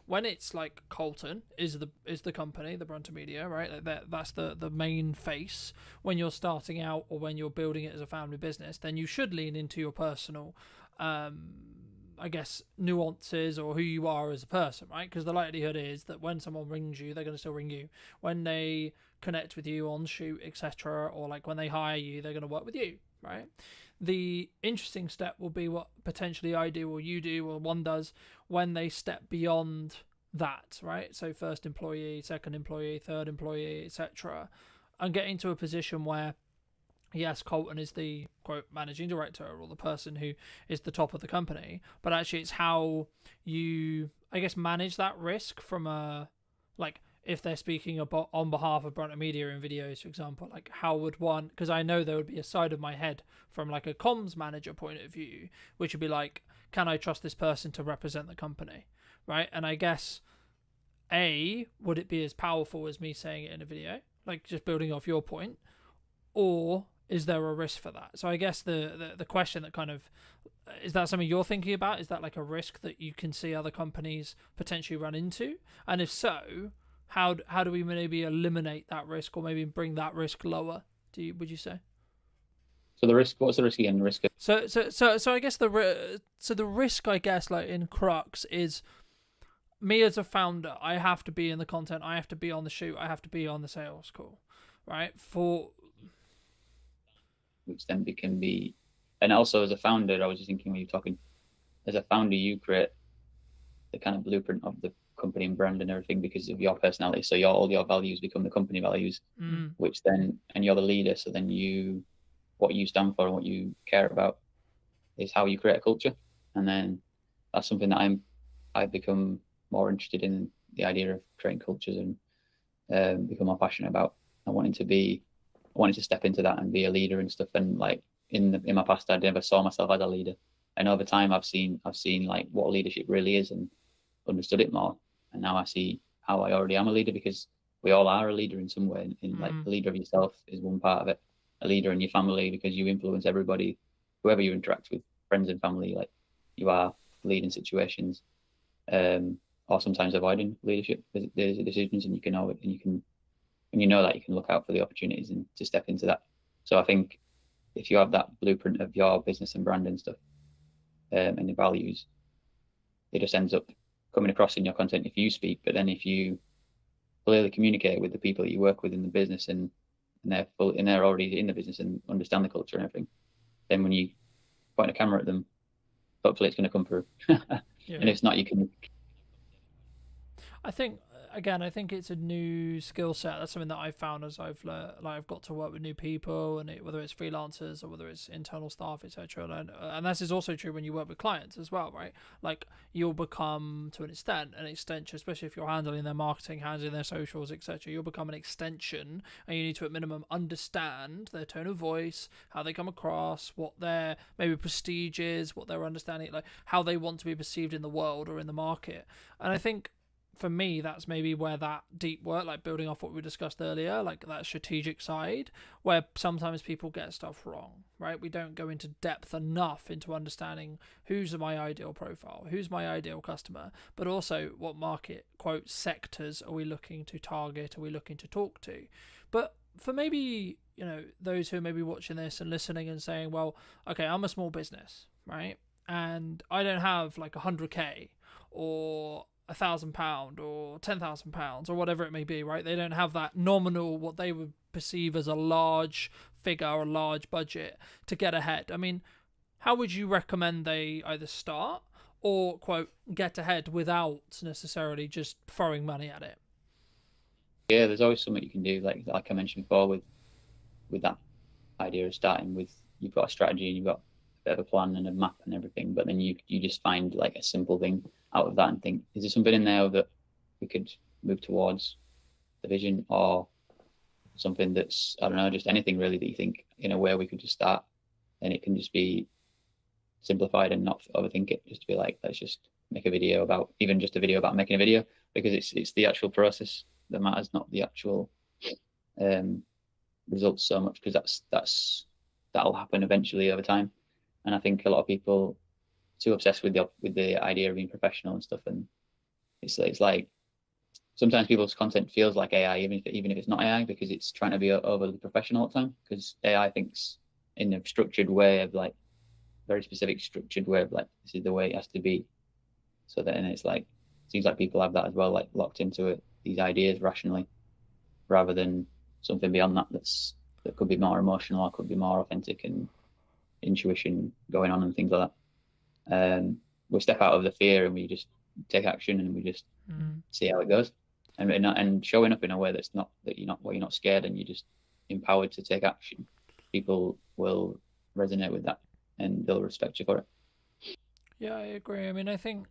when it's like Colton is the company, the Brunton Media, right? Like that's the main face. When you're starting out or when you're building it as a family business, then you should lean into your personal, I guess, nuances or who you are as a person, right? Because the likelihood is that when someone rings you, they're going to still ring you. When they connect with you on shoot, etc., or like when they hire you, they're going to work with you, right? The interesting step will be what potentially I do or you do or one does when they step beyond that, right? So first employee, second employee, third employee, etc., and getting to a position where, yes, Colton is the quote managing director or the person who is the top of the company, but actually it's how you, I guess, manage that risk from a, like, if they're speaking about on behalf of Brunton Media in videos, for example, like how would one, because I know there would be a side of my head from like a comms manager point of view, which would be like, can I trust this person to represent the company, right? And I guess, would it be as powerful as me saying it in a video, like just building off your point, or is there a risk for that? So I guess the question that kind of, is that something you're thinking about? Is that like a risk that you can see other companies potentially run into? And if so, how do we maybe eliminate that risk or maybe bring that risk lower? Would you say?
So the risk, what's the risk again? The risk.
So I guess the risk, I guess, like in crux is me as a founder. I have to be in the content. I have to be on the shoot. I have to be on the sales call, right?
Which then can be, and also as a founder, I was just thinking when you're talking, as a founder, you create the kind of blueprint of the company and brand and everything because of your personality. So all your values become the company values, which then, and you're the leader. So then what you stand for and what you care about is how you create a culture. And then that's something that I've become more interested in, the idea of creating cultures, and become more passionate about. I wanted to step into that and be a leader and stuff. And like in my past, I never saw myself as a leader. And over time, I've seen like what leadership really is and understood it more. And now I see how I already am a leader, because we all are a leader in some way. In like a leader of yourself is one part of it. A leader in your family, because you influence everybody, whoever you interact with, friends and family. Like you are leading situations, or sometimes avoiding leadership decisions, and you know that you can look out for the opportunities and to step into that. So I think if you have that blueprint of your business and brand and stuff, and the values, it just ends up coming across in your content if you speak. But then if you clearly communicate with the people that you work with in the business, and they're already in the business and understand the culture and everything, then when you point a camera at them, hopefully it's going to come through. And if not, you can.
I think it's a new skill set. That's something that I've found as I've got to work with new people, and whether it's freelancers or whether it's internal staff, etc. And this is also true when you work with clients as well, right? Like you'll become, to an extension, especially if you're handling their marketing, handling their socials, etc. You'll become an extension, and you need to at minimum understand their tone of voice, how they come across, what their maybe prestige is, what their understanding, like how they want to be perceived in the world or in the market. And I think, for me, that's maybe where that deep work, like building off what we discussed earlier, like that strategic side, where sometimes people get stuff wrong, right? We don't go into depth enough into understanding who's my ideal profile, who's my ideal customer, but also what market, quote, sectors are we looking to target, are we looking to talk to? But for maybe, those who are maybe watching this and listening and saying, well, okay, I'm a small business, right? And I don't have like 100K or £1,000 or £10,000 or whatever it may be, right? They don't have that nominal, what they would perceive as a large figure or a large budget to get ahead. I mean, how would you recommend they either start or, quote, get ahead without necessarily just throwing money at it?
Yeah, there's always something you can do, like I mentioned before, with that idea of starting with, you've got a strategy and you've got a bit of a plan and a map and everything, but then you just find like a simple thing out of that and think, is there something in there that we could move towards the vision, or something that's, I don't know, just anything really that you think in a way we could just start, and it can just be simplified and not overthink it, just to be like, let's just make a video about, even just a video about making a video, because it's the actual process that matters, not the actual results so much, because that'll happen eventually over time. And I think a lot of people too obsessed with the idea of being professional and stuff, and it's like sometimes people's content feels like AI, even if it's not AI, because it's trying to be overly professional all the time, because AI thinks in a structured way of like, very specific structured way of like, this is the way it has to be. So then it's like, it seems like people have that as well, like locked into it, these ideas rationally, rather than something beyond that that could be more emotional or could be more authentic and intuition going on and things like that. We step out of the fear and we just take action, and we just see how it goes, and showing up in a way that's not you're not scared, and you're just empowered to take action. People will resonate with that, and they'll respect you for it.
Yeah, I agree. I mean, I think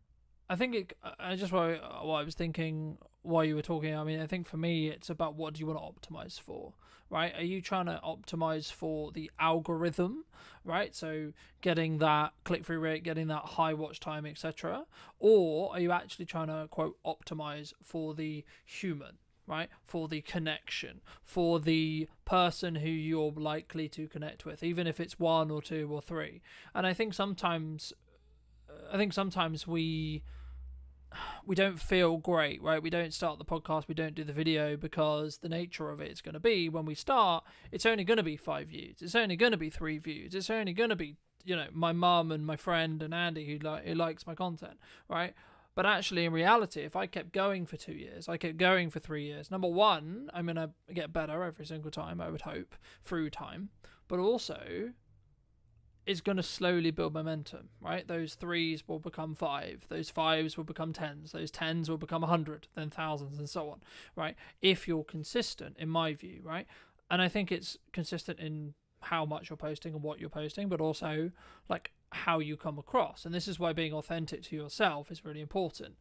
what I was thinking while you were talking, I mean, I think for me, it's about what do you want to optimize for, right? Are you trying to optimize for the algorithm, right? So getting that click-through rate, getting that high watch time, etc. Or are you actually trying to, quote, optimize for the human, right? For the connection, for the person who you're likely to connect with, even if it's one or two or three. And I think sometimes we don't feel great, right? We don't start the podcast, we don't do the video, because the nature of it is going to be, when we start, it's only going to be 5 views, it's only going to be 3 views, it's only going to be, my mum and my friend and Andy who likes my content, right? But actually, in reality, if I kept going for 2 years, I kept going for 3 years, number one, I'm going to get better every single time, I would hope, through time. But also,
is going to slowly build momentum, right? Those 3s will become 5, those 5s will become 10s, those 10s will become 100, then thousands, and so on, right? If you're consistent, in my view, right? And I think it's consistent in how much you're posting and what you're posting, but also like how you come across. And this is why being authentic to yourself is really important.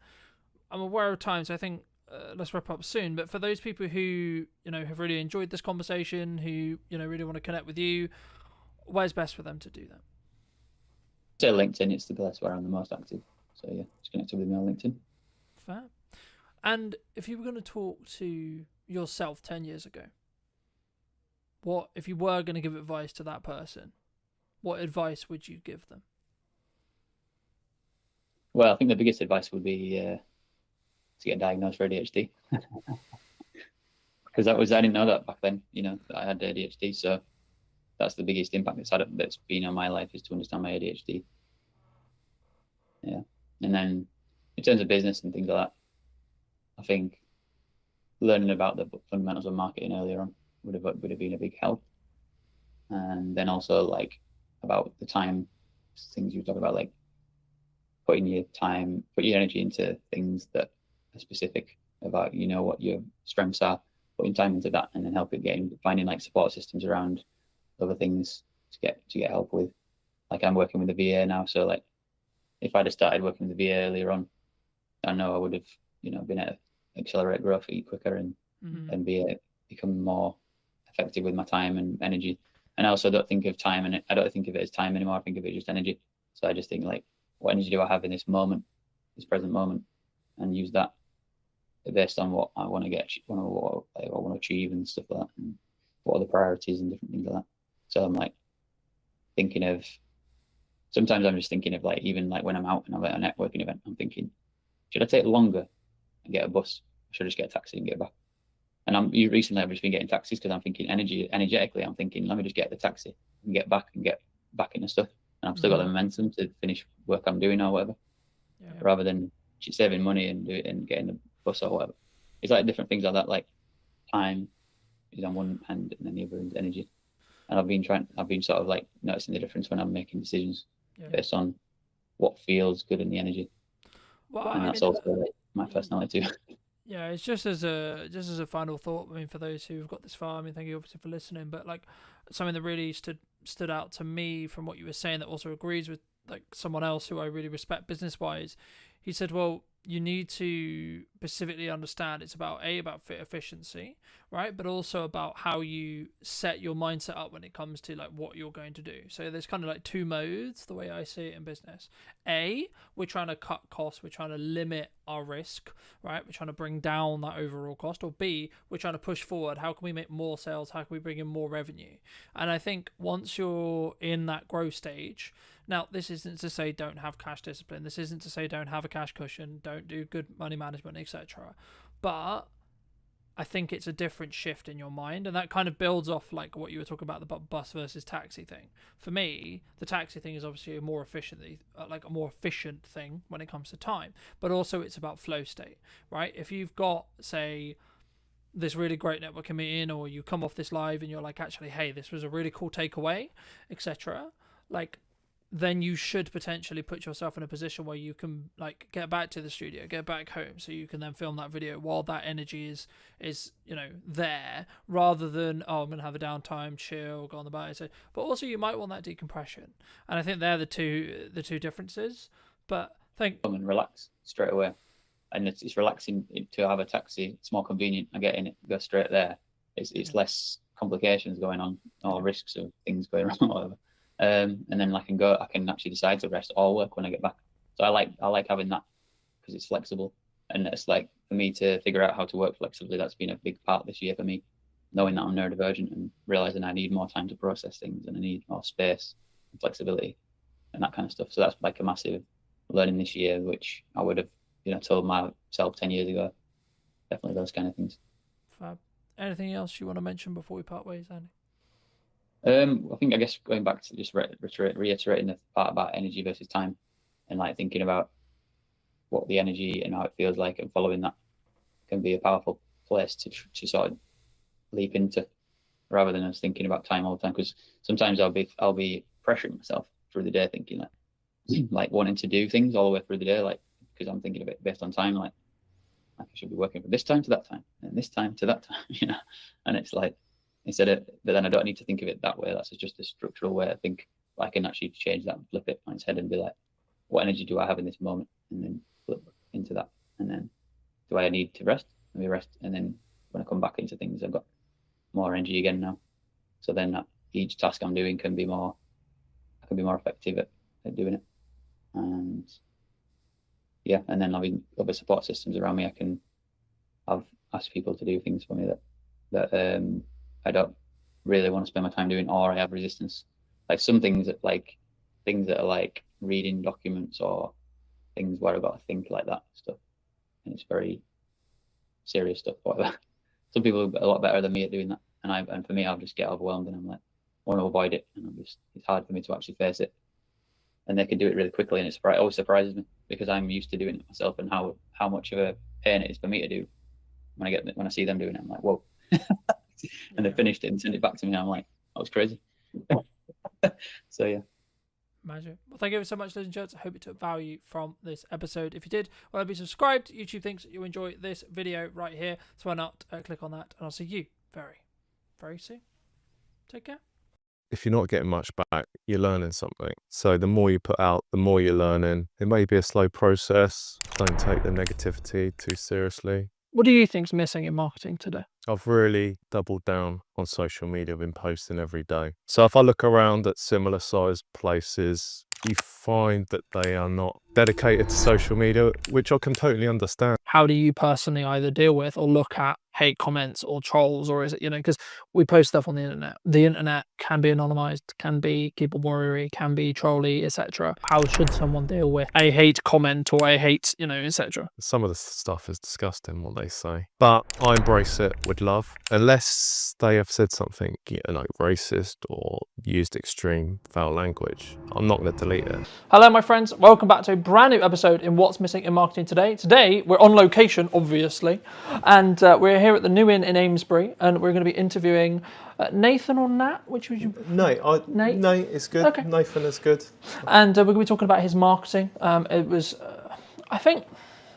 I'm aware of times, I think, let's wrap up soon, but for those people who, have really enjoyed this conversation, who, really want to connect with you, where's best for them to do that?
So LinkedIn, it's the place where I'm the most active. So yeah, just connect with me on LinkedIn.
Fair. And if you were going to talk to yourself 10 years ago, if you were going to give advice to that person, what advice would you give them?
Well, I think the biggest advice would be to get diagnosed for ADHD. Because I didn't know that back then, that I had ADHD. So that's the biggest impact that's been on my life, is to understand my ADHD. Yeah. And then in terms of business and things like that, I think learning about the fundamentals of marketing earlier on would have been a big help. And then also like about the time things you talk about, like put your energy into things that are specific about, what your strengths are, putting time into that, and then finding like support systems around other things to get help with. Like I'm working with the VA now, so like if I'd have started working with the VA earlier on, I know I would have, been able to accelerate growth, eat quicker, and become more effective with my time and energy. And I also don't think of time, and I don't think of it as time anymore. I think of it as just energy. So I just think like, what energy do I have in this moment, this present moment, and use that based on what I want to get, what I want to achieve and stuff like that, and what are the priorities and different things like that. So I'm like sometimes I'm just thinking of like, even like when I'm out and I'm at a networking event, I'm thinking, should I take longer and get a bus? Or should I just get a taxi and get back? And recently I've just been getting taxis because I'm thinking energetically, I'm thinking, let me just get the taxi and get back into stuff. And I've still got the momentum to finish work I'm doing or whatever, rather than saving money and do it and getting the bus or whatever. It's like different things like that. Like time is on one hand and then the other is energy. And I've been sort of like noticing the difference when I'm making decisions based on what feels good in the energy.
Well,
and that's also like my personality too.
Yeah, it's just as a final thought. I mean, for those who've got this far, I mean, thank you obviously for listening. But like something that really stood out to me from what you were saying, that also agrees with like someone else who I really respect business wise. He said, well, you need to specifically understand it's about fit efficiency, right? But also about how you set your mindset up when it comes to like what you're going to do. So there's kind of like two modes, the way I see it in business. A, we're trying to cut costs, we're trying to limit our risk, right? We're trying to bring down that overall cost. Or B, we're trying to push forward. How can we make more sales? How can we bring in more revenue? And I think once you're in that growth stage, now this isn't to say don't have cash discipline. This isn't to say don't have a cash cushion, don't do good money management, etc. But I think it's a different shift in your mind, and that kind of builds off like what you were talking about, the bus versus taxi thing. For me, the taxi thing is obviously a more efficient thing when it comes to time, but also it's about flow state, right? If you've got, say, this really great networking meeting, or you come off this live and you're like, actually, hey, this was a really cool takeaway, etc. Like, then you should potentially put yourself in a position where you can like get back to the studio, get back home, so you can then film that video while that energy is there, rather than I'm gonna have a downtime, chill, go on the bike. So, but also you might want that decompression, and I think they're the two differences. But
Come and relax straight away, and it's relaxing to have a taxi. It's more convenient. I get in it, go straight there. It's less complications going on or risks of things going wrong or whatever. And then I can actually decide to rest or work when I get back. So I like having that because it's flexible, and it's like for me to figure out how to work flexibly. That's been a big part this year for me, knowing that I'm neurodivergent and realizing I need more time to process things and I need more space and flexibility and that kind of stuff. So that's like a massive learning this year, which I would have told myself 10 years ago. Definitely those kind of things.
Fab. Anything else you want to mention before we part ways, Andy?
I guess going back to just reiterating the part about energy versus time, and like thinking about what the energy and how it feels like, and following that can be a powerful place to sort of leap into, rather than us thinking about time all the time. Because sometimes I'll be pressuring myself through the day, thinking like wanting to do things all the way through the day, like because I'm thinking of it based on time, like I should be working from this time to that time and this time to that time, you know. And it's like but then I don't need to think of it that way. That's just a structural way I think. I can actually change that and flip it on its head and be like, what energy do I have in this moment? And then flip into that. And then do I need to rest? Let me rest. And then when I come back into things, I've got more energy again now. So then each task I'm doing I can be more effective at doing it. And yeah, and then having other support systems around me, I can ask people to do things for me that I don't really want to spend my time doing, or I have resistance. Like some things that are like reading documents or things where I've got to think like that stuff, and it's very serious stuff. Whatever. Some people are a lot better than me at doing that, and for me, I'll just get overwhelmed, and I'm like, I want to avoid it, and it's hard for me to actually face it. And they can do it really quickly, and it always surprises me because I'm used to doing it myself, and how much of a pain it is for me to do. When I see them doing it, I'm like, whoa. And they finished it and sent it back to me, and I'm like, that was crazy. So yeah.
Magic. Well, thank you so much, ladies and gents. I hope you took value from this episode. If you did, well, be subscribed. YouTube thinks you'll enjoy this video right here, so why not click on that, and I'll see you very, very soon. Take care.
If you're not getting much back, you're learning something. So the more you put out, the more you're learning. It may be a slow process. Don't take the negativity too seriously.
What do you think's missing in marketing today?
I've really doubled down on social media. I've been posting every day. So if I look around at similar sized places, you find that they are not dedicated to social media, which I can totally understand.
How do you personally either deal with or look at hate comments or trolls, or is it, because we post stuff on the internet. The internet can be anonymized, can be keyboard warrior, can be trolly, etc. How should someone deal with a hate comment or a hate, etc.?
Some of the stuff is disgusting, what they say. But I embrace it with love. Unless they have said something like racist or used extreme foul language, I'm not going to delete it.
Hello, my friends. Welcome back to a brand new episode in What's Missing in Marketing Today. Today, we're on location, obviously, and we're here at the New Inn in Amesbury, and we're going to be interviewing Nathan or Nat? Which would you?
Nate is good.
Okay.
Nathan is good.
And we're going to be talking about his marketing. It was, I think,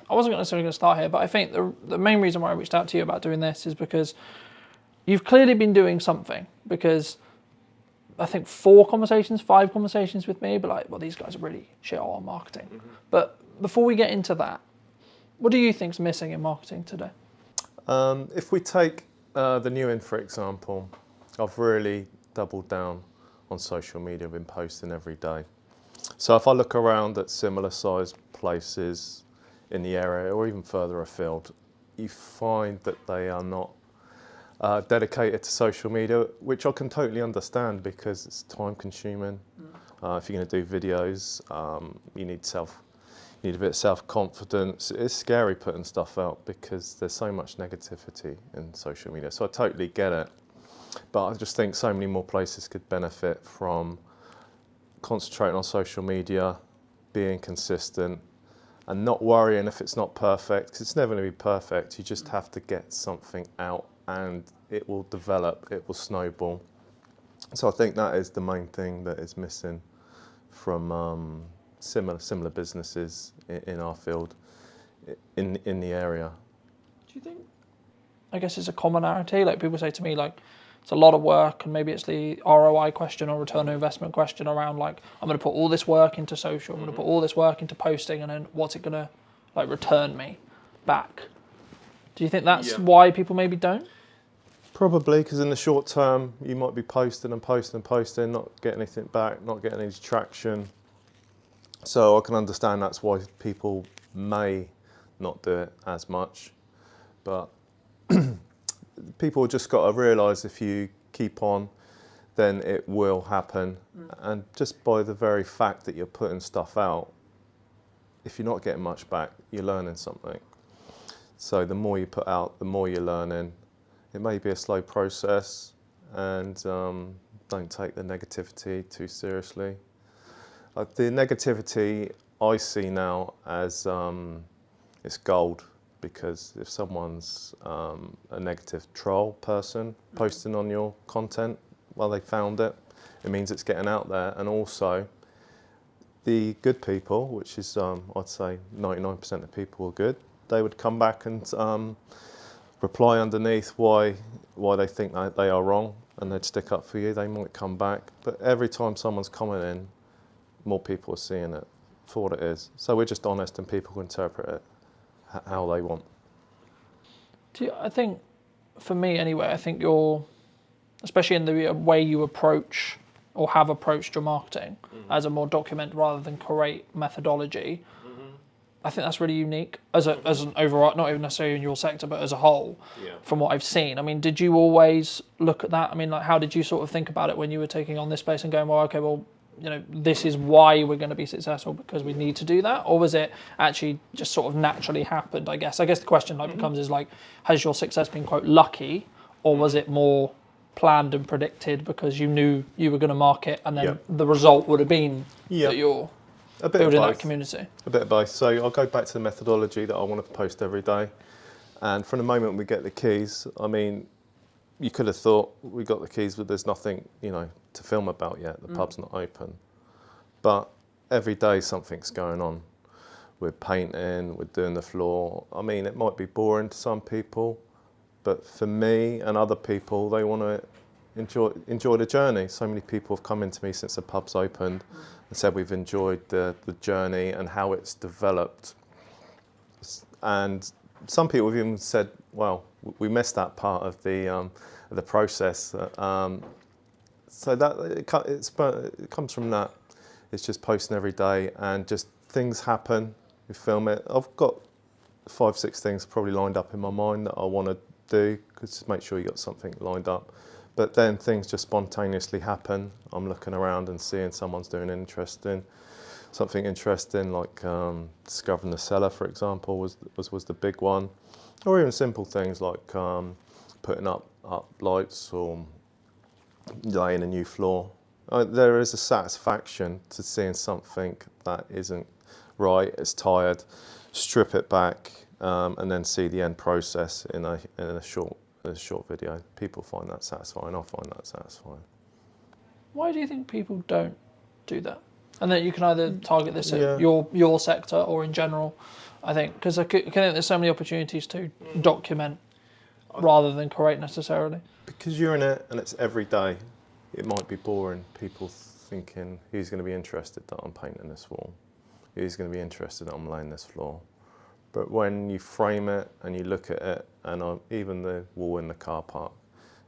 I wasn't necessarily going to start here, but I think the main reason why I reached out to you about doing this is because you've clearly been doing something. Because I think 5 conversations with me, but like, well, these guys are really shit on marketing. Mm-hmm. But before we get into that, what do you think's missing in marketing today?
If we take the New Inn, for example, I've really doubled down on social media. I've been posting every day. So if I look around at similar sized places in the area or even further afield, you find that they are not dedicated to social media, which I can totally understand because it's time consuming. If you're going to do videos, you need a bit of self-confidence. It's scary putting stuff out because there's so much negativity in social media. So I totally get it. But I just think so many more places could benefit from concentrating on social media, being consistent, and not worrying if it's not perfect, because it's never going to be perfect. You just have to get something out and it will develop, it will snowball. So I think that is the main thing that is missing from similar businesses in our field, in the area.
Do you think, I guess it's a commonality, like people say to me, like, it's a lot of work, and maybe it's the ROI question or return on investment question around, like, I'm going to put all this work into social, I'm going to put all this work into posting, and then what's it going to, like, return me back? Do you think that's why people maybe don't?
Probably, because in the short term, you might be posting and posting and posting, not getting anything back, not getting any traction. So I can understand that's why people may not do it as much. But people just got to realise if you keep on, then it will happen. And just by the very fact that you're putting stuff out, if you're not getting much back, you're learning something. So the more you put out, the more you're learning. It may be a slow process, and don't take the negativity too seriously. The negativity I see now as it's gold, because if someone's a negative troll person posting on your content, well, they found it, it means it's getting out there. And also the good people, which is I'd say 99% of people are good, they would come back and reply underneath why they think that they are wrong, and they'd stick up for you. They might come back, but every time someone's commenting, more people are seeing it for what it is. So we're just honest, and people can interpret it how they want.
I think, for me anyway, I think you're, especially in the way you approach or have approached your marketing as a more document rather than curate methodology, I think that's really unique as an overall, not even necessarily in your sector, but as a whole, from what I've seen. I mean, did you always look at that? I mean, like, how did you sort of think about it when you were taking on this space and going, well, okay, well, you know, this is why we're going to be successful because we need to do that? Or was it actually just sort of naturally happened, I guess? I guess the question becomes is like, has your success been, quote, lucky, or was it more planned and predicted because you knew you were going to market and then the result would have been that you're building that community?
A bit of both. So I'll go back to the methodology that I want to post every day. And from the moment we get the keys, I mean, you could have thought we got the keys, but there's nothing, you know, to film about yet. The pub's not open. But every day something's going on. We're painting, we're doing the floor. I mean, it might be boring to some people, but for me and other people, they want to enjoy the journey. So many people have come into me since the pub's opened and said we've enjoyed the journey and how it's developed. And some people have even said, well, we missed that part of the process. So that it comes from that. It's just posting every day, and just things happen. We film it. I've got 5-6 things probably lined up in my mind that I want to do, because just make sure you got something lined up. But then things just spontaneously happen. I'm looking around and seeing someone's doing something interesting, like discovering the cellar, for example, was the big one, or even simple things like putting up lights or laying a new floor. There is a satisfaction to seeing something that isn't right, it's tired, strip it back, and then see the end process in a short video. People find that satisfying. I find that satisfying. Why
do you think people don't do that? And then you can either target this at your sector or in general. I think because I think there's so many opportunities to document rather than curate necessarily.
Because you're in it and it's every day. It might be boring. People thinking, who's going to be interested that I'm painting this wall? Who's going to be interested that I'm laying this floor? But when you frame it and you look at it, and even the wall in the car park,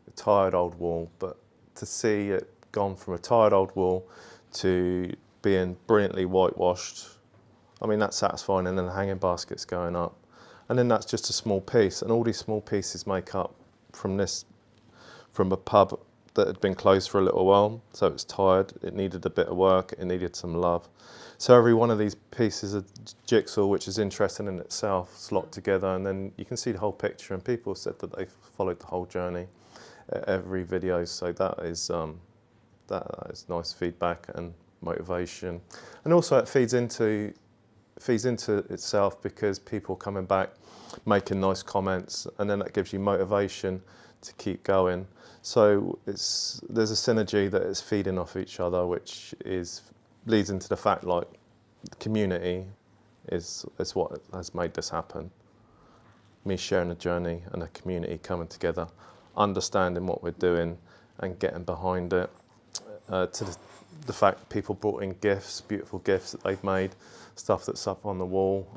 a tired old wall, but to see it gone from a tired old wall to being brilliantly whitewashed, I mean, that's satisfying. And then the hanging basket's going up. And then that's just a small piece. And all these small pieces make up from a pub that had been closed for a little while. So it's tired, it needed a bit of work, it needed some love. So every one of these pieces of jigsaw, which is interesting in itself, slot together, and then you can see the whole picture. And people said that they've followed the whole journey, every video. So that is nice feedback and motivation. And also it feeds into itself, because people coming back, making nice comments, and then that gives you motivation to keep going. So there's a synergy that is feeding off each other, which leads into the fact, like, the community is what has made this happen. Me sharing a journey and a community coming together, understanding what we're doing and getting behind it. To the fact that people brought in gifts, beautiful gifts that they've made, stuff that's up on the wall.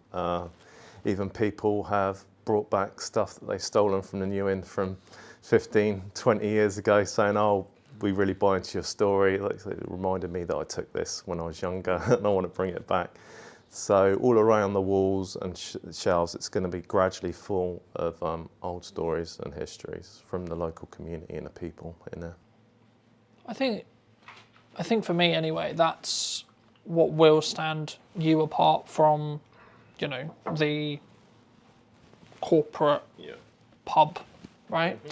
Even people have brought back stuff that they've stolen from the new inn from 15, 20 years ago, saying, oh, we really buy into your story. Like, it reminded me that I took this when I was younger and I want to bring it back. So all around the walls and shelves, it's going to be gradually full of old stories and histories from the local community and the people in there.
I think for me anyway, that's what will stand you apart from, you know, the corporate pub, right? Mm-hmm.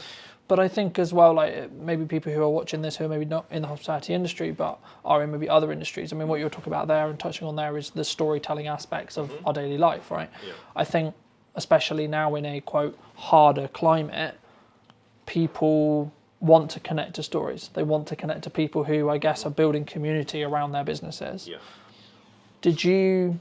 But I think as well, like, maybe people who are watching this who are maybe not in the hospitality industry but are in maybe other industries. I mean, what you're talking about there and touching on there is the storytelling aspects of our daily life, right? Yeah. I think especially now in a, quote, harder climate, people want to connect to stories. They want to connect to people who, I guess, are building community around their businesses.
Yeah.
Did you,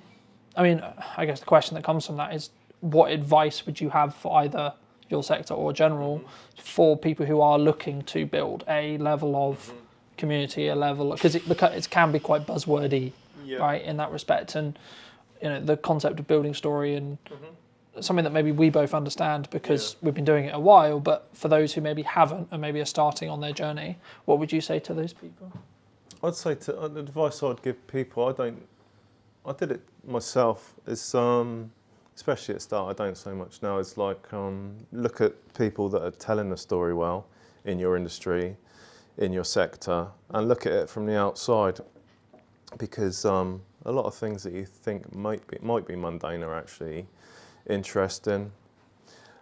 I mean, I guess the question that comes from that is, what advice would you have for either your sector or general for people who are looking to build a level of community, a level, because it can be quite buzzwordy, right, in that respect, and the concept of building story and something that maybe we both understand because we've been doing it a while, but for those who maybe haven't and maybe are starting on their journey, what would you say to those people?
I'd say the advice I'd give people, I did it myself, is especially at the start, I don't so much now, it's like look at people that are telling the story well in your industry, in your sector, and look at it from the outside, because a lot of things that you think might be mundane are actually interesting.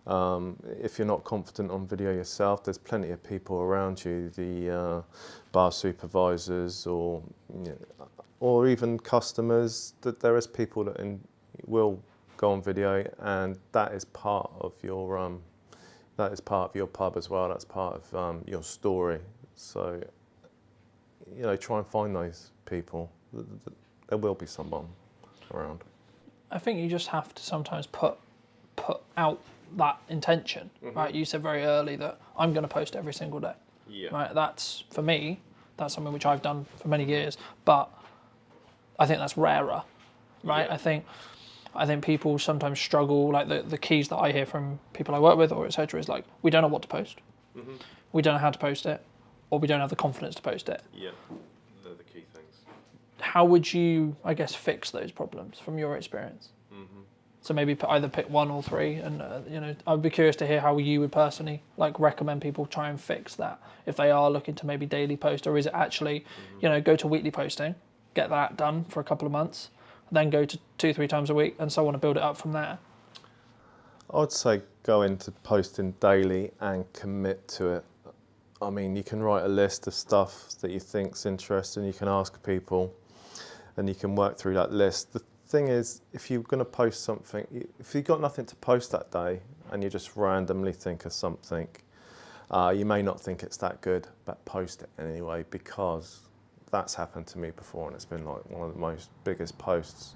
If you're not confident on video yourself, there's plenty of people around you, the bar supervisors or even customers, that there is people that will go on video, and that is part of your pub as well. That's part of your story. So try and find those people. There will be someone around.
I think you just have to sometimes put out that intention, right? You said very early that I'm going to post every single day.
Yeah.
Right. That's, for me, that's something which I've done for many years, but I think that's rarer, right?
Yeah.
I think people sometimes struggle, like the keys that I hear from people I work with or etc. is like, we don't know what to post, we don't know how to post it, or we don't have the confidence to post it.
Yeah, they're the key things.
How would you, I guess, fix those problems from your experience? So maybe either pick one or three, and I'd be curious to hear how you would personally recommend people try and fix that if they are looking to maybe daily post, or is it actually, go to weekly posting, get that done for a couple of months, then go to 2-3 times a week, and so on, and build it up from there.
I'd say go into posting daily and commit to it. I mean, you can write a list of stuff that you think's interesting, you can ask people, and you can work through that list. The thing is, if you're going to post something, if you've got nothing to post that day and you just randomly think of something, you may not think it's that good, but post it anyway, because that's happened to me before and it's been like one of the most biggest posts.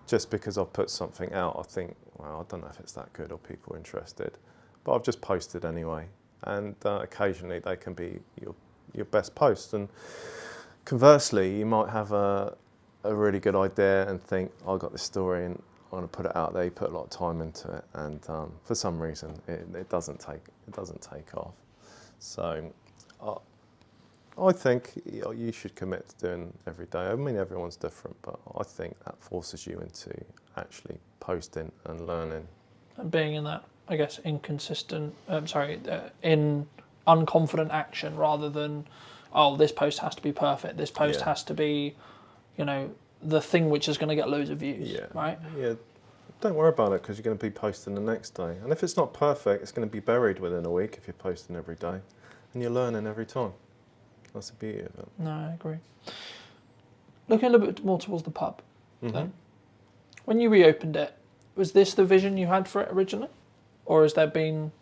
Just because I've put something out, I think, well, I don't know if it's that good or people are interested, but I've just posted anyway. And occasionally they can be your best post. And conversely, you might have a really good idea and think, I've got this story and I want to put it out there. You put a lot of time into it, and for some reason it doesn't take off. So I think you should commit to doing every day. I mean, everyone's different, but I think that forces you into actually posting and learning.
And being in that, I guess, in unconfident action, rather than, oh, this post has to be perfect, this post has to be, the thing which is going to get loads of views, right?
Yeah, don't worry about it, because you're going to be posting the next day. And if it's not perfect, it's going to be buried within a week if you're posting every day. And you're learning every time. That's the beauty of it.
No, I agree. Looking a little bit more towards the pub, then. When you reopened it, was this the vision you had for it originally? Or has there been,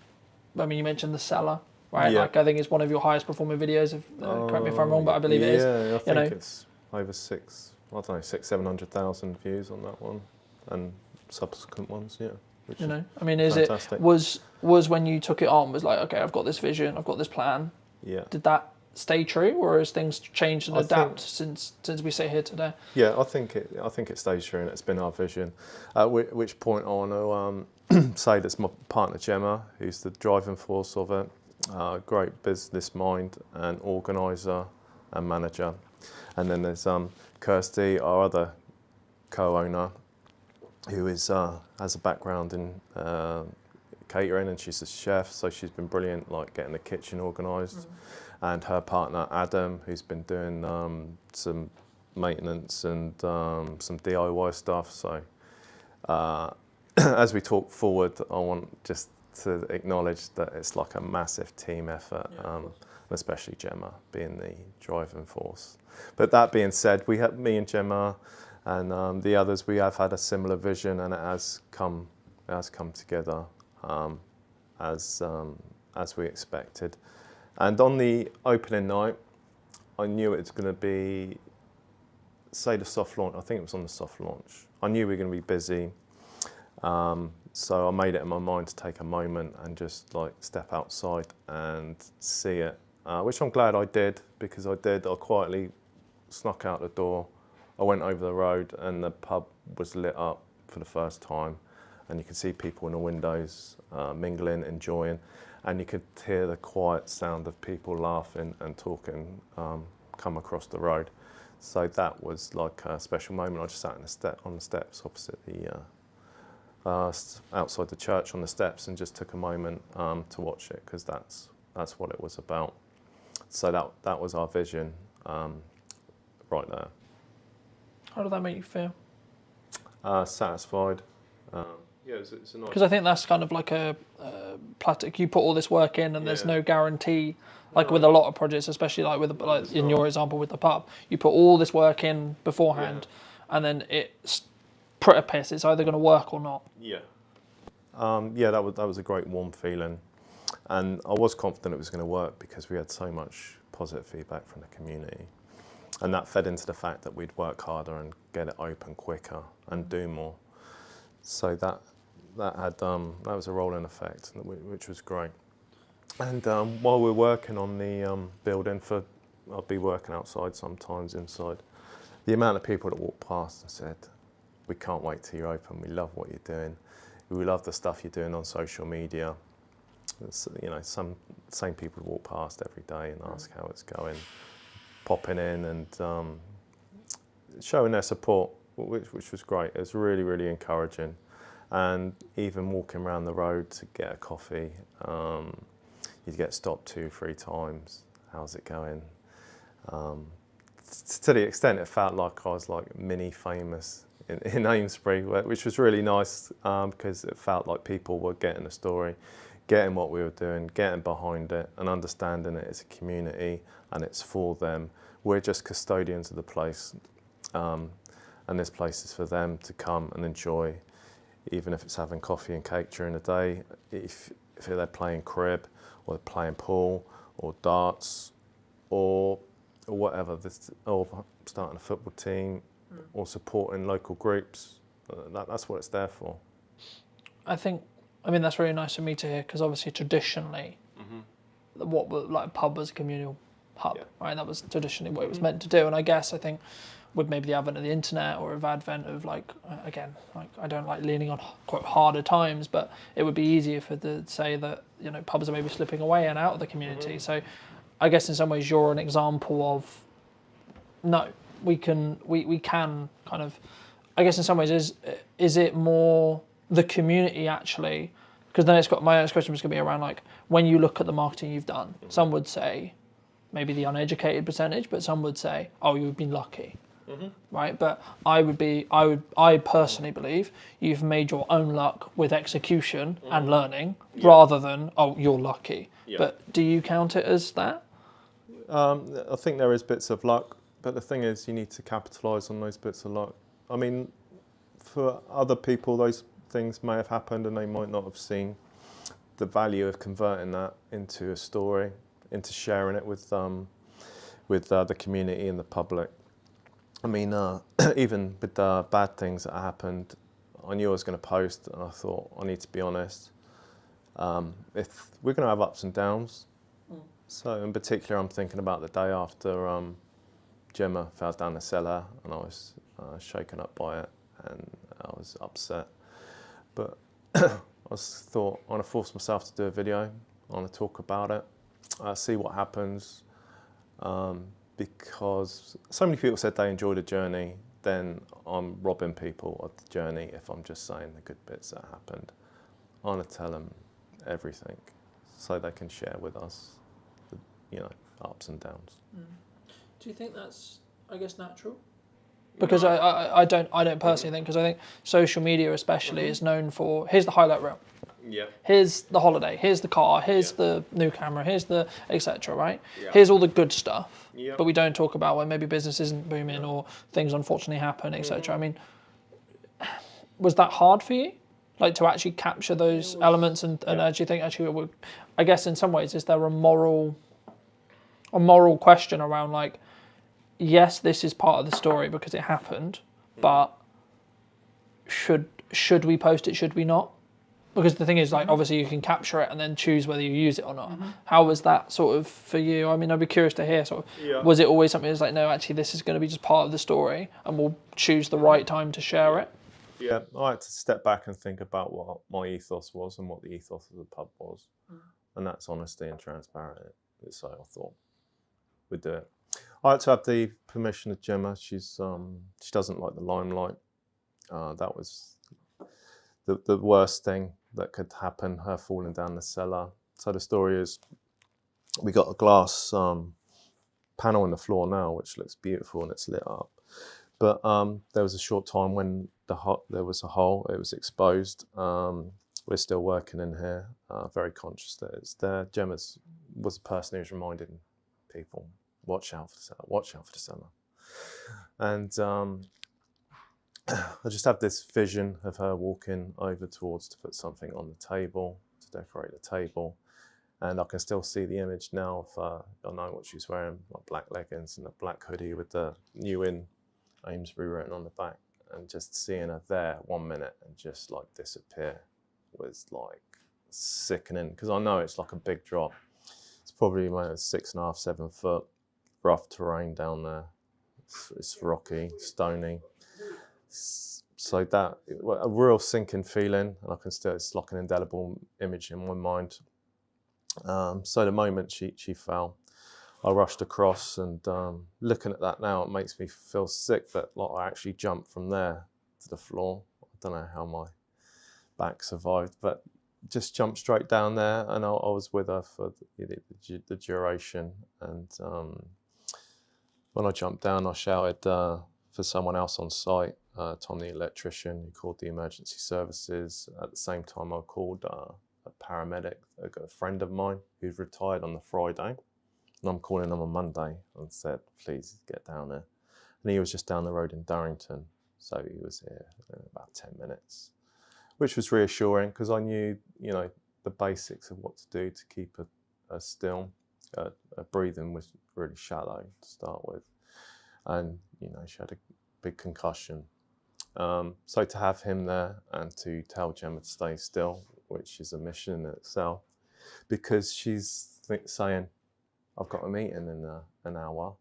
I mean, you mentioned the cellar, right?
Yeah.
I think it's one of your highest performing videos, correct me if I'm wrong, but I believe it is.
Yeah, I think it's over 700,000 views on that one, and subsequent ones, which
I mean, is
fantastic.
it, was when you took it on, was like, okay, I've got this vision, I've got this plan.
Yeah.
Did that stay true, or has things changed and adapt since we sit here today?
Yeah, I think it stays true, and it's been our vision. At which point I want to say that's my partner Gemma, who's the driving force of it, great business mind and organiser and manager. And then there's Kirsty, our other co-owner, who is has a background in catering, and she's a chef, so she's been brilliant, like getting the kitchen organised. And her partner Adam, who's been doing some maintenance and some DIY stuff. So as we talk forward, I want just to acknowledge that it's like a massive team effort, especially Gemma being the driving force. But that being said, we have me and Gemma and the others. We have had a similar vision, and it has come together as we expected. And on the opening night, I knew it was going to be, say the soft launch, I think it was on the soft launch. I knew we were going to be busy. So I made it in my mind to take a moment and just like step outside and see it, which I'm glad I did, because I quietly snuck out the door. I went over the road and the pub was lit up for the first time, and you could see people in the windows mingling, enjoying, and you could hear the quiet sound of people laughing and talking come across the road. So that was like a special moment. I just sat on the steps opposite the outside the church on the steps and just took a moment to watch it, because that's what it was about. So that was our vision right there.
How did that make you feel?
Satisfied. Yeah, it's a nice.
Because I think that's kind of like a plastic. You put all this work in, and there's no guarantee. Like with a lot of projects, especially like with like in your example with the pub, you put all this work in beforehand, and then it's pretty piss. It's either going to work or not.
Yeah. Yeah, that was a great warm feeling, and I was confident it was going to work because we had so much positive feedback from the community, and that fed into the fact that we'd work harder and get it open quicker and do more. So that was a rolling effect, which was great. And while we're working on the building, I'll be working outside sometimes, inside. The amount of people that walked past and said, "We can't wait till you're open. We love what you're doing. We love the stuff you're doing on social media." It's, you know, same people walk past every day and ask how it's going, popping in and showing their support, which was great. It was really, really encouraging. And even walking around the road to get a coffee, you'd get stopped 2-3 times. How's it going? To the extent it felt like I was like mini famous in Amesbury, which was really nice, because it felt like people were getting the story, getting what we were doing, getting behind it and understanding it as a community and it's for them. We're just custodians of the place, and this place is for them to come and enjoy, even if it's having coffee and cake during the day, if they're playing crib or they're playing pool or darts or whatever, or starting a football team or supporting local groups. That's what it's there for.
I mean, that's really nice for me to hear, because obviously traditionally, what like a pub was a communal hub, right? That was traditionally what it was meant to do. And I think with maybe the advent of the internet or the advent of like, again, like I don't like leaning on quite harder times, but it would be easier to say that, you know, pubs are maybe slipping away and out of the community. So I guess in some ways you're an example of, no, we can kind of, I guess in some ways is it more the community actually? Because then my next question was going to be around like, when you look at the marketing you've done, some would say maybe the uneducated percentage, but some would say, oh, you've been lucky. Right, but I personally believe you've made your own luck with execution and learning, rather than, oh, you're lucky. But do you count it as that?
I think there is bits of luck, but the thing is you need to capitalise on those bits of luck. I mean, for other people those things may have happened and they might not have seen the value of converting that into a story, into sharing it with the community and the public. I mean, even with the bad things that happened, I knew I was going to post, and I thought, I need to be honest. If we're going to have ups and downs, so in particular, I'm thinking about the day after Gemma fell down the cellar, and I was shaken up by it, and I was upset. But I thought, I want to force myself to do a video. I want to talk about it, see what happens. Because so many people said they enjoyed the journey, then I'm robbing people of the journey if I'm just saying the good bits that happened. I want to tell them everything so they can share with us the, you know, ups and downs.
Do you think that's, I guess, natural? Because I don't personally think, because I think social media especially is known for, here's the highlight reel.
Yeah.
Here's the holiday, here's the car, here's the new camera, here's the etc. Right? Yeah. Here's all the good stuff, but we don't talk about when maybe business isn't booming or things unfortunately happen, etc. I mean, was that hard for you, like to actually capture those elements and actually think I guess in some ways is there a moral a moral question around like, yes, this is part of the story because it happened, but should we post it? Should we not? Because the thing is, like, obviously you can capture it and then choose whether you use it or not. How was that sort of for you? I mean, I'd be curious to hear sort of, was it always something that's like, no, actually this is going to be just part of the story and we'll choose the right time to share it?
Yeah, I had to step back and think about what my ethos was and what the ethos of the pub was. And that's honesty and transparency. So I thought we'd do it. I had to have the permission of Gemma. She doesn't like the limelight. That was the worst thing that could happen, her falling down the cellar. So the story is, we got a glass panel in the floor now, which looks beautiful and it's lit up. But there was a short time when there was a hole, it was exposed. We're still working in here, very conscious that it's there. Gemma was the person who was reminding people, watch out for the cellar, watch out for the cellar. And I just have this vision of her walking over towards to put something on the table, to decorate the table. And I can still see the image now of, I know what she's wearing, like black leggings and a black hoodie with the New In Amesbury written on the back. And just seeing her there 1 minute and just like disappear was like sickening, because I know it's like a big drop. It's probably 6.5, 7 foot, rough terrain down there. It's rocky, stony. So that, a real sinking feeling, and I can still, it's like an indelible image in my mind. So the moment she fell, I rushed across, and looking at that now, it makes me feel sick that like I actually jumped from there to the floor. I don't know how my back survived, but just jumped straight down there, and I was with her for the duration. And when I jumped down, I shouted for someone else on site, Tom the electrician, who called the emergency services. At the same time, I called a paramedic, a friend of mine who's retired on the Friday, and I'm calling him on Monday, and said, please get down there. And he was just down the road in Durrington, so he was here in about 10 minutes, which was reassuring, because I knew, the basics of what to do to keep her still. Her breathing was really shallow to start with, and she had a big concussion. So to have him there and to tell Gemma to stay still, which is a mission in itself, because she's saying, I've got a meeting in an hour,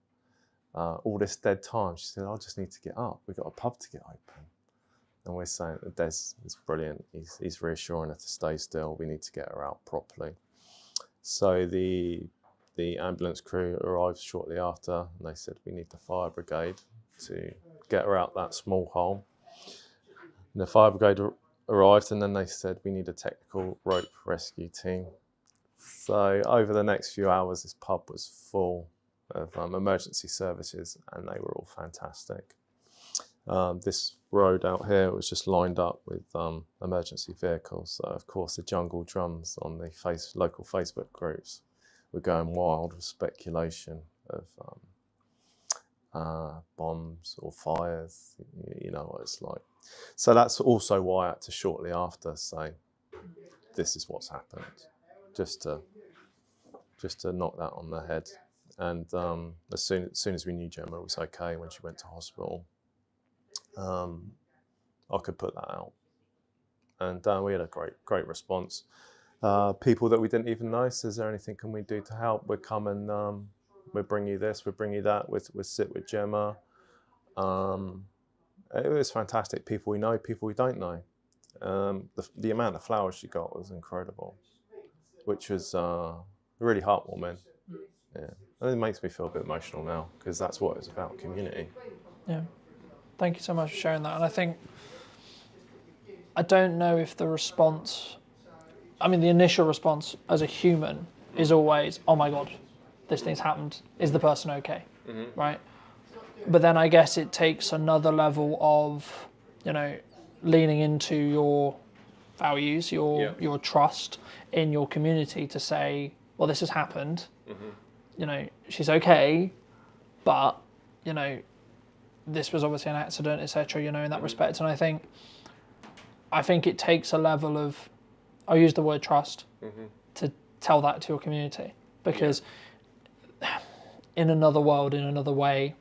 all this dead time. She said, I just need to get up. We've got a pub to get open. And we're saying, Des is brilliant. He's reassuring her to stay still. We need to get her out properly. So the ambulance crew arrived shortly after, and they said, we need the fire brigade to get her out that small hole. And the fire brigade arrived, and then they said, we need a technical rope rescue team. So over the next few hours, this pub was full of emergency services, and they were all fantastic. This road out here was just lined up with emergency vehicles. So of course the jungle drums on the local Facebook groups were going wild with speculation of bombs or fires. You know what it's like. So that's also why I had to shortly after say, this is what's happened, just to knock that on the head. And as soon as we knew Gemma was okay when she went to hospital, I could put that out, and we had a great response. People that we didn't even know said, is there anything can we do to help? We'll come and we'll bring you this, we'll bring you that, we'll sit with Gemma. It was fantastic. People we know, people we don't know. The amount of flowers she got was incredible, which was really heartwarming. Yeah, and it makes me feel a bit emotional now, because that's what it's about, community.
Yeah. Thank you so much for sharing that. And I don't know if the response, the initial response as a human is always, oh my God, this thing's happened. Is the person okay? Mm-hmm. Right? But then I guess it takes another level of, leaning into your values, your trust in your community to say, well, this has happened. Mm-hmm. She's okay, but, this was obviously an accident, etc. In that respect. And I think it takes a level of, I'll use the word trust, mm-hmm. to tell that to your community, because in another world, in another way,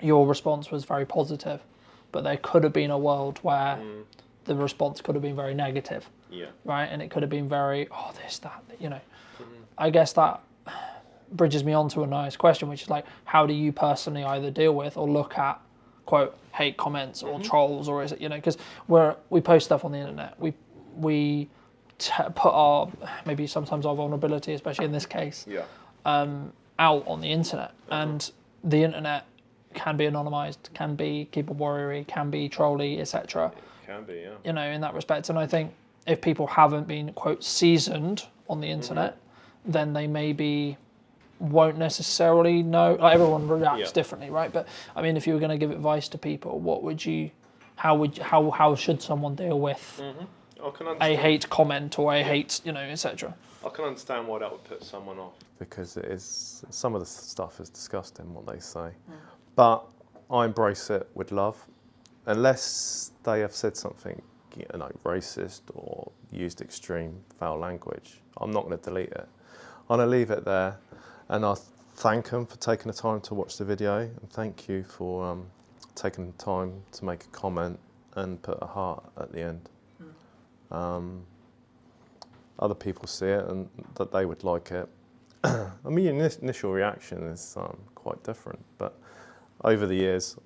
your response was very positive, but there could have been a world where the response could have been very negative, right? And it could have been very, oh, this, that, you know. I guess that bridges me on to a nice question, which is like, how do you personally either deal with or look at, quote, hate comments or trolls, or is it, you know, because we post stuff on the internet, we put our, maybe sometimes our vulnerability, especially in this case, out on the internet, and the internet can be anonymized, can be keyboard warrior, can be trolly, etc.
Can be, yeah.
You know, in that respect. And I think if people haven't been, quote, seasoned on the internet, then they maybe won't necessarily know. Like, everyone reacts differently, right? But I mean, if you were going to give advice to people, what would you, how should someone deal with a hate comment or a hate, you know, etc.?
I can understand why that would put someone off, because it is, some of the stuff is disgusting what they say. But I embrace it with love, unless they have said something, you know, racist or used extreme foul language. I'm not going to delete it. I'm going to leave it there, and I thank them for taking the time to watch the video, and thank you for taking the time to make a comment and put a heart at the end. Other people see it and that they would like it. I mean, your initial reaction is quite different, but over the years,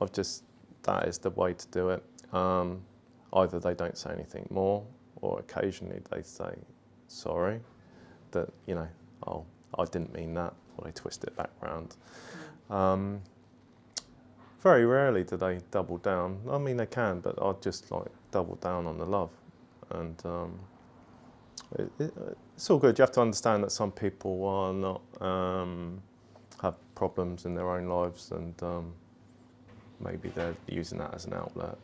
that is the way to do it. Either they don't say anything more, or occasionally they say, sorry, that, you know, oh, I didn't mean that, or they twist it back round. Very rarely do they double down. I mean, they can, but I'd just like double down on the love. And it's all good. You have to understand that some people are not, have problems in their own lives, and maybe they're using that as an outlet.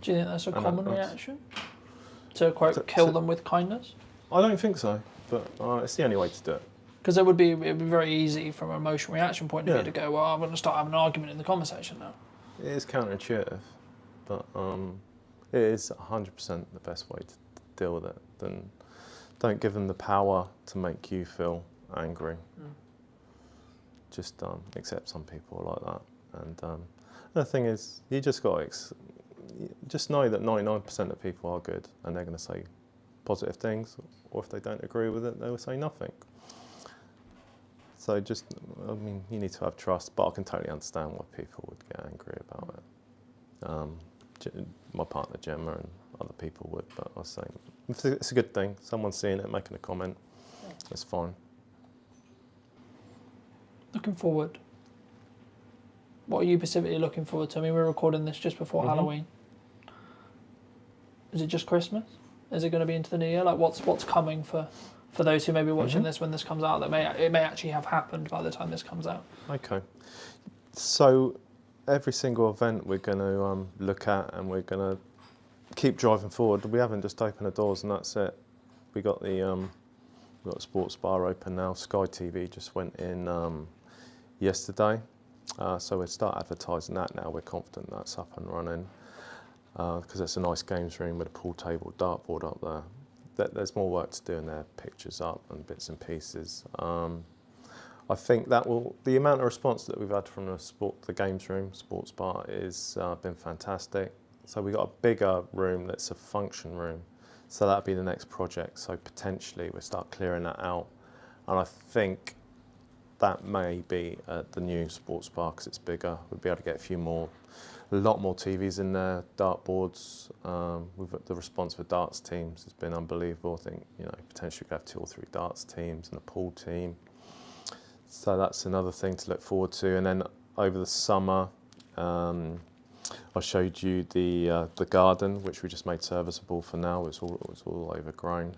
Do you think that's a common reaction? To, quote, kill them with kindness?
I don't think so, but it's the only way to do it.
Because it would be very easy from an emotional reaction point of view to go, well, I'm going to start having an argument in the conversation now.
It is counterintuitive, but it is 100% the best way to deal with it. Then don't give them the power to make you feel angry. Just accept some people like that. And the thing is, you just got to just know that 99% of people are good, and they're going to say positive things, or if they don't agree with it, they will say nothing. So just, I mean, you need to have trust, but I can totally understand why people would get angry about it. My partner Gemma and other people would, but I was saying, it's a good thing. Someone's seeing it, making a comment, it's fine.
Looking forward. What are you specifically looking forward to? I mean, we're recording this just before Halloween. Is it just Christmas? Is it going to be into the new year? Like, what's coming for those who may be watching this when this comes out, that it may actually have happened by the time this comes out?
Okay. So every single event we're going to look at, and we're going to keep driving forward. We haven't just opened the doors and that's it. We got the we've got a sports bar open now. Sky TV just went in yesterday. So we'll start advertising that now. We're confident that's up and running, because it's a nice games room with a pool table, dartboard up there. There's more work to do in there, pictures up and bits and pieces. I think that the amount of response that we've had from the games room, sports bar, is been fantastic. So we've got a bigger room that's a function room. So that'll be the next project. So potentially we'll start clearing that out. And I think that may be at the new sports bar, because it's bigger. We'll be able to get a lot more TVs in there, dartboards. The response for darts teams has been unbelievable. I think, you know, potentially we could have 2 or 3 darts teams and a pool team. So that's another thing to look forward to. And then over the summer, I showed you the garden, which we just made serviceable for now. It was all overgrown.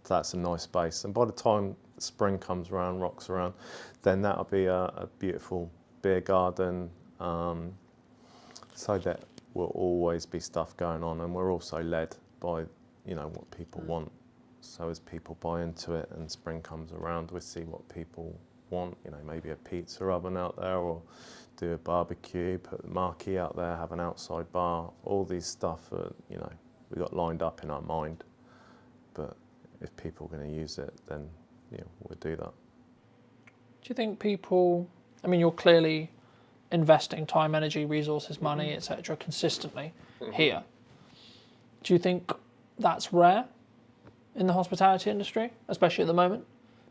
That's a nice space. And by the time spring comes around, rocks around, then that'll be a beautiful beer garden. So that will always be stuff going on, and we're also led by, you know, what people want. So as people buy into it and spring comes around, we see what people want. You know, maybe a pizza oven out there, or do a barbecue, put the marquee out there, have an outside bar. All these stuff, you know, we got lined up in our mind. But if people are going to use it, then, you know, we'll do that.
Do you think people I mean, you're clearly investing time, energy, resources, money, etc., consistently here. Do you think that's rare in the hospitality industry, especially at the moment?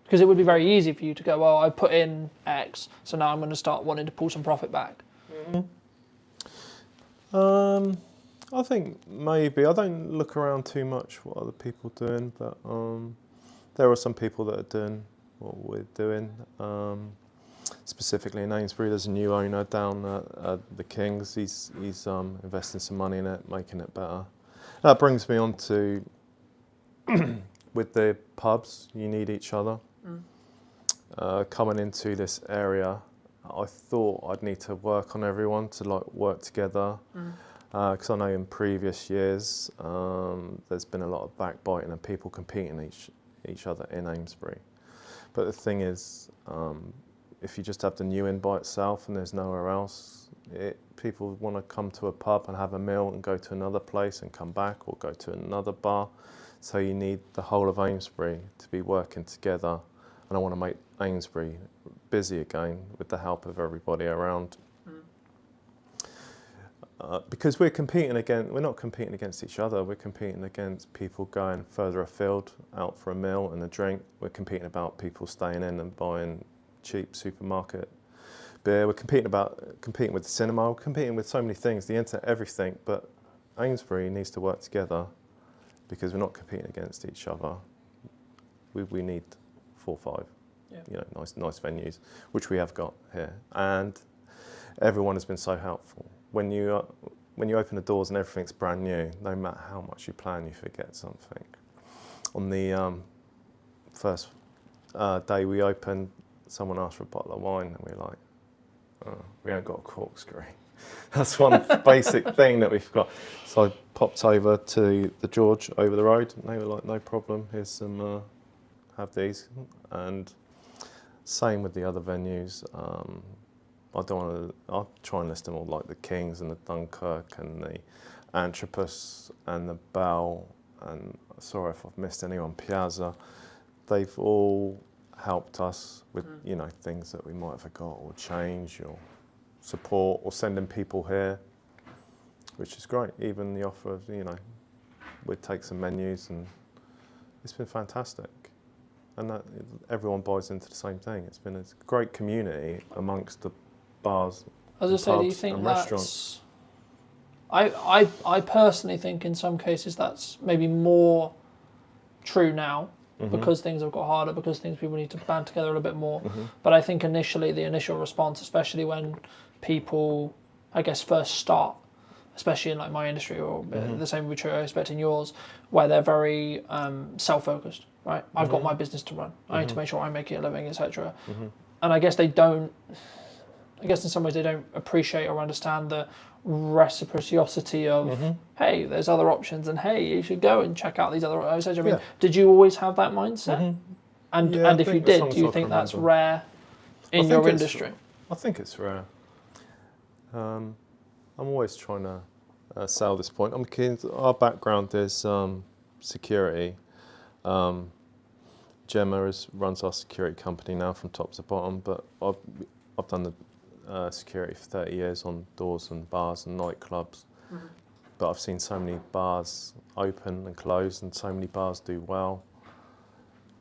Because it would be very easy for you to go, well, I put in X, so now I'm going to start wanting to pull some profit back.
I think maybe. I don't look around too much what other people are doing, but there are some people that are doing what we're doing. Specifically in Amesbury, there's a new owner down at the Kings. He's investing some money in it, making it better. That brings me on to with the pubs, you need each other. Coming into this area, I thought I'd need to work on everyone to like work together. Because I know in previous years there's been a lot of backbiting and people competing each other in Amesbury. But the thing is, if you just have the new inn by itself and there's nowhere else, people want to come to a pub and have a meal and go to another place and come back, or go to another bar. So you need the whole of Amesbury to be working together, and I want to make Amesbury busy again with the help of everybody around. Because we're not competing against each other, we're competing against people going further afield, out for a meal and a drink. We're competing about people staying in and buying cheap supermarket beer. We're competing with the cinema, we're competing with so many things, the internet, everything. But Amesbury needs to work together because we're not competing against each other. We need 4 or 5 nice venues, which we have got here. And everyone has been so helpful. When you open the doors and everything's brand new, no matter how much you plan, you forget something. On the first day we opened, someone asked for a bottle of wine, and we were like, oh, we ain't got a corkscrew. That's one basic thing that we've got. So I popped over to the George over the road, and they were like, no problem, here's some, have these. And same with the other venues. I'll try and list them all, like the Kings and the Dunkirk and the Anthropos and the Bell, and sorry if I've missed anyone, Piazza. They've all helped us with things that we might have forgot or change or support or sending people here, which is great. Even the offer of, we'd take some menus, and it's been fantastic. And that everyone buys into the same thing. It's been a great community amongst the bars.
As I say, do you think that's... I personally think in some cases that's maybe more true now, because things have got harder, because people need to band together a little bit more. But I think initially, the initial response, especially when people, I guess, first start, especially in like my industry, or the same would be true, I expect, in yours, where they're very self-focused, right? I've got my business to run. I need to make sure I'm making a living, etc. And I guess they don't, in some ways they don't appreciate or understand the reciprocity of, hey, there's other options, and hey, you should go and check out these other options. I mean, did you always have that mindset? And if you did, do you think that's rare in your industry?
I think it's rare. I'm always trying to sell this point. I'm keen. Our background is security. Gemma runs our security company now from top to bottom, but I've done the security for 30 years on doors and bars and nightclubs. But I've seen so many bars open and close, and so many bars do well.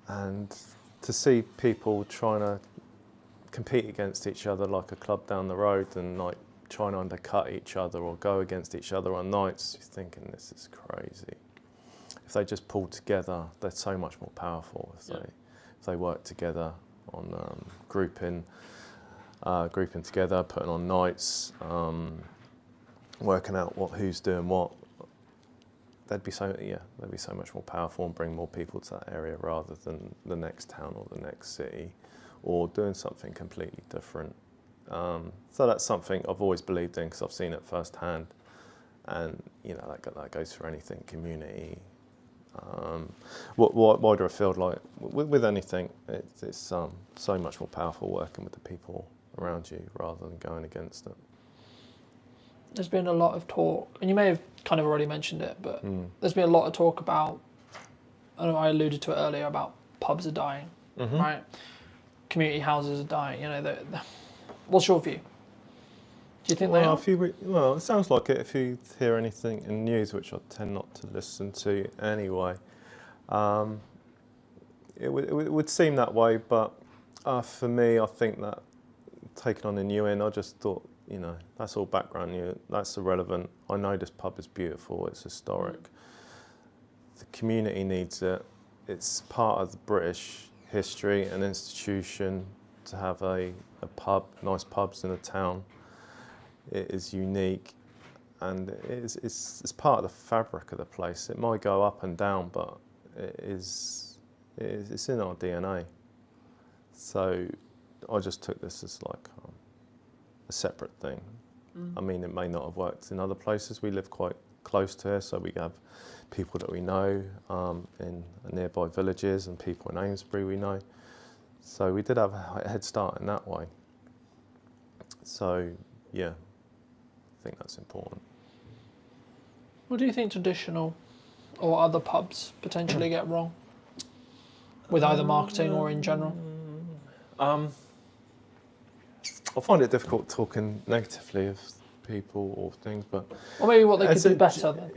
And to see people trying to compete against each other like a club down the road, and like trying to undercut each other or go against each other on nights, you're thinking, this is crazy. If they just pull together, they're so much more powerful. If they work together on grouping together, putting on nights, working out who's doing what, they'd be so much more powerful and bring more people to that area rather than the next town or the next city, or doing something completely different. So that's something I've always believed in, because I've seen it firsthand, and that goes for anything, community. Wider afield, like with anything, it's so much more powerful working with the people around you rather than going against it.
There's been a lot of talk, and you may have kind of already mentioned it, but there's been a lot of talk about, I know I alluded to it earlier, about pubs are dying, right? Community houses are dying. What's your view? Do you think they are?
Well, it sounds like it if you hear anything in news, which I tend not to listen to anyway. It would seem that way, but for me, I think that taking on a new in, I just thought, you know, that's all background new, that's irrelevant. I know this pub is beautiful, it's historic. The community needs it. It's part of the British history and institution to have a pub, nice pubs in a town. It is unique, and it's part of the fabric of the place. It might go up and down, but it's in our DNA. So I just took this as like a separate thing. I mean, it may not have worked in other places. We live quite close to here, so we have people that we know in nearby villages and people in Amesbury we know. So we did have a head start in that way. So yeah, I think that's important.
What do you think traditional or other pubs potentially get wrong with either marketing or in general?
I find it difficult talking negatively of people or things, but
Or maybe what they could do better then.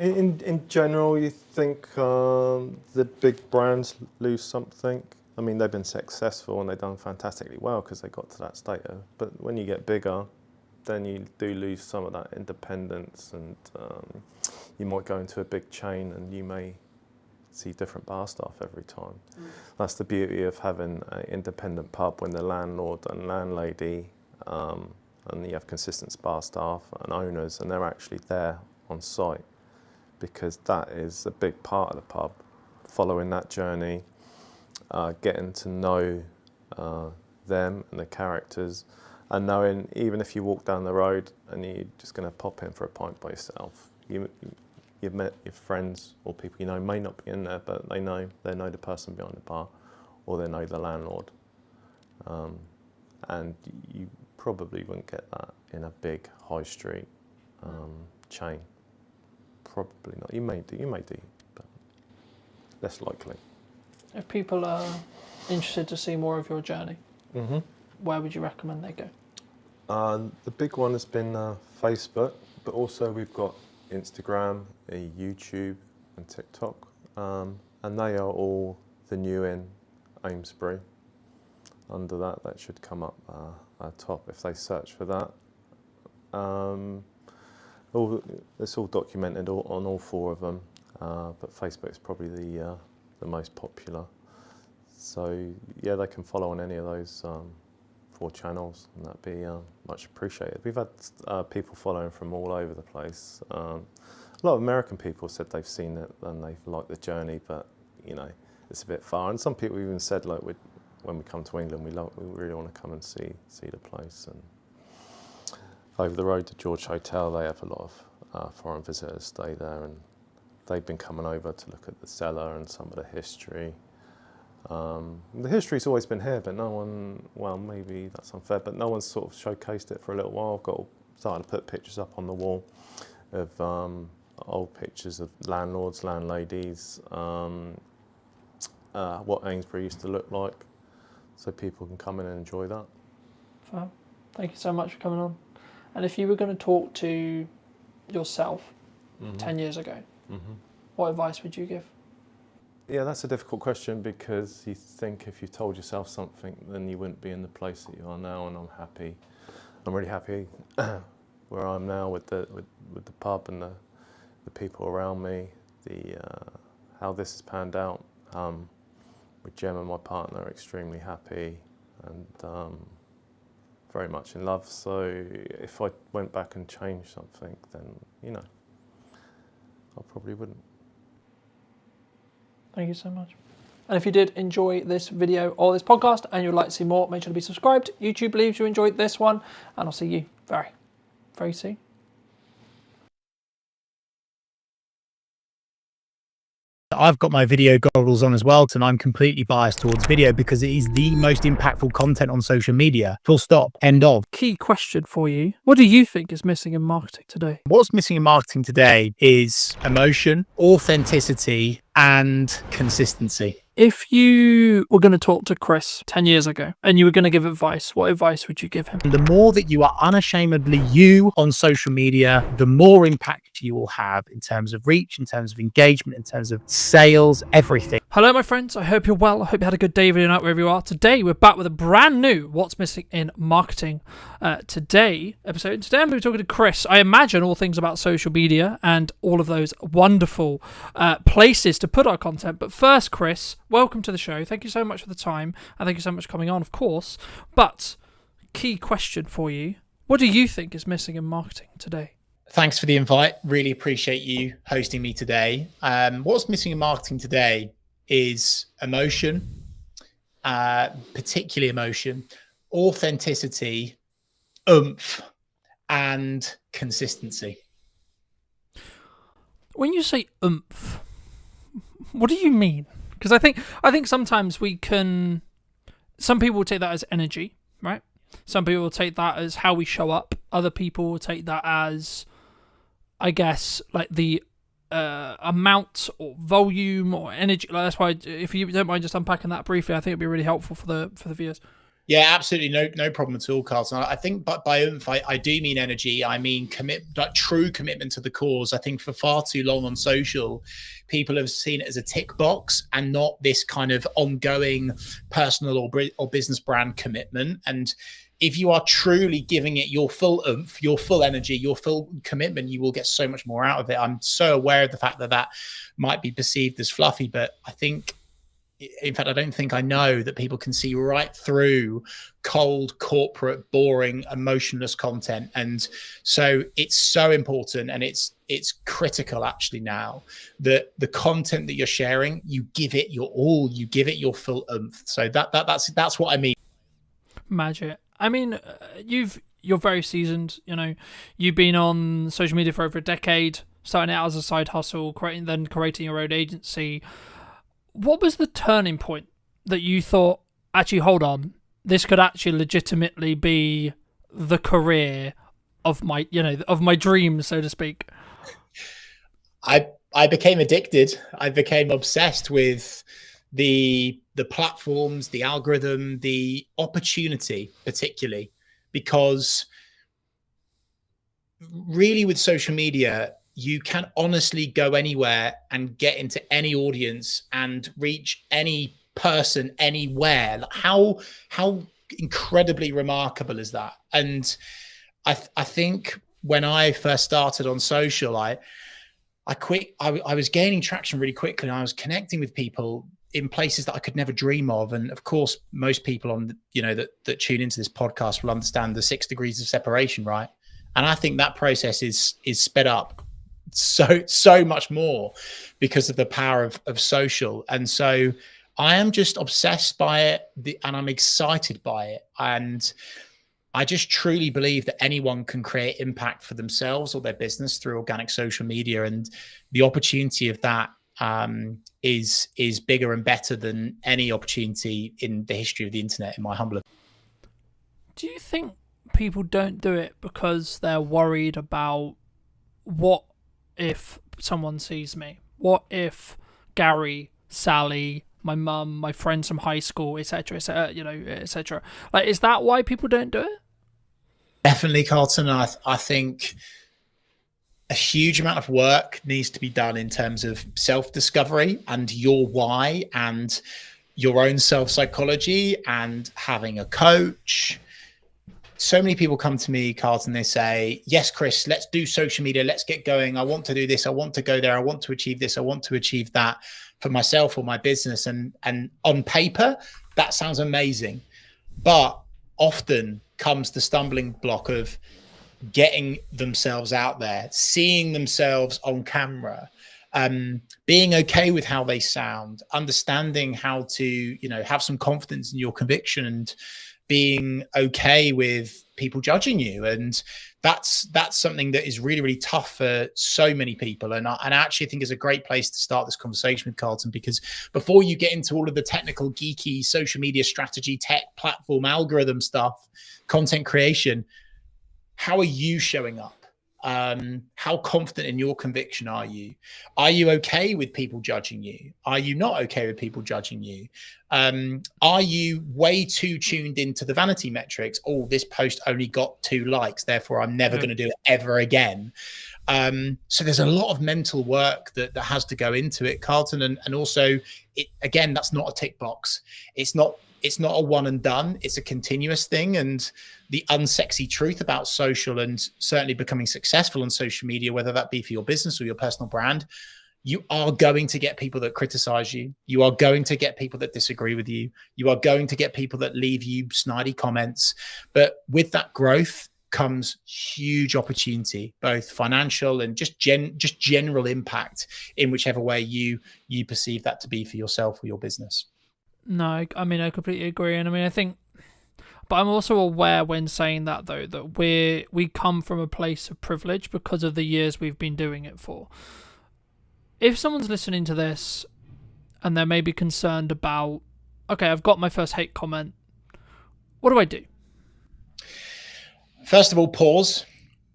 in general, you think the big brands lose something. I mean, they've been successful and they've done fantastically well because they got to that status. But when you get bigger, then you do lose some of that independence, and you might go into a big chain and you may see different bar staff every time. That's the beauty of having an independent pub when the landlord and landlady and you have consistent bar staff and owners, and they're actually there on site, because that is a big part of the pub, following that journey, getting to know them and the characters, and knowing even if you walk down the road and you're just going to pop in for a pint by yourself, you've met your friends or people you know may not be in there, but they know the person behind the bar, or they know the landlord, and you probably wouldn't get that in a big high street chain. Probably not. You may do, but less likely.
If people are interested to see more of your journey, where would you recommend they go?
The big one has been Facebook, but also we've got Instagram, YouTube and TikTok, and they are all the new in Amesbury. Under that should come up at top if they search for that. It's all documented on all four of them, but Facebook is probably the most popular. So yeah, they can follow on any of those 4 channels, and that'd be much appreciated. We've had people following from all over the place. A lot of American people said they've seen it and they've liked the journey, but you know, it's a bit far. And some people even said, like, when we come to England, we really want to come and see the place. And over the road to George Hotel, they have a lot of foreign visitors stay there, and they've been coming over to look at the cellar and some of the history. The history's always been here, but no one, well, maybe that's unfair, but no one's sort of showcased it for a little while. I've got starting to put pictures up on the wall of old pictures of landlords, landladies, what Amesbury used to look like, so people can come in and enjoy that.
Fab. Thank you so much for coming on. And if you were going to talk to yourself 10 years ago, what advice would you give?
Yeah, that's a difficult question, because you think if you told yourself something, then you wouldn't be in the place that you are now. And I'm really happy where I am now with the pub and the people around me, how this has panned out. With Gemma, my partner, extremely happy and very much in love. So if I went back and changed something, then, you know, I probably wouldn't.
Thank you so much. And if you did enjoy this video or this podcast and you'd like to see more, make sure to be subscribed. YouTube believes you enjoyed this one, and I'll see you very, very soon.
I've got my video goggles on as well, and I'm completely biased towards video because it is the most impactful content on social media. Full stop. End of.
Key question for you. What do you think is missing in marketing today?
What's missing in marketing today is emotion, authenticity, and consistency.
If you were going to talk to Chris 10 years ago and you were going to give advice, what advice would you give him?
The more that you are unashamedly you on social media, the more impact you will have in terms of reach, in terms of engagement, in terms of sales, everything.
Hello, my friends. I hope you're well. I hope you had a good day, video night, wherever you are. Today, we're back with a brand new What's Missing in Marketing Today episode. Today, I'm going to be talking to Chris. I imagine all things about social media and all of those wonderful places to put our content. But first, Chris, welcome to the show. Thank you so much for the time, and thank you so much for coming on, of course. But key question for you: what do you think is missing in marketing today?
Thanks for the invite. Really appreciate you hosting me today. What's missing in marketing today is emotion, particularly emotion, authenticity, oomph, and consistency.
When you say oomph, what do you mean? Because I think sometimes some people will take that as energy, right? Some people will take that as how we show up. Other people will take that as, I guess, like the amount or volume or energy. Like, that's why, if you don't mind just unpacking that briefly, I think it'd be really helpful for the viewers.
Yeah, absolutely. No problem at all, Carlton. I think by oomph, I do mean energy. I mean true commitment to the cause. I think for far too long on social, people have seen it as a tick box and not this kind of ongoing personal or business brand commitment. And if you are truly giving it your full oomph, your full energy, your full commitment, you will get so much more out of it. I'm so aware of the fact that might be perceived as fluffy, but I think, in fact, I don't think I know that people can see right through cold, corporate, boring, emotionless content. And so it's so important, and it's critical actually now that the content that you're sharing, you give it your all, you give it your full oomph. So that's what I mean.
Magic. I mean, you're very seasoned. You know, you've been on social media for over a decade, starting out as a side hustle, creating your own agency. What was the turning point that you thought, actually, hold on, this could actually legitimately be the career of my dreams, so to speak?
I became addicted. I became obsessed with the platforms, the algorithm, the opportunity, particularly because really with social media, you can honestly go anywhere and get into any audience and reach any person anywhere. How incredibly remarkable is that? And I think when I first started on social, I was gaining traction really quickly, and I was connecting with people in places that I could never dream of. And of course, most people that tune into this podcast will understand the 6 degrees of separation, right? And I think that process is sped up so much more because of the power of social. And so I am just obsessed by it, and I'm excited by it. And I just truly believe that anyone can create impact for themselves or their business through organic social media. And the opportunity of that is bigger and better than any opportunity in the history of the internet, in my humble opinion.
Do you think people don't do it because they're worried about what if someone sees me? What if Gary, Sally, my mum, my friends from high school, etc., etc.? Like, is that why people don't do it?
Definitely, Carlton. I think a huge amount of work needs to be done in terms of self-discovery and your why and your own self-psychology and having a coach. So many people come to me, Carlton, they say, yes, Chris, let's do social media. Let's get going. I want to do this. I want to go there. I want to achieve this. I want to achieve that for myself or my business. And on paper, that sounds amazing. But often comes the stumbling block of getting themselves out there, seeing themselves on camera, being okay with how they sound, understanding how to, have some confidence in your conviction, and being okay with people judging you. And that's something that is really, really tough for so many people. And I actually think is a great place to start this conversation with, Carlton, because before you get into all of the technical, geeky social media strategy, tech, platform, algorithm stuff, content creation, how are you showing up? How confident in your conviction are you? Are you okay with people judging you? Are you not okay with people judging you? Are you way too tuned into the vanity metrics? Oh, this post only got 2 likes, therefore I'm never going to do it ever again. So there's a lot of mental work that has to go into it, Carlton, and also again, that's not a tick box. It's not a one and done. It's a continuous thing. And the unsexy truth about social, and certainly becoming successful on social media, whether that be for your business or your personal brand, you are going to get people that criticize you. You are going to get people that disagree with you. You are going to get people that leave you snidey comments. But with that growth comes huge opportunity, both financial and just general impact in whichever way you perceive that to be for yourself or your business.
No, I mean, I completely agree. And I mean, I think, but I'm also aware when saying that, though, that we come from a place of privilege because of the years we've been doing it for. If someone's listening to this and they're maybe concerned about, okay, I've got my first hate comment, what do I do?
First of all, pause.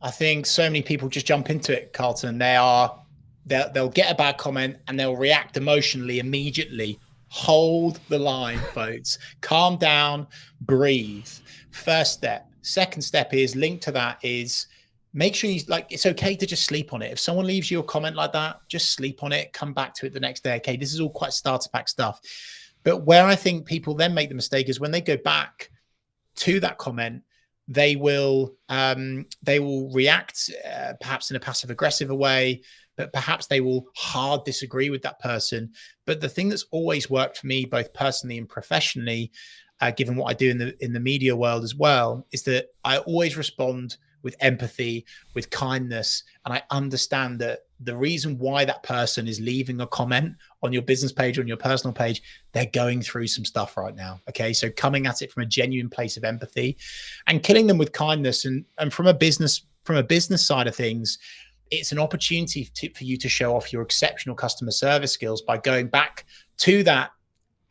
I think so many people just jump into it, Carlton. They'll get a bad comment and they'll react emotionally immediately. Hold the line, folks. Calm down, breathe. First step. Second step is linked to that is make sure it's okay to just sleep on it. If someone leaves you a comment like that, just sleep on it, come back to it the next day. Okay, this is all quite starter pack stuff. But where I think people then make the mistake is when they go back to that comment, they will react perhaps in a passive aggressive way, but perhaps they will hard disagree with that person. But the thing that's always worked for me, both personally and professionally, given what I do in the media world as well, is that I always respond with empathy, with kindness. And I understand that the reason why that person is leaving a comment on your business page or on your personal page, they're going through some stuff right now. Okay. So coming at it from a genuine place of empathy and killing them with kindness. And from a business side of things, it's an opportunity for you to show off your exceptional customer service skills by going back to that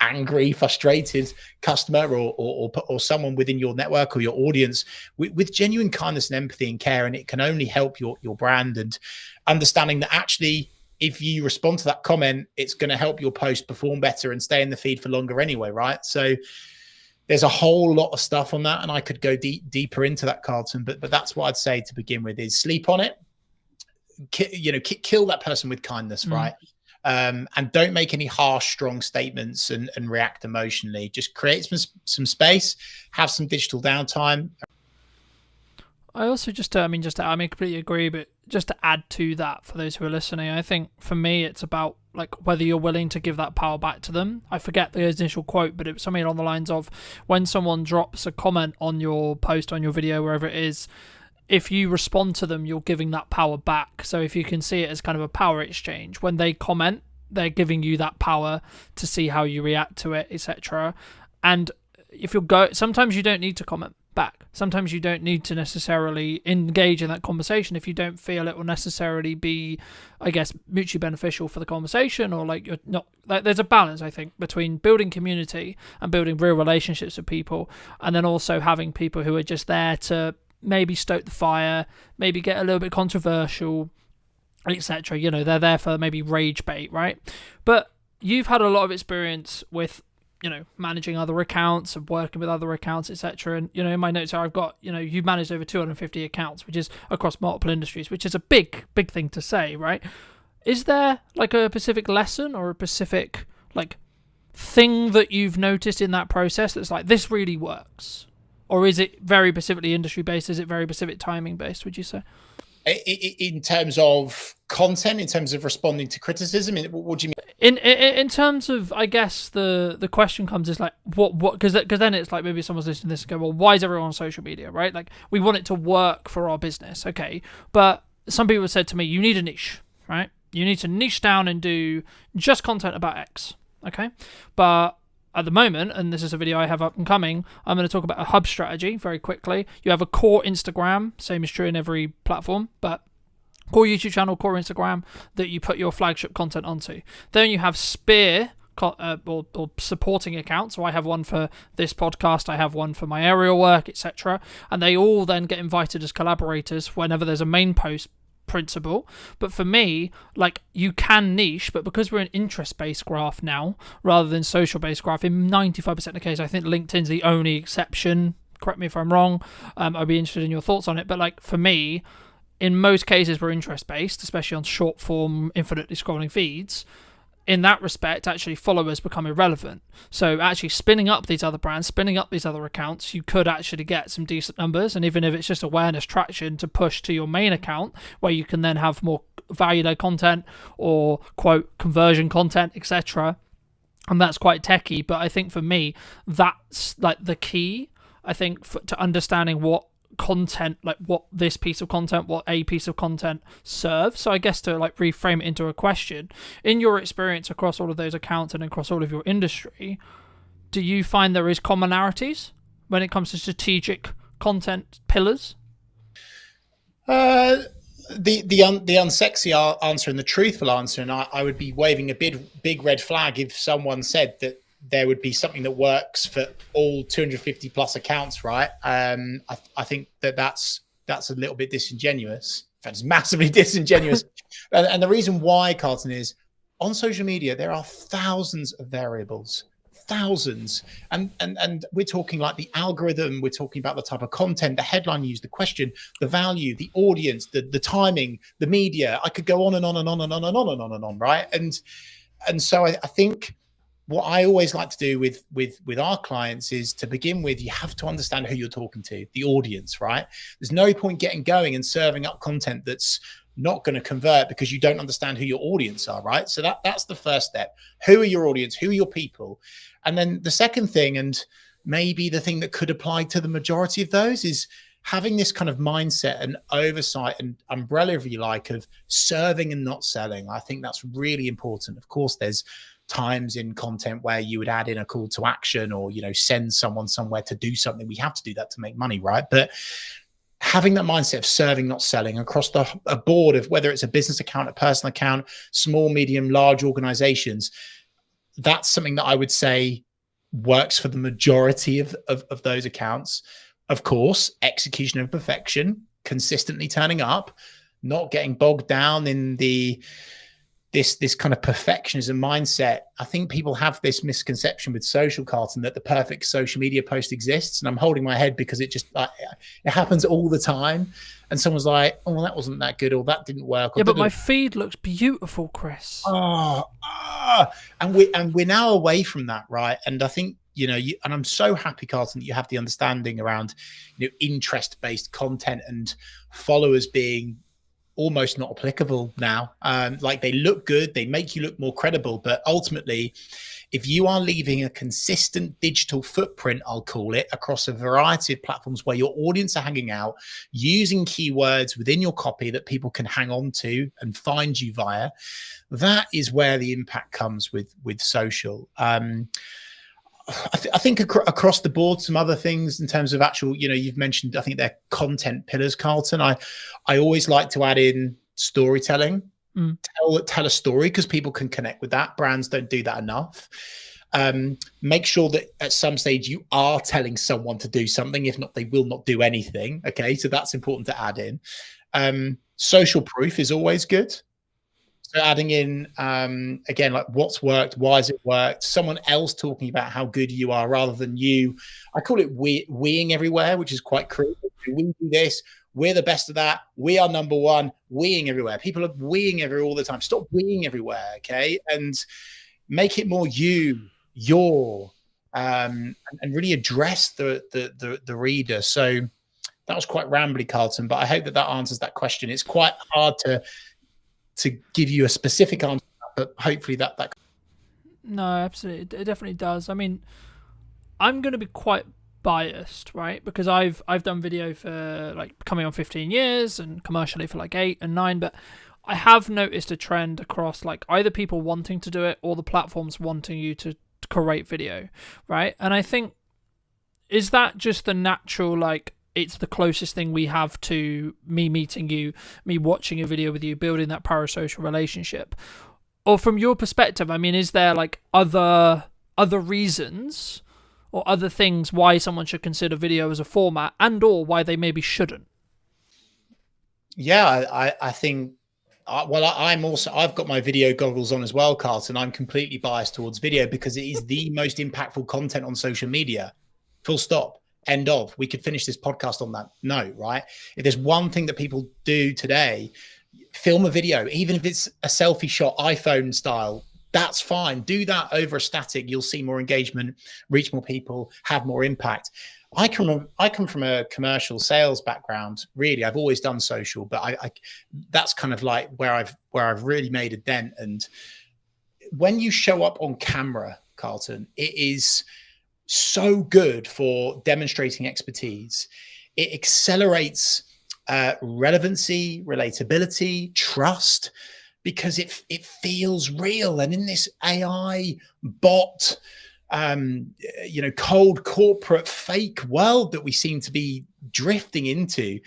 angry, frustrated customer or someone within your network or your audience with genuine kindness and empathy and care. And it can only help your brand, and understanding that actually, if you respond to that comment, it's going to help your post perform better and stay in the feed for longer anyway, right? So there's a whole lot of stuff on that, and I could go deeper into that, Carlton, but that's what I'd say to begin with is sleep on it. Kill that person with kindness, right? And don't make any harsh, strong statements and react emotionally. Just create some space, have some digital downtime.
I also I completely agree, but just to add to that for those who are listening, I think for me, it's about like whether you're willing to give that power back to them. I forget the initial quote, but it was something along the lines of when someone drops a comment on your post, on your video, wherever it is, if you respond to them, you're giving that power back. So if you can see it as kind of a power exchange, when they comment, they're giving you that power to see how you react to it, etc. And if sometimes you don't need to comment back. Sometimes you don't need to necessarily engage in that conversation if you don't feel it will necessarily be, I guess, mutually beneficial for the conversation, or like you're not. Like, there's a balance, I think, between building community and building real relationships with people, and then also having people who are just there to maybe stoke the fire, maybe get a little bit controversial, etc. They're there for maybe rage bait, right? But you've had a lot of experience with, managing other accounts and working with other accounts, etc. And, in my notes here, I've got, you've managed over 250 accounts, which is across multiple industries, which is a big, big thing to say, right? Is there like a specific lesson or a specific like thing that you've noticed in that process that's like, this really works? Or is it very specifically industry based? Is it very specific timing based, would you say?
In terms of content, in terms of responding to criticism, what do you mean?
In terms of, I guess the question comes is like what because then it's like maybe someone's listening to this and go, well, why is everyone on social media, right? Like we want it to work for our business, okay? But some people have said to me, you need a niche, right? You need to niche down and do just content about X, okay? But at the moment, and this is a video I have up and coming, I'm going to talk about a hub strategy very quickly. You have a core Instagram, same is true in every platform, but core YouTube channel, core Instagram that you put your flagship content onto. Then you have spear
or supporting accounts. So I have one for this podcast, I have one for my aerial work, etc. And they all then get invited as collaborators whenever there's a main post principle. But for me, like, you can niche, but because we're an interest-based graph now rather than social-based graph, in 95% of the case, I think LinkedIn's the only exception. Correct me if I'm wrong. I'd be interested in your thoughts on it. But like, for me, in most cases, we're interest-based, especially on short-form, infinitely scrolling feeds. In that respect, actually, followers become irrelevant. So actually spinning up these other brands, spinning up these other accounts, you could actually get some decent numbers. And even if it's just awareness traction to push to your main account, where you can then have more value-led content or, quote, conversion content, etc. And that's quite techie. But I think for me, that's like the key, I think, to understanding what content, like what this piece of content, what a piece of content serves. So I guess to like reframe it into a question, in your experience across all of those accounts and across all of your industry, do you find there is commonalities when it comes to strategic content pillars?
The unsexy answer and the truthful answer, and I would be waving a big red flag if someone said that there would be something that works for all 250 plus accounts, right? I think that's a little bit disingenuous. In fact, it's massively disingenuous. And the reason why, Carlton, is on social media, there are thousands of variables, thousands. And we're talking like the algorithm, we're talking about the type of content, the headline used, the question, the value, the audience, the timing, the media. I could go on and on and on and on and on and on and on, right? And so I think what I always like to do with our clients is, to begin with, you have to understand who you're talking to, the audience, right? There's no point getting going and serving up content that's not going to convert because you don't understand who your audience are, right? So that's the first step. Who are your audience? Who are your people? And then the second thing, and maybe the thing that could apply to the majority of those, is having this kind of mindset and oversight and umbrella, if you like, of serving and not selling. I think that's really important. Of course, there's times in content where you would add in a call to action or, send someone somewhere to do something. We have to do that to make money, right? But having that mindset of serving, not selling, across a board of whether it's a business account, a personal account, small, medium, large organizations, that's something that I would say works for the majority of those accounts. Of course, execution of perfection, consistently turning up, not getting bogged down in this kind of perfectionism mindset. I think people have this misconception with social, Carlton, that the perfect social media post exists. And I'm holding my head because it happens all the time. And someone's like, oh, well, that wasn't that good, or that didn't work.
Yeah, but my feed looks beautiful, Chris.
And we're now away from that, right? And I think, and I'm so happy, Carlton, that you have the understanding around, interest-based content and followers being almost not applicable now. Like, they look good, they make you look more credible, but ultimately, if you are leaving a consistent digital footprint, I'll call it, across a variety of platforms where your audience are hanging out, using keywords within your copy that people can hang on to and find you via, that is where the impact comes with social. I think across the board, some other things in terms of actual, you've mentioned, I think they're content pillars, Carlton. I always like to add in storytelling, tell a story, because people can connect with that. Brands don't do that enough. Make sure that at some stage you are telling someone to do something. If not, they will not do anything. Okay. So that's important to add in. Social proof is always good. So adding in, again, like what's worked, why has it worked, someone else talking about how good you are rather than you. I call it weeing everywhere, which is quite cruel. We do this, we're the best of that, we are number one, weeing everywhere. People are weeing everywhere all the time. Stop weeing everywhere, okay? And make it more your, and really address the reader. So that was quite rambly, Carlton, but I hope that answers that question. It's quite hard to give you a specific answer, but hopefully that.
No, absolutely, it definitely does. I mean, I'm going to be quite biased, right? Because I've done video for like coming on 15 years and commercially for like 8 and 9, but I have noticed a trend across like either people wanting to do it or the platforms wanting you to create video, right? And I think, is that just the natural, like, it's the closest thing we have to me meeting you, me watching a video with you, building that parasocial relationship? or from your perspective, I mean, is there like other reasons or other things why someone should consider video as a format, and or why they maybe shouldn't?
Yeah, I think. I've got my video goggles on as well, Carlton. I'm completely biased towards video because it is the most impactful content on social media. Full stop. End of. We could finish this podcast on that note, right? If there's one thing that people do today, film a video, even if it's a selfie shot, iPhone style, that's fine. Do that over a static. You'll see more engagement, reach more people, have more impact. I come from a commercial sales background. Really, I've always done social, but I that's kind of like where I've really made a dent. And when you show up on camera, Carlton, it is so good for demonstrating expertise. It accelerates relevancy, relatability, trust, because it feels real. And in this AI bot, cold corporate fake world that we seem to be drifting into,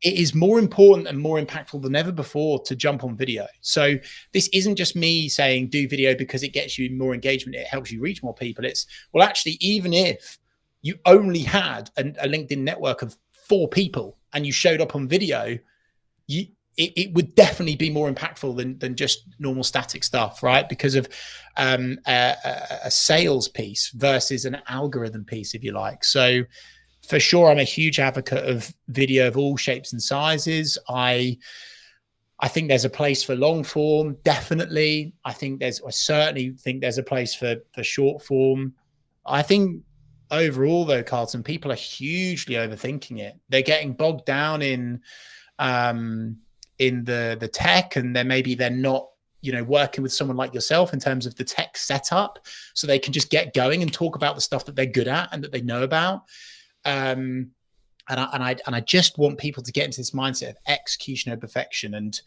it is more important and more impactful than ever before to jump on video. So this isn't just me saying do video because it gets you more engagement, it helps you reach more people. It's, well, actually, even if you only had a LinkedIn network of 4 people and you showed up on video, it would definitely be more impactful than just normal static stuff, right? Because of a sales piece versus an algorithm piece, if you like. So for sure, I'm a huge advocate of video of all shapes and sizes. I think there's a place for long form, definitely. I certainly think there's a place for short form. I think overall, though, Carlton, people are hugely overthinking it. They're getting bogged down in the tech, and they're not working with someone like yourself in terms of the tech setup, so they can just get going and talk about the stuff that they're good at and that they know about. And I just want people to get into this mindset of execution over perfection, and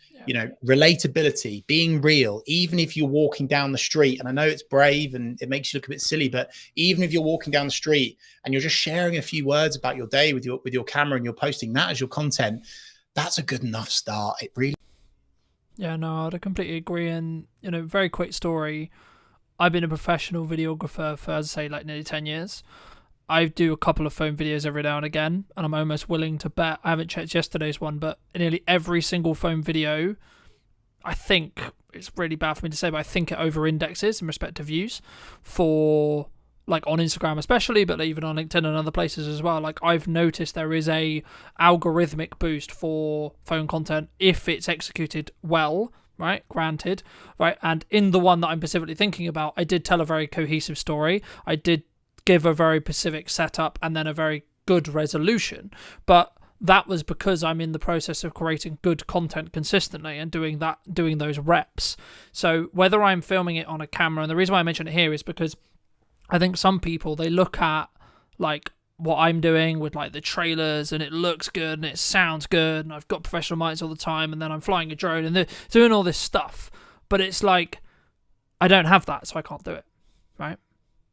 relatability, being real, even if you're walking down the street. And I know it's brave and it makes you look a bit silly, but even if you're walking down the street and you're just sharing a few words about your day with your camera and you're posting that as your content, that's a good enough start. It really.
Yeah, no, I completely agree. And, very quick story. I've been a professional videographer for, as I say, like nearly 10 years. I do a couple of phone videos every now and again, and I'm almost willing to bet, I haven't checked yesterday's one, but nearly every single phone video, I think, it's really bad for me to say, but I think it over-indexes in respect to views for, like, on Instagram especially, but even on LinkedIn and other places as well. Like, I've noticed there is a algorithmic boost for phone content if it's executed well, right? Granted, right? And in the one that I'm specifically thinking about, I did tell a very cohesive story. I did give a very specific setup and then a very good resolution, but that was because I'm in the process of creating good content consistently and doing those reps. So whether I'm filming it on a camera, and the reason why I mention it here is because I think some people, they look at like what I'm doing with like the trailers and it looks good and it sounds good and I've got professional mics all the time and then I'm flying a drone and they're doing all this stuff, but it's like I don't have that, so I can't do it, right?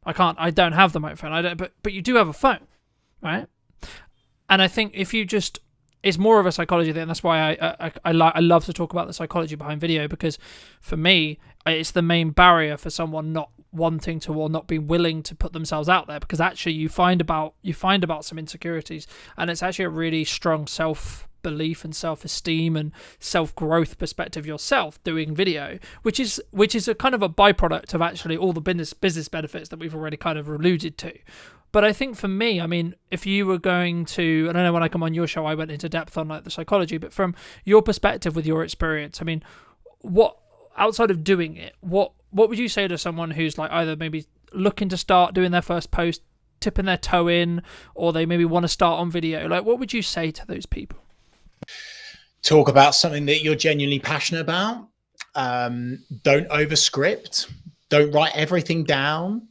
I don't have the microphone. But you do have a phone, right? And I think if you just, it's more of a psychology thing. That's why I love to talk about the psychology behind video, because for me, it's the main barrier for someone not wanting to or not being willing to put themselves out there, because actually you find about some insecurities, and it's actually a really strong self-belief and self-esteem and self-growth perspective yourself doing video, which is a kind of a byproduct of actually all the business benefits that we've already kind of alluded to. But I think for me, I mean, if you were going to, and I know when I come on your show, I went into depth on like the psychology, but from your perspective with your experience, I mean, what outside of doing it, what would you say to someone who's like either maybe looking to start doing their first post, tipping their toe in, or they maybe want to start on video? Like, what would you say to those people?
Talk about something that you're genuinely passionate about. Don't overscript. Don't write everything down.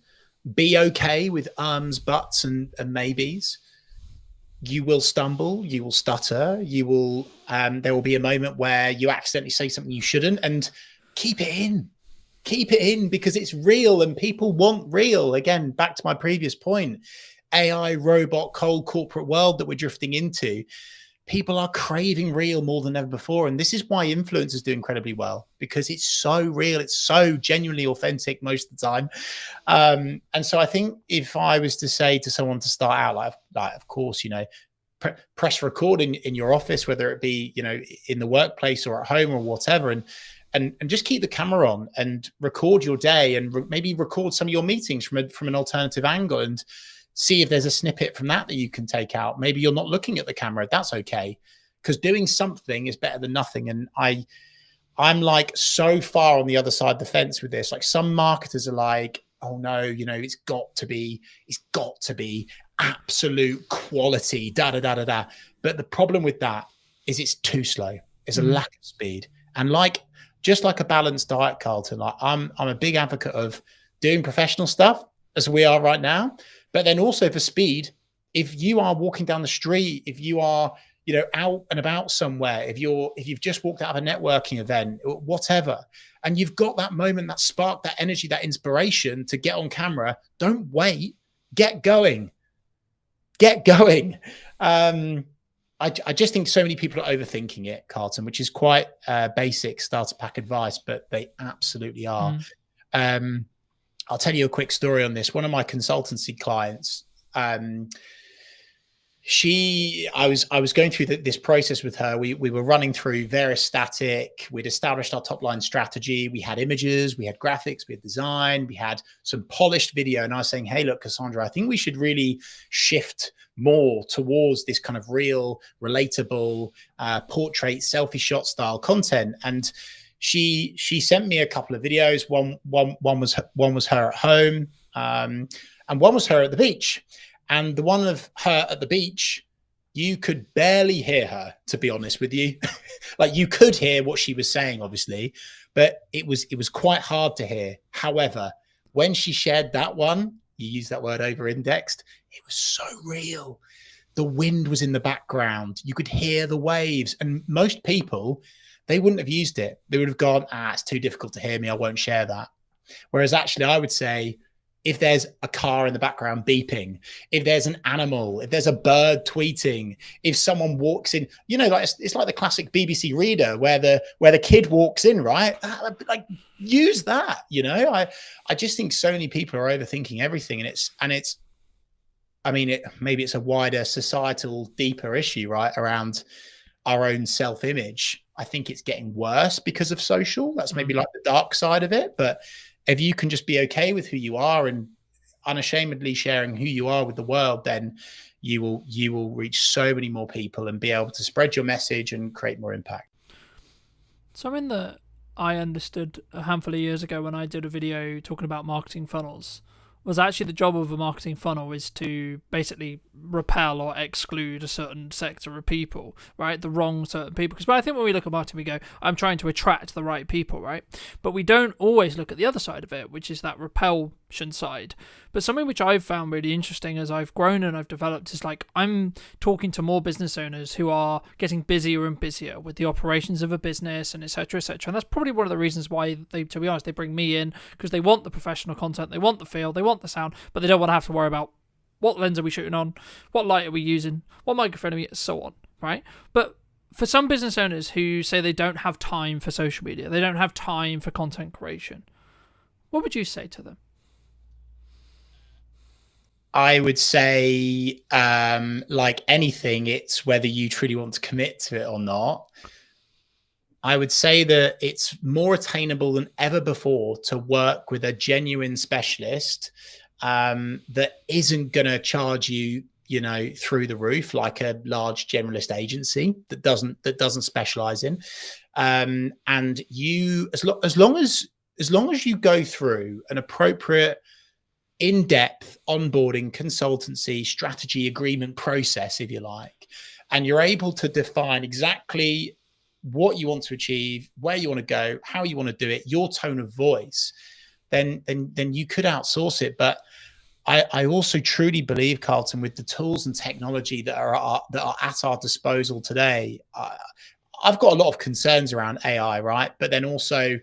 Be okay with buts, and maybes. You will stumble. You will stutter. You will. There will be a moment where you accidentally say something you shouldn't, and keep it in. Keep it in, because it's real and people want real. Again, back to my previous point, AI, robot, cold corporate world that we're drifting into. people are craving real more than ever before. And this is why influencers do incredibly well, because it's so real. It's so genuinely authentic most of the time. And so I think if I was to say to someone to start out, like of course, you know, press record in your office, whether it be, you know, in the workplace or at home or whatever, and just keep the camera on and record your day, and maybe record some of your meetings from an alternative angle, and see if there's a snippet from that you can take out. Maybe you're not looking at the camera. That's okay, because doing something is better than nothing. And I'm like so far on the other side of the fence with this. Like, some marketers are like, oh no, you know, it's got to be absolute quality, da da da da da. But the problem with that is it's too slow. It's a lack of speed. And just like a balanced diet, Carlton, like I'm a big advocate of doing professional stuff as we are right now, but then also for speed. If you are walking down the street, if you are, you know, out and about somewhere, if you've just walked out of a networking event, whatever, and you've got that moment, that spark, that energy, that inspiration to get on camera, don't wait, get going. I just think so many people are overthinking it, Carlton, which is quite basic starter pack advice, but they absolutely are. I'll tell you a quick story on this. One of my consultancy clients, I was going through this process with her. We were running through various static. We'd established our top line strategy. We had images, we had graphics, we had design, we had some polished video. And I was saying, hey, look, Cassandra, I think we should really shift more towards this kind of real, relatable portrait selfie shot style content. And she sent me a couple of videos. One was her at home, and one was her at the beach. And the one of her at the beach, you could barely hear her, to be honest with you. Like, you could hear what she was saying, obviously, but it was quite hard to hear. However, when she shared that one, you use that word over-indexed, it was so real. The wind was in the background. You could hear the waves. And most people, they wouldn't have used it. They would have gone, it's too difficult to hear me, I won't share that. Whereas actually I would say, if there's a car in the background beeping, if there's an animal, if there's a bird tweeting, if someone walks in, you know, like it's like the classic BBC Reader where the kid walks in, right? Like, use that, you know. I just think so many people are overthinking everything, and it's I mean, maybe it's a wider societal, deeper issue, right, around our own self-image. I think it's getting worse because of social. That's maybe like the dark side of it, but if you can just be okay with who you are and unashamedly sharing who you are with the world, then you will reach so many more people and be able to spread your message and create more impact.
Something that I understood a handful of years ago when I did a video talking about marketing funnels was actually the job of a marketing funnel is to basically repel or exclude a certain sector of people, right? The wrong certain people. Because I think when we look at marketing, we go, I'm trying to attract the right people, right? But we don't always look at the other side of it, which is that repulsion side. But something which I've found really interesting as I've grown and I've developed is like, I'm talking to more business owners who are getting busier and busier with the operations of a business and et cetera, et cetera. And that's probably one of the reasons why they, to be honest, they bring me in, because they want the professional content, they want the feel, they want the sound, but they don't want to have to worry about what lens are we shooting on, what light are we using, what microphone are we, so on, right? But for some business owners who say they don't have time for social media, they don't have time for content creation, what would you say to them?
I would say, like anything, it's whether you truly want to commit to it or not. I would say that it's more attainable than ever before to work with a genuine specialist that isn't going to charge you, you know, through the roof like a large generalist agency that doesn't specialize in. And you, as long as you go through an appropriate in-depth onboarding, consultancy, strategy, agreement process, if you like, and you're able to define exactly what you want to achieve, where you want to go, how you want to do it, your tone of voice, then you could outsource it. But I also truly believe, Carlton, with the tools and technology that are at our disposal today, I've got a lot of concerns around AI, right? But then also,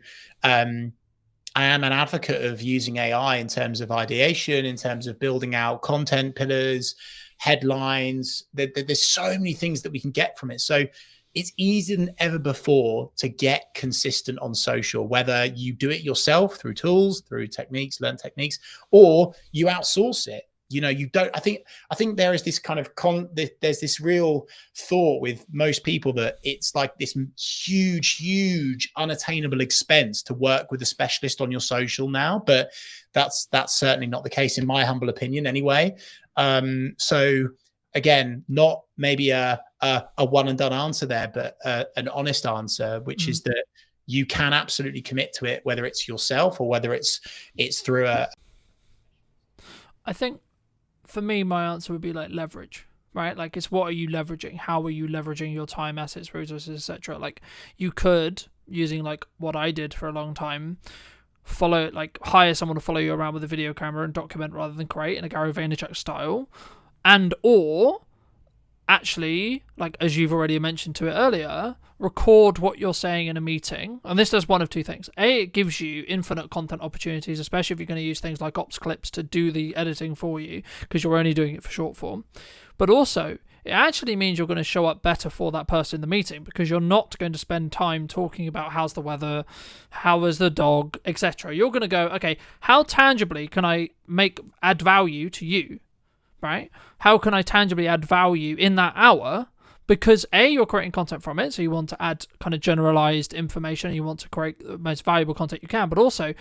I am an advocate of using AI in terms of ideation, in terms of building out content pillars, headlines. There's so many things that we can get from it. So it's easier than ever before to get consistent on social, whether you do it yourself through tools, through techniques, learn techniques, or you outsource it. You know, you don't. I think there is this kind of there's this real thought with most people that it's like this huge unattainable expense to work with a specialist on your social now, but that's certainly not the case in my humble opinion anyway. So again, not maybe a one and done answer there, but an honest answer, which is that you can absolutely commit to it, whether it's yourself or whether it's through a.
I think for me, my answer would be like leverage, right? Like, it's what are you leveraging? How are you leveraging your time, assets, resources, etc.? Like, you could, using like what I did for a long time, hire someone to follow you around with a video camera and document rather than create in a Gary Vaynerchuk style, and or actually, like as you've already mentioned to it earlier, record what you're saying in a meeting. And this does one of two things. A, it gives you infinite content opportunities, especially if you're going to use things like ops clips to do the editing for you, because you're only doing it for short form. But also, it actually means you're going to show up better for that person in the meeting, because you're not going to spend time talking about how's the weather, how is the dog, etc. You're going to go, okay, how tangibly can I add value to you? Right? How can I tangibly add value in that hour? Because A, you're creating content from it, so you want to add kind of generalized information, you want to create the most valuable content you can, but also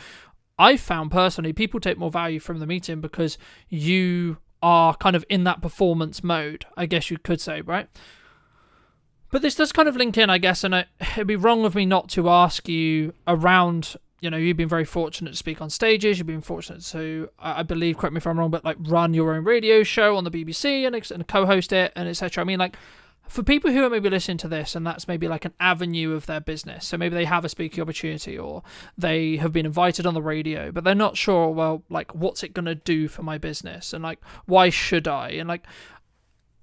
I've found personally people take more value from the meeting because you are kind of in that performance mode, I guess you could say, right? But this does kind of link in, I guess, and it'd be wrong of me not to ask you around, you know, you've been very fortunate to speak on stages. You've been fortunate to, I believe, correct me if I'm wrong, but like run your own radio show on the BBC and co-host it and etc. I mean, like, for people who are maybe listening to this and that's maybe like an avenue of their business, so maybe they have a speaking opportunity or they have been invited on the radio, but they're not sure, well, like, what's it going to do for my business? And like, why should I? And like,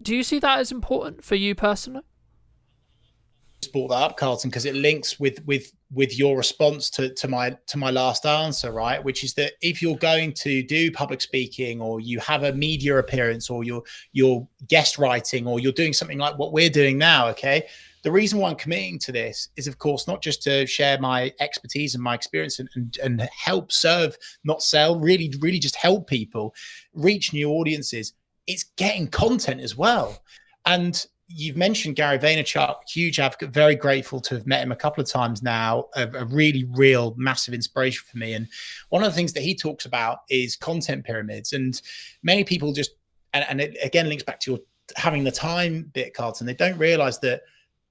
do you see that as important for you personally?
Brought that up, Carlton, because it links with your response to my last answer, right? Which is that if you're going to do public speaking, or you have a media appearance, or you're guest writing, or you're doing something like what we're doing now, okay, the reason why I'm committing to this is, of course, not just to share my expertise and my experience and help serve, not sell, really just help people reach new audiences. It's getting content as well. And you've mentioned Gary Vaynerchuk, huge advocate, very grateful to have met him a couple of times now, a really real massive inspiration for me. And one of the things that he talks about is content pyramids. And many people just, and it again links back to your having the time bit, Carlton, they don't realize that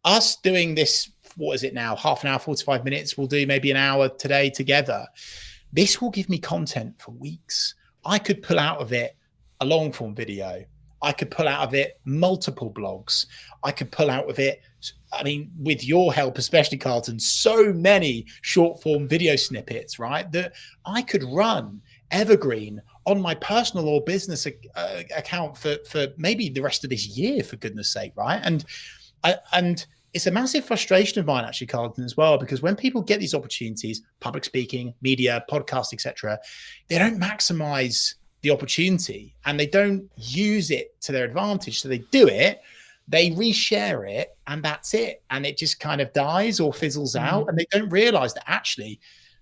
us doing this, what is it now, half an hour, 45 minutes, we'll do maybe an hour today together. This will give me content for weeks. I could pull out of it a long form video. I could pull out of it multiple blogs. I could pull out of it, I mean, with your help, especially Carlton, so many short form video snippets, right? That I could run evergreen on my personal or business account for maybe the rest of this year, for goodness sake, right? And it's a massive frustration of mine, actually, Carlton, as well, because when people get these opportunities, public speaking, media, podcast, etc., they don't maximize the opportunity and they don't use it to their advantage. So they do it, they reshare it, and that's it. And it just kind of dies or fizzles out. And they don't realize that actually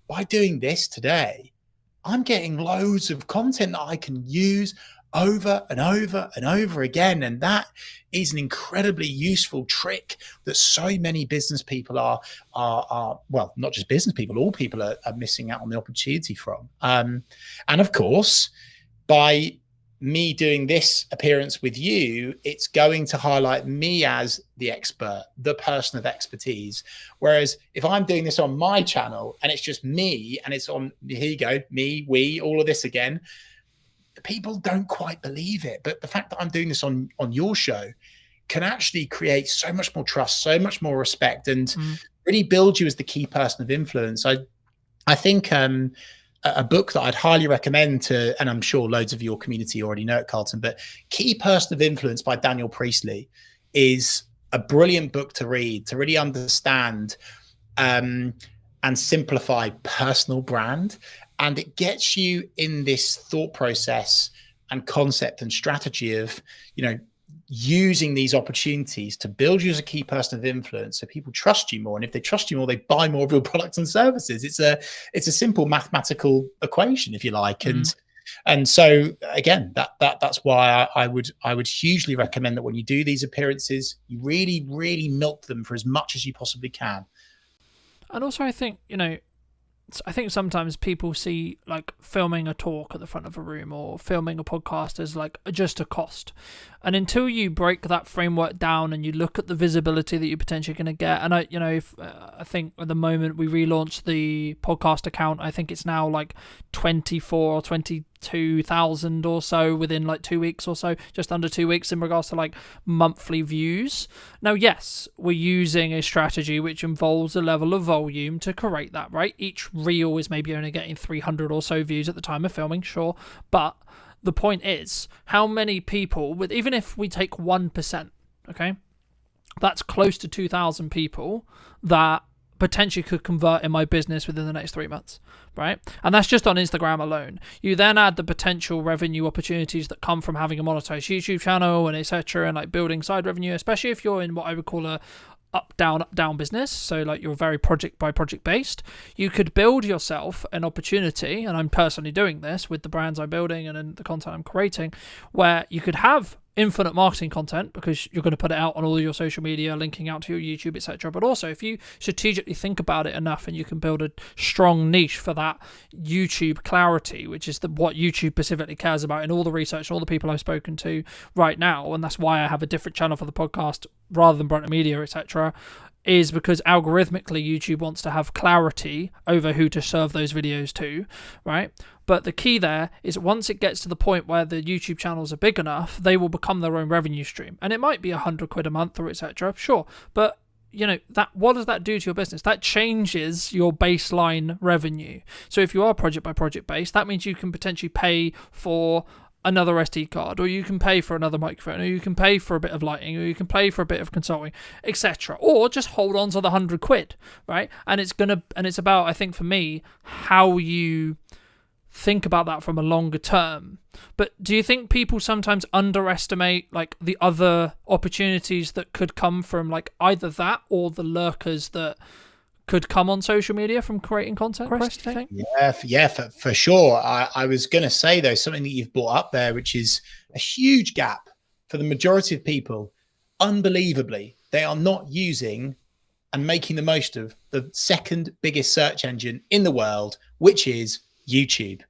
by doing this today, I'm getting loads of content that I can use over and over and over again. And that is an incredibly useful trick that so many business people are well, not just business people, all people are missing out on the opportunity from. And of course, by me doing this appearance with you, it's going to highlight me as the expert, the person of expertise. Whereas if I'm doing this on my channel and it's just me and it's on, here you go, me, we, all of this again, people don't quite believe it. But the fact that I'm doing this on your show can actually create so much more trust, so much more respect, and really build you as the key person of influence. I think a book that I'd highly recommend to, and I'm sure loads of your community already know it, Carlton, but Key Person of Influence by Daniel Priestley is a brilliant book to read, to really understand and simplify personal brand. And it gets you in this thought process and concept and strategy of, using these opportunities to build you as a key person of influence so people trust you more. And if they trust you more, they buy more of your products and services. It's a simple mathematical equation, if you like. And so again, that's why I would hugely recommend that when you do these appearances, you really, really milk them for as much as you possibly can.
And also, I think, sometimes people see like filming a talk at the front of a room or filming a podcast as like just a cost. And until you break that framework down and you look at the visibility that you're potentially going to get, and I think at the moment we relaunched the podcast account, I think it's now like 24 or 22,000 or so within like 2 weeks or so, just under 2 weeks in regards to like monthly views. Now, yes, we're using a strategy which involves a level of volume to create that, right? Each reel is maybe only getting 300 or so views at the time of filming, sure, but the point is, how many people, even if we take 1%, okay, that's close to 2,000 people that potentially could convert in my business within the next 3 months, right? And that's just on Instagram alone. You then add the potential revenue opportunities that come from having a monetized YouTube channel and etc., and like building side revenue, especially if you're in what I would call a up down business, so like you're very project by project based. You could build yourself an opportunity, and I'm personally doing this with the brands I'm building and in the content I'm creating, where you could have infinite marketing content because you're going to put it out on all your social media, linking out to your YouTube, etc. But also, if you strategically think about it enough, and you can build a strong niche for that YouTube clarity, which is what YouTube specifically cares about in all the research and all the people I've spoken to right now, and that's why I have a different channel for the podcast rather than Brunton Media, etc., is because algorithmically YouTube wants to have clarity over who to serve those videos to, right? But the key there is once it gets to the point where the YouTube channels are big enough, they will become their own revenue stream. And it might be £100 a month or etc. Sure. But that what does that do to your business? That changes your baseline revenue. So if you are project by project based, that means you can potentially pay for another SD card, or you can pay for another microphone, or you can pay for a bit of lighting, or you can pay for a bit of consulting, etc. Or just hold on to the £100, right? And it's about, I think for me, how you think about that from a longer term. But do you think people sometimes underestimate like the other opportunities that could come from like either that or the lurkers that could come on social media from creating content, Chris, do you think?
Yeah, for sure. I was going to say, though, something that you've brought up there, which is a huge gap for the majority of people. Unbelievably, they are not using and making the most of the second biggest search engine in the world, which is YouTube.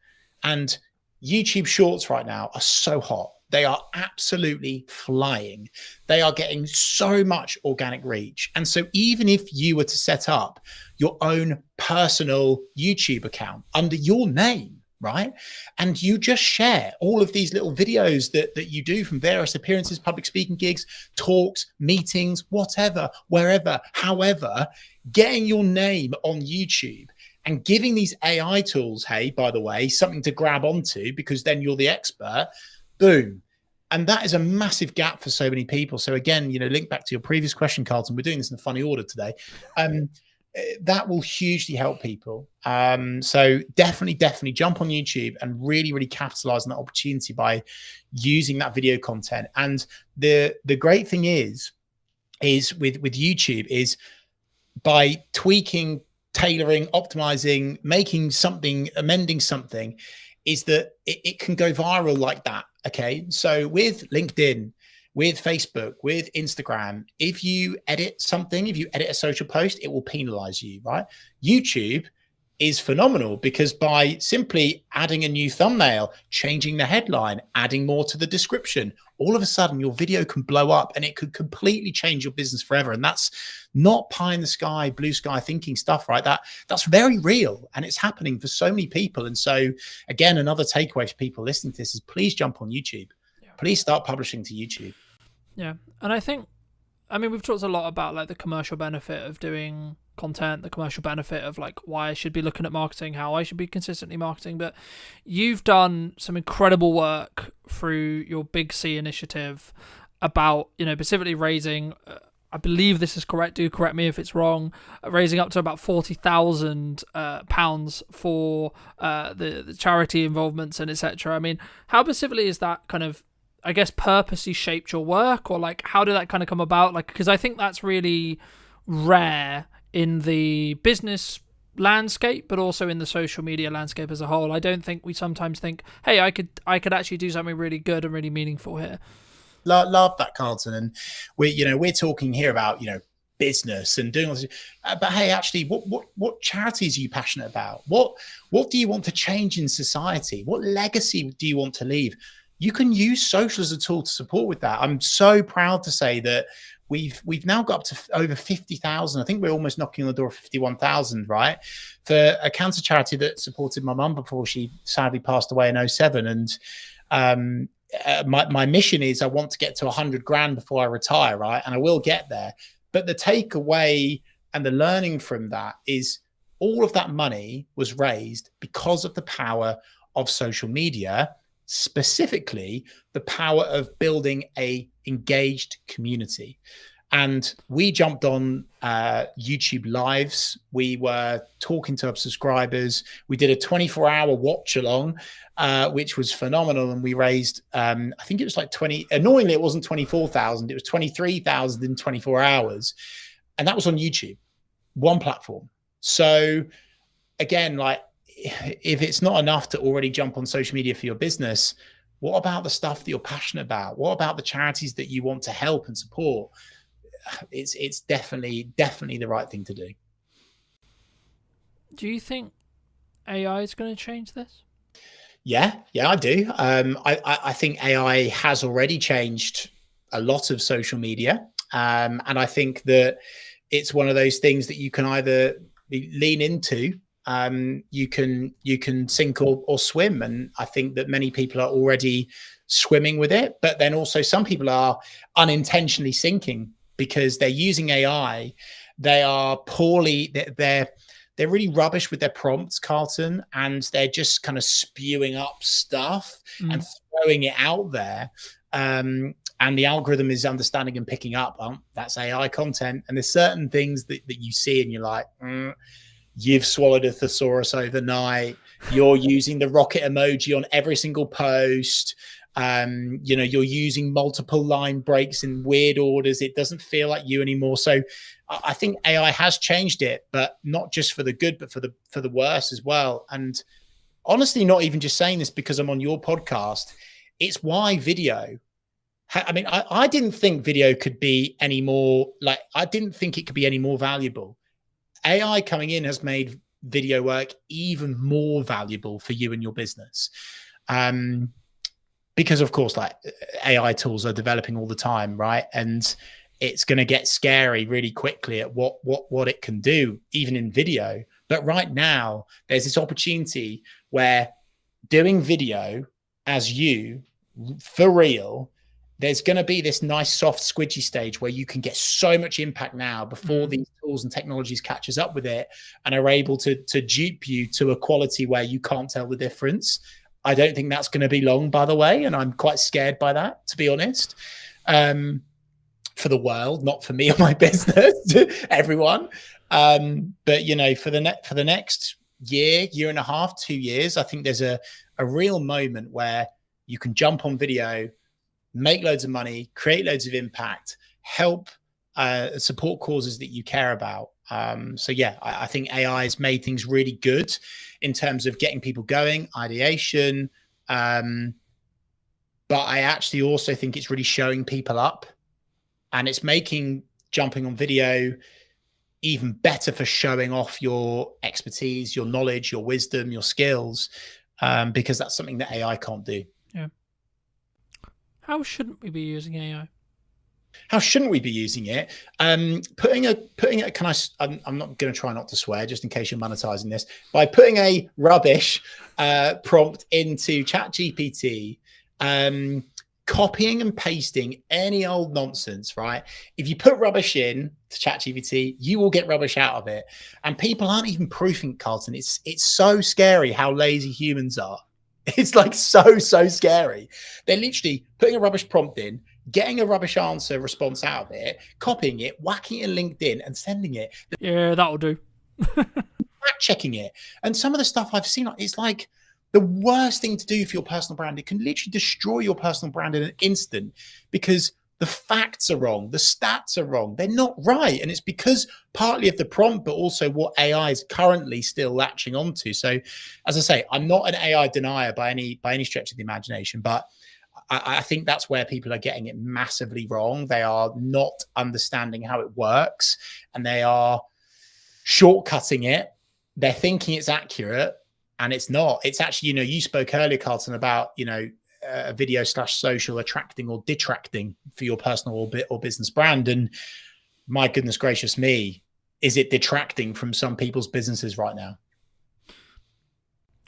And YouTube Shorts right now are so hot. They are absolutely flying. They are getting so much organic reach. And so even if you were to set up your own personal YouTube account under your name, right? And you just share all of these little videos that you do from various appearances, public speaking gigs, talks, meetings, whatever, wherever, however, getting your name on YouTube and giving these AI tools, hey, by the way, something to grab onto because then you're the expert, boom. And that is a massive gap for so many people. So again, link back to your previous question, Carlton, we're doing this in a funny order today. That will hugely help people. So definitely jump on YouTube and really, really capitalize on that opportunity by using that video content. And the great thing is with YouTube is by tweaking, tailoring, optimizing, making something, amending something, is that it can go viral like that. Okay. So with LinkedIn, with Facebook, with Instagram, if you edit something, if you edit a social post, it will penalize you, right? YouTube is phenomenal because by simply adding a new thumbnail, changing the headline, adding more to the description, all of a sudden your video can blow up and it could completely change your business forever. And that's not pie in the sky, blue sky thinking stuff, right? That's very real and it's happening for so many people. And so again, another takeaway for people listening to this is please jump on YouTube. Yeah. Please start publishing to YouTube.
Yeah. And I think, we've talked a lot about like the commercial benefit of doing content, the commercial benefit of like why I should be looking at marketing, how I should be consistently marketing, but you've done some incredible work through your Big C initiative about, specifically raising,
I believe this is correct, do correct me if it's wrong, raising up to about £40,000 for the charity involvements and etc. I mean, how specifically is that kind of, I guess, purposely shaped your work, or like how did that kind of come about? Like, because I think that's really rare in the business landscape, but also in the social media landscape as a whole. I don't think we sometimes think, hey, I could actually do something really good and really meaningful here.
Love that, Carlton. And we're talking here about business and doing all this, but hey, actually, what charities are you passionate about? What do you want to change in society? What legacy do you want to leave? You can use social as a tool to support with that. I'm so proud to say that we've now got up to over 50,000. I think we're almost knocking on the door of 51,000, right? For a cancer charity that supported my mum before she sadly passed away in 2007. And my mission is I want to get to 100 grand before I retire, right? And I will get there. But the takeaway and the learning from that is all of that money was raised because of the power of social media, specifically the power of building a engaged community. And we jumped on YouTube lives. We were talking to our subscribers. We did a 24-hour watch along, which was phenomenal. And we raised, I think it was like annoyingly, it wasn't 24,000. It was 23,000 in 24 hours. And that was on YouTube, one platform. So again, like, if it's not enough to already jump on social media for your business, what about the stuff that you're passionate about? What about the charities that you want to help and support? It's definitely the right thing to do.
Do you think AI is going to change this?
Yeah, I do. I think AI has already changed a lot of social media. And I think that it's one of those things that you can either lean into, you can sink or swim. And I think that many people are already swimming with it, but then also some people are unintentionally sinking because they're using AI. They are they're really rubbish with their prompts, Carlton, and they're just kind of spewing up stuff and throwing it out there. And the algorithm is understanding and picking up, that's AI content. And there's certain things that you see and you're like, you've swallowed a thesaurus overnight. You're using the rocket emoji on every single post. You're using multiple line breaks in weird orders. It doesn't feel like you anymore. So I think AI has changed it, but not just for the good, but for the worse as well. And honestly, not even just saying this because I'm on your podcast. It's why video. I mean, I didn't think video could be any more I didn't think it could be any more valuable. AI coming in has made video work even more valuable for you and your business. Because of course, AI tools are developing all the time, right? And it's going to get scary really quickly at what it can do, even in video. But right now, there's this opportunity where doing video as you, for real, there's going to be this nice soft squidgy stage where you can get so much impact now before these tools and technologies catches up with it and are able to dupe you to a quality where you can't tell the difference. I don't think that's going to be long, by the way, and I'm quite scared by that, to be honest. For the world, not for me or my business, everyone. But for the next year and a half, 2 years, I think there's a real moment where you can jump on video, make loads of money, create loads of impact, help support causes that you care about. I think AI has made things really good in terms of getting people going, ideation. But I actually also think it's really showing people up, and it's making jumping on video even better for showing off your expertise, your knowledge, your wisdom, your skills, because that's something that AI can't do.
Yeah. How shouldn't we be using AI?
How shouldn't we be using it? Putting it. I'm not going to try not to swear, just in case you're monetizing this. By putting a rubbish prompt into ChatGPT, copying and pasting any old nonsense, right? If you put rubbish in to ChatGPT, you will get rubbish out of it. And people aren't even proofing, Carlton. It's so scary how lazy humans are. It's so scary. They're literally putting a rubbish prompt in, getting a rubbish answer response out of it, copying it, whacking it in LinkedIn and sending it,
Yeah, that'll do.
fact checking it. And some of the stuff I've seen, it's like the worst thing to do for your personal brand. It can literally destroy your personal brand in an instant because the facts are wrong, the stats are wrong, they're not right. And it's because partly of the prompt, but also what AI is currently still latching onto. So as I say, I'm not an AI denier by any stretch of the imagination, but I think that's where people are getting it massively wrong. They are not understanding how it works and they are shortcutting it. They're thinking it's accurate and it's not. It's actually, you spoke earlier, Carlton, about, video / social attracting or detracting for your personal or business brand. And my goodness gracious me, is it detracting from some people's businesses right now?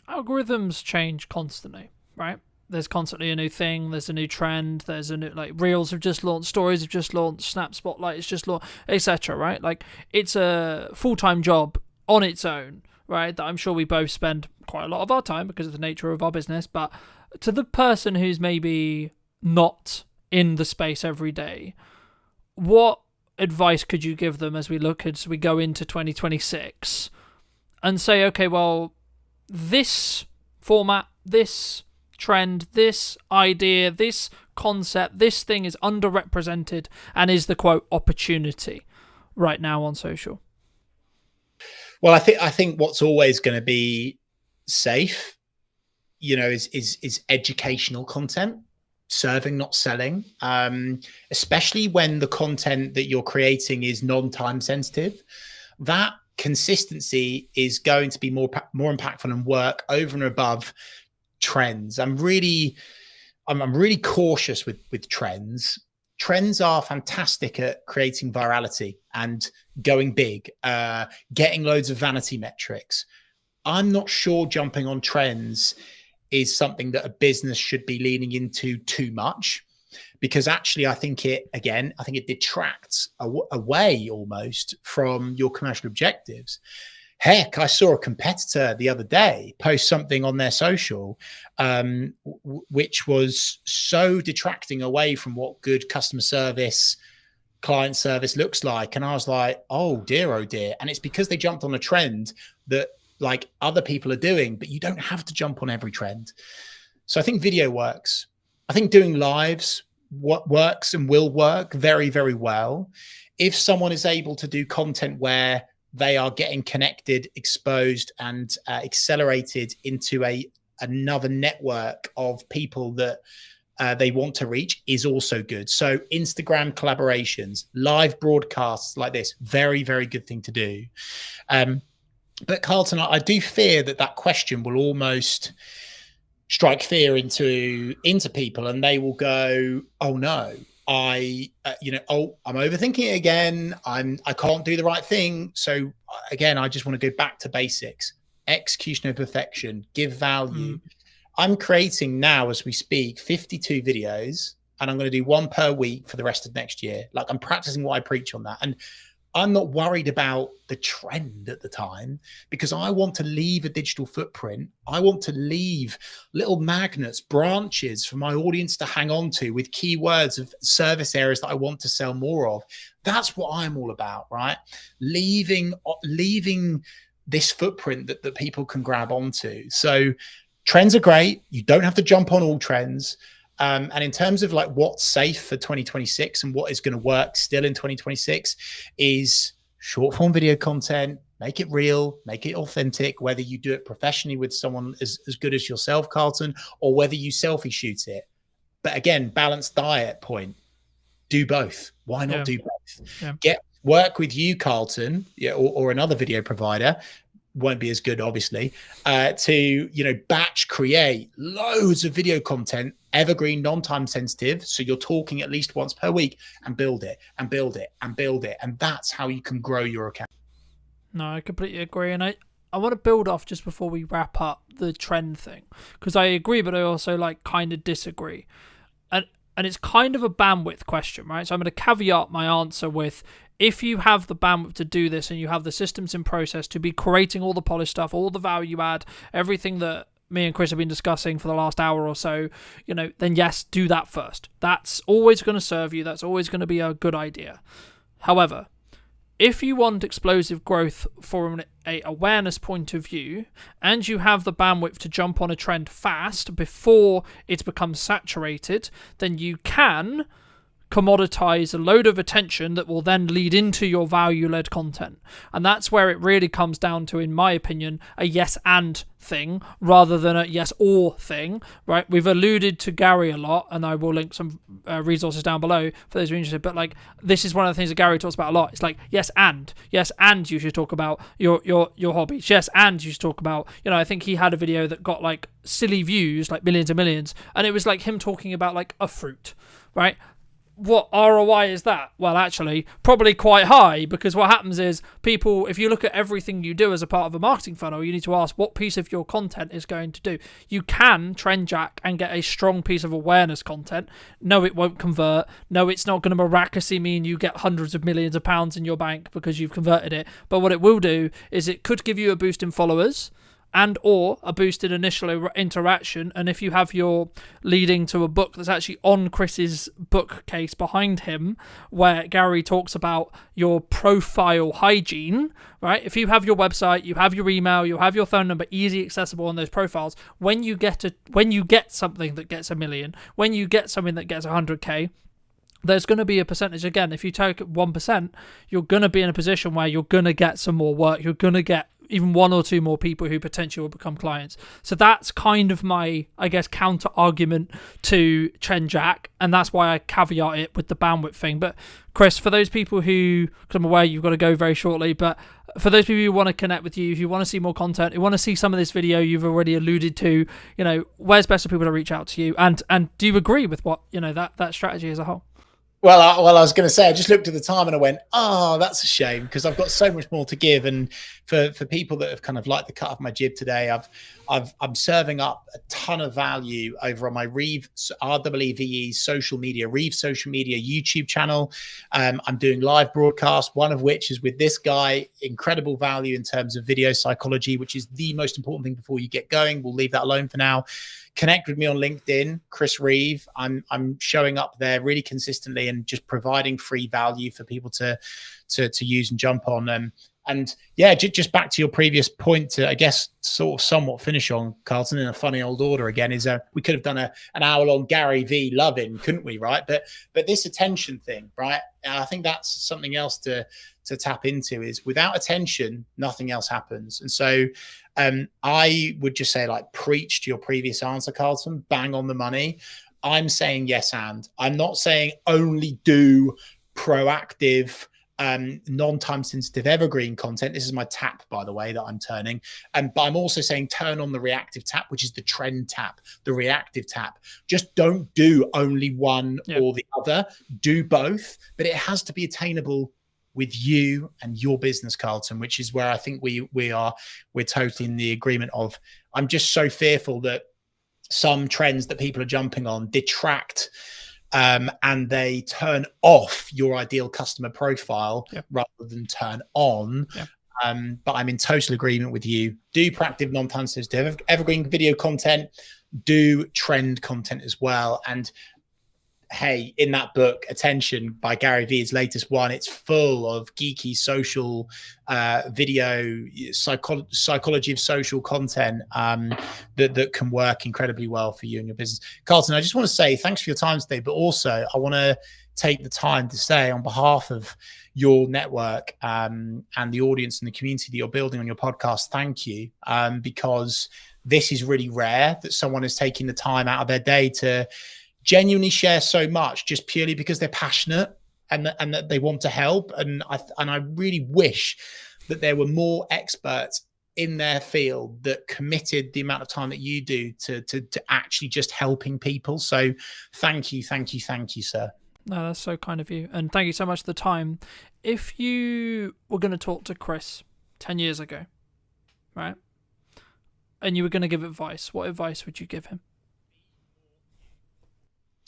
Algorithms change constantly, right? There's constantly a new thing, there's a new trend, there's a new, like, Reels have just launched, Stories have just launched, Snap Spotlight has just launched, etc., right? Like, it's a full-time job on its own, right, that I'm sure we both spend quite a lot of our time because of the nature of our business. But to the person who's maybe not in the space every day, what advice could you give them as we go into 2026 and say, okay, well, this format, this trend, this idea, this concept, this thing is underrepresented and is the quote opportunity right now on social?
Well, I think what's always going to be safe, is educational content, serving, not selling, especially when the content that you're creating is non-time sensitive. That consistency is going to be more impactful and work over and above trends. I'm really cautious with trends. Trends are fantastic at creating virality and going big, getting loads of vanity metrics. I'm not sure jumping on trends is something that a business should be leaning into too much, because actually I think it detracts away almost from your commercial objectives. Heck, I saw a competitor the other day post something on their social, which was so detracting away from what good customer service, client service looks like. And I was like, oh dear. And it's because they jumped on a trend that like other people are doing, but you don't have to jump on every trend. So I think video works. I think doing lives works and will work very, very well. If someone is able to do content where they are getting connected, exposed, and accelerated into another network of people that they want to reach, is also good. So Instagram collaborations, live broadcasts like this, very, very good thing to do. But Carlton, I do fear that question will almost strike fear into people, and they will go, "Oh no, I'm overthinking it again. I can't do the right thing." So again, I just want to go back to basics: execution of perfection, give value. I'm creating now as we speak 52 videos, and I'm going to do one per week for the rest of next year. Like, I'm practicing what I preach on that, and I'm not worried about the trend at the time, because I want to leave a digital footprint. I want to leave little magnets, branches for my audience to hang on to with keywords of service areas that I want to sell more of. That's what I'm all about, right? Leaving this footprint that people can grab onto. So trends are great. You don't have to jump on all trends. And in terms of like what's safe for 2026 and what is going to work still in 2026 is short form video content. Make it real, make it authentic, whether you do it professionally with someone as good as yourself, Carlton, or whether you selfie shoot it. But again, balanced diet point. Do both. Why not do both?
Yeah.
Work with you, Carlton, or another video provider. Won't be as good, obviously, to batch create loads of video content, evergreen, non-time sensitive. So you're talking at least once per week, and build it and build it and build it. And that's how you can grow your account.
No, I completely agree. And I want to build off just before we wrap up the trend thing, because I agree, but I also kind of disagree. And it's kind of a bandwidth question, right? So I'm going to caveat my answer with, if you have the bandwidth to do this and you have the systems in process to be creating all the polished stuff, all the value add, everything that me and Chris have been discussing for the last hour or so, then yes, do that first. That's always going to serve you. That's always going to be a good idea. However, if you want explosive growth from an awareness point of view, and you have the bandwidth to jump on a trend fast before it becomes saturated, then you can commoditize a load of attention that will then lead into your value-led content. And that's where it really comes down to, in my opinion, a yes and thing rather than a yes or thing, right? We've alluded to Gary a lot, and I will link some resources down below for those who are interested, but like, this is one of the things that Gary talks about a lot. It's like, yes and you should talk about your hobbies. Yes, and you should talk about, I think he had a video that got like silly views, like millions and millions, and it was like him talking about like a fruit, right? What ROI is that? Well, actually, probably quite high, because what happens is people, if you look at everything you do as a part of a marketing funnel, you need to ask what piece of your content is going to do. You can trend jack and get a strong piece of awareness content. No, it won't convert. No, it's not going to miraculously mean you get hundreds of millions of pounds in your bank because you've converted it. But what it will do is it could give you a boost in followers and or a boosted initial interaction. And if you have your leading to a book that's actually on Chris's bookcase behind him, where Gary talks about your profile hygiene, right? If you have your website, you have your email, you have your phone number easy accessible on those profiles, when you get something that gets 1 million, when you get something that gets 100k, there's going to be a percentage. Again, if you take 1%, you're going to be in a position where you're going to get some more work. You're going to get even 1 or 2 more people who potentially will become clients. So that's kind of my, I guess, counter argument to trend jack, and that's why I caveat it with the bandwidth thing. But Chris, for those people who, because I'm aware you've got to go very shortly, but for those people who want to connect with you, if you want to see more content, you want to see some of this video you've already alluded to, where's best for people to reach out to you? And do you agree with what, that strategy as a whole?
Well, I was going to say, I just looked at the time and I went, oh, that's a shame, because I've got so much more to give. And for people that have kind of liked the cut of my jib today, I'm serving up a ton of value over on my Reeve REEVE social media YouTube channel. I'm doing live broadcasts, one of which is with this guy. Incredible value in terms of video psychology, which is the most important thing before you get going. We'll leave that alone for now. Connect with me on LinkedIn, Chris Reeve. I'm showing up there really consistently and just providing free value for people to use and jump on. And yeah, just back to your previous point, to I guess sort of somewhat finish on, Carlton, in a funny old order again, is we could have done an hour-long Gary V loving, couldn't we, right? But this attention thing, right? I think that's something else to tap into, is without attention, nothing else happens. And so I would just say, like, preach to your previous answer, Carlton, bang on the money. I'm saying yes, and I'm not saying only do proactive, non-time sensitive evergreen content. This is my tap, by the way, that I'm turning. But I'm also saying turn on the reactive tap, which is the trend tap, the reactive tap. Just don't do only one or the other. Do both, but it has to be attainable with you and your business, Carlton, which is where I think we're totally in the agreement of. I'm just so fearful that some trends that people are jumping on detract and they turn off your ideal customer profile rather than turn on. But I'm in total agreement with you. Do proactive, non-time sensitive evergreen video content. Do trend content as well. And hey, in that book, Attention by Gary Vee's latest one, it's full of geeky social video, psychology of social content that can work incredibly well for you and your business. Carlton, I just want to say thanks for your time today, but also I want to take the time to say, on behalf of your network and the audience and the community that you're building on your podcast, thank you, because this is really rare that someone is taking the time out of their day to genuinely share so much just purely because they're passionate and that they want to help. And I really wish that there were more experts in their field that committed the amount of time that you do to actually just helping people. So thank you, sir.
No, that's so kind of you. And thank you so much for the time. If you were going to talk to Chris 10 years ago, right, and you were going to give advice, what advice would you give him?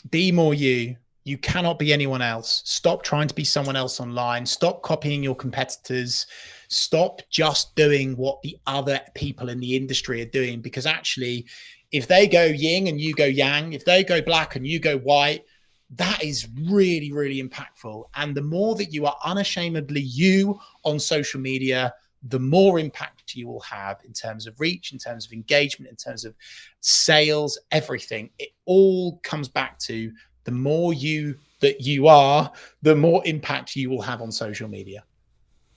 Be more you. You cannot be anyone else. Stop trying to be someone else online. Stop copying your competitors. Stop just doing what the other people in the industry are doing, because actually, if they go yin and you go yang, if they go black and you go white, that is really, really impactful. And the more that you are unashamedly you on social media, the more impact you will have in terms of reach, in terms of engagement, in terms of sales, everything. It all comes back to the more you that you are, the more impact you will have on social media.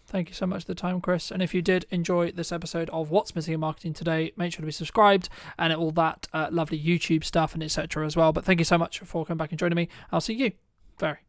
Thank you so much for the time, Chris. And if you did enjoy this episode of What's Missing in Marketing Today, make sure to be subscribed and all that lovely YouTube stuff and etc. as well. But thank you so much for coming back and joining me. I'll see you very,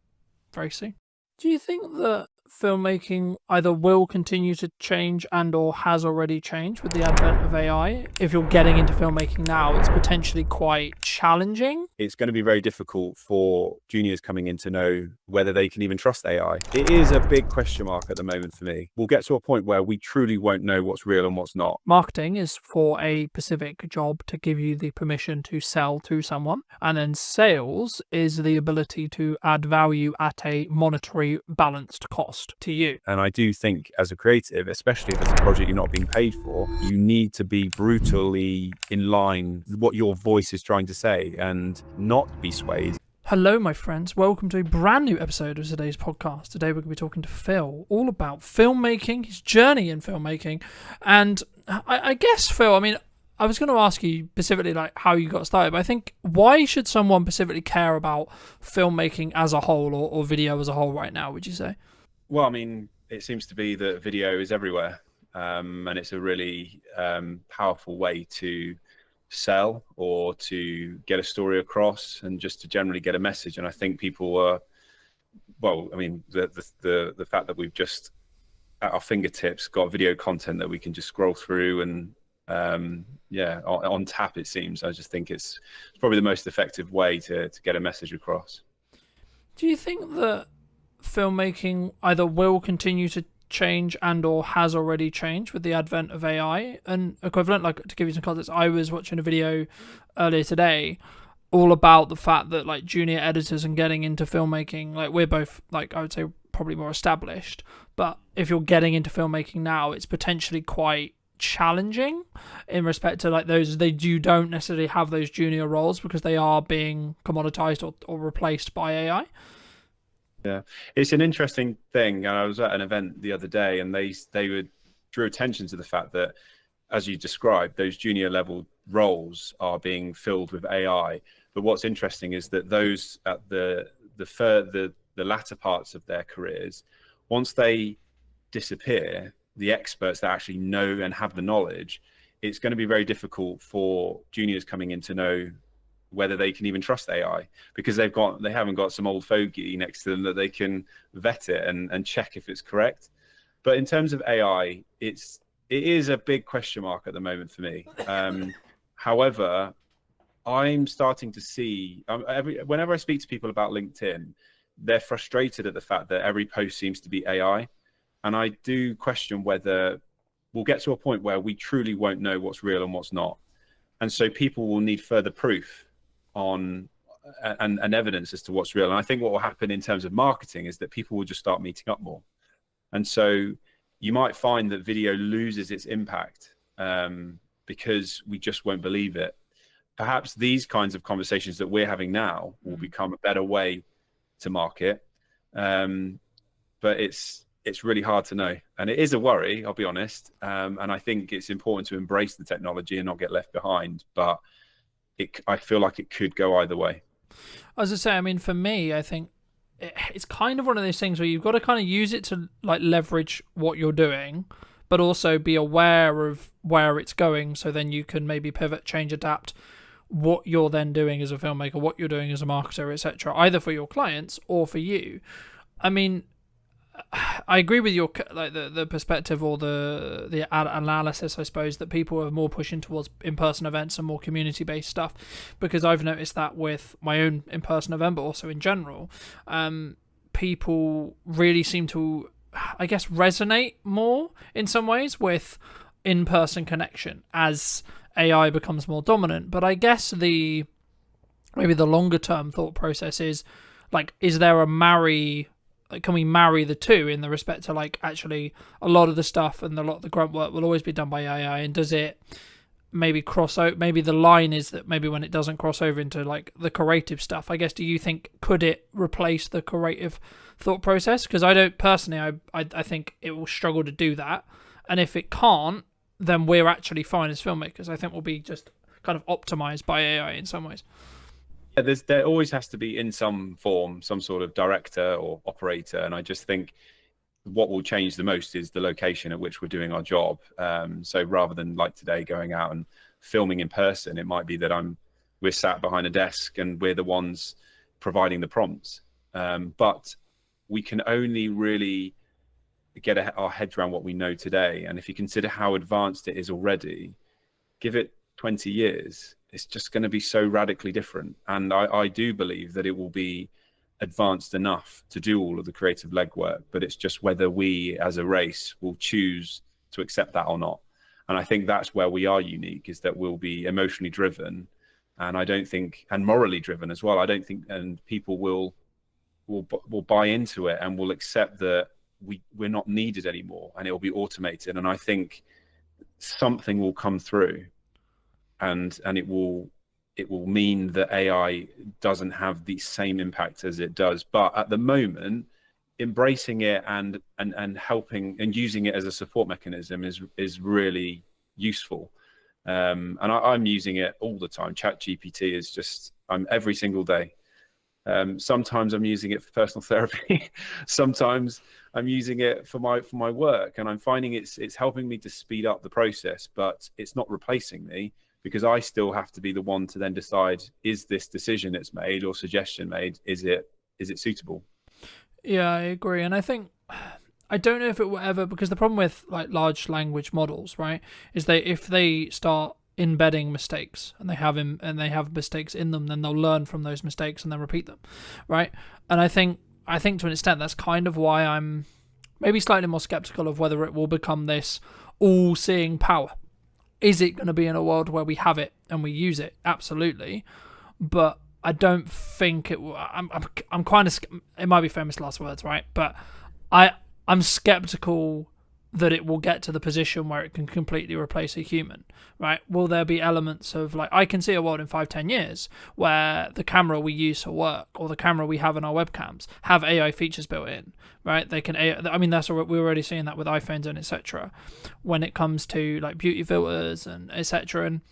very soon. Do you think that filmmaking either will continue to change and or has already changed with the advent of AI? If you're getting into filmmaking now, it's potentially quite challenging.
It's going to be very difficult for juniors coming in to know whether they can even trust AI. It is a big question mark at the moment for me. We'll get to a point where we truly won't know what's real and what's not.
Marketing is for a specific job to give you the permission to sell to someone. And then sales is the ability to add value at a monetary balanced cost to you.
And I do think as a creative, especially if it's a project you're not being paid for, you need to be brutally in line with what your voice is trying to say and not be swayed.
Hello, my friends. Welcome to a brand new episode of today's podcast. Today we're going to be talking to Phil all about filmmaking, his journey in filmmaking. And I guess, Phil, I mean, I was going to ask you specifically like how you got started, but I think why should someone specifically care about filmmaking as a whole or video as a whole right now, would you say?
Well, I mean, it seems to be that video is everywhere, and it's a really powerful way to sell or to get a story across and just to generally get a message. And I think people are, well, I mean, the fact that we've just at our fingertips got video content that we can just scroll through and on tap, it seems. I just think it's probably the most effective way to get a message across.
Do you think that filmmaking either will continue to change and or has already changed with the advent of AI? And equivalent, like to give you some context, I was watching a video earlier today all about the fact that like junior editors and getting into filmmaking, like we're both like I would say probably more established, but if you're getting into filmmaking now, it's potentially quite challenging in respect to like those you don't necessarily have those junior roles because they are being commoditized or replaced by AI.
Yeah, it's an interesting thing. I was at an event the other day and they drew attention to the fact that, as you described, those junior level roles are being filled with AI. But what's interesting is that those at the latter parts of their careers, once they disappear, the experts that actually know and have the knowledge, it's going to be very difficult for juniors coming in to know whether they can even trust AI, because they haven't got some old fogey next to them that they can vet it and check if it's correct. But in terms of AI, it is a big question mark at the moment for me. However, I'm starting to see whenever I speak to people about LinkedIn, they're frustrated at the fact that every post seems to be AI. And I do question whether we'll get to a point where we truly won't know what's real and what's not. And so people will need further proof on and evidence as to what's real. And I think what will happen in terms of marketing is that people will just start meeting up more. And so you might find that video loses its impact because we just won't believe it. Perhaps these kinds of conversations that we're having now will become a better way to market. But it's really hard to know. And it is a worry, I'll be honest. And I think it's important to embrace the technology and not get left behind. But I feel like it could go either way.
As I say, I mean, for me, I think it's kind of one of those things where you've got to kind of use it to like leverage what you're doing, but also be aware of where it's going. So then you can maybe pivot, change, adapt what you're then doing as a filmmaker, what you're doing as a marketer, etc., either for your clients or for you. I mean, I agree with your like the perspective or the analysis, I suppose, that people are more pushing towards in-person events and more community-based stuff, because I've noticed that with my own in-person event, but also in general, people really seem to, I guess, resonate more in some ways with in-person connection as AI becomes more dominant. But I guess maybe the longer-term thought process is like, is there a marry
Like, can we marry the two in the respect to like actually a lot of the stuff and a lot of the grunt work will always be done by AI, and does it maybe cross out? Maybe the line is that maybe when it doesn't cross over into like the creative stuff, I guess, do you think could it replace the creative thought process? Because I don't personally, I think it will struggle to do that, and if it can't, then we're actually fine as filmmakers. I think we'll be just kind of optimized by AI in some ways.
Yeah, there always has to be in some form some sort of director or operator, and I just think what will change the most is the location at which we're doing our job. So rather than like today going out and filming in person, it might be that we're sat behind a desk and we're the ones providing the prompts. But we can only really get our heads around what we know today. And if you consider how advanced it is already, give it 20 years, it's just going to be so radically different. And I do believe that it will be advanced enough to do all of the creative legwork, but it's just whether we as a race will choose to accept that or not. And I think that's where we are unique, is that we'll be emotionally driven, and I don't think, and morally driven as well. I don't think, and people will buy into it and will accept that we're not needed anymore, and it will be automated. And I think something will come through, and it will mean that AI doesn't have the same impact as it does. But at the moment, embracing it and helping and using it as a support mechanism is really useful. And I'm using it all the time. ChatGPT is just, I'm every single day. Sometimes I'm using it for personal therapy. Sometimes I'm using it for my work, and I'm finding it's helping me to speed up the process, but it's not replacing me, because I still have to be the one to then decide, is this decision that's made or suggestion made, is it suitable?
Yeah, I agree. And I think, I don't know if it will ever, because the problem with like large language models, right, is if they start embedding mistakes and they have mistakes in them, then they'll learn from those mistakes and then repeat them, right? And I think to an extent that's kind of why I'm maybe slightly more skeptical of whether it will become this all-seeing power. Is it going to be in a world where we have it and we use it? Absolutely. But I don't think it will. I'm kind of, it might be famous last words, right? But I'm skeptical that it will get to the position where it can completely replace a human, right? Will there be elements of, like, I can see a world in 5-10 years where the camera we use for work or the camera we have in our webcams have AI features built in, right? They can, I mean, that's what we're already seeing that with iPhones and etc. when it comes to like beauty filters and etc. And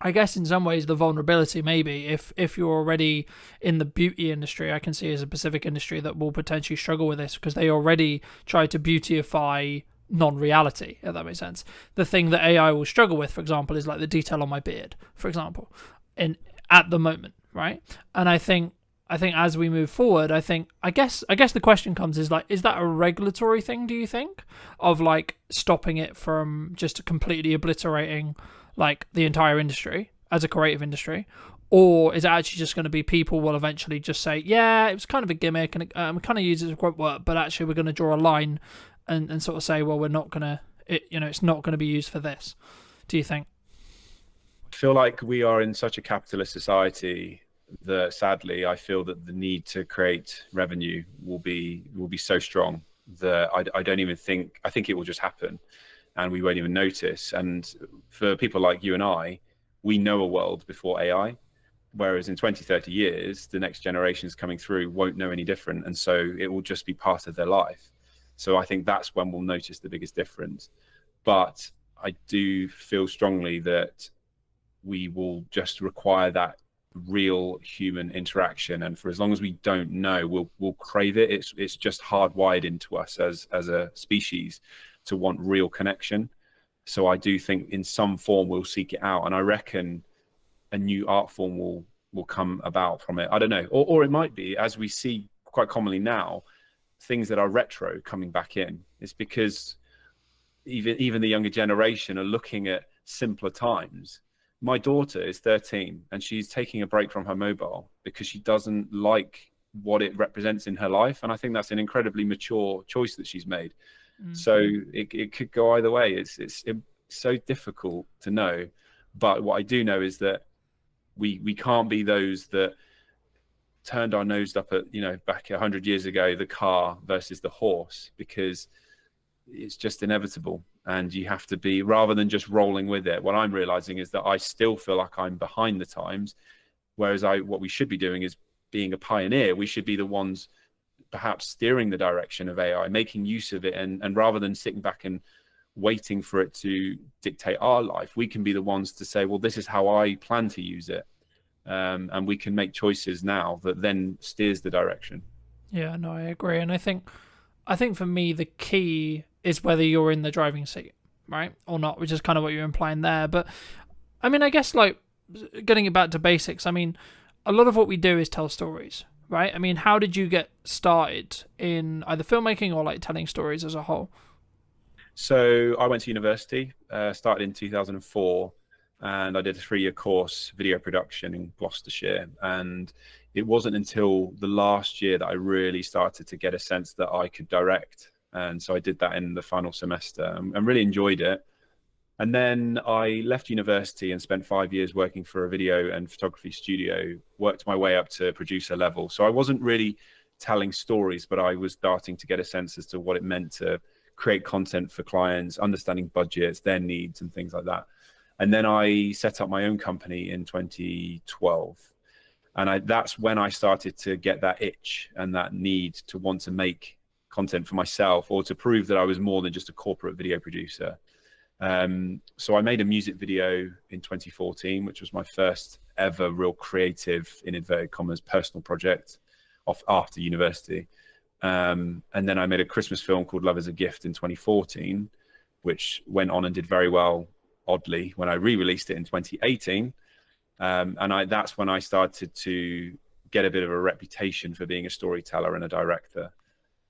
I guess in some ways the vulnerability maybe if you're already in the beauty industry, I can see as a specific industry that will potentially struggle with this, because they already try to beautify non-reality, if that makes sense. The thing that AI will struggle with, for example, is like the detail on my beard, for example, at the moment, right? And I think as we move forward, I guess the question comes is like, is that a regulatory thing, do you think, of like stopping it from just completely obliterating like the entire industry as a creative industry? Or is it actually just going to be people will eventually just say, yeah, it was kind of a gimmick and we kind of use it as quote work, but actually we're going to draw a line and sort of say, well, we're not going to, it's not going to be used for this. Do you think?
I feel like we are in such a capitalist society that sadly, I feel that the need to create revenue will be so strong that I don't even think, I think it will just happen and we won't even notice. And for people like you and I, we know a world before AI, whereas in 20, 30 years, the next generations coming through won't know any different. And so it will just be part of their life. So I think that's when we'll notice the biggest difference. But I do feel strongly that we will just require that real human interaction. And for as long as we don't know, we'll crave it. It's just hardwired into us as a species to want real connection. So I do think in some form we'll seek it out. And I reckon a new art form will come about from it. I don't know. Or it might be, as we see quite commonly now, things that are retro coming back in. It's because even the younger generation are looking at simpler times. My daughter is 13 and she's taking a break from her mobile because she doesn't like what it represents in her life. And I think that's an incredibly mature choice that she's made. So it could go either way. It's so difficult to know. But what I do know is that we can't be those that turned our nose up at, back 100 years ago, the car versus the horse, because it's just inevitable. And you have to be, rather than just rolling with it, what I'm realizing is that I still feel like I'm behind the times, whereas what we should be doing is being a pioneer. We should be the ones perhaps steering the direction of AI, making use of it, and rather than sitting back and waiting for it to dictate our life, we can be the ones to say, well, this is how I plan to use it. And we can make choices now that then steers the direction.
Yeah, no, I agree. And I think for me, the key is whether you're in the driving seat, right, or not, which is kind of what you're implying there. But I mean, I guess, like, getting it back to basics, I mean, a lot of what we do is tell stories, right? I mean, how did you get started in either filmmaking or like telling stories as a whole?
So I went to university, started in 2004, and I did a 3-year course, video production in Gloucestershire. And it wasn't until the last year that I really started to get a sense that I could direct. And so I did that in the final semester and really enjoyed it. And then I left university and spent 5 years working for a video and photography studio, worked my way up to producer level. So I wasn't really telling stories, but I was starting to get a sense as to what it meant to create content for clients, understanding budgets, their needs and things like that. And then I set up my own company in 2012. And that's when I started to get that itch and that need to want to make content for myself, or to prove that I was more than just a corporate video producer. So I made a music video in 2014, which was my first ever real creative, in inverted commas, personal project after university. And then I made a Christmas film called Love is a Gift in 2014, which went on and did very well, oddly, when I re-released it in 2018. And that's when I started to get a bit of a reputation for being a storyteller and a director.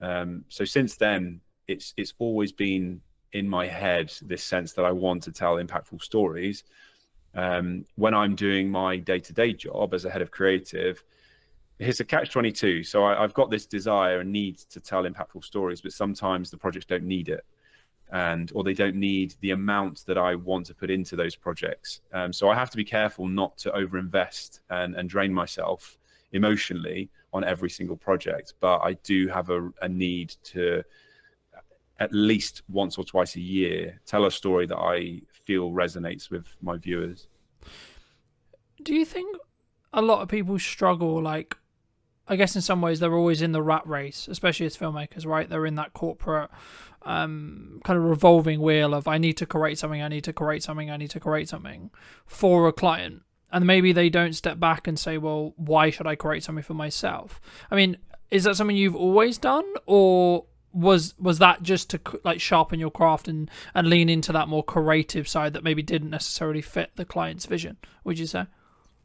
So since then, it's always been in my head, this sense that I want to tell impactful stories. When I'm doing my day-to-day job as a head of creative, it's a catch-22. So I've got this desire and need to tell impactful stories, but sometimes the projects don't need it, or they don't need the amount that I want to put into those projects. So I have to be careful not to overinvest and drain myself emotionally on every single project. But I do have a need to, at least once or twice a year, tell a story that I feel resonates with my viewers.
Do you think a lot of people struggle, like, I guess in some ways they're always in the rat race, especially as filmmakers, right? They're in that corporate kind of revolving wheel of, I need to create something, I need to create something, I need to create something for a client. And maybe they don't step back and say, well, why should I create something for myself? I mean, is that something you've always done, or was that just to like sharpen your craft and lean into that more creative side that maybe didn't necessarily fit the client's vision, would you say?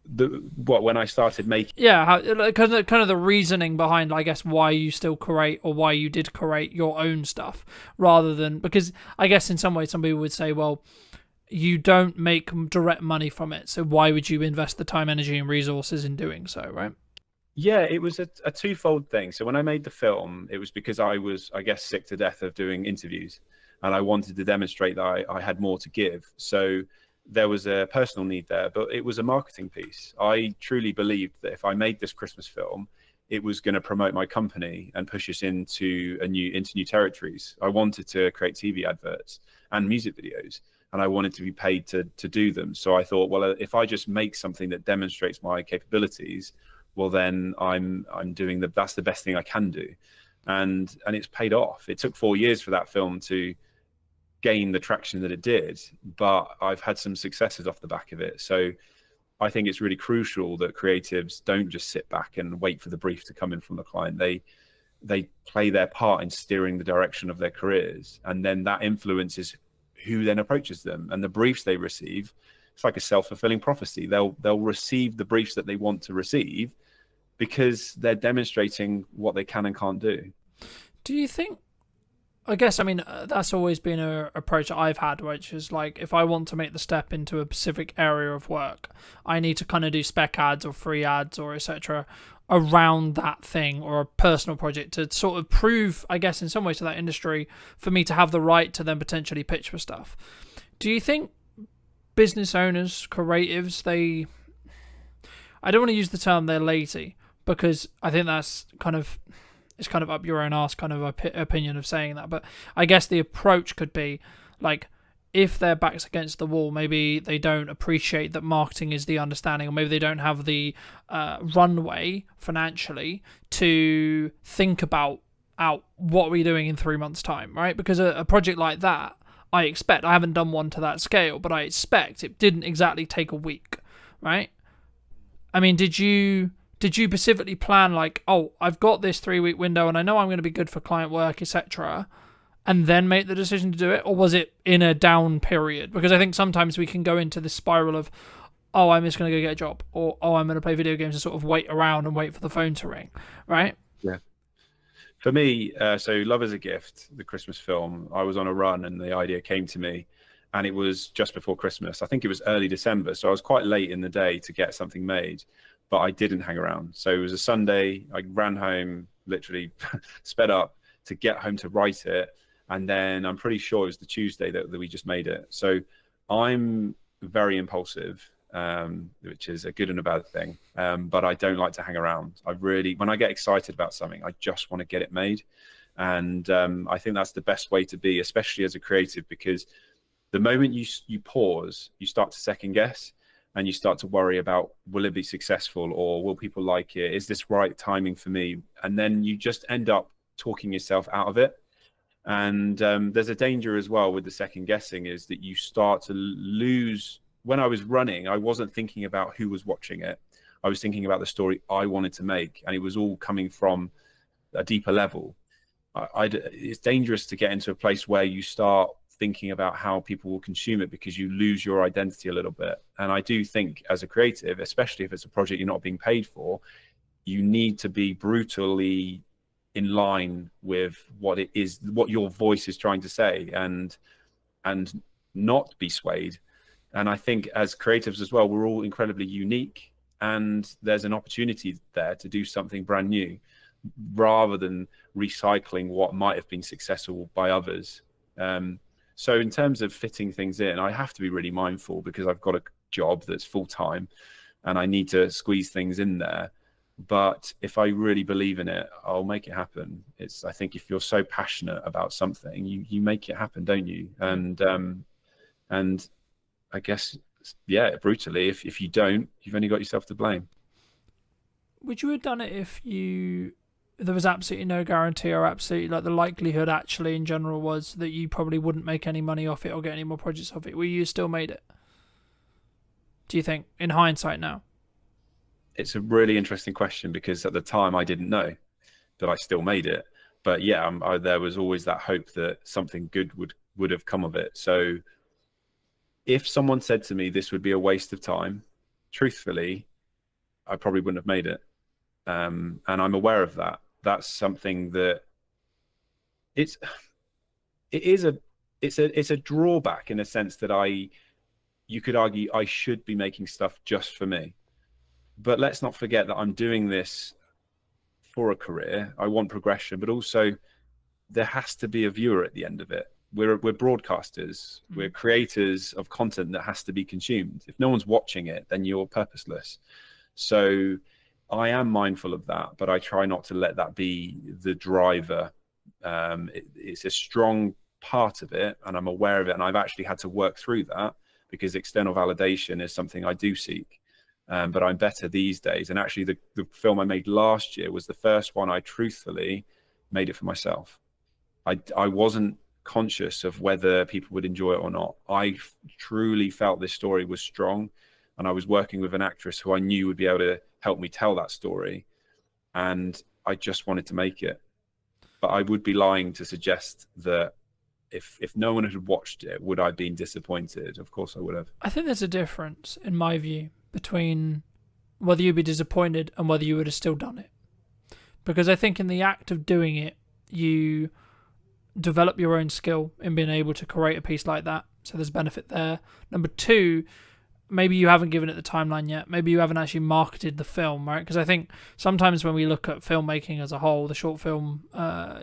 When I started making,
yeah, kind of the reasoning behind, I guess, why you still create, or why you did create your own stuff, rather than, because I guess in some ways some people would say, well, you don't make direct money from it, so why would you invest the time, energy and resources in doing so, right?
Yeah, it was a twofold thing. So when I made the film, it was because I was, I guess, sick to death of doing interviews, and I wanted to demonstrate that I had more to give. So there was a personal need there, but it was a marketing piece. I truly believed that if I made this Christmas film, it was going to promote my company and push us into new territories. I wanted to create TV adverts and music videos, and I wanted to be paid to do them. So I thought, well, if I just make something that demonstrates my capabilities, well, then I'm doing that's the best thing I can do. And it's paid off. It took 4 years for that film to gain the traction that it did, but I've had some successes off the back of it. So I think it's really crucial that creatives don't just sit back and wait for the brief to come in from the client. They play their part in steering the direction of their careers, and then that influences who then approaches them, and the briefs they receive. It's like a self-fulfilling prophecy. They'll receive the briefs that they want to receive because they're demonstrating what they can and can't do.
Do you think, I guess, I mean, that's always been an approach that I've had, which is like, if I want to make the step into a specific area of work, I need to kind of do spec ads or free ads or etc. around that thing, or a personal project to sort of prove, I guess, in some ways to that industry, for me to have the right to then potentially pitch for stuff. Do you think business owners, creatives, I don't want to use the term they're lazy,
because I think that's it's kind of up your own arse kind of opinion of saying that. But I guess the approach could be like, if their back's against the wall, maybe they don't appreciate that marketing is the understanding, or maybe they don't have the runway financially to think about what are we doing in 3 months' time, right? Because a project like that, I haven't done one to that scale, but I expect it didn't exactly take a week, right? I mean, did you specifically plan like, oh, I've got this 3-week window and I know I'm going to be good for client work, etc., and then make the decision to do it? Or was it in a down period? Because I think sometimes we can go into this spiral of, oh, I'm just going to go get a job, or, oh, I'm going to play video games and sort of wait around and wait for the phone to ring, right?
Yeah. For me, so Love is a Gift, the Christmas film, I was on a run and the idea came to me, and it was just before Christmas. I think it was early December, so I was quite late in the day to get something made, but I didn't hang around. So it was a Sunday, I ran home, literally sped up to get home to write it. And then I'm pretty sure it was the Tuesday that we just made it. So I'm very impulsive, which is a good and a bad thing. But I don't like to hang around. When I get excited about something, I just want to get it made. And I think that's the best way to be, especially as a creative, because the moment you pause, you start to second guess, and you start to worry about, will it be successful, or will people like it? Is this right timing for me? And then you just end up talking yourself out of it. And there's a danger as well with the second guessing, is that you start to lose. When I was running, I wasn't thinking about who was watching it. I was thinking about the story I wanted to make, and it was all coming from a deeper level. It's dangerous to get into a place where you start thinking about how people will consume it, because you lose your identity a little bit. And I do think as a creative, especially if it's a project you're not being paid for, you need to be brutally in line with what it is, what your voice is trying to say, and not be swayed. And I think as creatives as well, we're all incredibly unique, and there's an opportunity there to do something brand new, rather than recycling what might have been successful by others. So in terms of fitting things in, I have to be really mindful, because I've got a job that's full-time and I need to squeeze things in there. But if I really believe in it, I'll make it happen. I think if you're so passionate about something, you make it happen, don't you? And I guess, yeah, brutally, if you don't, you've only got yourself to blame.
Would you have done it if there was absolutely no guarantee, or absolutely like the likelihood actually in general was that you probably wouldn't make any money off it or get any more projects off it? Will you still made it? Do you think, in hindsight now?
It's a really interesting question, because at the time I didn't know, but I still made it. But yeah, there was always that hope that something good would have come of it. So if someone said to me this would be a waste of time, truthfully, I probably wouldn't have made it. And I'm aware of that. That's something that it's a drawback, in a sense that you could argue I should be making stuff just for me. But let's not forget that I'm doing this for a career. I want progression, but also there has to be a viewer at the end of it. We're broadcasters. We're creators of content that has to be consumed. If no one's watching it, then you're purposeless. So I am mindful of that, but I try not to let that be the driver. It's a strong part of it, and I'm aware of it, and I've actually had to work through that, because external validation is something I do seek. But I'm better these days. And actually, the film I made last year was the first one I truthfully made it for myself. I wasn't conscious of whether people would enjoy it or not. I truly felt this story was strong, and I was working with an actress who I knew would be able to help me tell that story, and I just wanted to make it. But I would be lying to suggest that if no one had watched it, would I have been disappointed? Of course I would have.
I think there's a difference, in my view, between whether you'd be disappointed and whether you would have still done it. Because I think in the act of doing it, you develop your own skill in being able to create a piece like that. So there's benefit there. Number two, maybe you haven't given it the timeline yet. Maybe you haven't actually marketed the film, right? Because I think sometimes when we look at filmmaking as a whole, the short film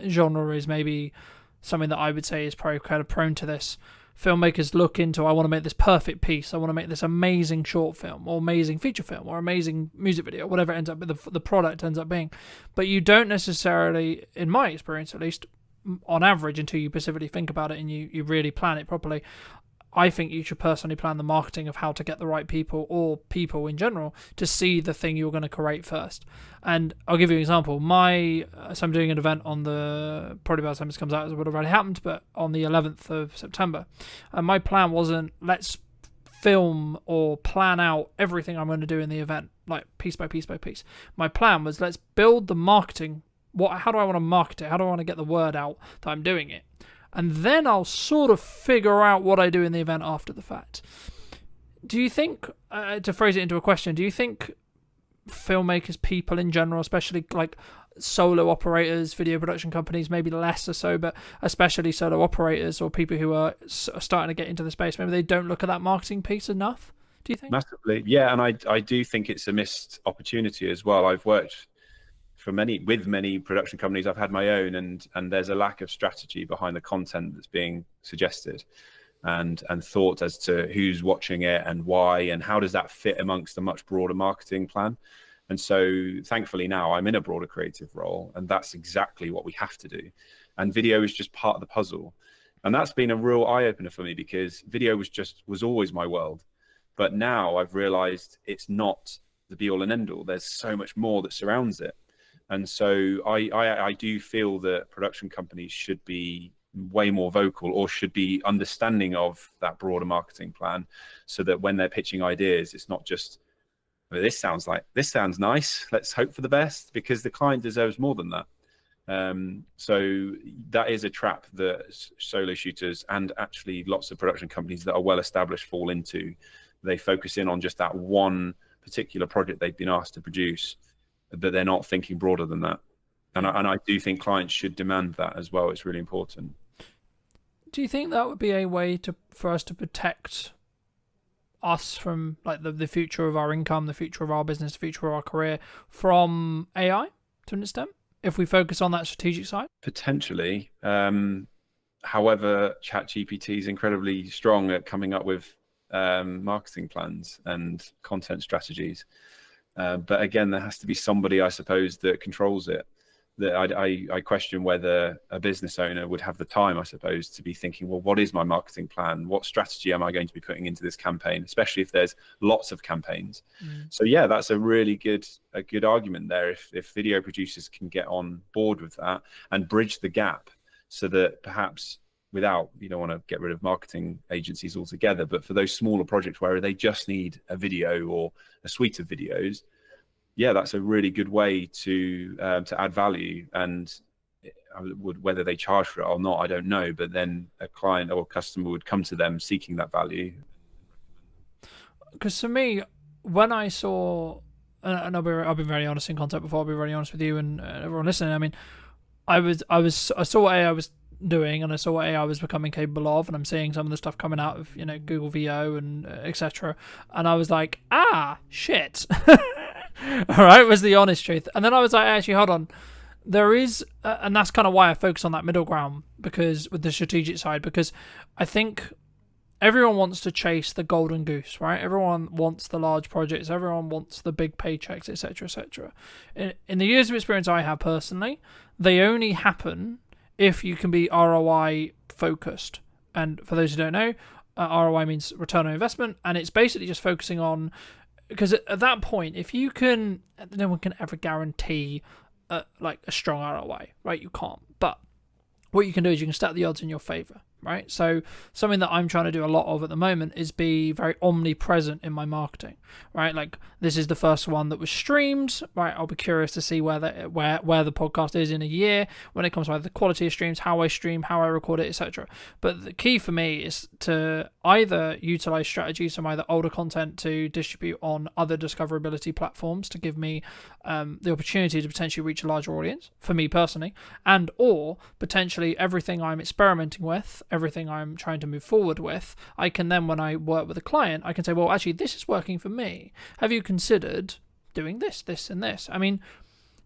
genre is maybe something that I would say is probably kind of prone to this. filmmakers look into, I want to make this perfect piece, I want to make this amazing short film or amazing feature film or amazing music video, whatever it ends up the product ends up being. But you don't necessarily, in my experience at least, on average, until you specifically think about it and you really plan it properly, I think you should personally plan the marketing of how to get the right people, or people in general, to see the thing you're going to create first. And I'll give you an example. So I'm doing an event on probably by the time this comes out it would have already happened, but on the 11th of September. And my plan wasn't, let's film or plan out everything I'm going to do in the event, like piece by piece by piece. My plan was, let's build the marketing. How do I want to market it? How do I want to get the word out that I'm doing it? And then I'll sort of figure out what I do in the event after the fact. Do you think, to phrase it into a question, do you think filmmakers, people in general, especially like solo operators, video production companies, maybe less or so, but especially solo operators or people who are starting to get into the space, maybe they don't look at that marketing piece enough? Do you think?
Massively, yeah. And I do think it's a missed opportunity as well. I've worked with many production companies. I've had my own, and there's a lack of strategy behind the content that's being suggested, and thought as to who's watching it and why, and how does that fit amongst a much broader marketing plan. And so thankfully now I'm in a broader creative role, and that's exactly what we have to do. And video is just part of the puzzle. And that's been a real eye-opener for me, because video was always my world. But now I've realized it's not the be-all and end-all. There's so much more that surrounds it. And so I do feel that production companies should be way more vocal, or should be understanding of that broader marketing plan, so that when they're pitching ideas, it's not just, this sounds nice, let's hope for the best, because the client deserves more than that. So that is a trap that solo shooters, and actually lots of production companies that are well established, fall into. They focus in on just that one particular project they've been asked to produce, but they're not thinking broader than that. And I do think clients should demand that as well. It's really important.
Do you think that would be a way for us to protect us from like the future of our income, the future of our business, the future of our career from AI to an extent, if we focus on that strategic side? Potentially.
However, ChatGPT is incredibly strong at coming up with marketing plans and content strategies. But again, there has to be somebody, I suppose, that controls it. That I question whether a business owner would have the time, I suppose, to be thinking, well, what is my marketing plan? What strategy am I going to be putting into this campaign, especially if there's lots of campaigns? So yeah, that's a really good argument there. If video producers can get on board with that and bridge the gap, so that perhaps you don't want to get rid of marketing agencies altogether, but for those smaller projects where they just need a video or a suite of videos, yeah, that's a really good way to add value. And whether they charge for it or not, I don't know. But then a client or a customer would come to them seeking that value. Because for me, when I saw, and I've been very honest in content before, I'll be very honest with you and everyone listening. I mean, I saw what AI was doing, and I saw what AI was becoming capable of, and I'm seeing some of the stuff coming out of Google VO and etc. And I was like, shit. All right, was the honest truth. And then I was like, actually, hold on. There is, and that's kind of why I focus on that middle ground, because with the strategic side, because I think everyone wants to chase the golden goose, right? Everyone wants the large projects. Everyone wants the big paychecks, etc., etc. In the years of experience I have personally, they only happen if you can be ROI focused. And for those who don't know, ROI means return on investment, and it's basically just focusing on, because at that point, if you can, no one can ever guarantee like a strong ROI, right? You can't. But what you can do is you can stack the odds in your favor, right? So something that I'm trying to do a lot of at the moment is be very omnipresent in my marketing, right? Like, this is the first one that was streamed, right? I'll be curious to see where the podcast is in a year when it comes to either the quality of streams, how I stream, how I record it, etc. But the key for me is to either utilize strategies from either older content to distribute on other discoverability platforms to give me the opportunity to potentially reach a larger audience, for me personally, and or potentially everything I'm experimenting with, everything I'm trying to move forward with, I can then, when I work with a client, I can say, well, actually, this is working for me. Have you considered doing this, this, and this? I mean,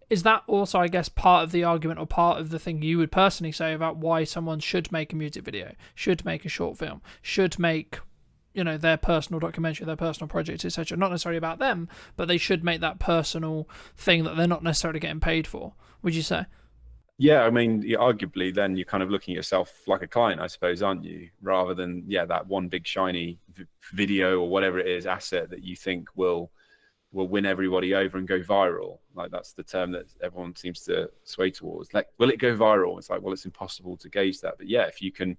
is that also, I guess, part of the argument or part of the thing you would personally say about why someone should make a music video, should make a short film, should make, you know, their personal documentary, their personal project, etc.? Not necessarily about them, but they should make that personal thing that they're not necessarily getting paid for, would you say?
Yeah, I mean, arguably, then you're kind of looking at yourself like a client, I suppose, aren't you? Rather than, that one big shiny video or whatever it is, asset that you think will win everybody over and go viral. Like, that's the term that everyone seems to sway towards. Like, will it go viral? It's like, well, it's impossible to gauge that. But yeah, if you can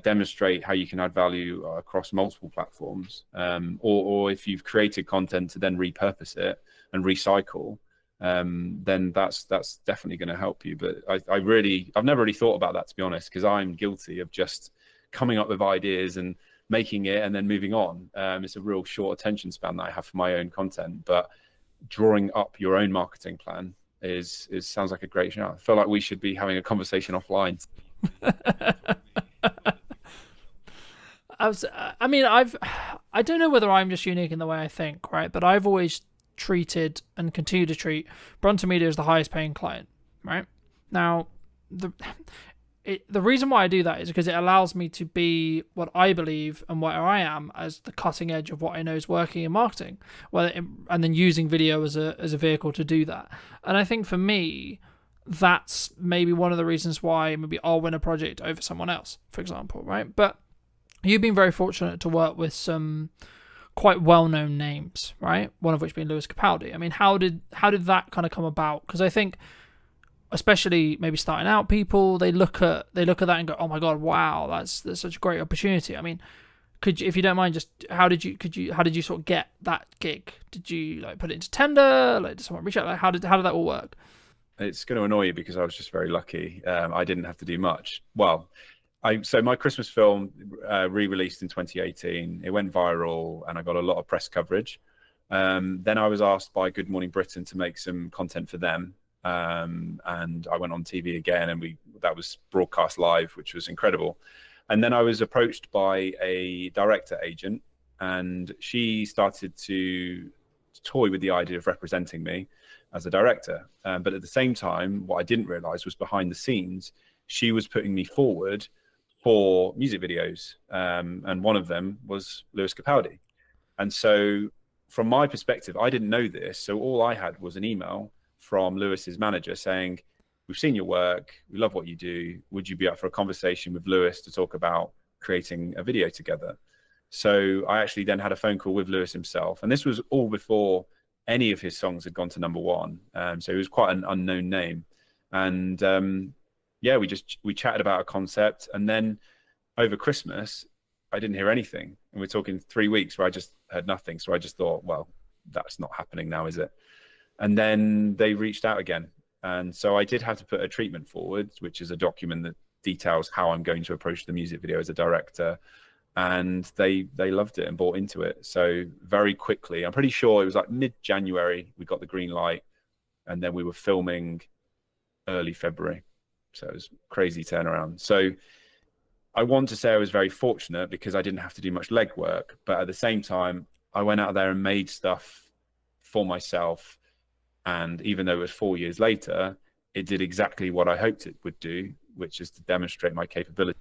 demonstrate how you can add value across multiple platforms, or if you've created content to then repurpose it and recycle, then that's definitely going to help you. But I've never really thought about that, to be honest, because I'm guilty of just coming up with ideas and making it and then moving on. It's a real short attention span that I have for my own content, but drawing up your own marketing plan sounds like a great shout. I feel like we should be having a conversation offline.
I don't know whether I'm just unique in the way I think, right? But I've always treated and continue to treat Brunton Media as the highest paying client, right? Now, the reason why I do that is because it allows me to be what I believe and where I am as the cutting edge of what I know is working in marketing, and then using video as a vehicle to do that. And I think for me, that's maybe one of the reasons why maybe I'll win a project over someone else, for example, right? But you've been very fortunate to work with some quite well-known names, right? One of which being Lewis Capaldi. I mean, how did that kind of come about? Because I think, especially maybe starting out people, they look at that and go, oh my god, wow, that's such a great opportunity. I mean, if you don't mind, just how did you sort of get that gig? Did you like put it into tender? Like, did someone reach out? Like, how did that all work?
It's going to annoy you because I was just very lucky. I didn't have to do much. Well, so my Christmas film re-released in 2018. It went viral and I got a lot of press coverage. Then I was asked by Good Morning Britain to make some content for them. And I went on TV again, and that was broadcast live, which was incredible. And then I was approached by a director agent, and she started to toy with the idea of representing me as a director. But at the same time, what I didn't realize was behind the scenes, she was putting me forward for music videos. And one of them was Lewis Capaldi. And so from my perspective, I didn't know this. So all I had was an email from Lewis's manager saying, we've seen your work, we love what you do, would you be up for a conversation with Lewis to talk about creating a video together? So I actually then had a phone call with Lewis himself, and this was all before any of his songs had gone to #1. So he was quite an unknown name. And we chatted about a concept, and then over Christmas I didn't hear anything, and we're talking 3 weeks where I just heard nothing. So I just thought, well, that's not happening now, is it? And then they reached out again. And so I did have to put a treatment forward, which is a document that details how I'm going to approach the music video as a director. And they loved it and bought into it. So very quickly, I'm pretty sure it was like mid-January, we got the green light, and then we were filming early February. So it was crazy turnaround. So I want to say I was very fortunate because I didn't have to do much legwork, but at the same time, I went out there and made stuff for myself. And even though it was 4 years later, it did exactly what I hoped it would do, which is to demonstrate my capability.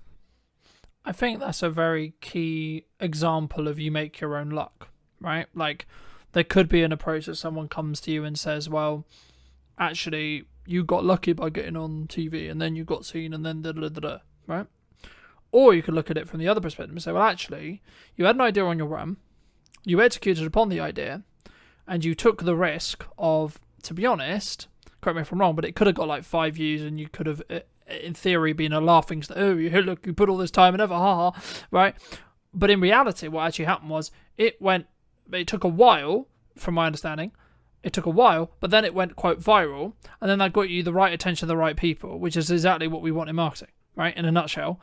I think that's a very key example of you make your own luck, right? Like, there could be an approach that someone comes to you and says, well, actually, you got lucky by getting on TV, and then you got seen, and then da-da-da-da, right? Or you could look at it from the other perspective and say, well, actually, you had an idea on your run, you executed upon the idea, and you took the risk of, to be honest, correct me if I'm wrong, but it could have got like 5 views, and you could have, in theory, been a laughing stock. Oh, look, you put all this time and ever, ha ha, right? But in reality, what actually happened was it took a while, from my understanding, but then it went quite viral, and then that got you the right attention of the right people, which is exactly what we want in marketing, right? In a nutshell.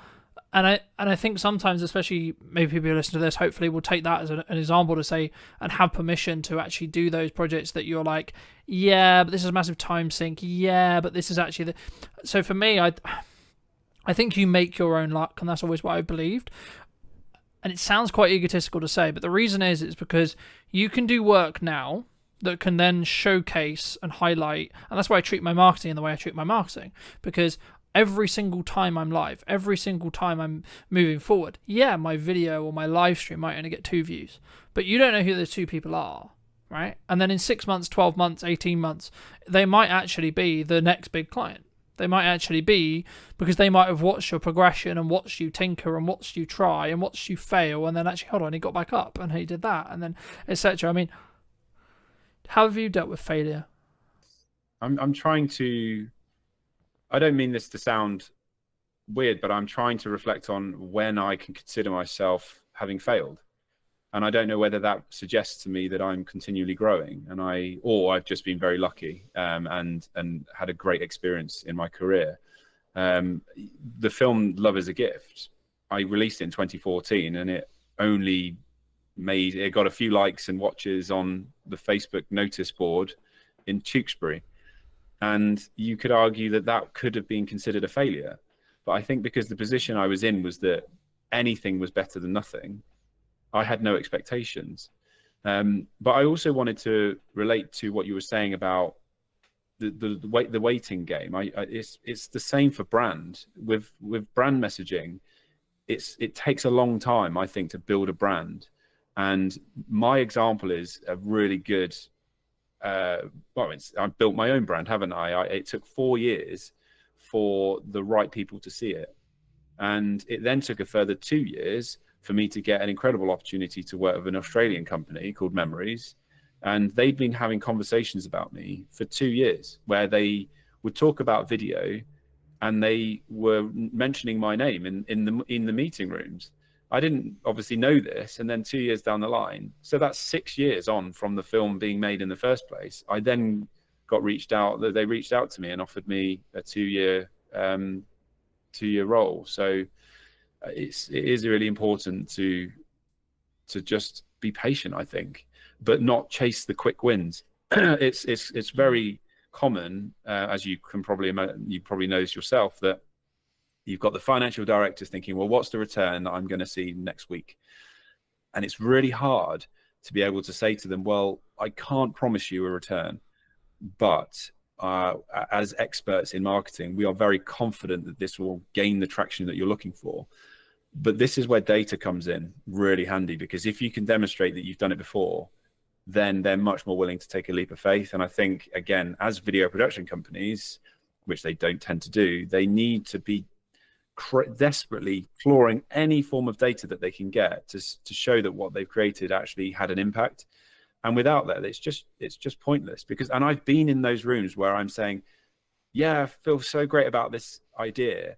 And I think sometimes, especially maybe people who listen to this, hopefully will take that as an example to say and have permission to actually do those projects that you're like, yeah, but this is a massive time sink. Yeah, but this is actually So for me, I think you make your own luck, and that's always what I believed. And it sounds quite egotistical to say, but the reason is because you can do work now that can then showcase and highlight. And that's why I treat my marketing in the way I treat my marketing, because every single time I'm live, every single time I'm moving forward, yeah, my video or my live stream might only get 2 views, but you don't know who those 2 people are, right? And then in 6 months, 12 months, 18 months, they might actually be the next big client. They might actually be, because they might have watched your progression and watched you tinker and watched you try and watched you fail, and then actually, hold on, he got back up and he did that, and then etc. I mean, how have you dealt with failure?
I'm trying to, I don't mean this to sound weird, but I'm trying to reflect on when I can consider myself having failed. And I don't know whether that suggests to me that I'm continually growing, or I've just been very lucky and had a great experience in my career. The film Love is a Gift, I released it in 2014, and it got a few likes and watches on the Facebook notice board in Tewkesbury. And you could argue that that could have been considered a failure. But I think because the position I was in was that anything was better than nothing, I had no expectations. But I also wanted to relate to what you were saying about the waiting game. It's the same for brand. With brand messaging, it takes a long time, I think, to build a brand. And my example is a really good. I've built my own brand, haven't I? It took 4 years for the right people to see it, and it then took a further 2 years for me to get an incredible opportunity to work with an Australian company called Memories. And they'd been having conversations about me for 2 years where they would talk about video and they were mentioning my name in the meeting rooms. I didn't obviously know this. And then 2 years down the line, so that's 6 years on from the film being made in the first place, I then got reached out. They reached out to me and offered me a 2-year role. So it is really important to just be patient, I think, but not chase the quick wins. It's very common, as you probably know this yourself, that you've got the financial directors thinking, well, what's the return that I'm going to see next week? And it's really hard to be able to say to them, well, I can't promise you a return, but as experts in marketing, we are very confident that this will gain the traction that you're looking for. But this is where data comes in really handy, because if you can demonstrate that you've done it before, then they're much more willing to take a leap of faith. And I think, again, as video production companies, which they don't tend to do, they need to be desperately clawing any form of data that they can get to show that what they've created actually had an impact. And without that, it's just pointless. And I've been in those rooms where I'm saying, yeah, I feel so great about this idea,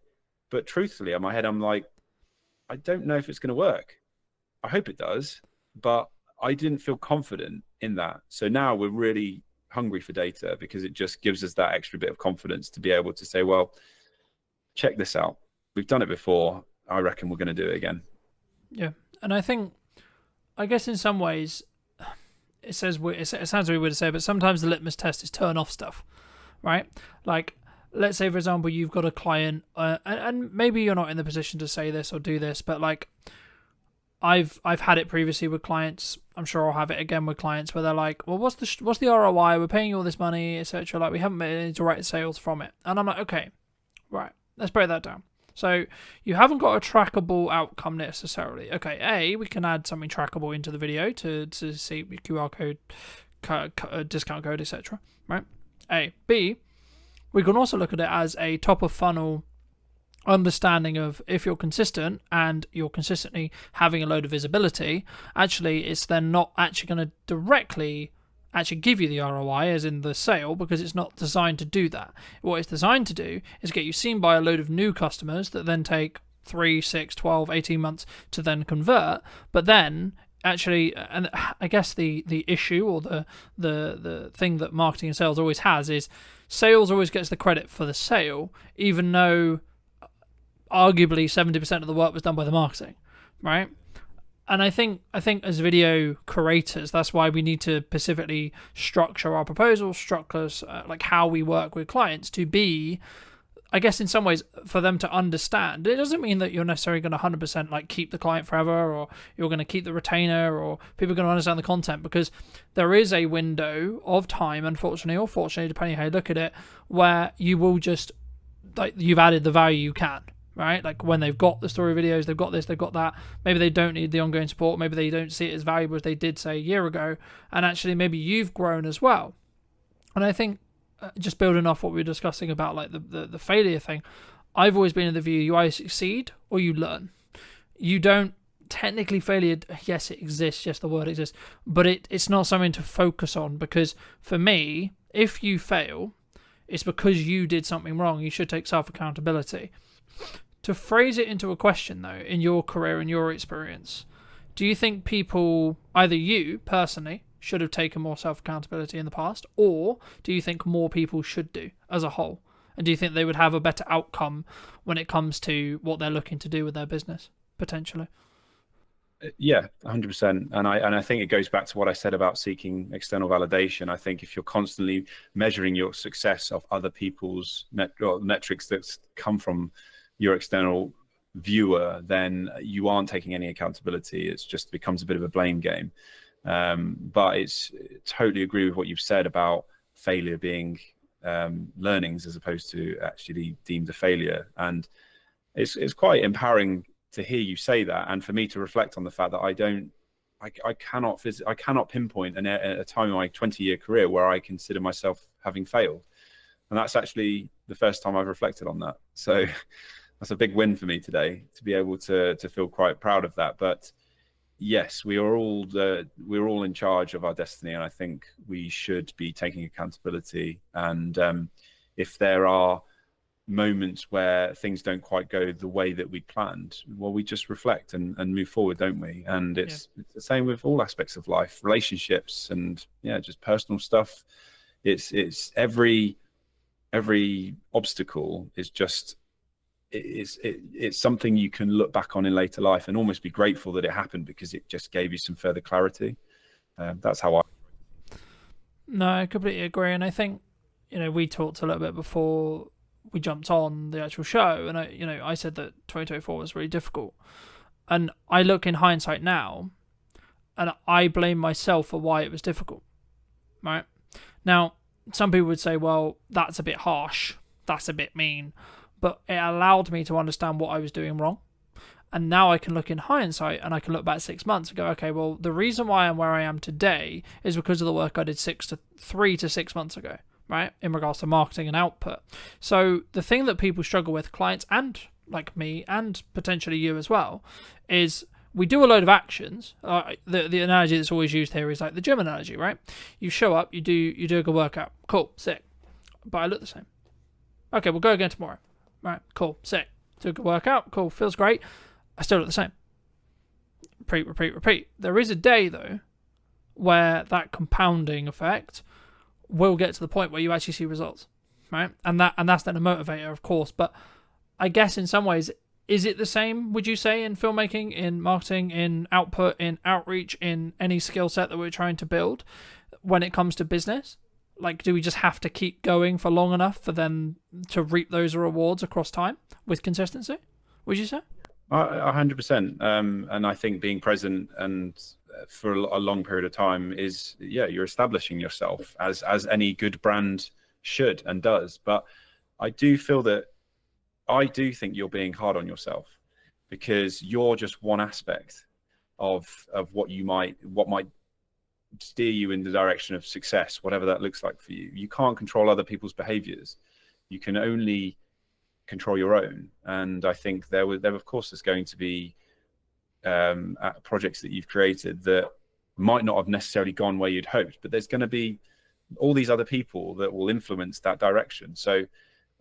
but truthfully, in my head, I'm like, I don't know if it's going to work. I hope it does, but I didn't feel confident in that. So now we're really hungry for data, because it just gives us that extra bit of confidence to be able to say, well, check this out. We've done it before. I reckon we're going to do it again.
Yeah. And I guess in some ways, it sounds really weird to say, but sometimes the litmus test is turn off stuff, right? Like, let's say, for example, you've got a client, and maybe you're not in the position to say this or do this, but like, I've had it previously with clients. I'm sure I'll have it again with clients where they're like, well, what's the ROI? We're paying you all this money, etc. Like, we haven't made any direct sales from it. And I'm like, okay, right, let's break that down. So you haven't got a trackable outcome necessarily. Okay, we can add something trackable into the video to see QR code, discount code, etc. Right? B, we can also look at it as a top of funnel understanding of, if you're consistent and you're consistently having a load of visibility, actually it's then not actually going to directly actually give you the ROI as in the sale, because it's not designed to do that. What it's designed to do is get you seen by a load of new customers that then take 3, 6, 12, 18 months to then convert. But then actually, and I guess the issue or the thing that marketing and sales always has is sales always gets the credit for the sale, even though arguably 70% of the work was done by the marketing, right? And I think as video creators, that's why we need to specifically structure our proposals, structure like how we work with clients to be,
I guess in some ways, for them to understand, it doesn't mean that you're necessarily going to 100% like keep the client forever, or you're going to keep the retainer, or people are going to understand the content, because there is a window of time, unfortunately or fortunately, depending how you look at it, where you will just, like, you've added the value you can, right? Like when they've got the story videos, they've got this, they've got that. Maybe they don't need the ongoing support. Maybe they don't see it as valuable as they did, say, a year ago. And actually, maybe you've grown as well. And I think, just building off what we were discussing about like the failure thing, I've always been in the view you either succeed or you learn. You don't technically failure. Yes, it exists. Yes, the word exists, but it's not something to focus on, because for me, if you fail, it's because you did something wrong. You should take self-accountability. To phrase it into a question though, in your career and your experience, do you think people, either you personally, should have taken more self-accountability in the past, or do you think more people should do as a whole? And do you think they would have a better outcome when it comes to what they're looking to do with their business, potentially?
Yeah, 100%. And I think it goes back to what I said about seeking external validation. I think if you're constantly measuring your success of other people's metrics that come from your external viewer, then you aren't taking any accountability. It just becomes a bit of a blame game. But it's totally agree with what you've said about failure being learnings as opposed to actually deemed a failure. And it's quite empowering to hear you say that, and for me to reflect on the fact that I cannot pinpoint a time in my 20-year career where I consider myself having failed. And that's actually the first time I've reflected on that. So that's a big win for me today, to be able to feel quite proud of that. But yes, we're all in charge of our destiny, and I think we should be taking accountability. And if there are moments where things don't quite go the way that we planned, well, we just reflect and move forward, don't we? And it's the same with all aspects of life, relationships, and just personal stuff. It's every obstacle is just it's something you can look back on in later life and almost be grateful that it happened, because it just gave you some further clarity. That's how
No, I completely agree. And I think, we talked a little bit before we jumped on the actual show, and I said that 2024 was really difficult. And I look in hindsight now, and I blame myself for why it was difficult, right? Now, some people would say, well, that's a bit harsh, that's a bit mean, but it allowed me to understand what I was doing wrong. And now I can look in hindsight and I can look back 6 months and go, okay, well, the reason why I'm where I am today is because of the work I did 3 to 6 months ago, right? In regards to marketing and output. So the thing that people struggle with, clients and like me and potentially you as well, is we do a load of actions. The analogy that's always used here is like the gym analogy, right? You show up, you do a good workout. Cool, sick. But I look the same. Okay, we'll go again tomorrow. Right, cool, sick. Do a good workout. Cool, feels great. I still look the same. Repeat. There is a day, though, where that compounding effect will get to the point where you actually see results, right? And that's then a motivator, of course. But I guess in some ways, is it the same, would you say, in filmmaking, in marketing, in output, in outreach, in any skill set that we're trying to build when it comes to business? Like, do we just have to keep going for long enough for them to reap those rewards across time with consistency, would you say?
100%. And I think being present and for a long period of time is, you're establishing yourself as any good brand should and does. But I do think you're being hard on yourself, because you're just one aspect of what might steer you in the direction of success, whatever that looks like for you. You can't control other people's behaviors. You can only control your own. And I think there of course there's going to be projects that you've created that might not have necessarily gone where you'd hoped, but there's going to be all these other people that will influence that direction. So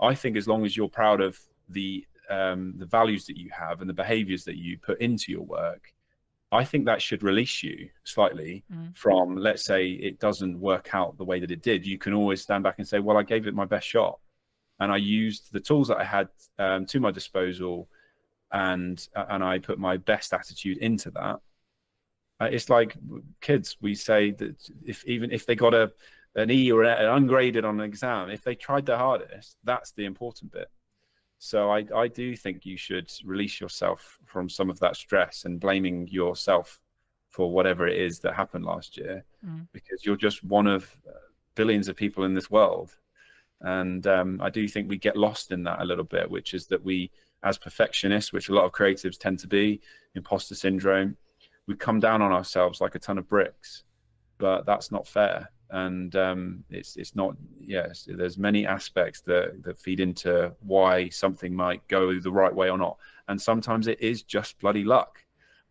I think as long as you're proud of the values that you have and the behaviors that you put into your work, I think that should release you slightly from, let's say it doesn't work out the way that it did. You can always stand back and say, well, I gave it my best shot, and I used the tools that I had to my disposal, and I put my best attitude into that. It's like kids, we say that even if they got an E or an ungraded on an exam, if they tried their hardest, that's the important bit. So I do think you should release yourself from some of that stress and blaming yourself for whatever it is that happened last year, because you're just one of billions of people in this world. And I do think we get lost in that a little bit, which is that we, as perfectionists, which a lot of creatives tend to be, imposter syndrome, we come down on ourselves like a ton of bricks, but that's not fair. And it's not, yes, there's many aspects that feed into why something might go the right way or not. And sometimes it is just bloody luck.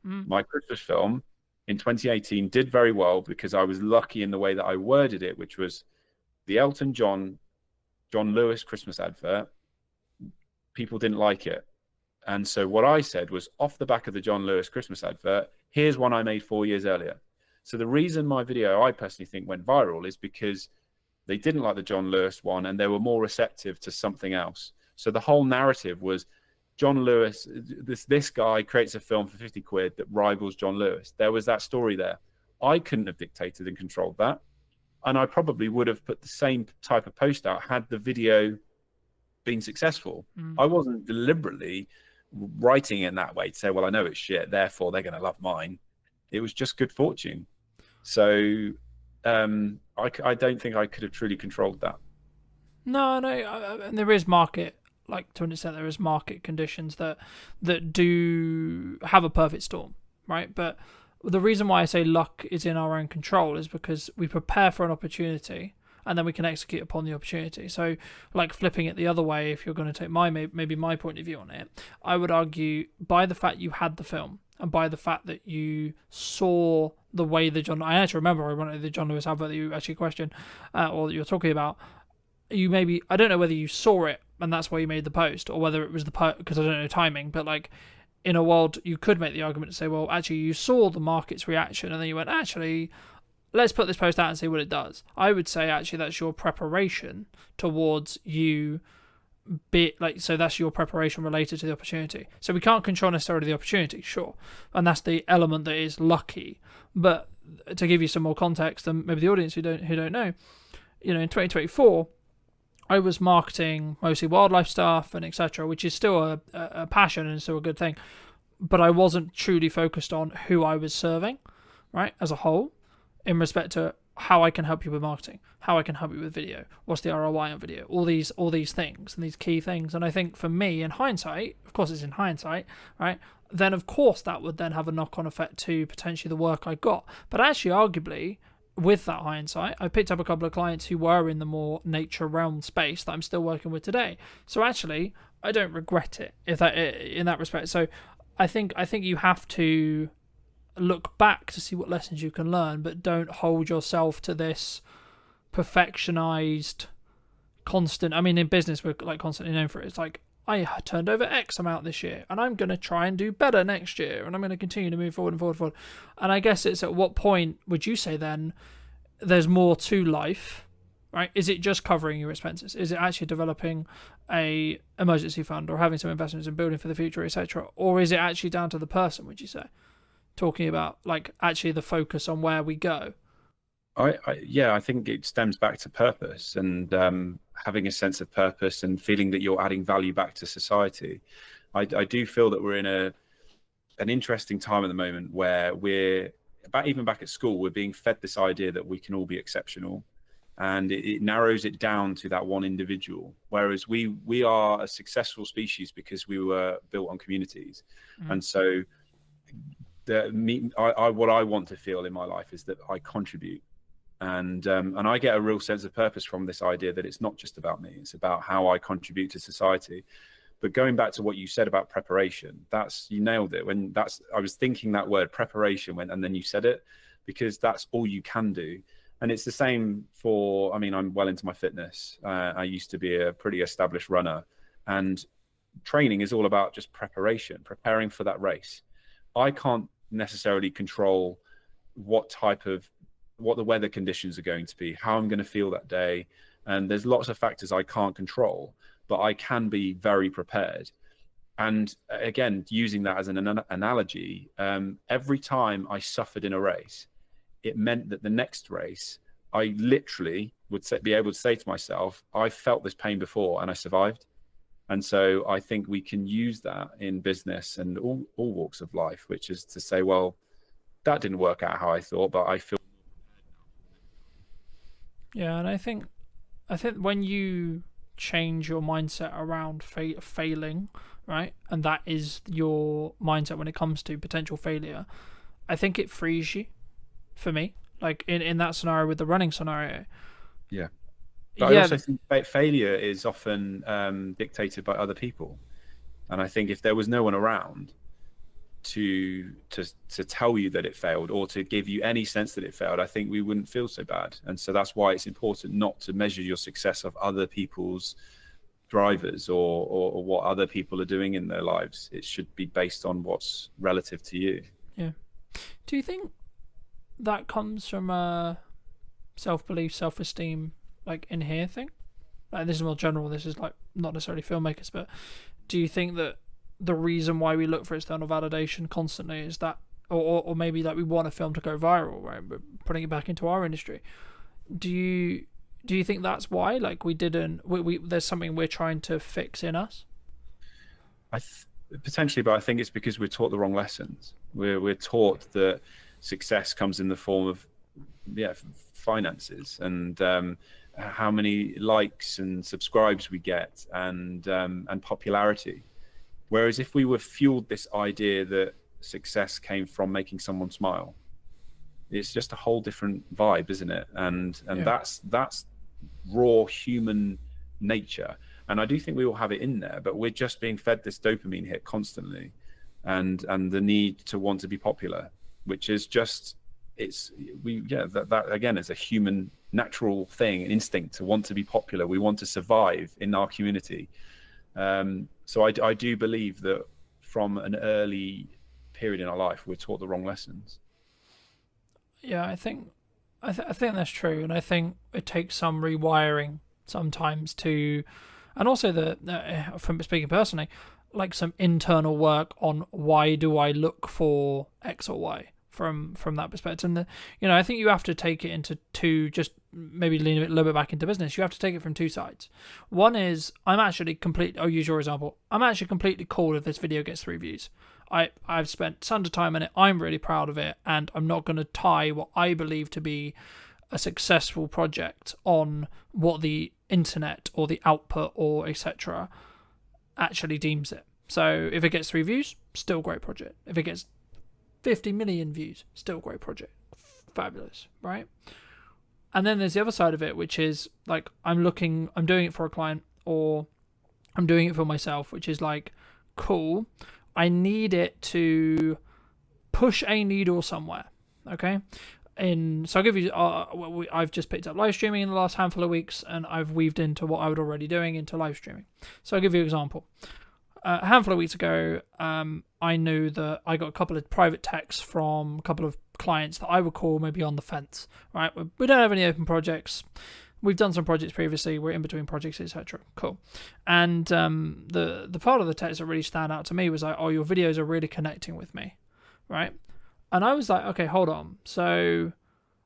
My Christmas film in 2018 did very well because I was lucky in the way that I worded it, which was the Elton John Lewis Christmas advert. People didn't like it. And so what I said was, off the back of the John Lewis Christmas advert, here's one I made 4 years earlier. So the reason my video, I personally think, went viral is because they didn't like the John Lewis one and they were more receptive to something else. So the whole narrative was John Lewis, this guy creates a film for 50 quid that rivals John Lewis. There was that story there. I couldn't have dictated and controlled that. And I probably would have put the same type of post out had the video been successful. I wasn't deliberately writing in that way to say, well, I know it's shit, therefore they're going to love mine. It was just good fortune. So I don't think I could have truly controlled that.
No, and there is market, like to an extent, there is market conditions that do have a perfect storm, right? But the reason why I say luck is in our own control is because we prepare for an opportunity and then we can execute upon the opportunity. So, like flipping it the other way, if you're going to take maybe my point of view on it, I would argue by the fact you had the film and by the fact that you saw the way I actually remember the John Lewis advert that you actually questioned or that you're talking about. I don't know whether you saw it and that's why you made the post, or whether it was because I don't know timing, but like in a world you could make the argument to say, well, actually you saw the market's reaction and then you went, actually, let's put this post out and see what it does. I would say actually that's your preparation towards you so that's your preparation related to the opportunity. So we can't control necessarily the opportunity, sure, and that's the element that is lucky. But to give you some more context, and maybe the audience who don't know, in 2024 I was marketing mostly wildlife stuff and etc., which is still a passion and still a good thing, but I wasn't truly focused on who I was serving, right, as a whole, in respect to how I can help you with marketing, how I can help you with video, what's the ROI on video, all these things and these key things. And I think for me, in hindsight, of course it's in hindsight, right, then of course that would then have a knock-on effect to potentially the work I got. But actually, arguably, with that hindsight, I picked up a couple of clients who were in the more nature realm space that I'm still working with today. So actually, I don't regret it in that respect. So I think you have to look back to see what lessons you can learn, but don't hold yourself to this perfectionized constant. I mean, in business we're like constantly known for it. It's like, I turned over X amount this year and I'm going to try and do better next year and I'm going to continue to move forward and forward. And I guess it's at what point would you say then there's more to life, right? Is it just covering your expenses? Is it actually developing a emergency fund or having some investments in building for the future, etc.? Or is it actually down to the person, would you say? Talking about like actually the focus on where we go.
I think it stems back to purpose and having a sense of purpose and feeling that you're adding value back to society. I do feel that we're in an interesting time at the moment where even back at school, we're being fed this idea that we can all be exceptional, and it narrows it down to that one individual. Whereas we are a successful species because we were built on communities, and so what I want to feel in my life is that I contribute. And I get a real sense of purpose from this idea that it's not just about me, it's about how I contribute to society. But going back to what you said about preparation, you nailed it. I was thinking that word preparation and then you said it, because that's all you can do. And it's the same I'm well into my fitness. I used to be a pretty established runner, and training is all about just preparing for that race. I can't necessarily control what the weather conditions are going to be, how I'm going to feel that day. And there's lots of factors I can't control, but I can be very prepared. And again, using that as an analogy, every time I suffered in a race, it meant that the next race, I literally would be able to say to myself, I felt this pain before and I survived. And so I think we can use that in business and all walks of life, which is to say, well, that didn't work out how I thought, but I feel.
Yeah, and I think when you change your mindset around failing, right, and that is your mindset when it comes to potential failure, I think it frees you. For me, like in that scenario with the running scenario.
Yeah. But I also think failure is often dictated by other people, and I think if there was no one around to tell you that it failed or to give you any sense that it failed, I think we wouldn't feel so bad. And so that's why it's important not to measure your success of other people's drivers or what other people are doing in their lives. It should be based on what's relative to you.
Yeah. Do you think that comes from a self-belief, self-esteem, like in here thing? Like, this is more general, this is like not necessarily filmmakers, but do you think that the reason why we look for external validation constantly is that, or maybe like we want a film to go viral, right? But putting it back into our industry, do you think that's why, like, we there's something we're trying to fix in us?
Potentially, but I think it's because we're taught the wrong lessons. We're taught that success comes in the form of finances and how many likes and subscribes we get and popularity. Whereas if we were fueled this idea that success came from making someone smile, it's just a whole different vibe, isn't it? And that's raw human nature. And I do think we all have it in there, but we're just being fed this dopamine hit constantly, and the need to want to be popular, which is just that again is a human natural thing, an instinct to want to be popular. We want to survive in our community. So I do believe that from an early period in our life, we're taught the wrong lessons.
Yeah, I think that's true, and I think it takes some rewiring sometimes to, and also from speaking personally, like some internal work on why do I look for X or Y from that perspective. And I think you have to take it into two, just maybe lean a little bit back into business. You have to take it from two sides. One is I'll use your example. I'm actually completely cool if this video gets 3 views. I've spent tons of time in it. I'm really proud of it, and I'm not going to tie what I believe to be a successful project on what the internet or the output or etc. actually deems it. So if it gets 3 views, still great project. If it gets 50 million views, still great project. Fabulous, right? And then there's the other side of it, which is like I'm doing it for a client or I'm doing it for myself, which is like, cool, I need it to push a needle somewhere, okay? So I'll give you, I've just picked up live streaming in the last handful of weeks, and I've weaved into what I was already doing into live streaming. So I'll give you an example. A handful of weeks ago, I knew that I got a couple of private texts from a couple of clients that I would call maybe on the fence, right? We don't have any open projects. We've done some projects previously. We're in between projects, etc. Cool. And the part of the text that really stand out to me was like, oh, your videos are really connecting with me, right? And I was like, okay, hold on. So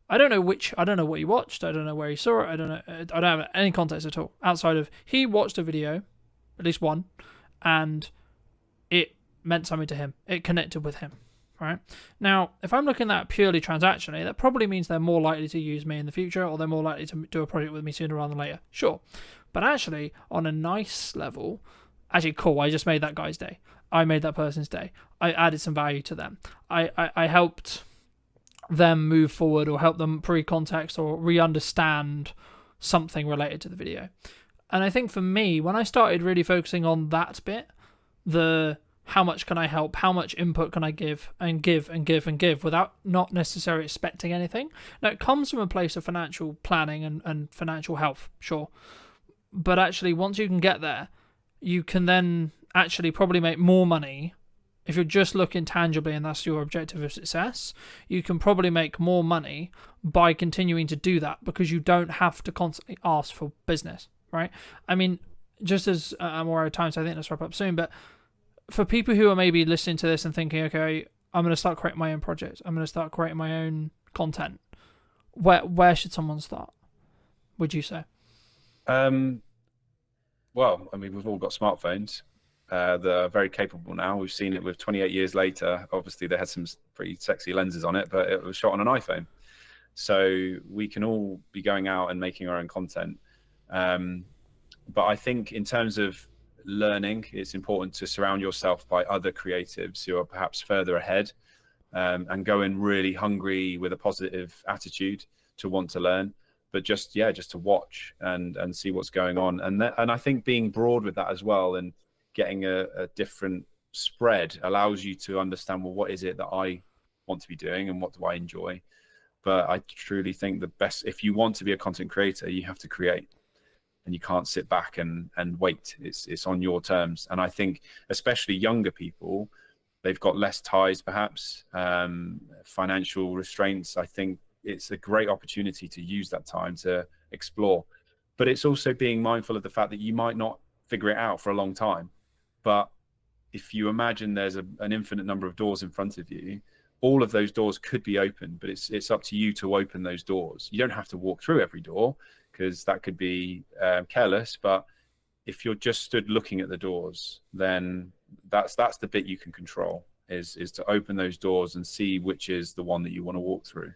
I don't know what he watched. I don't know where he saw it. I don't have any context at all outside of he watched a video, at least one, and it meant something to him. It connected with him, right? Now, if I'm looking at purely transactionally, that probably means they're more likely to use me in the future, or they're more likely to do a project with me sooner rather than later. Sure. But actually, on a nice level, actually, cool, I just made that guy's day. I made that person's day. I added some value to them. I helped them move forward or help them pre-context or re-understand something related to the video. And I think for me, when I started really focusing on that bit, how much can I help, how much input can I give and give and give and give without not necessarily expecting anything. Now, it comes from a place of financial planning and financial health, sure. But actually, once you can get there, you can then actually probably make more money. If you're just looking tangibly and that's your objective of success, you can probably make more money by continuing to do that because you don't have to constantly ask for business, right? I mean, just as I'm aware of time, so I think let's wrap up soon, but for people who are maybe listening to this and thinking, okay, I'm going to start creating my own projects, I'm going to start creating my own content, where should someone start, would you say?
Well, well, I mean, we've all got smartphones that are very capable now. We've seen it with 28 years later. Obviously, they had some pretty sexy lenses on it, but it was shot on an iPhone. So we can all be going out and making our own content. But I think in terms of learning, it's important to surround yourself by other creatives who are perhaps further ahead, and go in really hungry with a positive attitude to want to learn, but just to watch and see what's going on. And I think being broad with that as well, and getting a different spread, allows you to understand, well, what is it that I want to be doing and what do I enjoy? But I truly think the best, if you want to be a content creator, you have to create, and you can't sit back and wait. It's on your terms. And I think especially younger people, they've got less ties, perhaps, financial restraints. I think it's a great opportunity to use that time to explore. But it's also being mindful of the fact that you might not figure it out for a long time. But if you imagine there's an infinite number of doors in front of you, all of those doors could be open, but it's up to you to open those doors. You don't have to walk through every door, because that could be careless. But if you're just stood looking at the doors, then that's the bit you can control, is to open those doors and see which is the one that you want to walk through.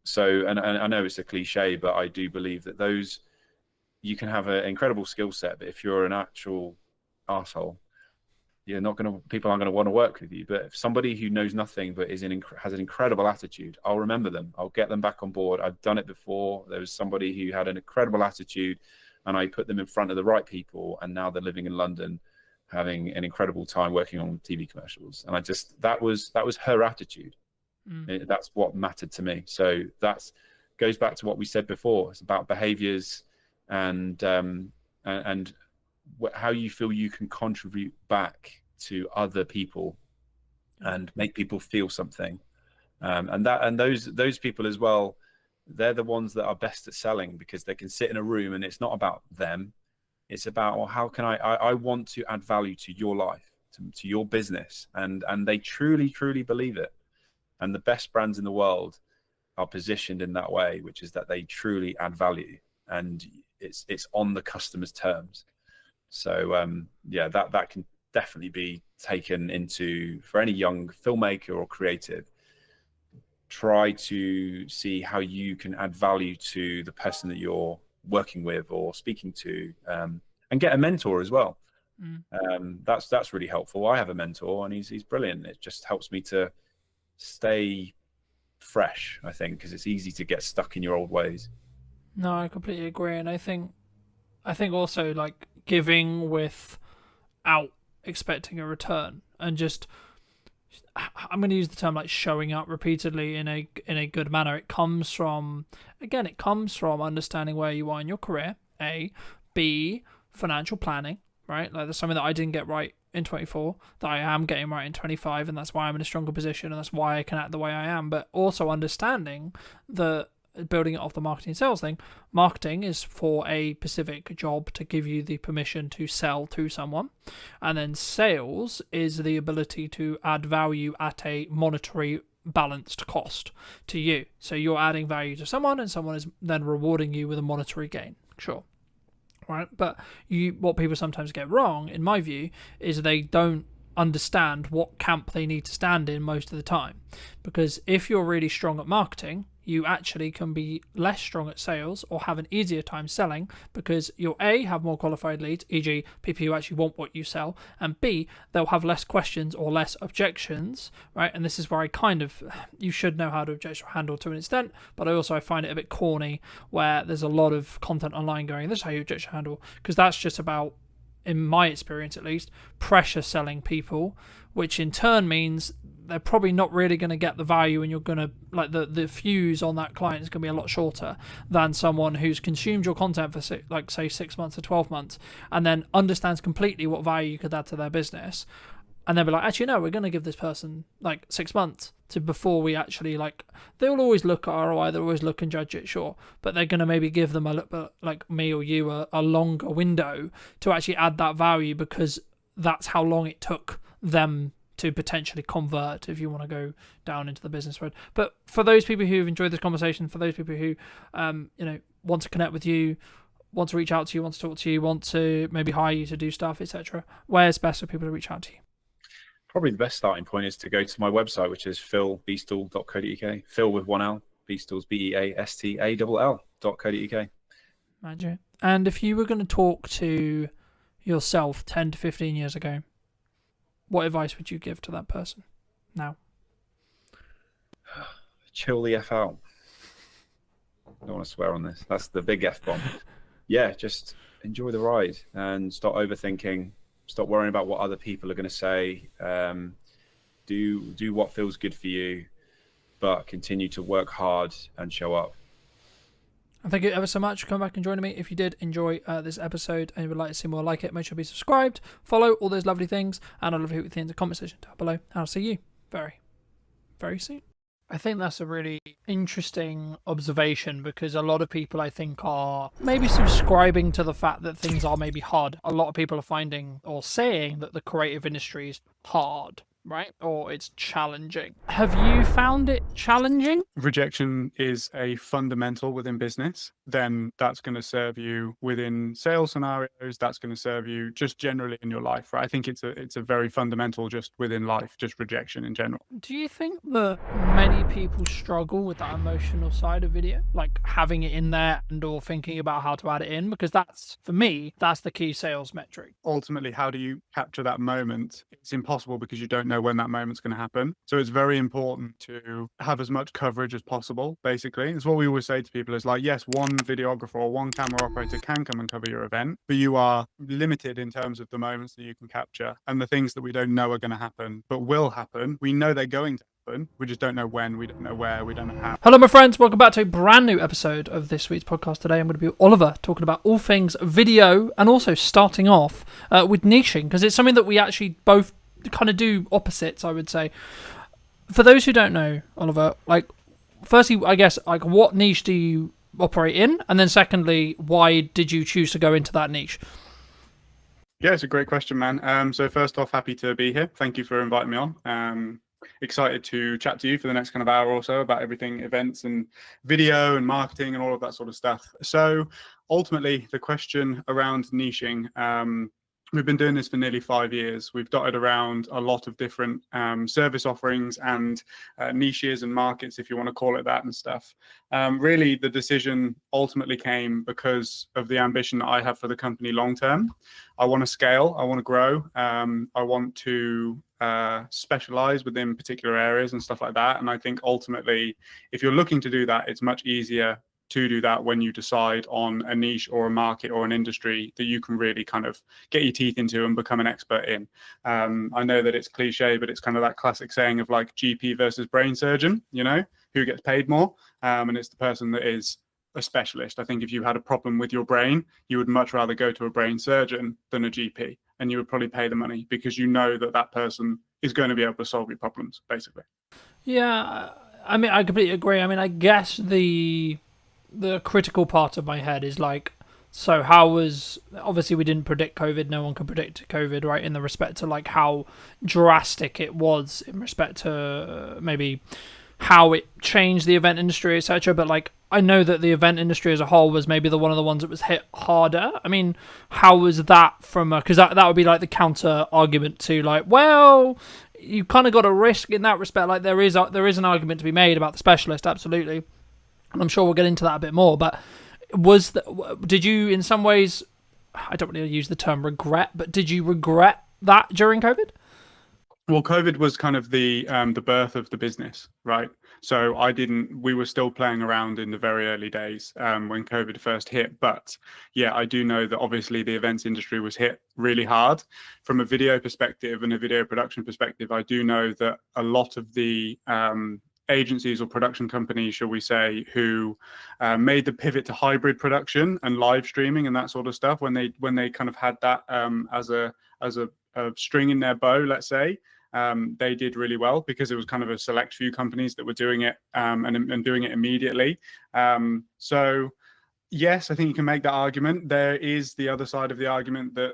So, and I know it's a cliche, but I do believe that those, you can have an incredible skill set, but if you're an actual arsehole, people aren't going to want to work with you. But if somebody who knows nothing but has an incredible attitude, I'll remember them. I'll get them back on board. I've done it before. There was somebody who had an incredible attitude, and I put them in front of the right people, and now they're living in London, having an incredible time working on TV commercials. And that was her attitude. That's what mattered to me. So that goes back to what we said before. It's about behaviors and how you feel you can contribute back to other people and make people feel something. And those people as well, they're the ones that are best at selling, because they can sit in a room and it's not about them. It's about, well, how can I want to add value to your life, to your business. And they truly, truly believe it. And the best brands in the world are positioned in that way, which is that they truly add value, and it's on the customer's terms. So that can definitely be taken into, for any young filmmaker or creative, try to see how you can add value to the person that you're working with or speaking to, and get a mentor as well. That's really helpful. I have a mentor, and he's brilliant. It just helps me to stay fresh, I think, because it's easy to get stuck in your old ways.
No, I completely agree. And I think also, like, giving without expecting a return, and just, I'm going to use the term like showing up repeatedly in a good manner. It comes from understanding where you are in your career, A. B, financial planning, right? Like, there's something that I didn't get right in 24 that I am getting right in 25, and that's why I'm in a stronger position, and that's why I can act the way I am. But also understanding the building it off the marketing sales thing. Marketing is for a specific job to give you the permission to sell to someone, and then sales is the ability to add value at a monetary balanced cost to you. So you're adding value to someone, and someone is then rewarding you with a monetary gain. Sure. Right, but what people sometimes get wrong, in my view, is they don't understand what camp they need to stand in most of the time. Because if you're really strong at marketing, you actually can be less strong at sales, or have an easier time selling, because you'll A, have more qualified leads, e.g. people who actually want what you sell, and B, they'll have less questions or less objections, right? And this is where you should know how to objection handle to an extent, but I find it a bit corny where there's a lot of content online going, this is how you objection handle, because that's just about, in my experience at least, pressure selling people, which in turn means they're probably not really going to get the value, and you're going to, like, the fuse on that client is going to be a lot shorter than someone who's consumed your content for say 6 months or 12 months and then understands completely what value you could add to their business, and then be like, actually no, we're going to give this person like 6 months to before we actually, like, they'll always look at ROI, they'll always look and judge it, sure, but they're going to maybe give them a little bit, like me or you, a longer window to actually add that value, because that's how long it took them to potentially convert, if you want to go down into the business road. But for those people who've enjoyed this conversation, for those people who want to connect with you,
want to reach out to you, want to talk to you, want to maybe hire you to do stuff, etc., where's best for people to reach out to you?
Probably the best starting point is to go to my website, which is philbeastall.co.uk. Phil with one L, Beastall's BEASTALL.co.uk.
Magic. And if you were going to talk to yourself 10 to 15 years ago, what advice would you give to that person now?
Chill the F out. I don't want to swear on this. That's the big F bomb. Yeah, just enjoy the ride and stop overthinking. Stop worrying about what other people are going to say. Do what feels good for you, but continue to work hard and show up.
And thank you ever so much for coming back and joining me. If you did enjoy this episode and you would like to see more like it, make sure to be subscribed, follow, all those lovely things, and I'd love to hear what you think in the comment section down below. And I'll see you very, very soon. I think that's a really interesting observation, because a lot of people, I think, are maybe subscribing to the fact that things are maybe hard. A lot of people are finding or saying that the creative industry is hard, right? Or it's challenging. Have you found it challenging?
Rejection is a fundamental within business. Then that's going to serve you within sales scenarios. That's going to serve you just generally in your life, right? I think it's a very fundamental just within life, just rejection in general.
Do you think that many people struggle with that emotional side of video, like having it in there and or thinking about how to add it in? Because that's, for me, that's the key sales metric.
Ultimately, how do you capture that moment? It's impossible because you don't know when that moment's going to happen. So it's very important to have as much coverage as possible, basically. It's what we always say to people is like, yes, one videographer or one camera operator can come and cover your event, but you are limited in terms of the moments that you can capture and the things that we don't know are going to happen, but will happen. We know they're going to happen. We just don't know when, we don't know where, we don't know how.
Hello, my friends. Welcome back to a brand new episode of this week's podcast. Today, I'm going to be with Oliver, talking about all things video and also starting off with niching, because it's something that we actually both kind of do opposites, I would say. For those who don't know, Oliver, like, firstly, I guess, like, what niche do you operate in? And then secondly, why did you choose to go into that niche?
Yeah, it's a great question, man. So first off, happy to be here. Thank you for inviting me on. Excited to chat to you for the next kind of hour or so about everything events and video and marketing and all of that sort of stuff. So ultimately, the question around niching, we've been doing this for nearly 5 years. We've dotted around a lot of different service offerings and niches and markets, if you want to call it that, and stuff. Really, the decision ultimately came because of the ambition that I have for the company long term. I want to scale. I want to grow. I want to specialize within particular areas and stuff like that. And I think ultimately, if you're looking to do that, it's much easier to do that when you decide on a niche or a market or an industry that you can really kind of get your teeth into and become an expert in. I know that it's cliche, but it's kind of that classic saying of like GP versus brain surgeon, you know, who gets paid more. And it's the person that is a specialist. I think if you had a problem with your brain, you would much rather go to a brain surgeon than a GP, and you would probably pay the money because you know that that person is going to be able to solve your problems, basically.
Yeah, I mean, I completely agree. I mean, I guess the critical part of my head is like, so how was, obviously we didn't predict COVID, no one could predict COVID, right, in the respect to like how drastic it was in respect to maybe how it changed the event industry, etc. But like, I know that the event industry as a whole was maybe one of the ones that was hit harder. I mean, how was that from a, because that would be like the counter argument to like, well, you kind of got a risk in that respect. Like there is an argument to be made about the specialist, absolutely. And I'm sure we'll get into that a bit more. But did you in some ways, I don't really use the term regret, but did you regret that during COVID?
Well, COVID was kind of the birth of the business, right? So we were still playing around in the very early days when COVID first hit. But yeah, I do know that obviously the events industry was hit really hard. From a video perspective and a video production perspective, I do know that a lot of the agencies or production companies, shall we say, who made the pivot to hybrid production and live streaming and that sort of stuff, when they kind of had that as a string in their bow, let's say, they did really well because it was kind of a select few companies that were doing it and doing it immediately. So yes, I think you can make that argument. There is the other side of the argument that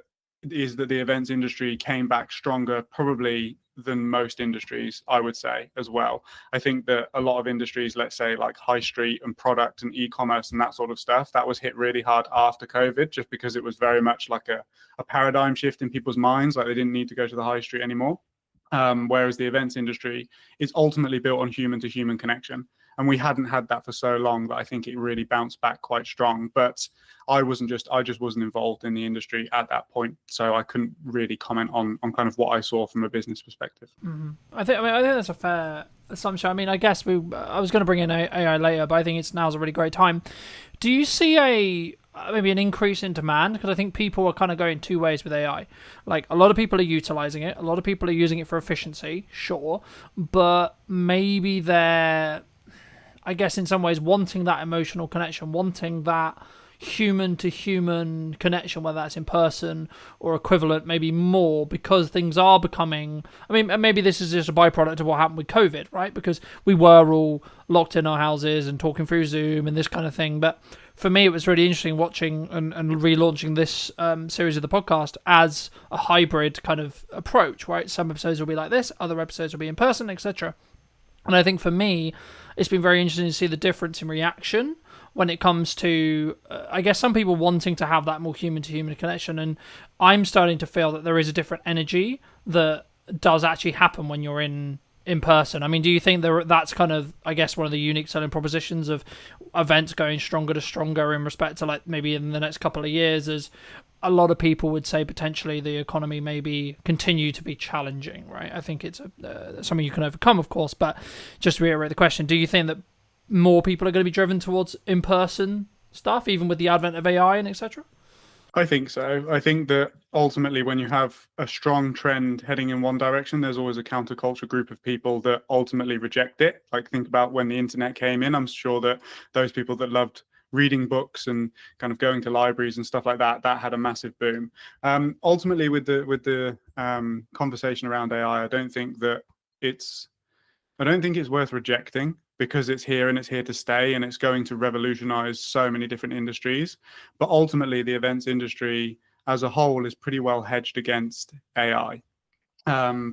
is that the events industry came back stronger probably
than most industries, I would say, as well. I think that a lot of industries, let's say like high street and product and e-commerce and that sort of stuff, that was hit really hard after COVID, just because it was very much like a paradigm shift in people's minds, like they didn't need to go to the high street anymore. Whereas the events industry is ultimately built on human to human connection. And we hadn't had that for so long that I think it really bounced back quite strong. But I just wasn't involved in the industry at that point, so I couldn't really comment on kind of what I saw from a business perspective.
Mm-hmm. I think that's a fair assumption. I mean, I guess I was going to bring in AI later, but I think now's a really great time. Do you see maybe an increase in demand? Because I think people are kind of going two ways with AI. Like, a lot of people are utilizing it, a lot of people are using it for efficiency, sure, but maybe they're, I guess, in some ways wanting that emotional connection, wanting that human to human connection, whether that's in person or equivalent, maybe more, because things are becoming, I mean, maybe this is just a byproduct of what happened with COVID, right? Because we were all locked in our houses and talking through Zoom and this kind of thing. But for me, it was really interesting watching and relaunching this series of the podcast as a hybrid kind of approach, right? Some episodes will be like this, other episodes will be in person, etc. And I think for me, it's been very interesting to see the difference in reaction when it comes to, I guess, some people wanting to have that more human-to-human connection. And I'm starting to feel that there is a different energy that does actually happen when you're in person. I mean, do you think that's kind of, I guess, one of the unique selling propositions of events going stronger to stronger in respect to, like, maybe in the next couple of years, as a lot of people would say potentially the economy maybe continue to be challenging, right? I think it's something you can overcome, of course, but just to reiterate the question, do you think that more people are going to be driven towards in-person stuff, even with the advent of AI and etc.?
I think so. I think that ultimately when you have a strong trend heading in one direction, there's always a counterculture group of people that ultimately reject it. Like, think about when the internet came in. I'm sure that those people that loved reading books and kind of going to libraries and stuff like that had a massive boom. Ultimately, with the conversation around AI, I don't think it's worth rejecting, because it's here and it's here to stay, and it's going to revolutionize so many different industries. But ultimately, the events industry as a whole is pretty well hedged against AI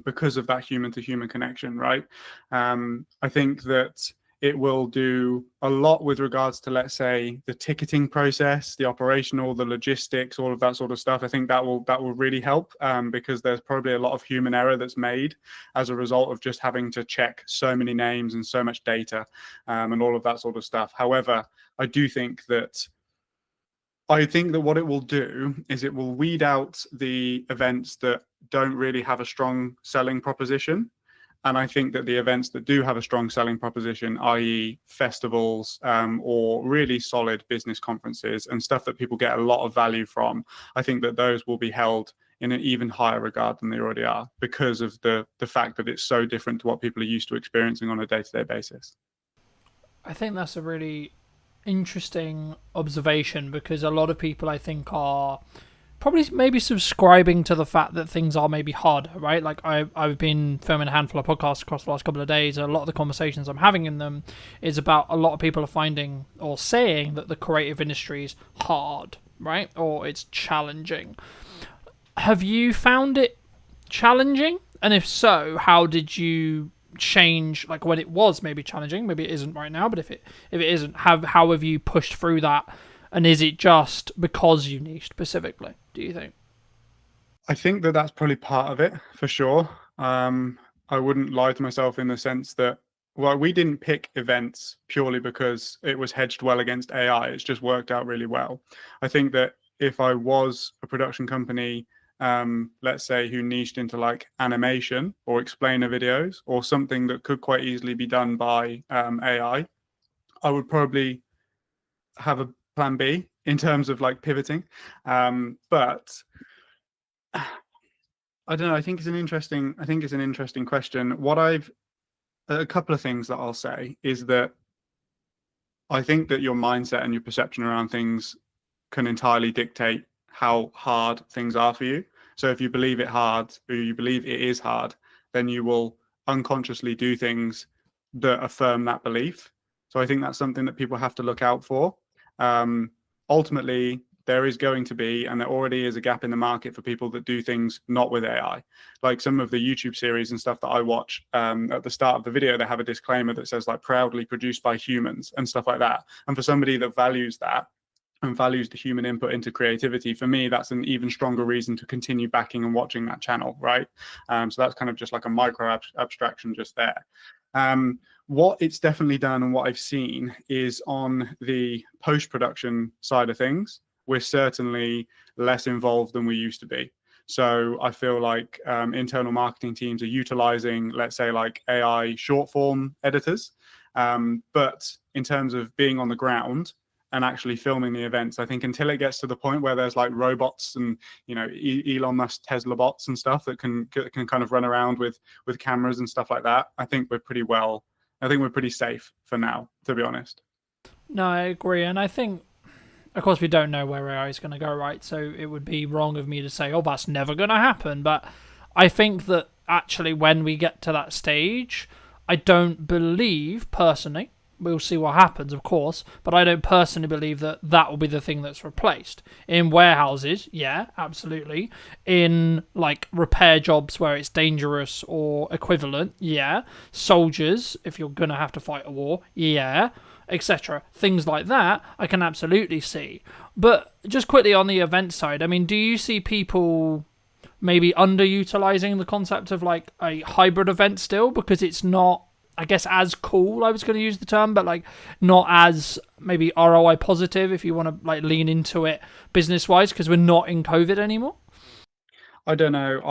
because of that human to human connection, right? I think that it will do a lot with regards to, let's say, the ticketing process, the operational, the logistics, all of that sort of stuff. I think that will really help because there's probably a lot of human error that's made as a result of just having to check so many names and so much data and all of that sort of stuff. However, I think that what it will do is it will weed out the events that don't really have a strong selling proposition. And I think that the events that do have a strong selling proposition, i.e. festivals or really solid business conferences and stuff that people get a lot of value from, I think that those will be held in an even higher regard than they already are, because of the fact that it's so different to what people are used to experiencing on a day-to-day basis.
I think that's a really interesting observation, because a lot of people, I think, are probably maybe subscribing to the fact that things are maybe harder, right? Like, I've been filming a handful of podcasts across the last couple of days, and a lot of the conversations I'm having in them is about a lot of people are finding or saying that the creative industry is hard, right? Or it's challenging. Have you found it challenging? And if so, how did you change, like, when it was maybe challenging? Maybe it isn't right now, but if it isn't, how have you pushed through that? And is it just because you niche specifically, do you think?
I think that that's probably part of it, for sure. I wouldn't lie to myself in the sense that, well, we didn't pick events purely because it was hedged well against AI. It's just worked out really well. I think that if I was a production company, let's say, who niched into like animation or explainer videos or something that could quite easily be done by AI, I would probably have a plan B in terms of like pivoting. But I don't know. I think it's an interesting question. A couple of things that I'll say is that I think that your mindset and your perception around things can entirely dictate how hard things are for you. So if you believe it is hard, then you will unconsciously do things that affirm that belief. So I think that's something that people have to look out for. Ultimately, there is going to be, and there already is, a gap in the market for people that do things not with AI. Like some of the YouTube series and stuff that I watch, at the start of the video, they have a disclaimer that says like proudly produced by humans and stuff like that. And for somebody that values that and values the human input into creativity, for me, that's an even stronger reason to continue backing and watching that channel, right? So that's kind of just like a micro abstraction just there. What it's definitely done and what I've seen is on the post-production side of things, we're certainly less involved than we used to be. So I feel like internal marketing teams are utilizing, let's say, like AI short form editors. But in terms of being on the ground and actually filming the events, I think until it gets to the point where there's like robots and, you know, Elon Musk Tesla bots and stuff that can kind of run around with cameras and stuff like that, I think we're pretty safe for now, to be honest.
No, I agree. And I think, of course, we don't know where AI is going to go, right? So it would be wrong of me to say, oh, that's never going to happen. But I think that actually when we get to that stage, I don't believe, personally, we'll see what happens, of course, but I don't personally believe that that will be the thing that's replaced. In warehouses, yeah, absolutely. In, like, repair jobs where it's dangerous or equivalent, yeah. Soldiers, if you're going to have to fight a war, yeah, etc. Things like that, I can absolutely see. But just quickly on the event side, I mean, do you see people maybe underutilizing the concept of, like, a hybrid event still? Because it's not, I guess, as cool, I was going to use the term, but like not as maybe ROI positive if you want to like lean into it business wise, because we're not in COVID anymore.
I don't know.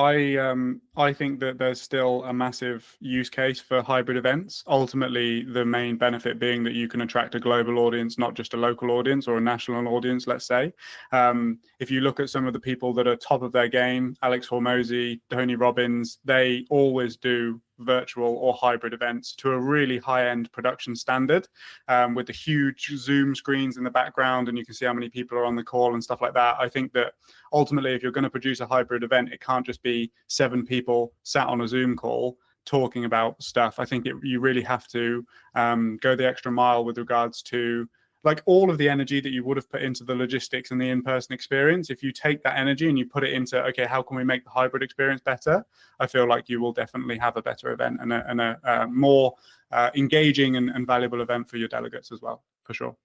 I think that there's still a massive use case for hybrid events. Ultimately, the main benefit being that you can attract a global audience, not just a local audience or a national audience, let's say. If you look at some of the people that are top of their game, Alex Hormozy, Tony Robbins, they always do virtual or hybrid events to a really high-end production standard, with the huge Zoom screens in the background, and you can see how many people are on the call and stuff like that. I think that ultimately, if you're going to produce a hybrid event, it can't just be 7 people sat on a Zoom call talking about stuff. I think you really have to go the extra mile with regards to like all of the energy that you would have put into the logistics and the in-person experience. If you take that energy and you put it into, okay, how can we make the hybrid experience better? I feel like you will definitely have a better event and a more engaging and valuable event for your delegates as well, for sure.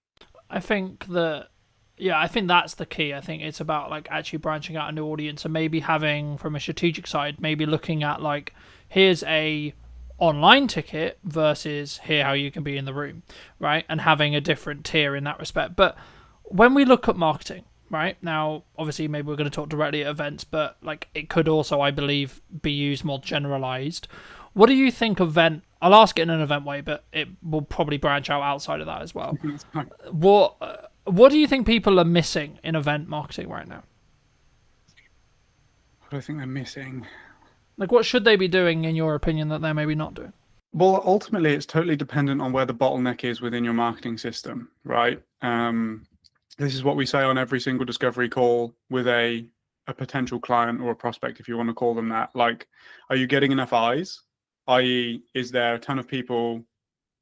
I think that, yeah, I think that's the key. I think it's about like actually branching out a new audience and maybe having, from a strategic side, maybe looking at like, here's a online ticket versus here how you can be in the room, right? And having a different tier in that respect. But when we look at marketing, right now, obviously maybe we're going to talk directly at events, but like it could also, I believe, be used more generalized. What do you think I'll ask it in an event way, but it will probably branch out outside of that as well. What do you think people are missing in event marketing right now?
What do I think they're missing?
Like, what should they be doing, in your opinion, that they're maybe not doing?
Well, ultimately, it's totally dependent on where the bottleneck is within your marketing system, right? This is what we say on every single discovery call with a potential client or a prospect, if you want to call them that. Like, are you getting enough eyes? I.e., is there a ton of people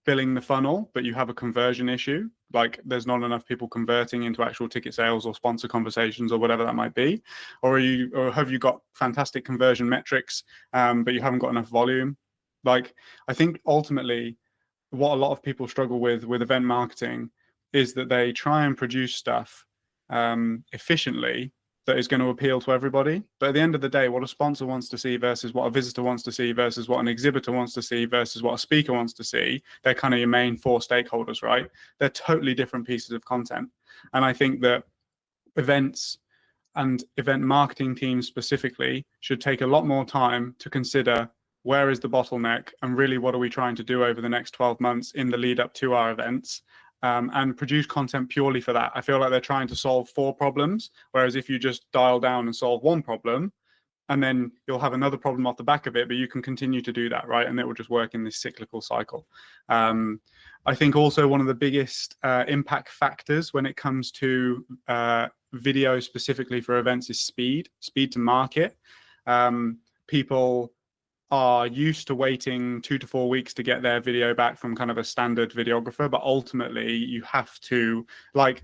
filling the funnel, but you have a conversion issue? Like there's not enough people converting into actual ticket sales or sponsor conversations or whatever that might be, or have you got fantastic conversion metrics, but you haven't got enough volume? Like I think ultimately, what a lot of people struggle with event marketing is that they try and produce stuff efficiently that is going to appeal to everybody. But at the end of the day, what a sponsor wants to see versus what a visitor wants to see versus what an exhibitor wants to see versus what a speaker wants to see, they're kind of your main 4 stakeholders, right? They're totally different pieces of content. And I think that events and event marketing teams specifically should take a lot more time to consider where is the bottleneck and really what are we trying to do over the next 12 months in the lead up to our events. And produce content purely for that. I feel like they're trying to solve 4 problems, whereas if you just dial down and solve 1 problem, and then you'll have another problem off the back of it, but you can continue to do that, right? And it will just work in this cyclical cycle. I think also one of the biggest impact factors when it comes to video specifically for events is speed to market. People are used to waiting 2 to 4 weeks to get their video back from kind of a standard videographer, but ultimately you have to, like,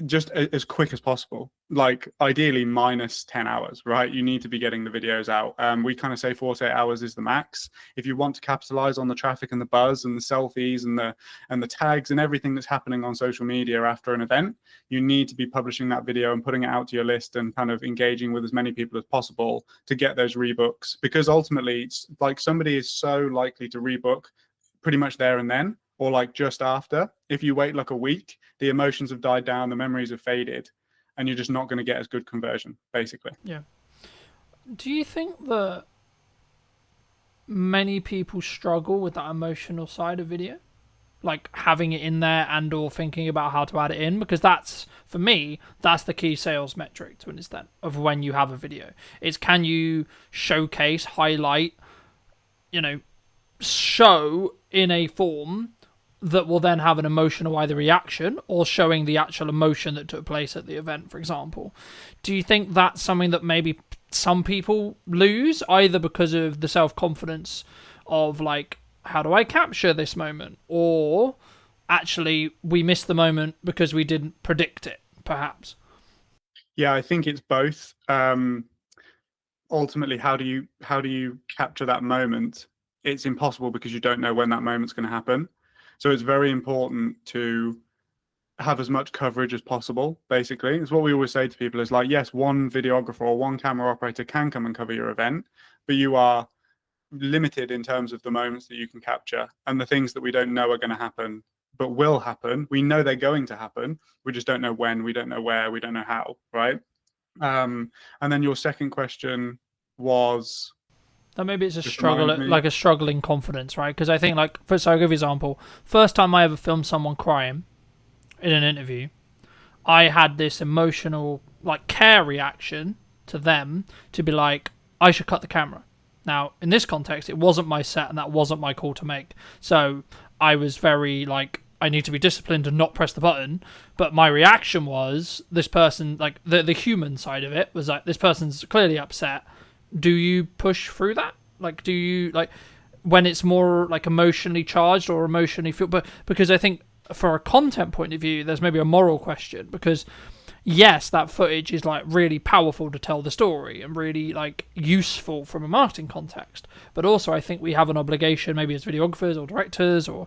just as quick as possible, like ideally minus 10 hours, right? You need to be getting the videos out. We kind of say 48 hours is the max. If you want to capitalize on the traffic and the buzz and the selfies and the tags and everything that's happening on social media after an event, you need to be publishing that video and putting it out to your list and kind of engaging with as many people as possible to get those rebooks, because ultimately it's like somebody is so likely to rebook pretty much there and then, or like just after. If you wait like a week, the emotions have died down, the memories have faded, and you're just not going to get as good conversion, basically.
Yeah. Do you think that many people struggle with that emotional side of video? Like having it in there and or thinking about how to add it in? Because that's, for me, that's the key sales metric to an extent of when you have a video. It's can you showcase, highlight, show in a form that will then have an emotional either reaction or showing the actual emotion that took place at the event, for example. Do you think that's something that maybe some people lose, either because of the self-confidence of like, how do I capture this moment? Or actually we missed the moment because we didn't predict it, perhaps?
Yeah, I think it's both. Ultimately, how do you capture that moment? It's impossible because you don't know when that moment's going to happen. So it's very important to have as much coverage as possible, basically. It's what we always say to people is like, yes, one videographer or one camera operator can come and cover your event, but you are limited in terms of the moments that you can capture and the things that we don't know are going to happen, but will happen. We know they're going to happen. We just don't know when, we don't know where, we don't know how, right? And then your second question was...
That maybe it's a struggle, like a struggling confidence, right? Because I think, like, so I'll give you an example. First time I ever filmed someone crying in an interview, I had this emotional, like, care reaction to them to be like, I should cut the camera. Now, in this context, it wasn't my set and that wasn't my call to make. So I was very, like, I need to be disciplined and not press the button. But my reaction was, this person, like, the human side of it was like, this person's clearly upset. Do you push through that? Like, do you, like, when it's more like emotionally charged or emotionally feel? But because I think for a content point of view, there's maybe a moral question, because yes, that footage is like really powerful to tell the story and really like useful from a marketing context. But also I think we have an obligation, maybe as videographers or directors or,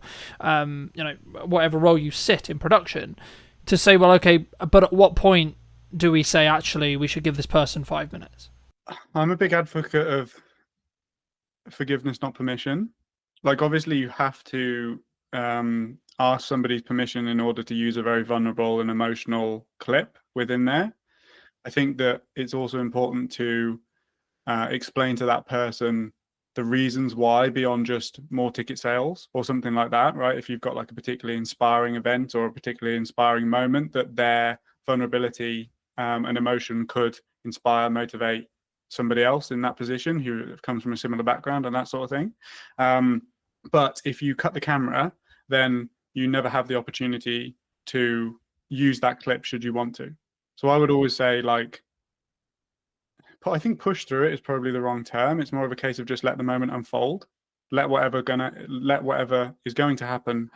whatever role you sit in production, to say, well, okay, but at what point do we say, actually, we should give this person 5 minutes?
I'm a big advocate of forgiveness, not permission. Like, obviously, you have to ask somebody's permission in order to use a very vulnerable and emotional clip within there. I think that it's also important to explain to that person the reasons why, beyond just more ticket sales or something like that, right? If you've got like a particularly inspiring event or a particularly inspiring moment, that their vulnerability and emotion could inspire, motivate somebody else in that position who comes from a similar background and that sort of thing. But if you cut the camera, then you never have the opportunity to use that clip should you want to. So I would always say, like, I think push through it is probably the wrong term. It's more of a case of just let the moment unfold. Let whatever is going to happen,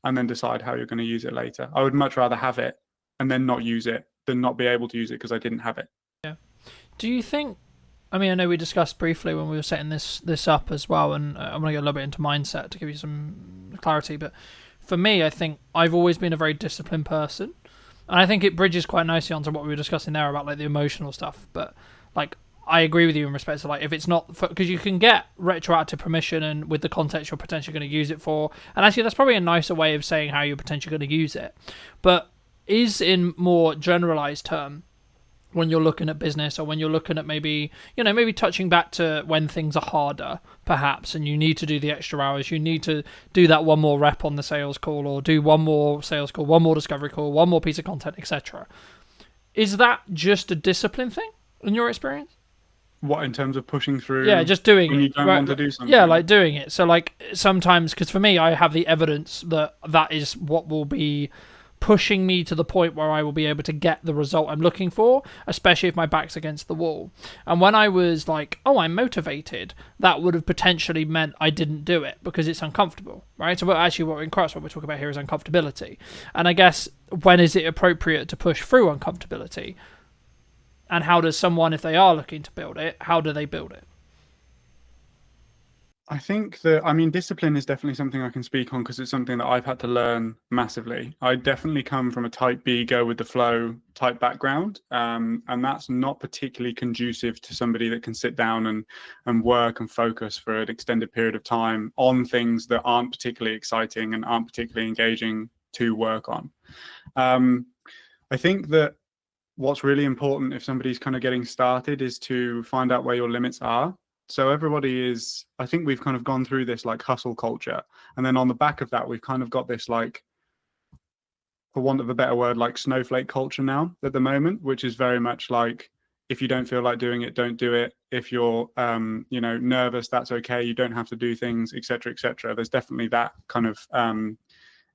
and then decide how you're going to use it later. I would much rather have it and then not use it than not be able to use it because I didn't have it.
Yeah. Do you think, I mean, I know we discussed briefly when we were setting this up as well, and I'm going to get a little bit into mindset to give you some clarity, but for me, I think I've always been a very disciplined person, and I think it bridges quite nicely onto what we were discussing there about like the emotional stuff, but like, I agree with you in respect to like, if it's not, because you can get retroactive permission and with the context you're potentially going to use it for, and actually that's probably a nicer way of saying how you're potentially going to use it, but is in more generalized term, when you're looking at business or when you're looking at maybe touching back to when things are harder, perhaps, and you need to do the extra hours, you need to do that one more rep on the sales call or do one more sales call, one more discovery call, one more piece of content, etc. Is that just a discipline thing in your experience?
What, in terms of pushing through?
Yeah, just doing
when
it.
You don't want to do something.
Yeah, like doing it. So like sometimes, because for me, I have the evidence that is what will be
pushing me to the point where I will be able to get the result I'm looking for, especially if my back's against the wall. And when I was like, oh, I'm motivated, that would have potentially meant I didn't do it because it's uncomfortable, right? So actually what we're talking about here is uncomfortability. And I guess, when is it appropriate to push through uncomfortability? And how does someone, if they are looking to build it, how do they build it?
I think that, I mean, discipline is definitely something I can speak on because it's something that I've had to learn massively. I definitely come from a type B, go with the flow type background. And that's not particularly conducive to somebody that can sit down and work and focus for an extended period of time on things that aren't particularly exciting and aren't particularly engaging to work on. I think that what's really important if somebody's kind of getting started is to find out where your limits are. So everybody is, I think we've kind of gone through this like hustle culture. And then on the back of that, we've kind of got this like, for want of a better word, like snowflake culture now at the moment, which is very much like, if you don't feel like doing it, don't do it. If you're, nervous, that's okay. You don't have to do things, et cetera, et cetera. There's definitely that kind of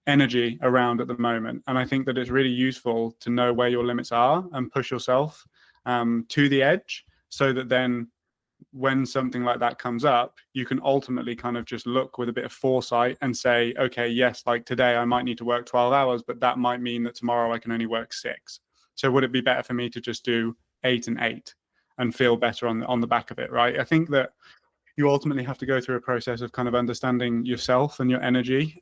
energy around at the moment. And I think that it's really useful to know where your limits are and push yourself to the edge so that then when something like that comes up, you can ultimately kind of just look with a bit of foresight and say, okay, yes, like today I might need to work 12 hours, but that might mean that tomorrow I can only work 6. So would it be better for me to just do 8 and 8 and feel better on the back of it, right? I think that you ultimately have to go through a process of kind of understanding yourself and your energy.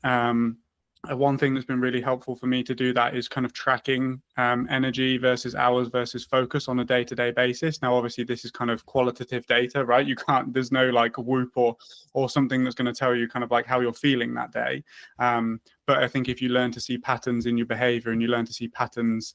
One thing that's been really helpful for me to do that is kind of tracking energy versus hours versus focus on a day-to-day basis. Now, obviously, this is kind of qualitative data, right? You can't, there's no like whoop or something that's going to tell you kind of like how you're feeling that day. But I think if you learn to see patterns in your behavior and you learn to see patterns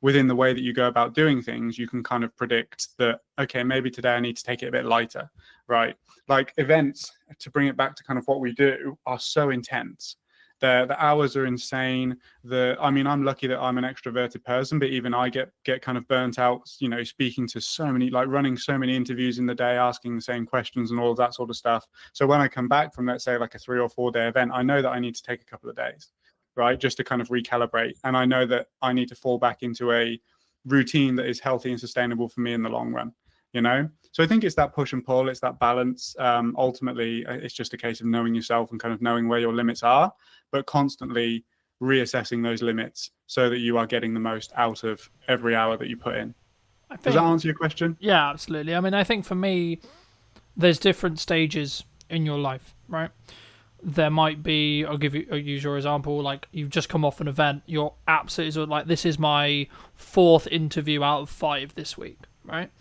within the way that you go about doing things, you can kind of predict that, okay, maybe today I need to take it a bit lighter, right? Like events, to bring it back to kind of what we do, are so intense. The hours are insane. I'm lucky that I'm an extroverted person, but even I get kind of burnt out, speaking to so many, like running so many interviews in the day, asking the same questions and all of that sort of stuff. So when I come back from, let's say, like a 3 or 4 day event, I know that I need to take a couple of days, right? Just to kind of recalibrate. And I know that I need to fall back into a routine that is healthy and sustainable for me in the long run, So I think it's that push and pull, it's that balance. Ultimately, it's just a case of knowing yourself and kind of knowing where your limits are, but constantly reassessing those limits so that you are getting the most out of every hour that you put in. Does that answer your question?
Yeah, absolutely. I mean, I think for me, there's different stages in your life, right? There might be, I'll use your example, like you've just come off an event, you're absolutely like, this is my 4th interview out of 5 this week, right?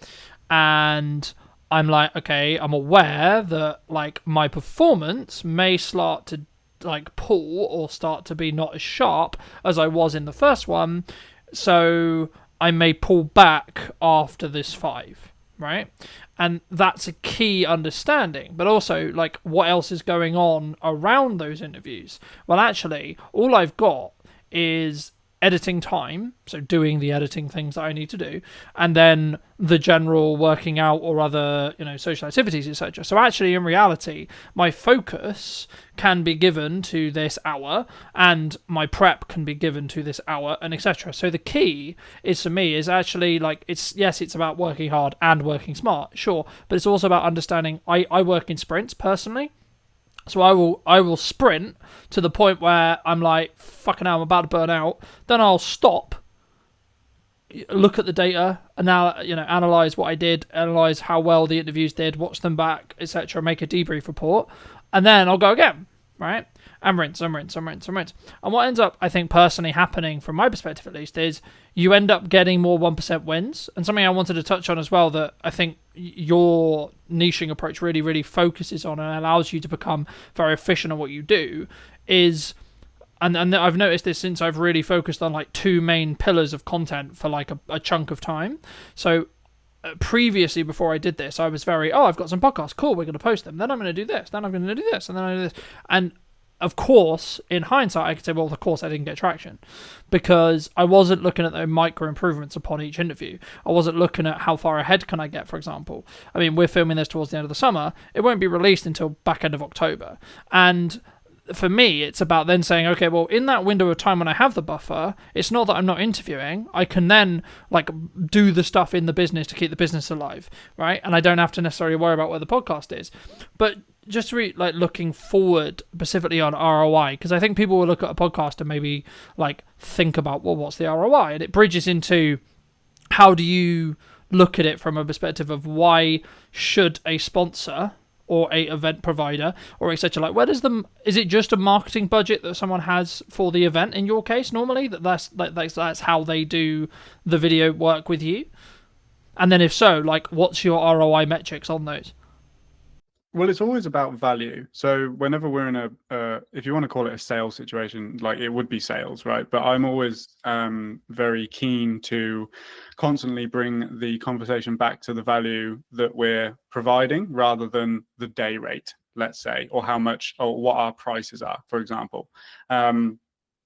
And I'm like, okay, I'm aware that like my performance may start to like pull or start to be not as sharp as I was in the first one, so I may pull back after this 5, right? And that's a key understanding. But also, like, what else is going on around those interviews? Well, actually, all I've got is editing time, so doing the editing things that I need to do, and then the general working out or other, social activities, etc. So actually, in reality, my focus can be given to this hour, and my prep can be given to this hour, and etc. So the key is, for me, is actually like, it's about working hard and working smart, sure, but it's also about understanding. I work in sprints personally. So I will sprint to the point where I'm like, fucking hell, I'm about to burn out. Then I'll stop, look at the data, and now analyze what I did, analyze how well the interviews did, watch them back, etc., make a debrief report, and then I'll go again, right? And rinse, and rinse, and rinse, and rinse. And what ends up, I think, personally happening, from my perspective at least, is you end up getting more 1% wins. And something I wanted to touch on as well that I think your niching approach really, really focuses on and allows you to become very efficient at what you do is, and I've noticed this since I've really focused on like 2 main pillars of content for like a chunk of time. So previously, before I did this, I was very, I've got some podcasts, cool, we're going to post them, then I'm going to do this, then I'm going to do this, and then I do this. And of course, in hindsight, I could say, well, of course I didn't get traction because I wasn't looking at the micro improvements upon each interview. I wasn't looking at how far ahead can I get, for example. I mean, we're filming this towards the end of the summer. It won't be released until back end of October. And
for me, it's about then saying, okay, well, in that window of time when I have the buffer, it's not that I'm not interviewing. I can then like do the stuff in the business to keep the business alive, right? And I don't have to necessarily worry about where the podcast is. But just like looking forward specifically on ROI, because I think people will look at a podcast and maybe like think about, well, what's the ROI? And it bridges into how do you look at it from a perspective of why should a sponsor or a event provider or etc. Like, where does is it just a marketing budget that someone has for the event in your case normally? That's how they do the video work with you? And then if so, like, what's your ROI metrics on those?
Well, it's always about value. So whenever we're in if you want to call it a sales situation, like it would be sales, right? But I'm always very keen to constantly bring the conversation back to the value that we're providing rather than the day rate, let's say, or how much or what our prices are, for example.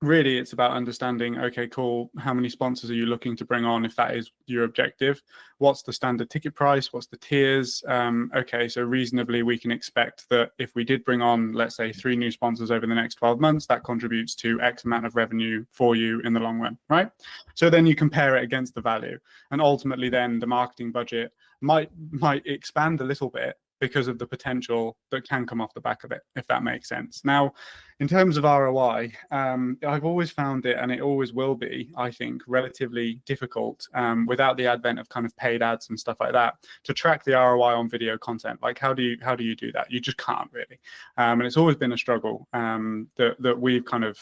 Really, it's about understanding, okay, cool, how many sponsors are you looking to bring on if that is your objective? What's the standard ticket price? What's the tiers? Okay, so reasonably we can expect that if we did bring on, let's say, 3 new sponsors over the next 12 months, that contributes to X amount of revenue for you in the long run, right? So then you compare it against the value. And ultimately then the marketing budget might expand a little bit because of the potential that can come off the back of it, if that makes sense. Now, in terms of ROI, I've always found it, and it always will be, I think, relatively difficult without the advent of kind of paid ads and stuff like that to track the ROI on video content. Like, how do you do that? You just can't really. And it's always been a struggle that we've kind of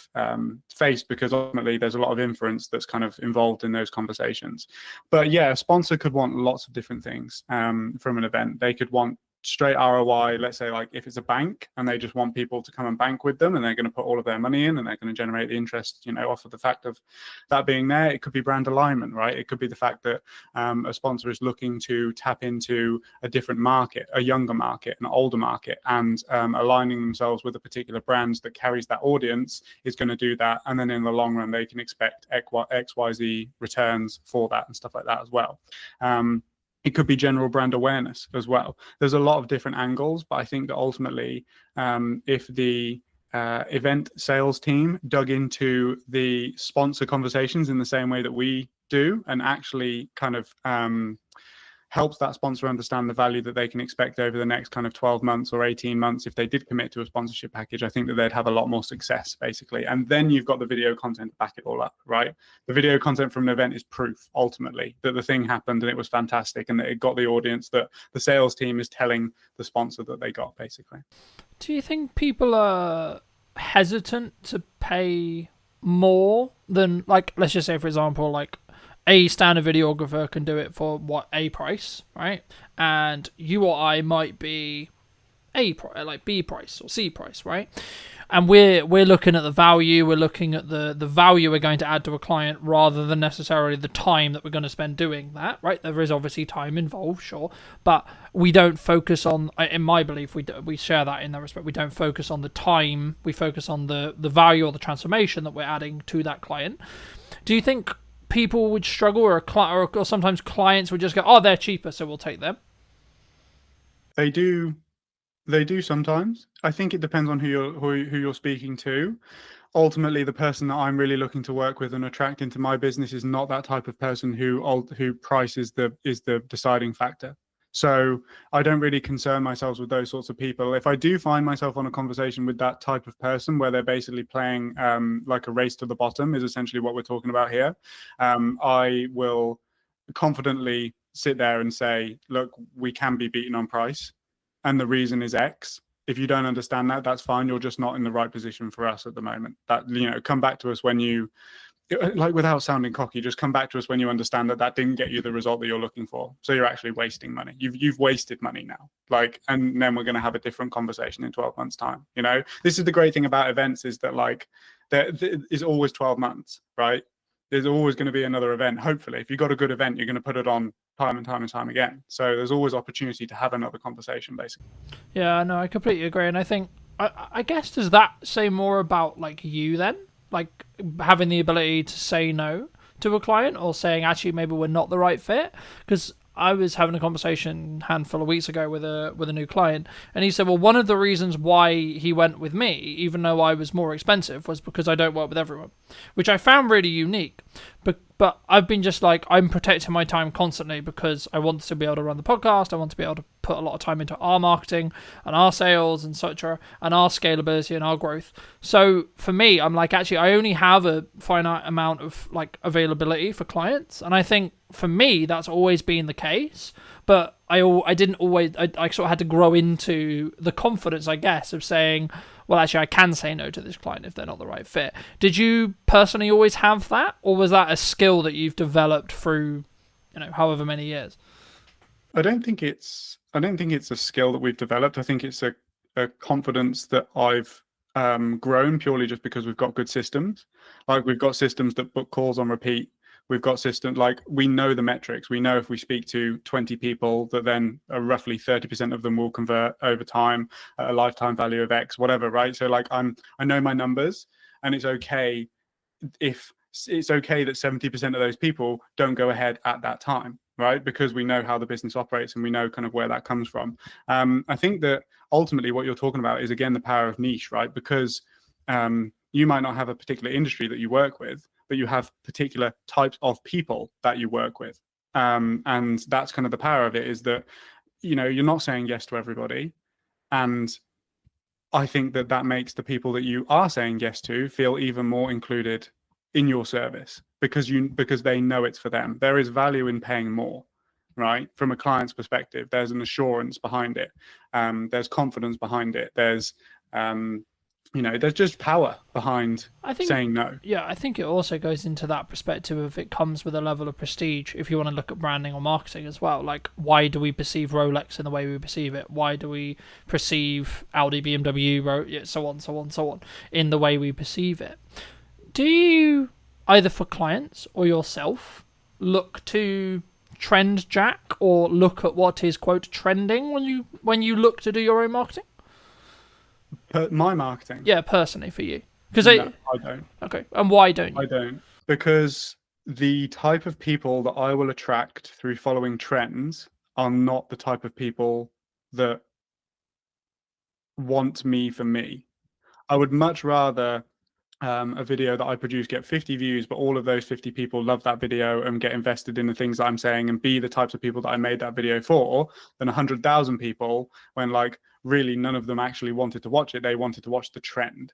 faced, because ultimately there's a lot of inference that's kind of involved in those conversations. But yeah, a sponsor could want lots of different things from an event. They could want straight ROI, let's say, like if it's a bank and they just want people to come and bank with them and they're going to put all of their money in and they're going to generate the interest, off of the fact of that being there. It could be brand alignment, right? It could be the fact that a sponsor is looking to tap into a different market, a younger market, an older market, and aligning themselves with a particular brand that carries that audience is going to do that. And then in the long run, they can expect XYZ returns for that and stuff like that as well. It could be general brand awareness as well. There's a lot of different angles, but I think that ultimately, if the event sales team dug into the sponsor conversations in the same way that we do and actually kind of helps that sponsor understand the value that they can expect over the next kind of 12 months or 18 months if they did commit to a sponsorship package, I think that they'd have a lot more success, basically. And then you've got the video content to back it all up, right? The video content from an event is proof, ultimately, that the thing happened and it was fantastic and that it got the audience that the sales team is telling the sponsor that they got, basically.
Do you think people are hesitant to pay more than, like, let's just say, for example, like, a standard videographer can do it for a price, right? And you or I might be like B price or C price, right? And we're looking at the value, we're looking at the value we're going to add to a client rather than necessarily the time that we're going to spend doing that, right? There is obviously time involved, sure, but we don't focus on, in my belief, we share that in that respect. We don't focus on the time, we focus on the value or the transformation that we're adding to that client. Do you think people would struggle, or sometimes clients would just go, oh, they're cheaper, so we'll take them?
They do sometimes. I think it depends on who you're speaking to. Ultimately, the person that I'm really looking to work with and attract into my business is not that type of person who price is the deciding factor. So I don't really concern myself with those sorts of people. If I do find myself on a conversation with that type of person where they're basically playing like a race to the bottom is essentially what we're talking about here, I will confidently sit there and say, look, we can be beaten on price. And the reason is X. If you don't understand that, that's fine. You're just not in the right position for us at the moment. That, come back to us when you, like, without sounding cocky, just come back to us when you understand that didn't get you the result that you're looking for. So you're actually wasting money. You've wasted money now. Like, and then we're going to have a different conversation in 12 months time. This is the great thing about events, is that, like, there is always 12 months, right? There's always going to be another event. Hopefully, if you've got a good event, you're going to put it on time and time and time again. So there's always opportunity to have another conversation, basically.
Yeah, no, I completely agree. And I think, I guess, does that say more about, like, you then? Like, having the ability to say no to a client, or saying, actually, maybe we're not the right fit? Because I was having a conversation a handful of weeks ago with a new client, and he said, well, one of the reasons why he went with me, even though I was more expensive, was because I don't work with everyone, which I found really unique. But I've been just like, I'm protecting my time constantly because I want to be able to run the podcast. I want to be able to put a lot of time into our marketing and our sales and such, and our scalability and our growth. So for me, I'm like, actually, I only have a finite amount of like availability for clients. And I think for me, that's always been the case. But I didn't always, I sort of had to grow into the confidence, I guess, of saying, well, actually, I can say no to this client if they're not the right fit. Did you personally always have that, or was that a skill that you've developed through, however many years?
I don't think it's a skill that we've developed. I think it's a confidence that I've grown purely just because we've got good systems. Like, we've got systems that book calls on repeat. We've got systems, like, we know the metrics. We know if we speak to 20 people that then roughly 30% of them will convert over time at a lifetime value of X, whatever, right? So like, I know my numbers, and it's okay if it's okay that 70% of those people don't go ahead at that time, right? Because we know how the business operates and we know kind of where that comes from. I think that ultimately what you're talking about is, again, the power of niche, right? Because you might not have a particular industry that you work with, but you have particular types of people that you work with. And that's kind of the power of it, is that, you're not saying yes to everybody. And I think that makes the people that you are saying yes to feel even more included in your service, because they know it's for them. There is value in paying more, right? From a client's perspective, there's an assurance behind it. There's confidence behind it. There's there's just power behind saying no.
Yeah, I think it also goes into that perspective of, it comes with a level of prestige if you want to look at branding or marketing as well. Like, why do we perceive Rolex in the way we perceive it? Why do we perceive Audi, BMW, so on, in the way we perceive it? Do you, either for clients or yourself, look to trend jack or look at what is, quote, trending when you look to do your own marketing?
My marketing?
Yeah, personally for you.
No, I don't.
Okay, and why don't you?
I don't. Because the type of people that I will attract through following trends are not the type of people that want me for me. I would much rather a video that I produce get 50 views, but all of those 50 people love that video and get invested in the things that I'm saying and be the types of people that I made that video for, than 100,000 people when, like, really none of them actually wanted to watch it. They wanted to watch the trend.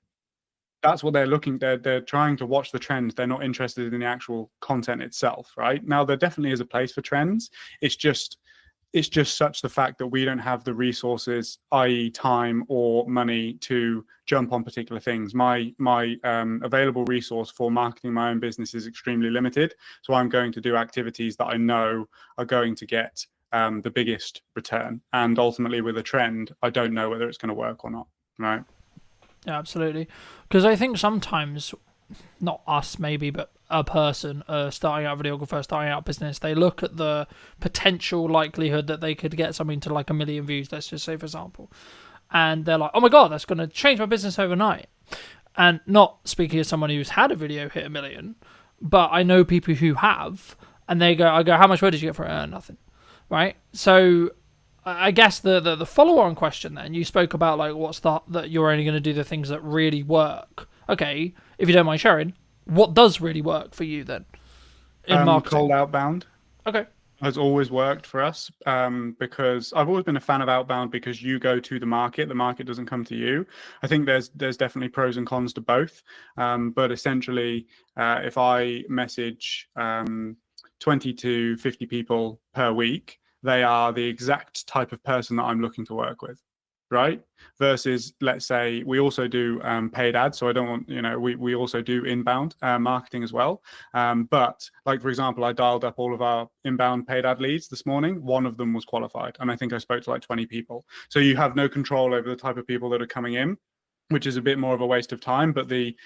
That's what they're looking. They're trying to watch the trend. They're not interested in the actual content itself, right? Now, there definitely is a place for trends. It's just such the fact that we don't have the resources, i.e. time or money, to jump on particular things. My available resource for marketing my own business is extremely limited. So I'm going to do activities that I know are going to get the biggest return. And ultimately, with a trend, I don't know whether it's going to work or not, right?
Yeah, absolutely. Because I think sometimes, not us maybe, but a person starting out, videographer starting out business, they look at the potential likelihood that they could get something to like 1 million views, let's just say, for example, and they're like, oh my god, that's going to change my business overnight. And not speaking as someone who's had a video hit 1 million, but I know people who have, and I go, how much money did you get for it? Nothing, right? So I guess the follow-on question then, you spoke about like that you're only going to do the things that really work. Okay, if you don't mind sharing, what does really work for you then in marketing?
Cold outbound.
Okay.
Has always worked for us, because I've always been a fan of outbound, because you go to the market doesn't come to you. I think there's definitely pros and cons to both, but essentially, if I message 20 to 50 people per week, they are the exact type of person that I'm looking to work with, right? Versus, let's say, we also do paid ads. So I don't want, we also do inbound marketing as well. But like, for example, I dialed up all of our inbound paid ad leads this morning. One of them was qualified. And I think I spoke to like 20 people. So you have no control over the type of people that are coming in, which is a bit more of a waste of time. But the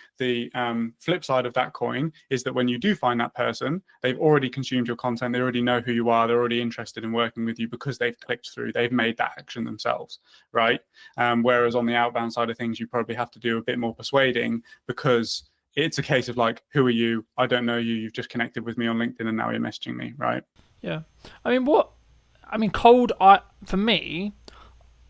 flip side of that coin is that when you do find that person, they've already consumed your content. They already know who you are. They're already interested in working with you because they've clicked through. They've made that action themselves, right? Whereas on the outbound side of things, you probably have to do a bit more persuading, because it's a case of like, who are you? I don't know you. You've just connected with me on LinkedIn and now you're messaging me, right?
Yeah. I mean, what
I mean, for me,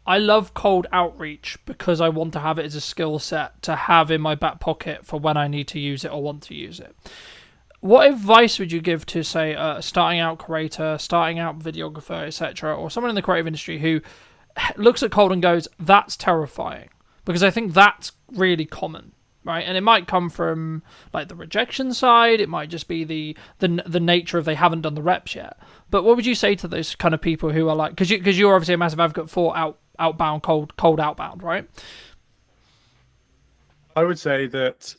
I love cold outreach because I want to have it as a skill set to have in my back pocket for when I need to use it or want to use it. What advice would you give to, say, a starting out creator, starting out videographer, etc., or someone in the creative industry who looks at cold and goes, that's terrifying? Because I think that's really common, right? And it might come from like the rejection side. It might just be the nature of they haven't done the reps yet. But what would you say to those kind of people who are like, because you're obviously a massive advocate for outbound, cold outbound, right?
I would say that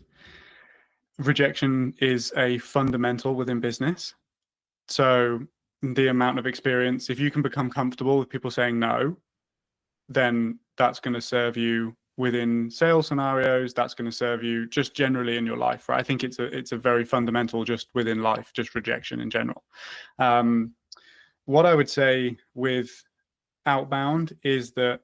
rejection is a fundamental within business. So the amount of experience, if you can become comfortable with people saying no, then that's going to serve you within sales scenarios. That's going to serve you just generally in your life, right? I think it's a very fundamental just within life, just rejection in general. What I would say with outbound is that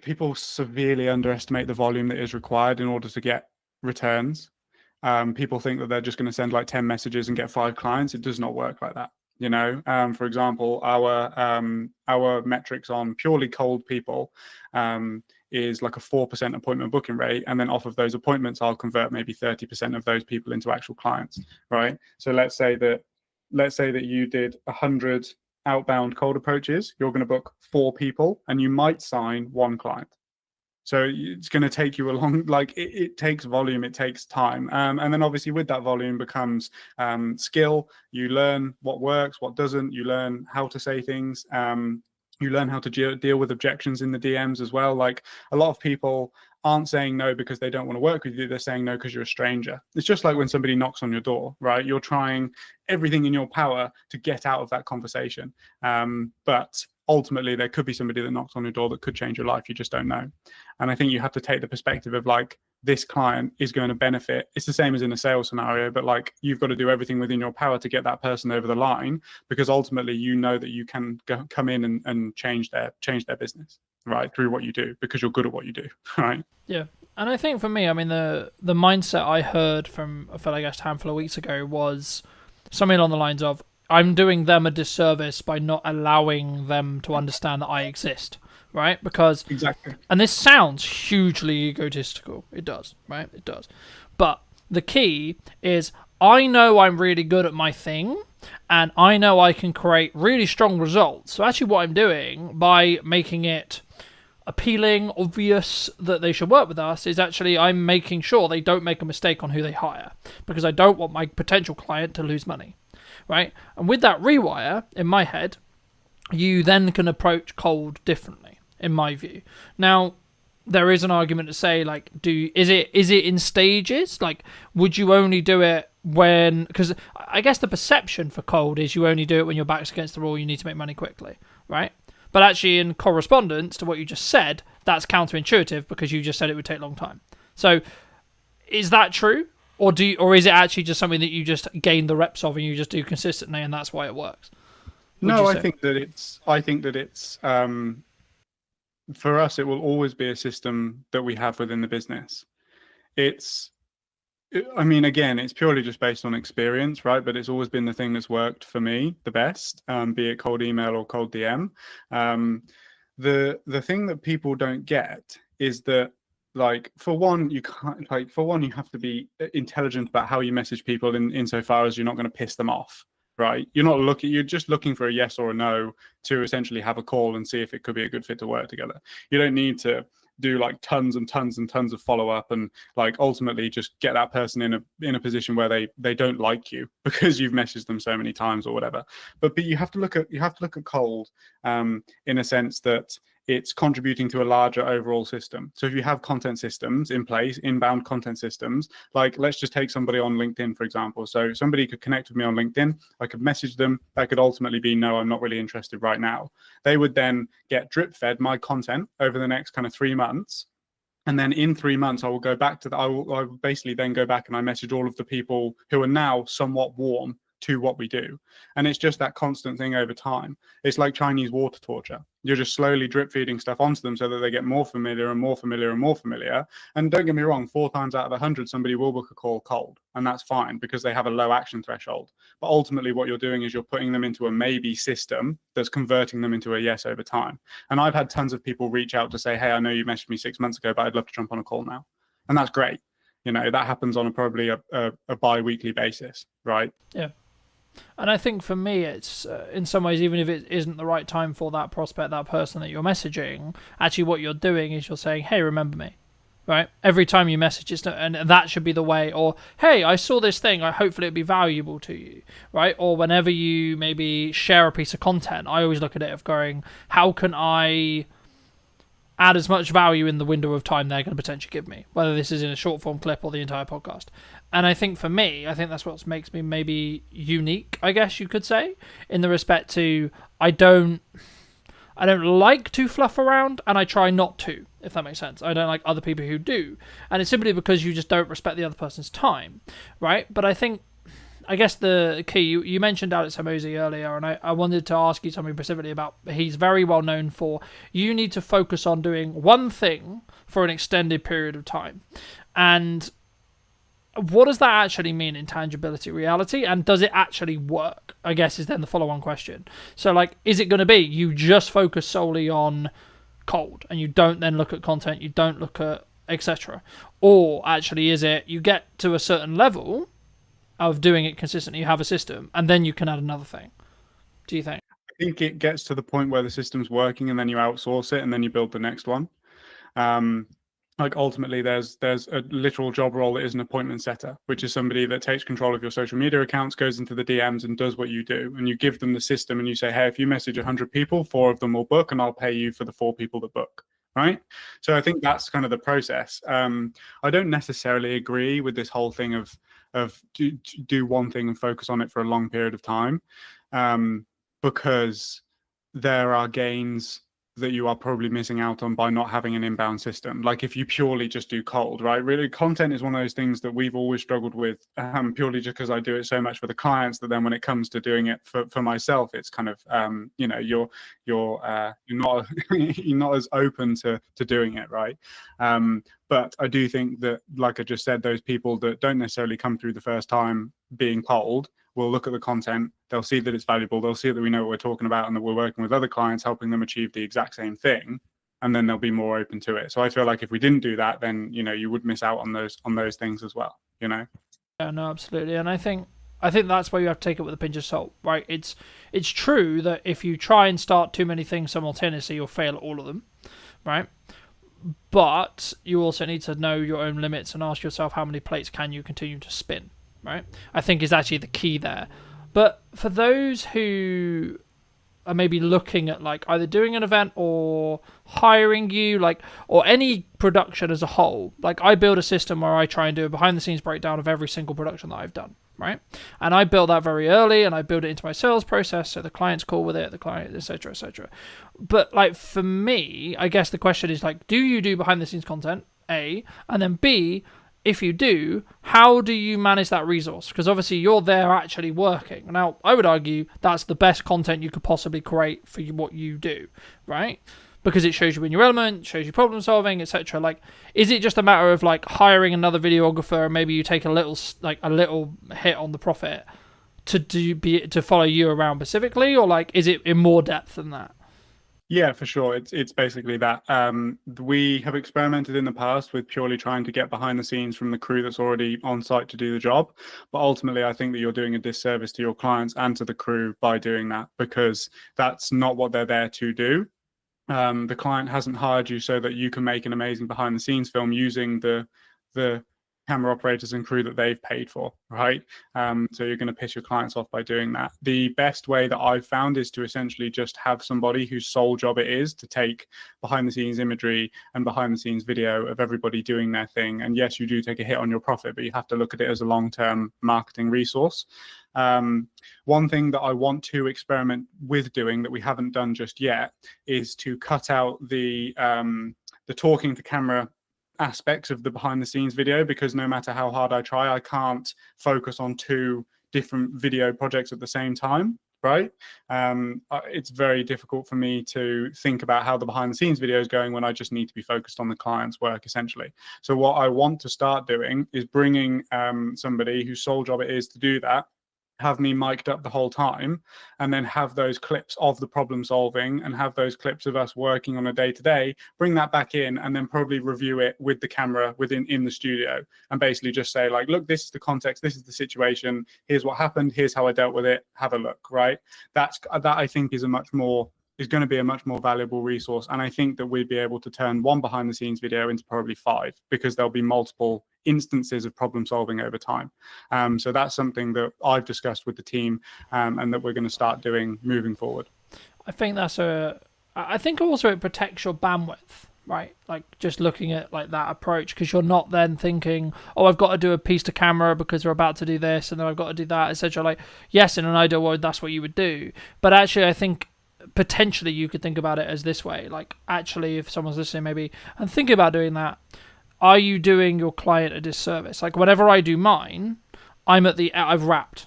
people severely underestimate the volume that is required in order to get returns. People think that they're just going to send like 10 messages and get 5 clients. It does not work like that. You know, for example, our metrics on purely cold people is like a 4% appointment booking rate, and then off of those appointments, I'll convert maybe 30% of those people into actual clients, right? So let's say that you did 100 outbound cold approaches. You're going to book 4 people, and you might sign 1 client. So it's going to take you a long, like it takes volume, it takes time. And then obviously with that volume becomes skill. You learn what works, what doesn't. You learn how to say things. You learn how to deal with objections in the DMs as well. Like a lot of people aren't saying no because they don't want to work with you. They're saying no because you're a stranger. It's just like when somebody knocks on your door, right? You're trying everything in your power to get out of that conversation. But ultimately there could be somebody that knocks on your door that could change your life. You just don't know. And I think you have to take the perspective of like, this client is going to benefit. It's the same as in a sales scenario, but like you've got to do everything within your power to get that person over the line, because ultimately you know that you can come in and change their business, right, through what you do, because you're good at what you do, right?
Yeah. And I think for me, I mean, the mindset I heard from a fellow guest a handful of weeks ago was something along the lines of, I'm doing them a disservice by not allowing them to understand that I exist, right? Because
exactly,
and this sounds hugely egotistical. It does, right? It does. But the key is I know I'm really good at my thing, and I know I can create really strong results. So actually what I'm doing by making it appealing, obvious that they should work with us, is actually I'm making sure they don't make a mistake on who they hire, because I don't want my potential client to lose money. Right? And with that rewire in my head, you then can approach cold differently, in my view. Now, there is an argument to say, like, is it in stages? Like, would you only do it when, because I guess the perception for cold is you only do it when your back's against the wall, you need to make money quickly, right? But actually, in correspondence to what you just said, that's counterintuitive, because you just said it would take a long time. So, is that true? Or is it actually just something that you just gain the reps of and you just do consistently, and that's why it works?
No, I think that it's for us, it will always be a system that we have within the business. I mean, again, it's purely just based on experience, right? But it's always been the thing that's worked for me the best, be it cold email or cold DM. The thing that people don't get is that, like, for one, you have to be intelligent about how you message people insofar as you're not going to piss them off, right? You're just looking for a yes or a no to essentially have a call and see if it could be a good fit to work together. You don't need to do like tons and tons and tons of follow-up and like ultimately just get that person in a position where they don't like you because you've messaged them so many times or whatever. But you have to look at cold in a sense that it's contributing to a larger overall system. So if you have content systems in place, inbound content systems, like let's just take somebody on LinkedIn, for example. So somebody could connect with me on LinkedIn. I could message them. That could ultimately be, no, I'm not really interested right now. They would then get drip fed my content over the next kind of 3 months. And then in 3 months, I will go back to I will basically then go back and I message all of the people who are now somewhat warm to what we do. And it's just that constant thing over time. It's like Chinese water torture. You're just slowly drip feeding stuff onto them so that they get more familiar and more familiar and more familiar. And don't get me wrong, 4 times out of 100, somebody will book a call cold, and that's fine because they have a low action threshold. But ultimately what you're doing is you're putting them into a maybe system that's converting them into a yes over time. And I've had tons of people reach out to say, hey, I know you messaged me 6 months ago, but I'd love to jump on a call now. And that's great. You know, that happens on probably a bi-weekly basis, right?
Yeah. And I think for me, it's in some ways, even if it isn't the right time for that prospect, that person that you're messaging, actually what you're doing is you're saying, hey, remember me, right? Every time you message, and that should be the way. Or, hey, I saw this thing, hopefully it'd be valuable to you, right? Or whenever you maybe share a piece of content, I always look at it of going, how can I add as much value in the window of time they're going to potentially give me, whether this is in a short form clip or the entire podcast. And I think for me, I think that's what makes me maybe unique, I guess you could say, in the respect to I don't like to fluff around, and I try not to, if that makes sense. I don't like other people who do. And it's simply because you just don't respect the other person's time, right? But I guess the key, you mentioned Alex Hormozi earlier, and I wanted to ask you something specifically about, he's very well known for, you need to focus on doing one thing for an extended period of time. And what does that actually mean in tangibility reality? And does it actually work? I guess is then the follow-on question. So like, is it going to be you just focus solely on cold and you don't then look at content, you don't look at etc.? Or actually is it you get to a certain level of doing it consistently, you have a system, and then you can add another thing? Do you think?
I think it gets to the point where the system's working and then you outsource it and then you build the next one. Like ultimately there's a literal job role that is an appointment setter, which is somebody that takes control of your social media accounts, goes into the DMs and does what you do. And you give them the system and you say, hey, if you message 100 people, 4 of them will book and I'll pay you for the 4 people that book. Right. So I think that's kind of the process. I don't necessarily agree with this whole thing of do one thing and focus on it for a long period of time, because there are gains that you are probably missing out on by not having an inbound system. Like if you purely just do cold, right? Really, content is one of those things that we've always struggled with, purely just because I do it so much for the clients that then when it comes to doing it for myself, it's kind of, you know, you're not you're not as open to doing it, right? But I do think that, like I just said, those people that don't necessarily come through the first time being cold will look at the content, they'll see that it's valuable, they'll see that we know what we're talking about and that we're working with other clients helping them achieve the exact same thing, and then they'll be more open to it. So I feel like if we didn't do that, then, you know, you would miss out on those things as well, you know?
Yeah, no, absolutely. And I think that's why you have to take it with a pinch of salt, right? It's true that if you try and start too many things simultaneously, you'll fail at all of them, right? But you also need to know your own limits and ask yourself how many plates can you continue to spin, right? I think is actually the key there. But for those who are maybe looking at like either doing an event or hiring you, like, or any production as a whole, like I build a system where I try and do a behind the scenes breakdown of every single production that I've done, right? And I built that very early and I build it into my sales process so the client's cool with it, the client, etc., etc. But like for me, I guess the question is like, do you do behind the scenes content, A, and then B, if you do, how do you manage that resource? Because obviously you're there actually working. Now, I would argue that's the best content you could possibly create for what you do, right? Because it shows you in your element, shows you problem solving, etc. Like, is it just a matter of like hiring another videographer and maybe you take a little hit on the profit to follow you around specifically, or like is it in more depth than that?
Yeah, for sure. It's basically that. We have experimented in the past with purely trying to get behind the scenes from the crew that's already on site to do the job. But ultimately, I think that you're doing a disservice to your clients and to the crew by doing that, because that's not what they're there to do. The client hasn't hired you so that you can make an amazing behind the scenes film using the camera operators and crew that they've paid for, right? So you're going to piss your clients off by doing that. The best way that I've found is to essentially just have somebody whose sole job it is to take behind the scenes imagery and behind the scenes video of everybody doing their thing. And yes, you do take a hit on your profit, but you have to look at it as a long-term marketing resource. One thing that I want to experiment with doing that we haven't done just yet is to cut out the talking to camera aspects of the behind the scenes video, because no matter how hard I try, I can't focus on two different video projects at the same time, right? It's very difficult for me to think about how the behind the scenes video is going when I just need to be focused on the client's work, essentially. So what I want to start doing is bringing somebody whose sole job it is to do that, have me mic'd up the whole time, and then have those clips of the problem solving and have those clips of us working on a day-to-day, bring that back in, and then probably review it with the camera in the studio, and basically just say, like, look, this is the context, this is the situation, here's what happened, here's how I dealt with it, have a look, right? That I think is going to be a much more valuable resource. And I think that we'd be able to turn one behind the scenes video into probably 5, because there'll be multiple instances of problem solving over time. So that's something that I've discussed with the team, and that we're going to start doing moving forward.
I think I think also it protects your bandwidth, right? Like just looking at like that approach, because you're not then thinking, oh, I've got to do a piece to camera because we're about to do this, and then I've got to do that, etc. Like, yes, in an ideal world, that's what you would do. But actually, I think potentially you could think about it as this way. Like, actually, if someone's listening maybe and thinking about doing that, are you doing your client a disservice? Like, whenever I do mine, I've wrapped.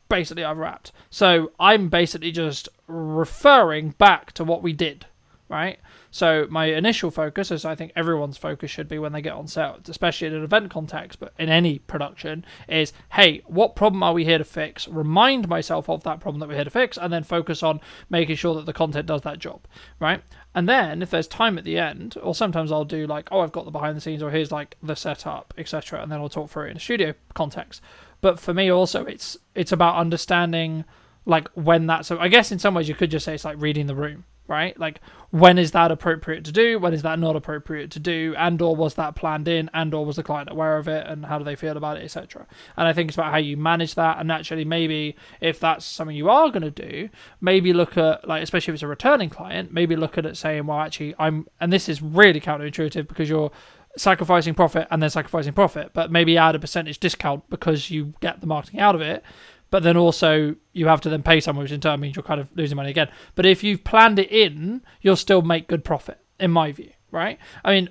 Basically, I've wrapped. So I'm basically just referring back to what we did, right? So my initial focus, as I think everyone's focus should be when they get on set, especially in an event context, but in any production, is, hey, what problem are we here to fix? Remind myself of that problem that we're here to fix, and then focus on making sure that the content does that job, right? And then if there's time at the end, or sometimes I'll do like, oh, I've got the behind the scenes, or here's like the setup, etc., and then I'll talk through it in a studio context. But for me also, it's about understanding like when that's, so I guess in some ways you could just say it's like reading the room, right? Like, when is that appropriate to do? When is that not appropriate to do? And or was that planned in? And or was the client aware of it? And how do they feel about it, etc.? And I think it's about how you manage that. And actually, maybe if that's something you are going to do, maybe look at, like, especially if it's a returning client, maybe look at it saying, well, actually, and this is really counterintuitive because you're sacrificing profit and then sacrificing profit, but maybe add a percentage discount because you get the marketing out of it. But then also you have to then pay someone, which in turn means you're kind of losing money again. But if you've planned it in, you'll still make good profit, in my view, right? I mean,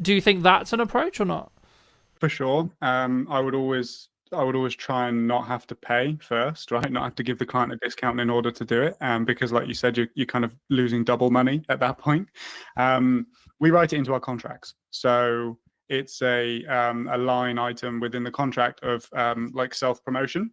do you think that's an approach or not?
For sure. I would always try and not have to pay first, right? Not have to give the client a discount in order to do it, because, like you said, you're kind of losing double money at that point. We write it into our contracts, so it's a line item within the contract of like self-promotion.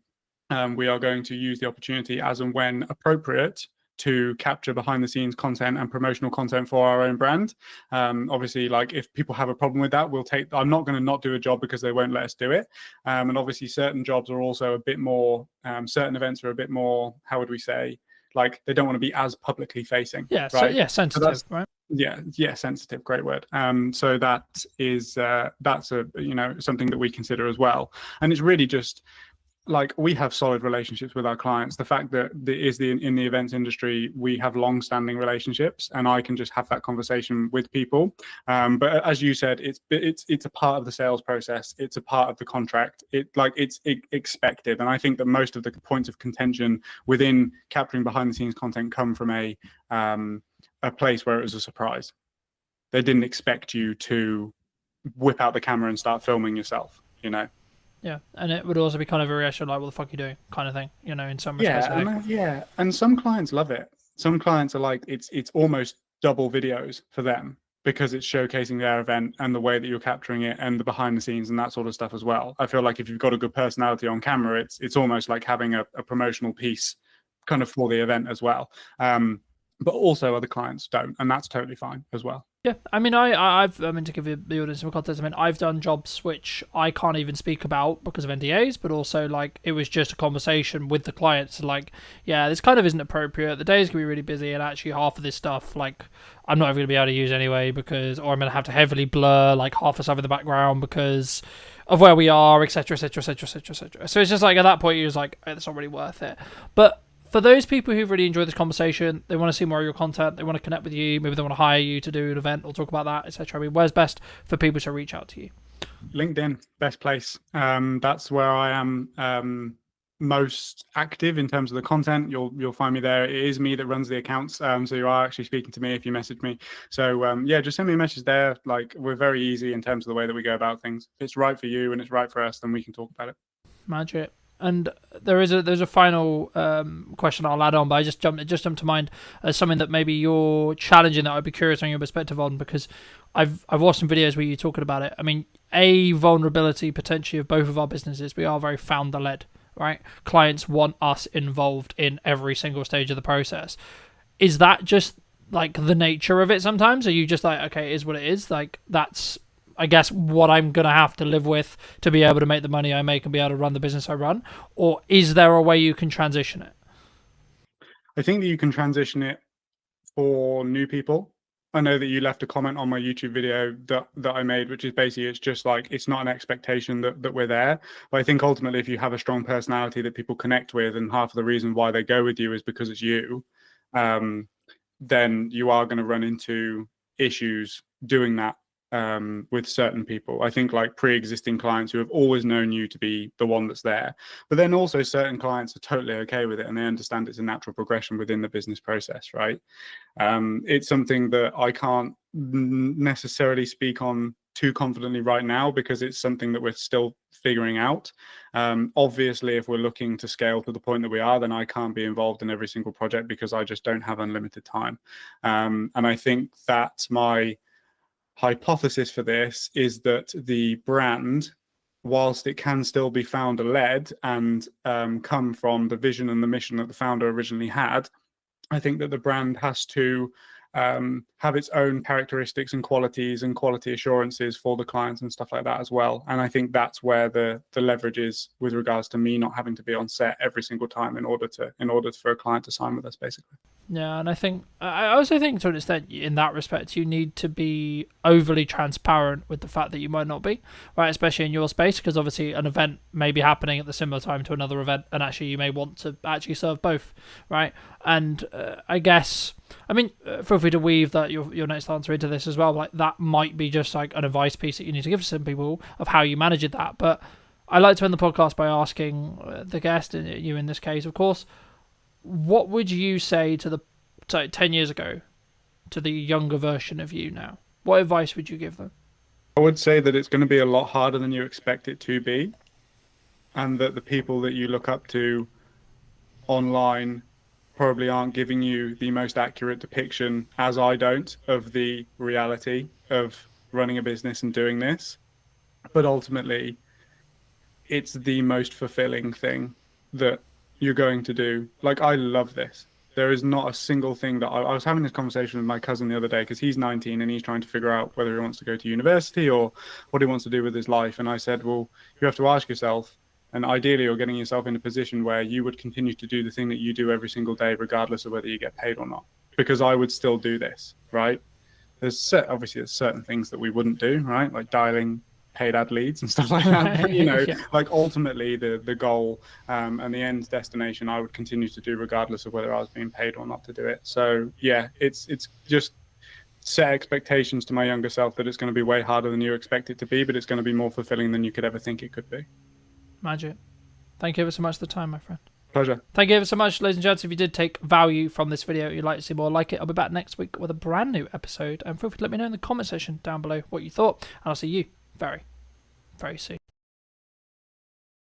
We are going to use the opportunity as and when appropriate to capture behind the scenes content and promotional content for our own brand. Obviously, like, if people have a problem with that, I'm not going to not do a job because they won't let us do it. And obviously certain jobs are also a bit more, certain events are a bit more, how would we say, like, they don't want to be as publicly facing.
Yeah,
right?
so, yeah, sensitive, right?
Yeah, sensitive, great word. So that is that's a something that we consider as well. And it's really just, like, we have solid relationships with our clients. The fact that in the events industry, we have long-standing relationships, and I can just have that conversation with people. But as you said, it's a part of the sales process. It's a part of the contract. It's expected. And I think that most of the points of contention within capturing behind-the-scenes content come from a place where it was a surprise. They didn't expect you to whip out the camera and start filming yourself,
Yeah, and it would also be kind of a reaction like, what the fuck are you doing, kind of thing, in some respects.
And some clients love it. Some clients are like, it's almost double videos for them because it's showcasing their event and the way that you're capturing it and the behind the scenes and that sort of stuff as well. I feel like if you've got a good personality on camera, it's almost like having a promotional piece kind of for the event as well. But also other clients don't, and that's totally fine as well.
Yeah, I mean, I mean, to give the audience some context, I mean, I've done jobs which I can't even speak about because of NDAs, but also, like, it was just a conversation with the clients, like, yeah, this kind of isn't appropriate, the day's gonna be really busy, and actually half of this stuff, like, I'm not even gonna be able to use anyway, or I'm gonna have to heavily blur, like, half the stuff in the background because of where we are, etc., etc., etc., etc., etc. So it's just like, at that point, you're just like, oh, it's not really worth it. But for those people who've really enjoyed this conversation, they want to see more of your content, they want to connect with you, maybe they want to hire you to do an event or talk about that, etc. I mean, where's best for people to reach out to you?
LinkedIn, best place. That's where I am most active in terms of the content. You'll find me there. It is me that runs the accounts, so you are actually speaking to me if you message me. So yeah, just send me a message there. Like, we're very easy in terms of the way that we go about things. If it's right for you and it's right for us, then we can talk about it.
Magic.
And there's a final question I'll add on, but it just jumped to mind as something that maybe you're challenging that I'd be curious on your perspective on, because I've watched some videos where you're talking about it. I mean, a vulnerability potentially of both of our businesses, we are very founder led, right? Clients want us involved in every single stage of the process. Is that just like the nature of it sometimes? Are you just like, okay, it is what it is? Like, that's, I guess, what I'm going to have to live with to be able to make the money I make and be able to run the business I run? Or is there a way you can transition it?
I think that you can transition it for new people. I know that you left a comment on my YouTube video that I made, which is basically, it's just like, it's not an expectation that we're there. But I think ultimately, if you have a strong personality that people connect with, and half of the reason why they go with you is because it's you, then you are going to run into issues doing that with certain people. I think like pre-existing clients who have always known you to be the one that's there, but then also certain clients are totally okay with it and they understand it's a natural progression within the business process, right? It's something that I can't necessarily speak on too confidently right now because it's something that we're still figuring out. Obviously, if we're looking to scale to the point that we are, then I can't be involved in every single project because I just don't have unlimited time. And I think that's my hypothesis for this, is that the brand, whilst it can still be founder led and come from the vision and the mission that the founder originally had, I think that the brand has to have its own characteristics and qualities and quality assurances for the clients and stuff like that as well. And I think that's where the leverage is with regards to me not having to be on set every single time in order for a client to sign with us, basically.
Yeah, and I also think to an extent in that respect you need to be overly transparent with the fact that you might not be, right, especially in your space, because obviously an event may be happening at the similar time to another event and actually you may want to actually serve both, right? And I guess, I mean, feel free to weave that your next answer into this as well, like that might be just like an advice piece that you need to give to some people of how you manage that. But I like to end the podcast by asking the guest, and you in this case of course, what would you say to 10 years ago to the younger version of you now? What advice would you give them?
I would say that it's going to be a lot harder than you expect it to be, and that the people that you look up to online probably aren't giving you the most accurate depiction, as I don't, of the reality of running a business and doing this. But ultimately, it's the most fulfilling thing that you're going to do. Like, I love this. There is not a single thing that I was having this conversation with my cousin the other day because he's 19 and he's trying to figure out whether he wants to go to university or what he wants to do with his life. And I said, well, you have to ask yourself, and ideally you're getting yourself in a position where you would continue to do the thing that you do every single day, regardless of whether you get paid or not, because I would still do this, right? There's certain things that we wouldn't do, right? Like dialing paid ad leads and stuff like that. But, yeah. Like ultimately the goal and the end destination, I would continue to do regardless of whether I was being paid or not to do it. So yeah, it's just set expectations to my younger self that it's going to be way harder than you expect it to be, but it's going to be more fulfilling than you could ever think it could be.
Magic. Thank you ever so much for the time, my friend.
Pleasure.
Thank you ever so much, ladies and gents. If you did take value from this video, you'd like to see more like it, I'll be back next week with a brand new episode. And feel free to let me know in the comment section down below what you thought. And I'll see you very, very soon.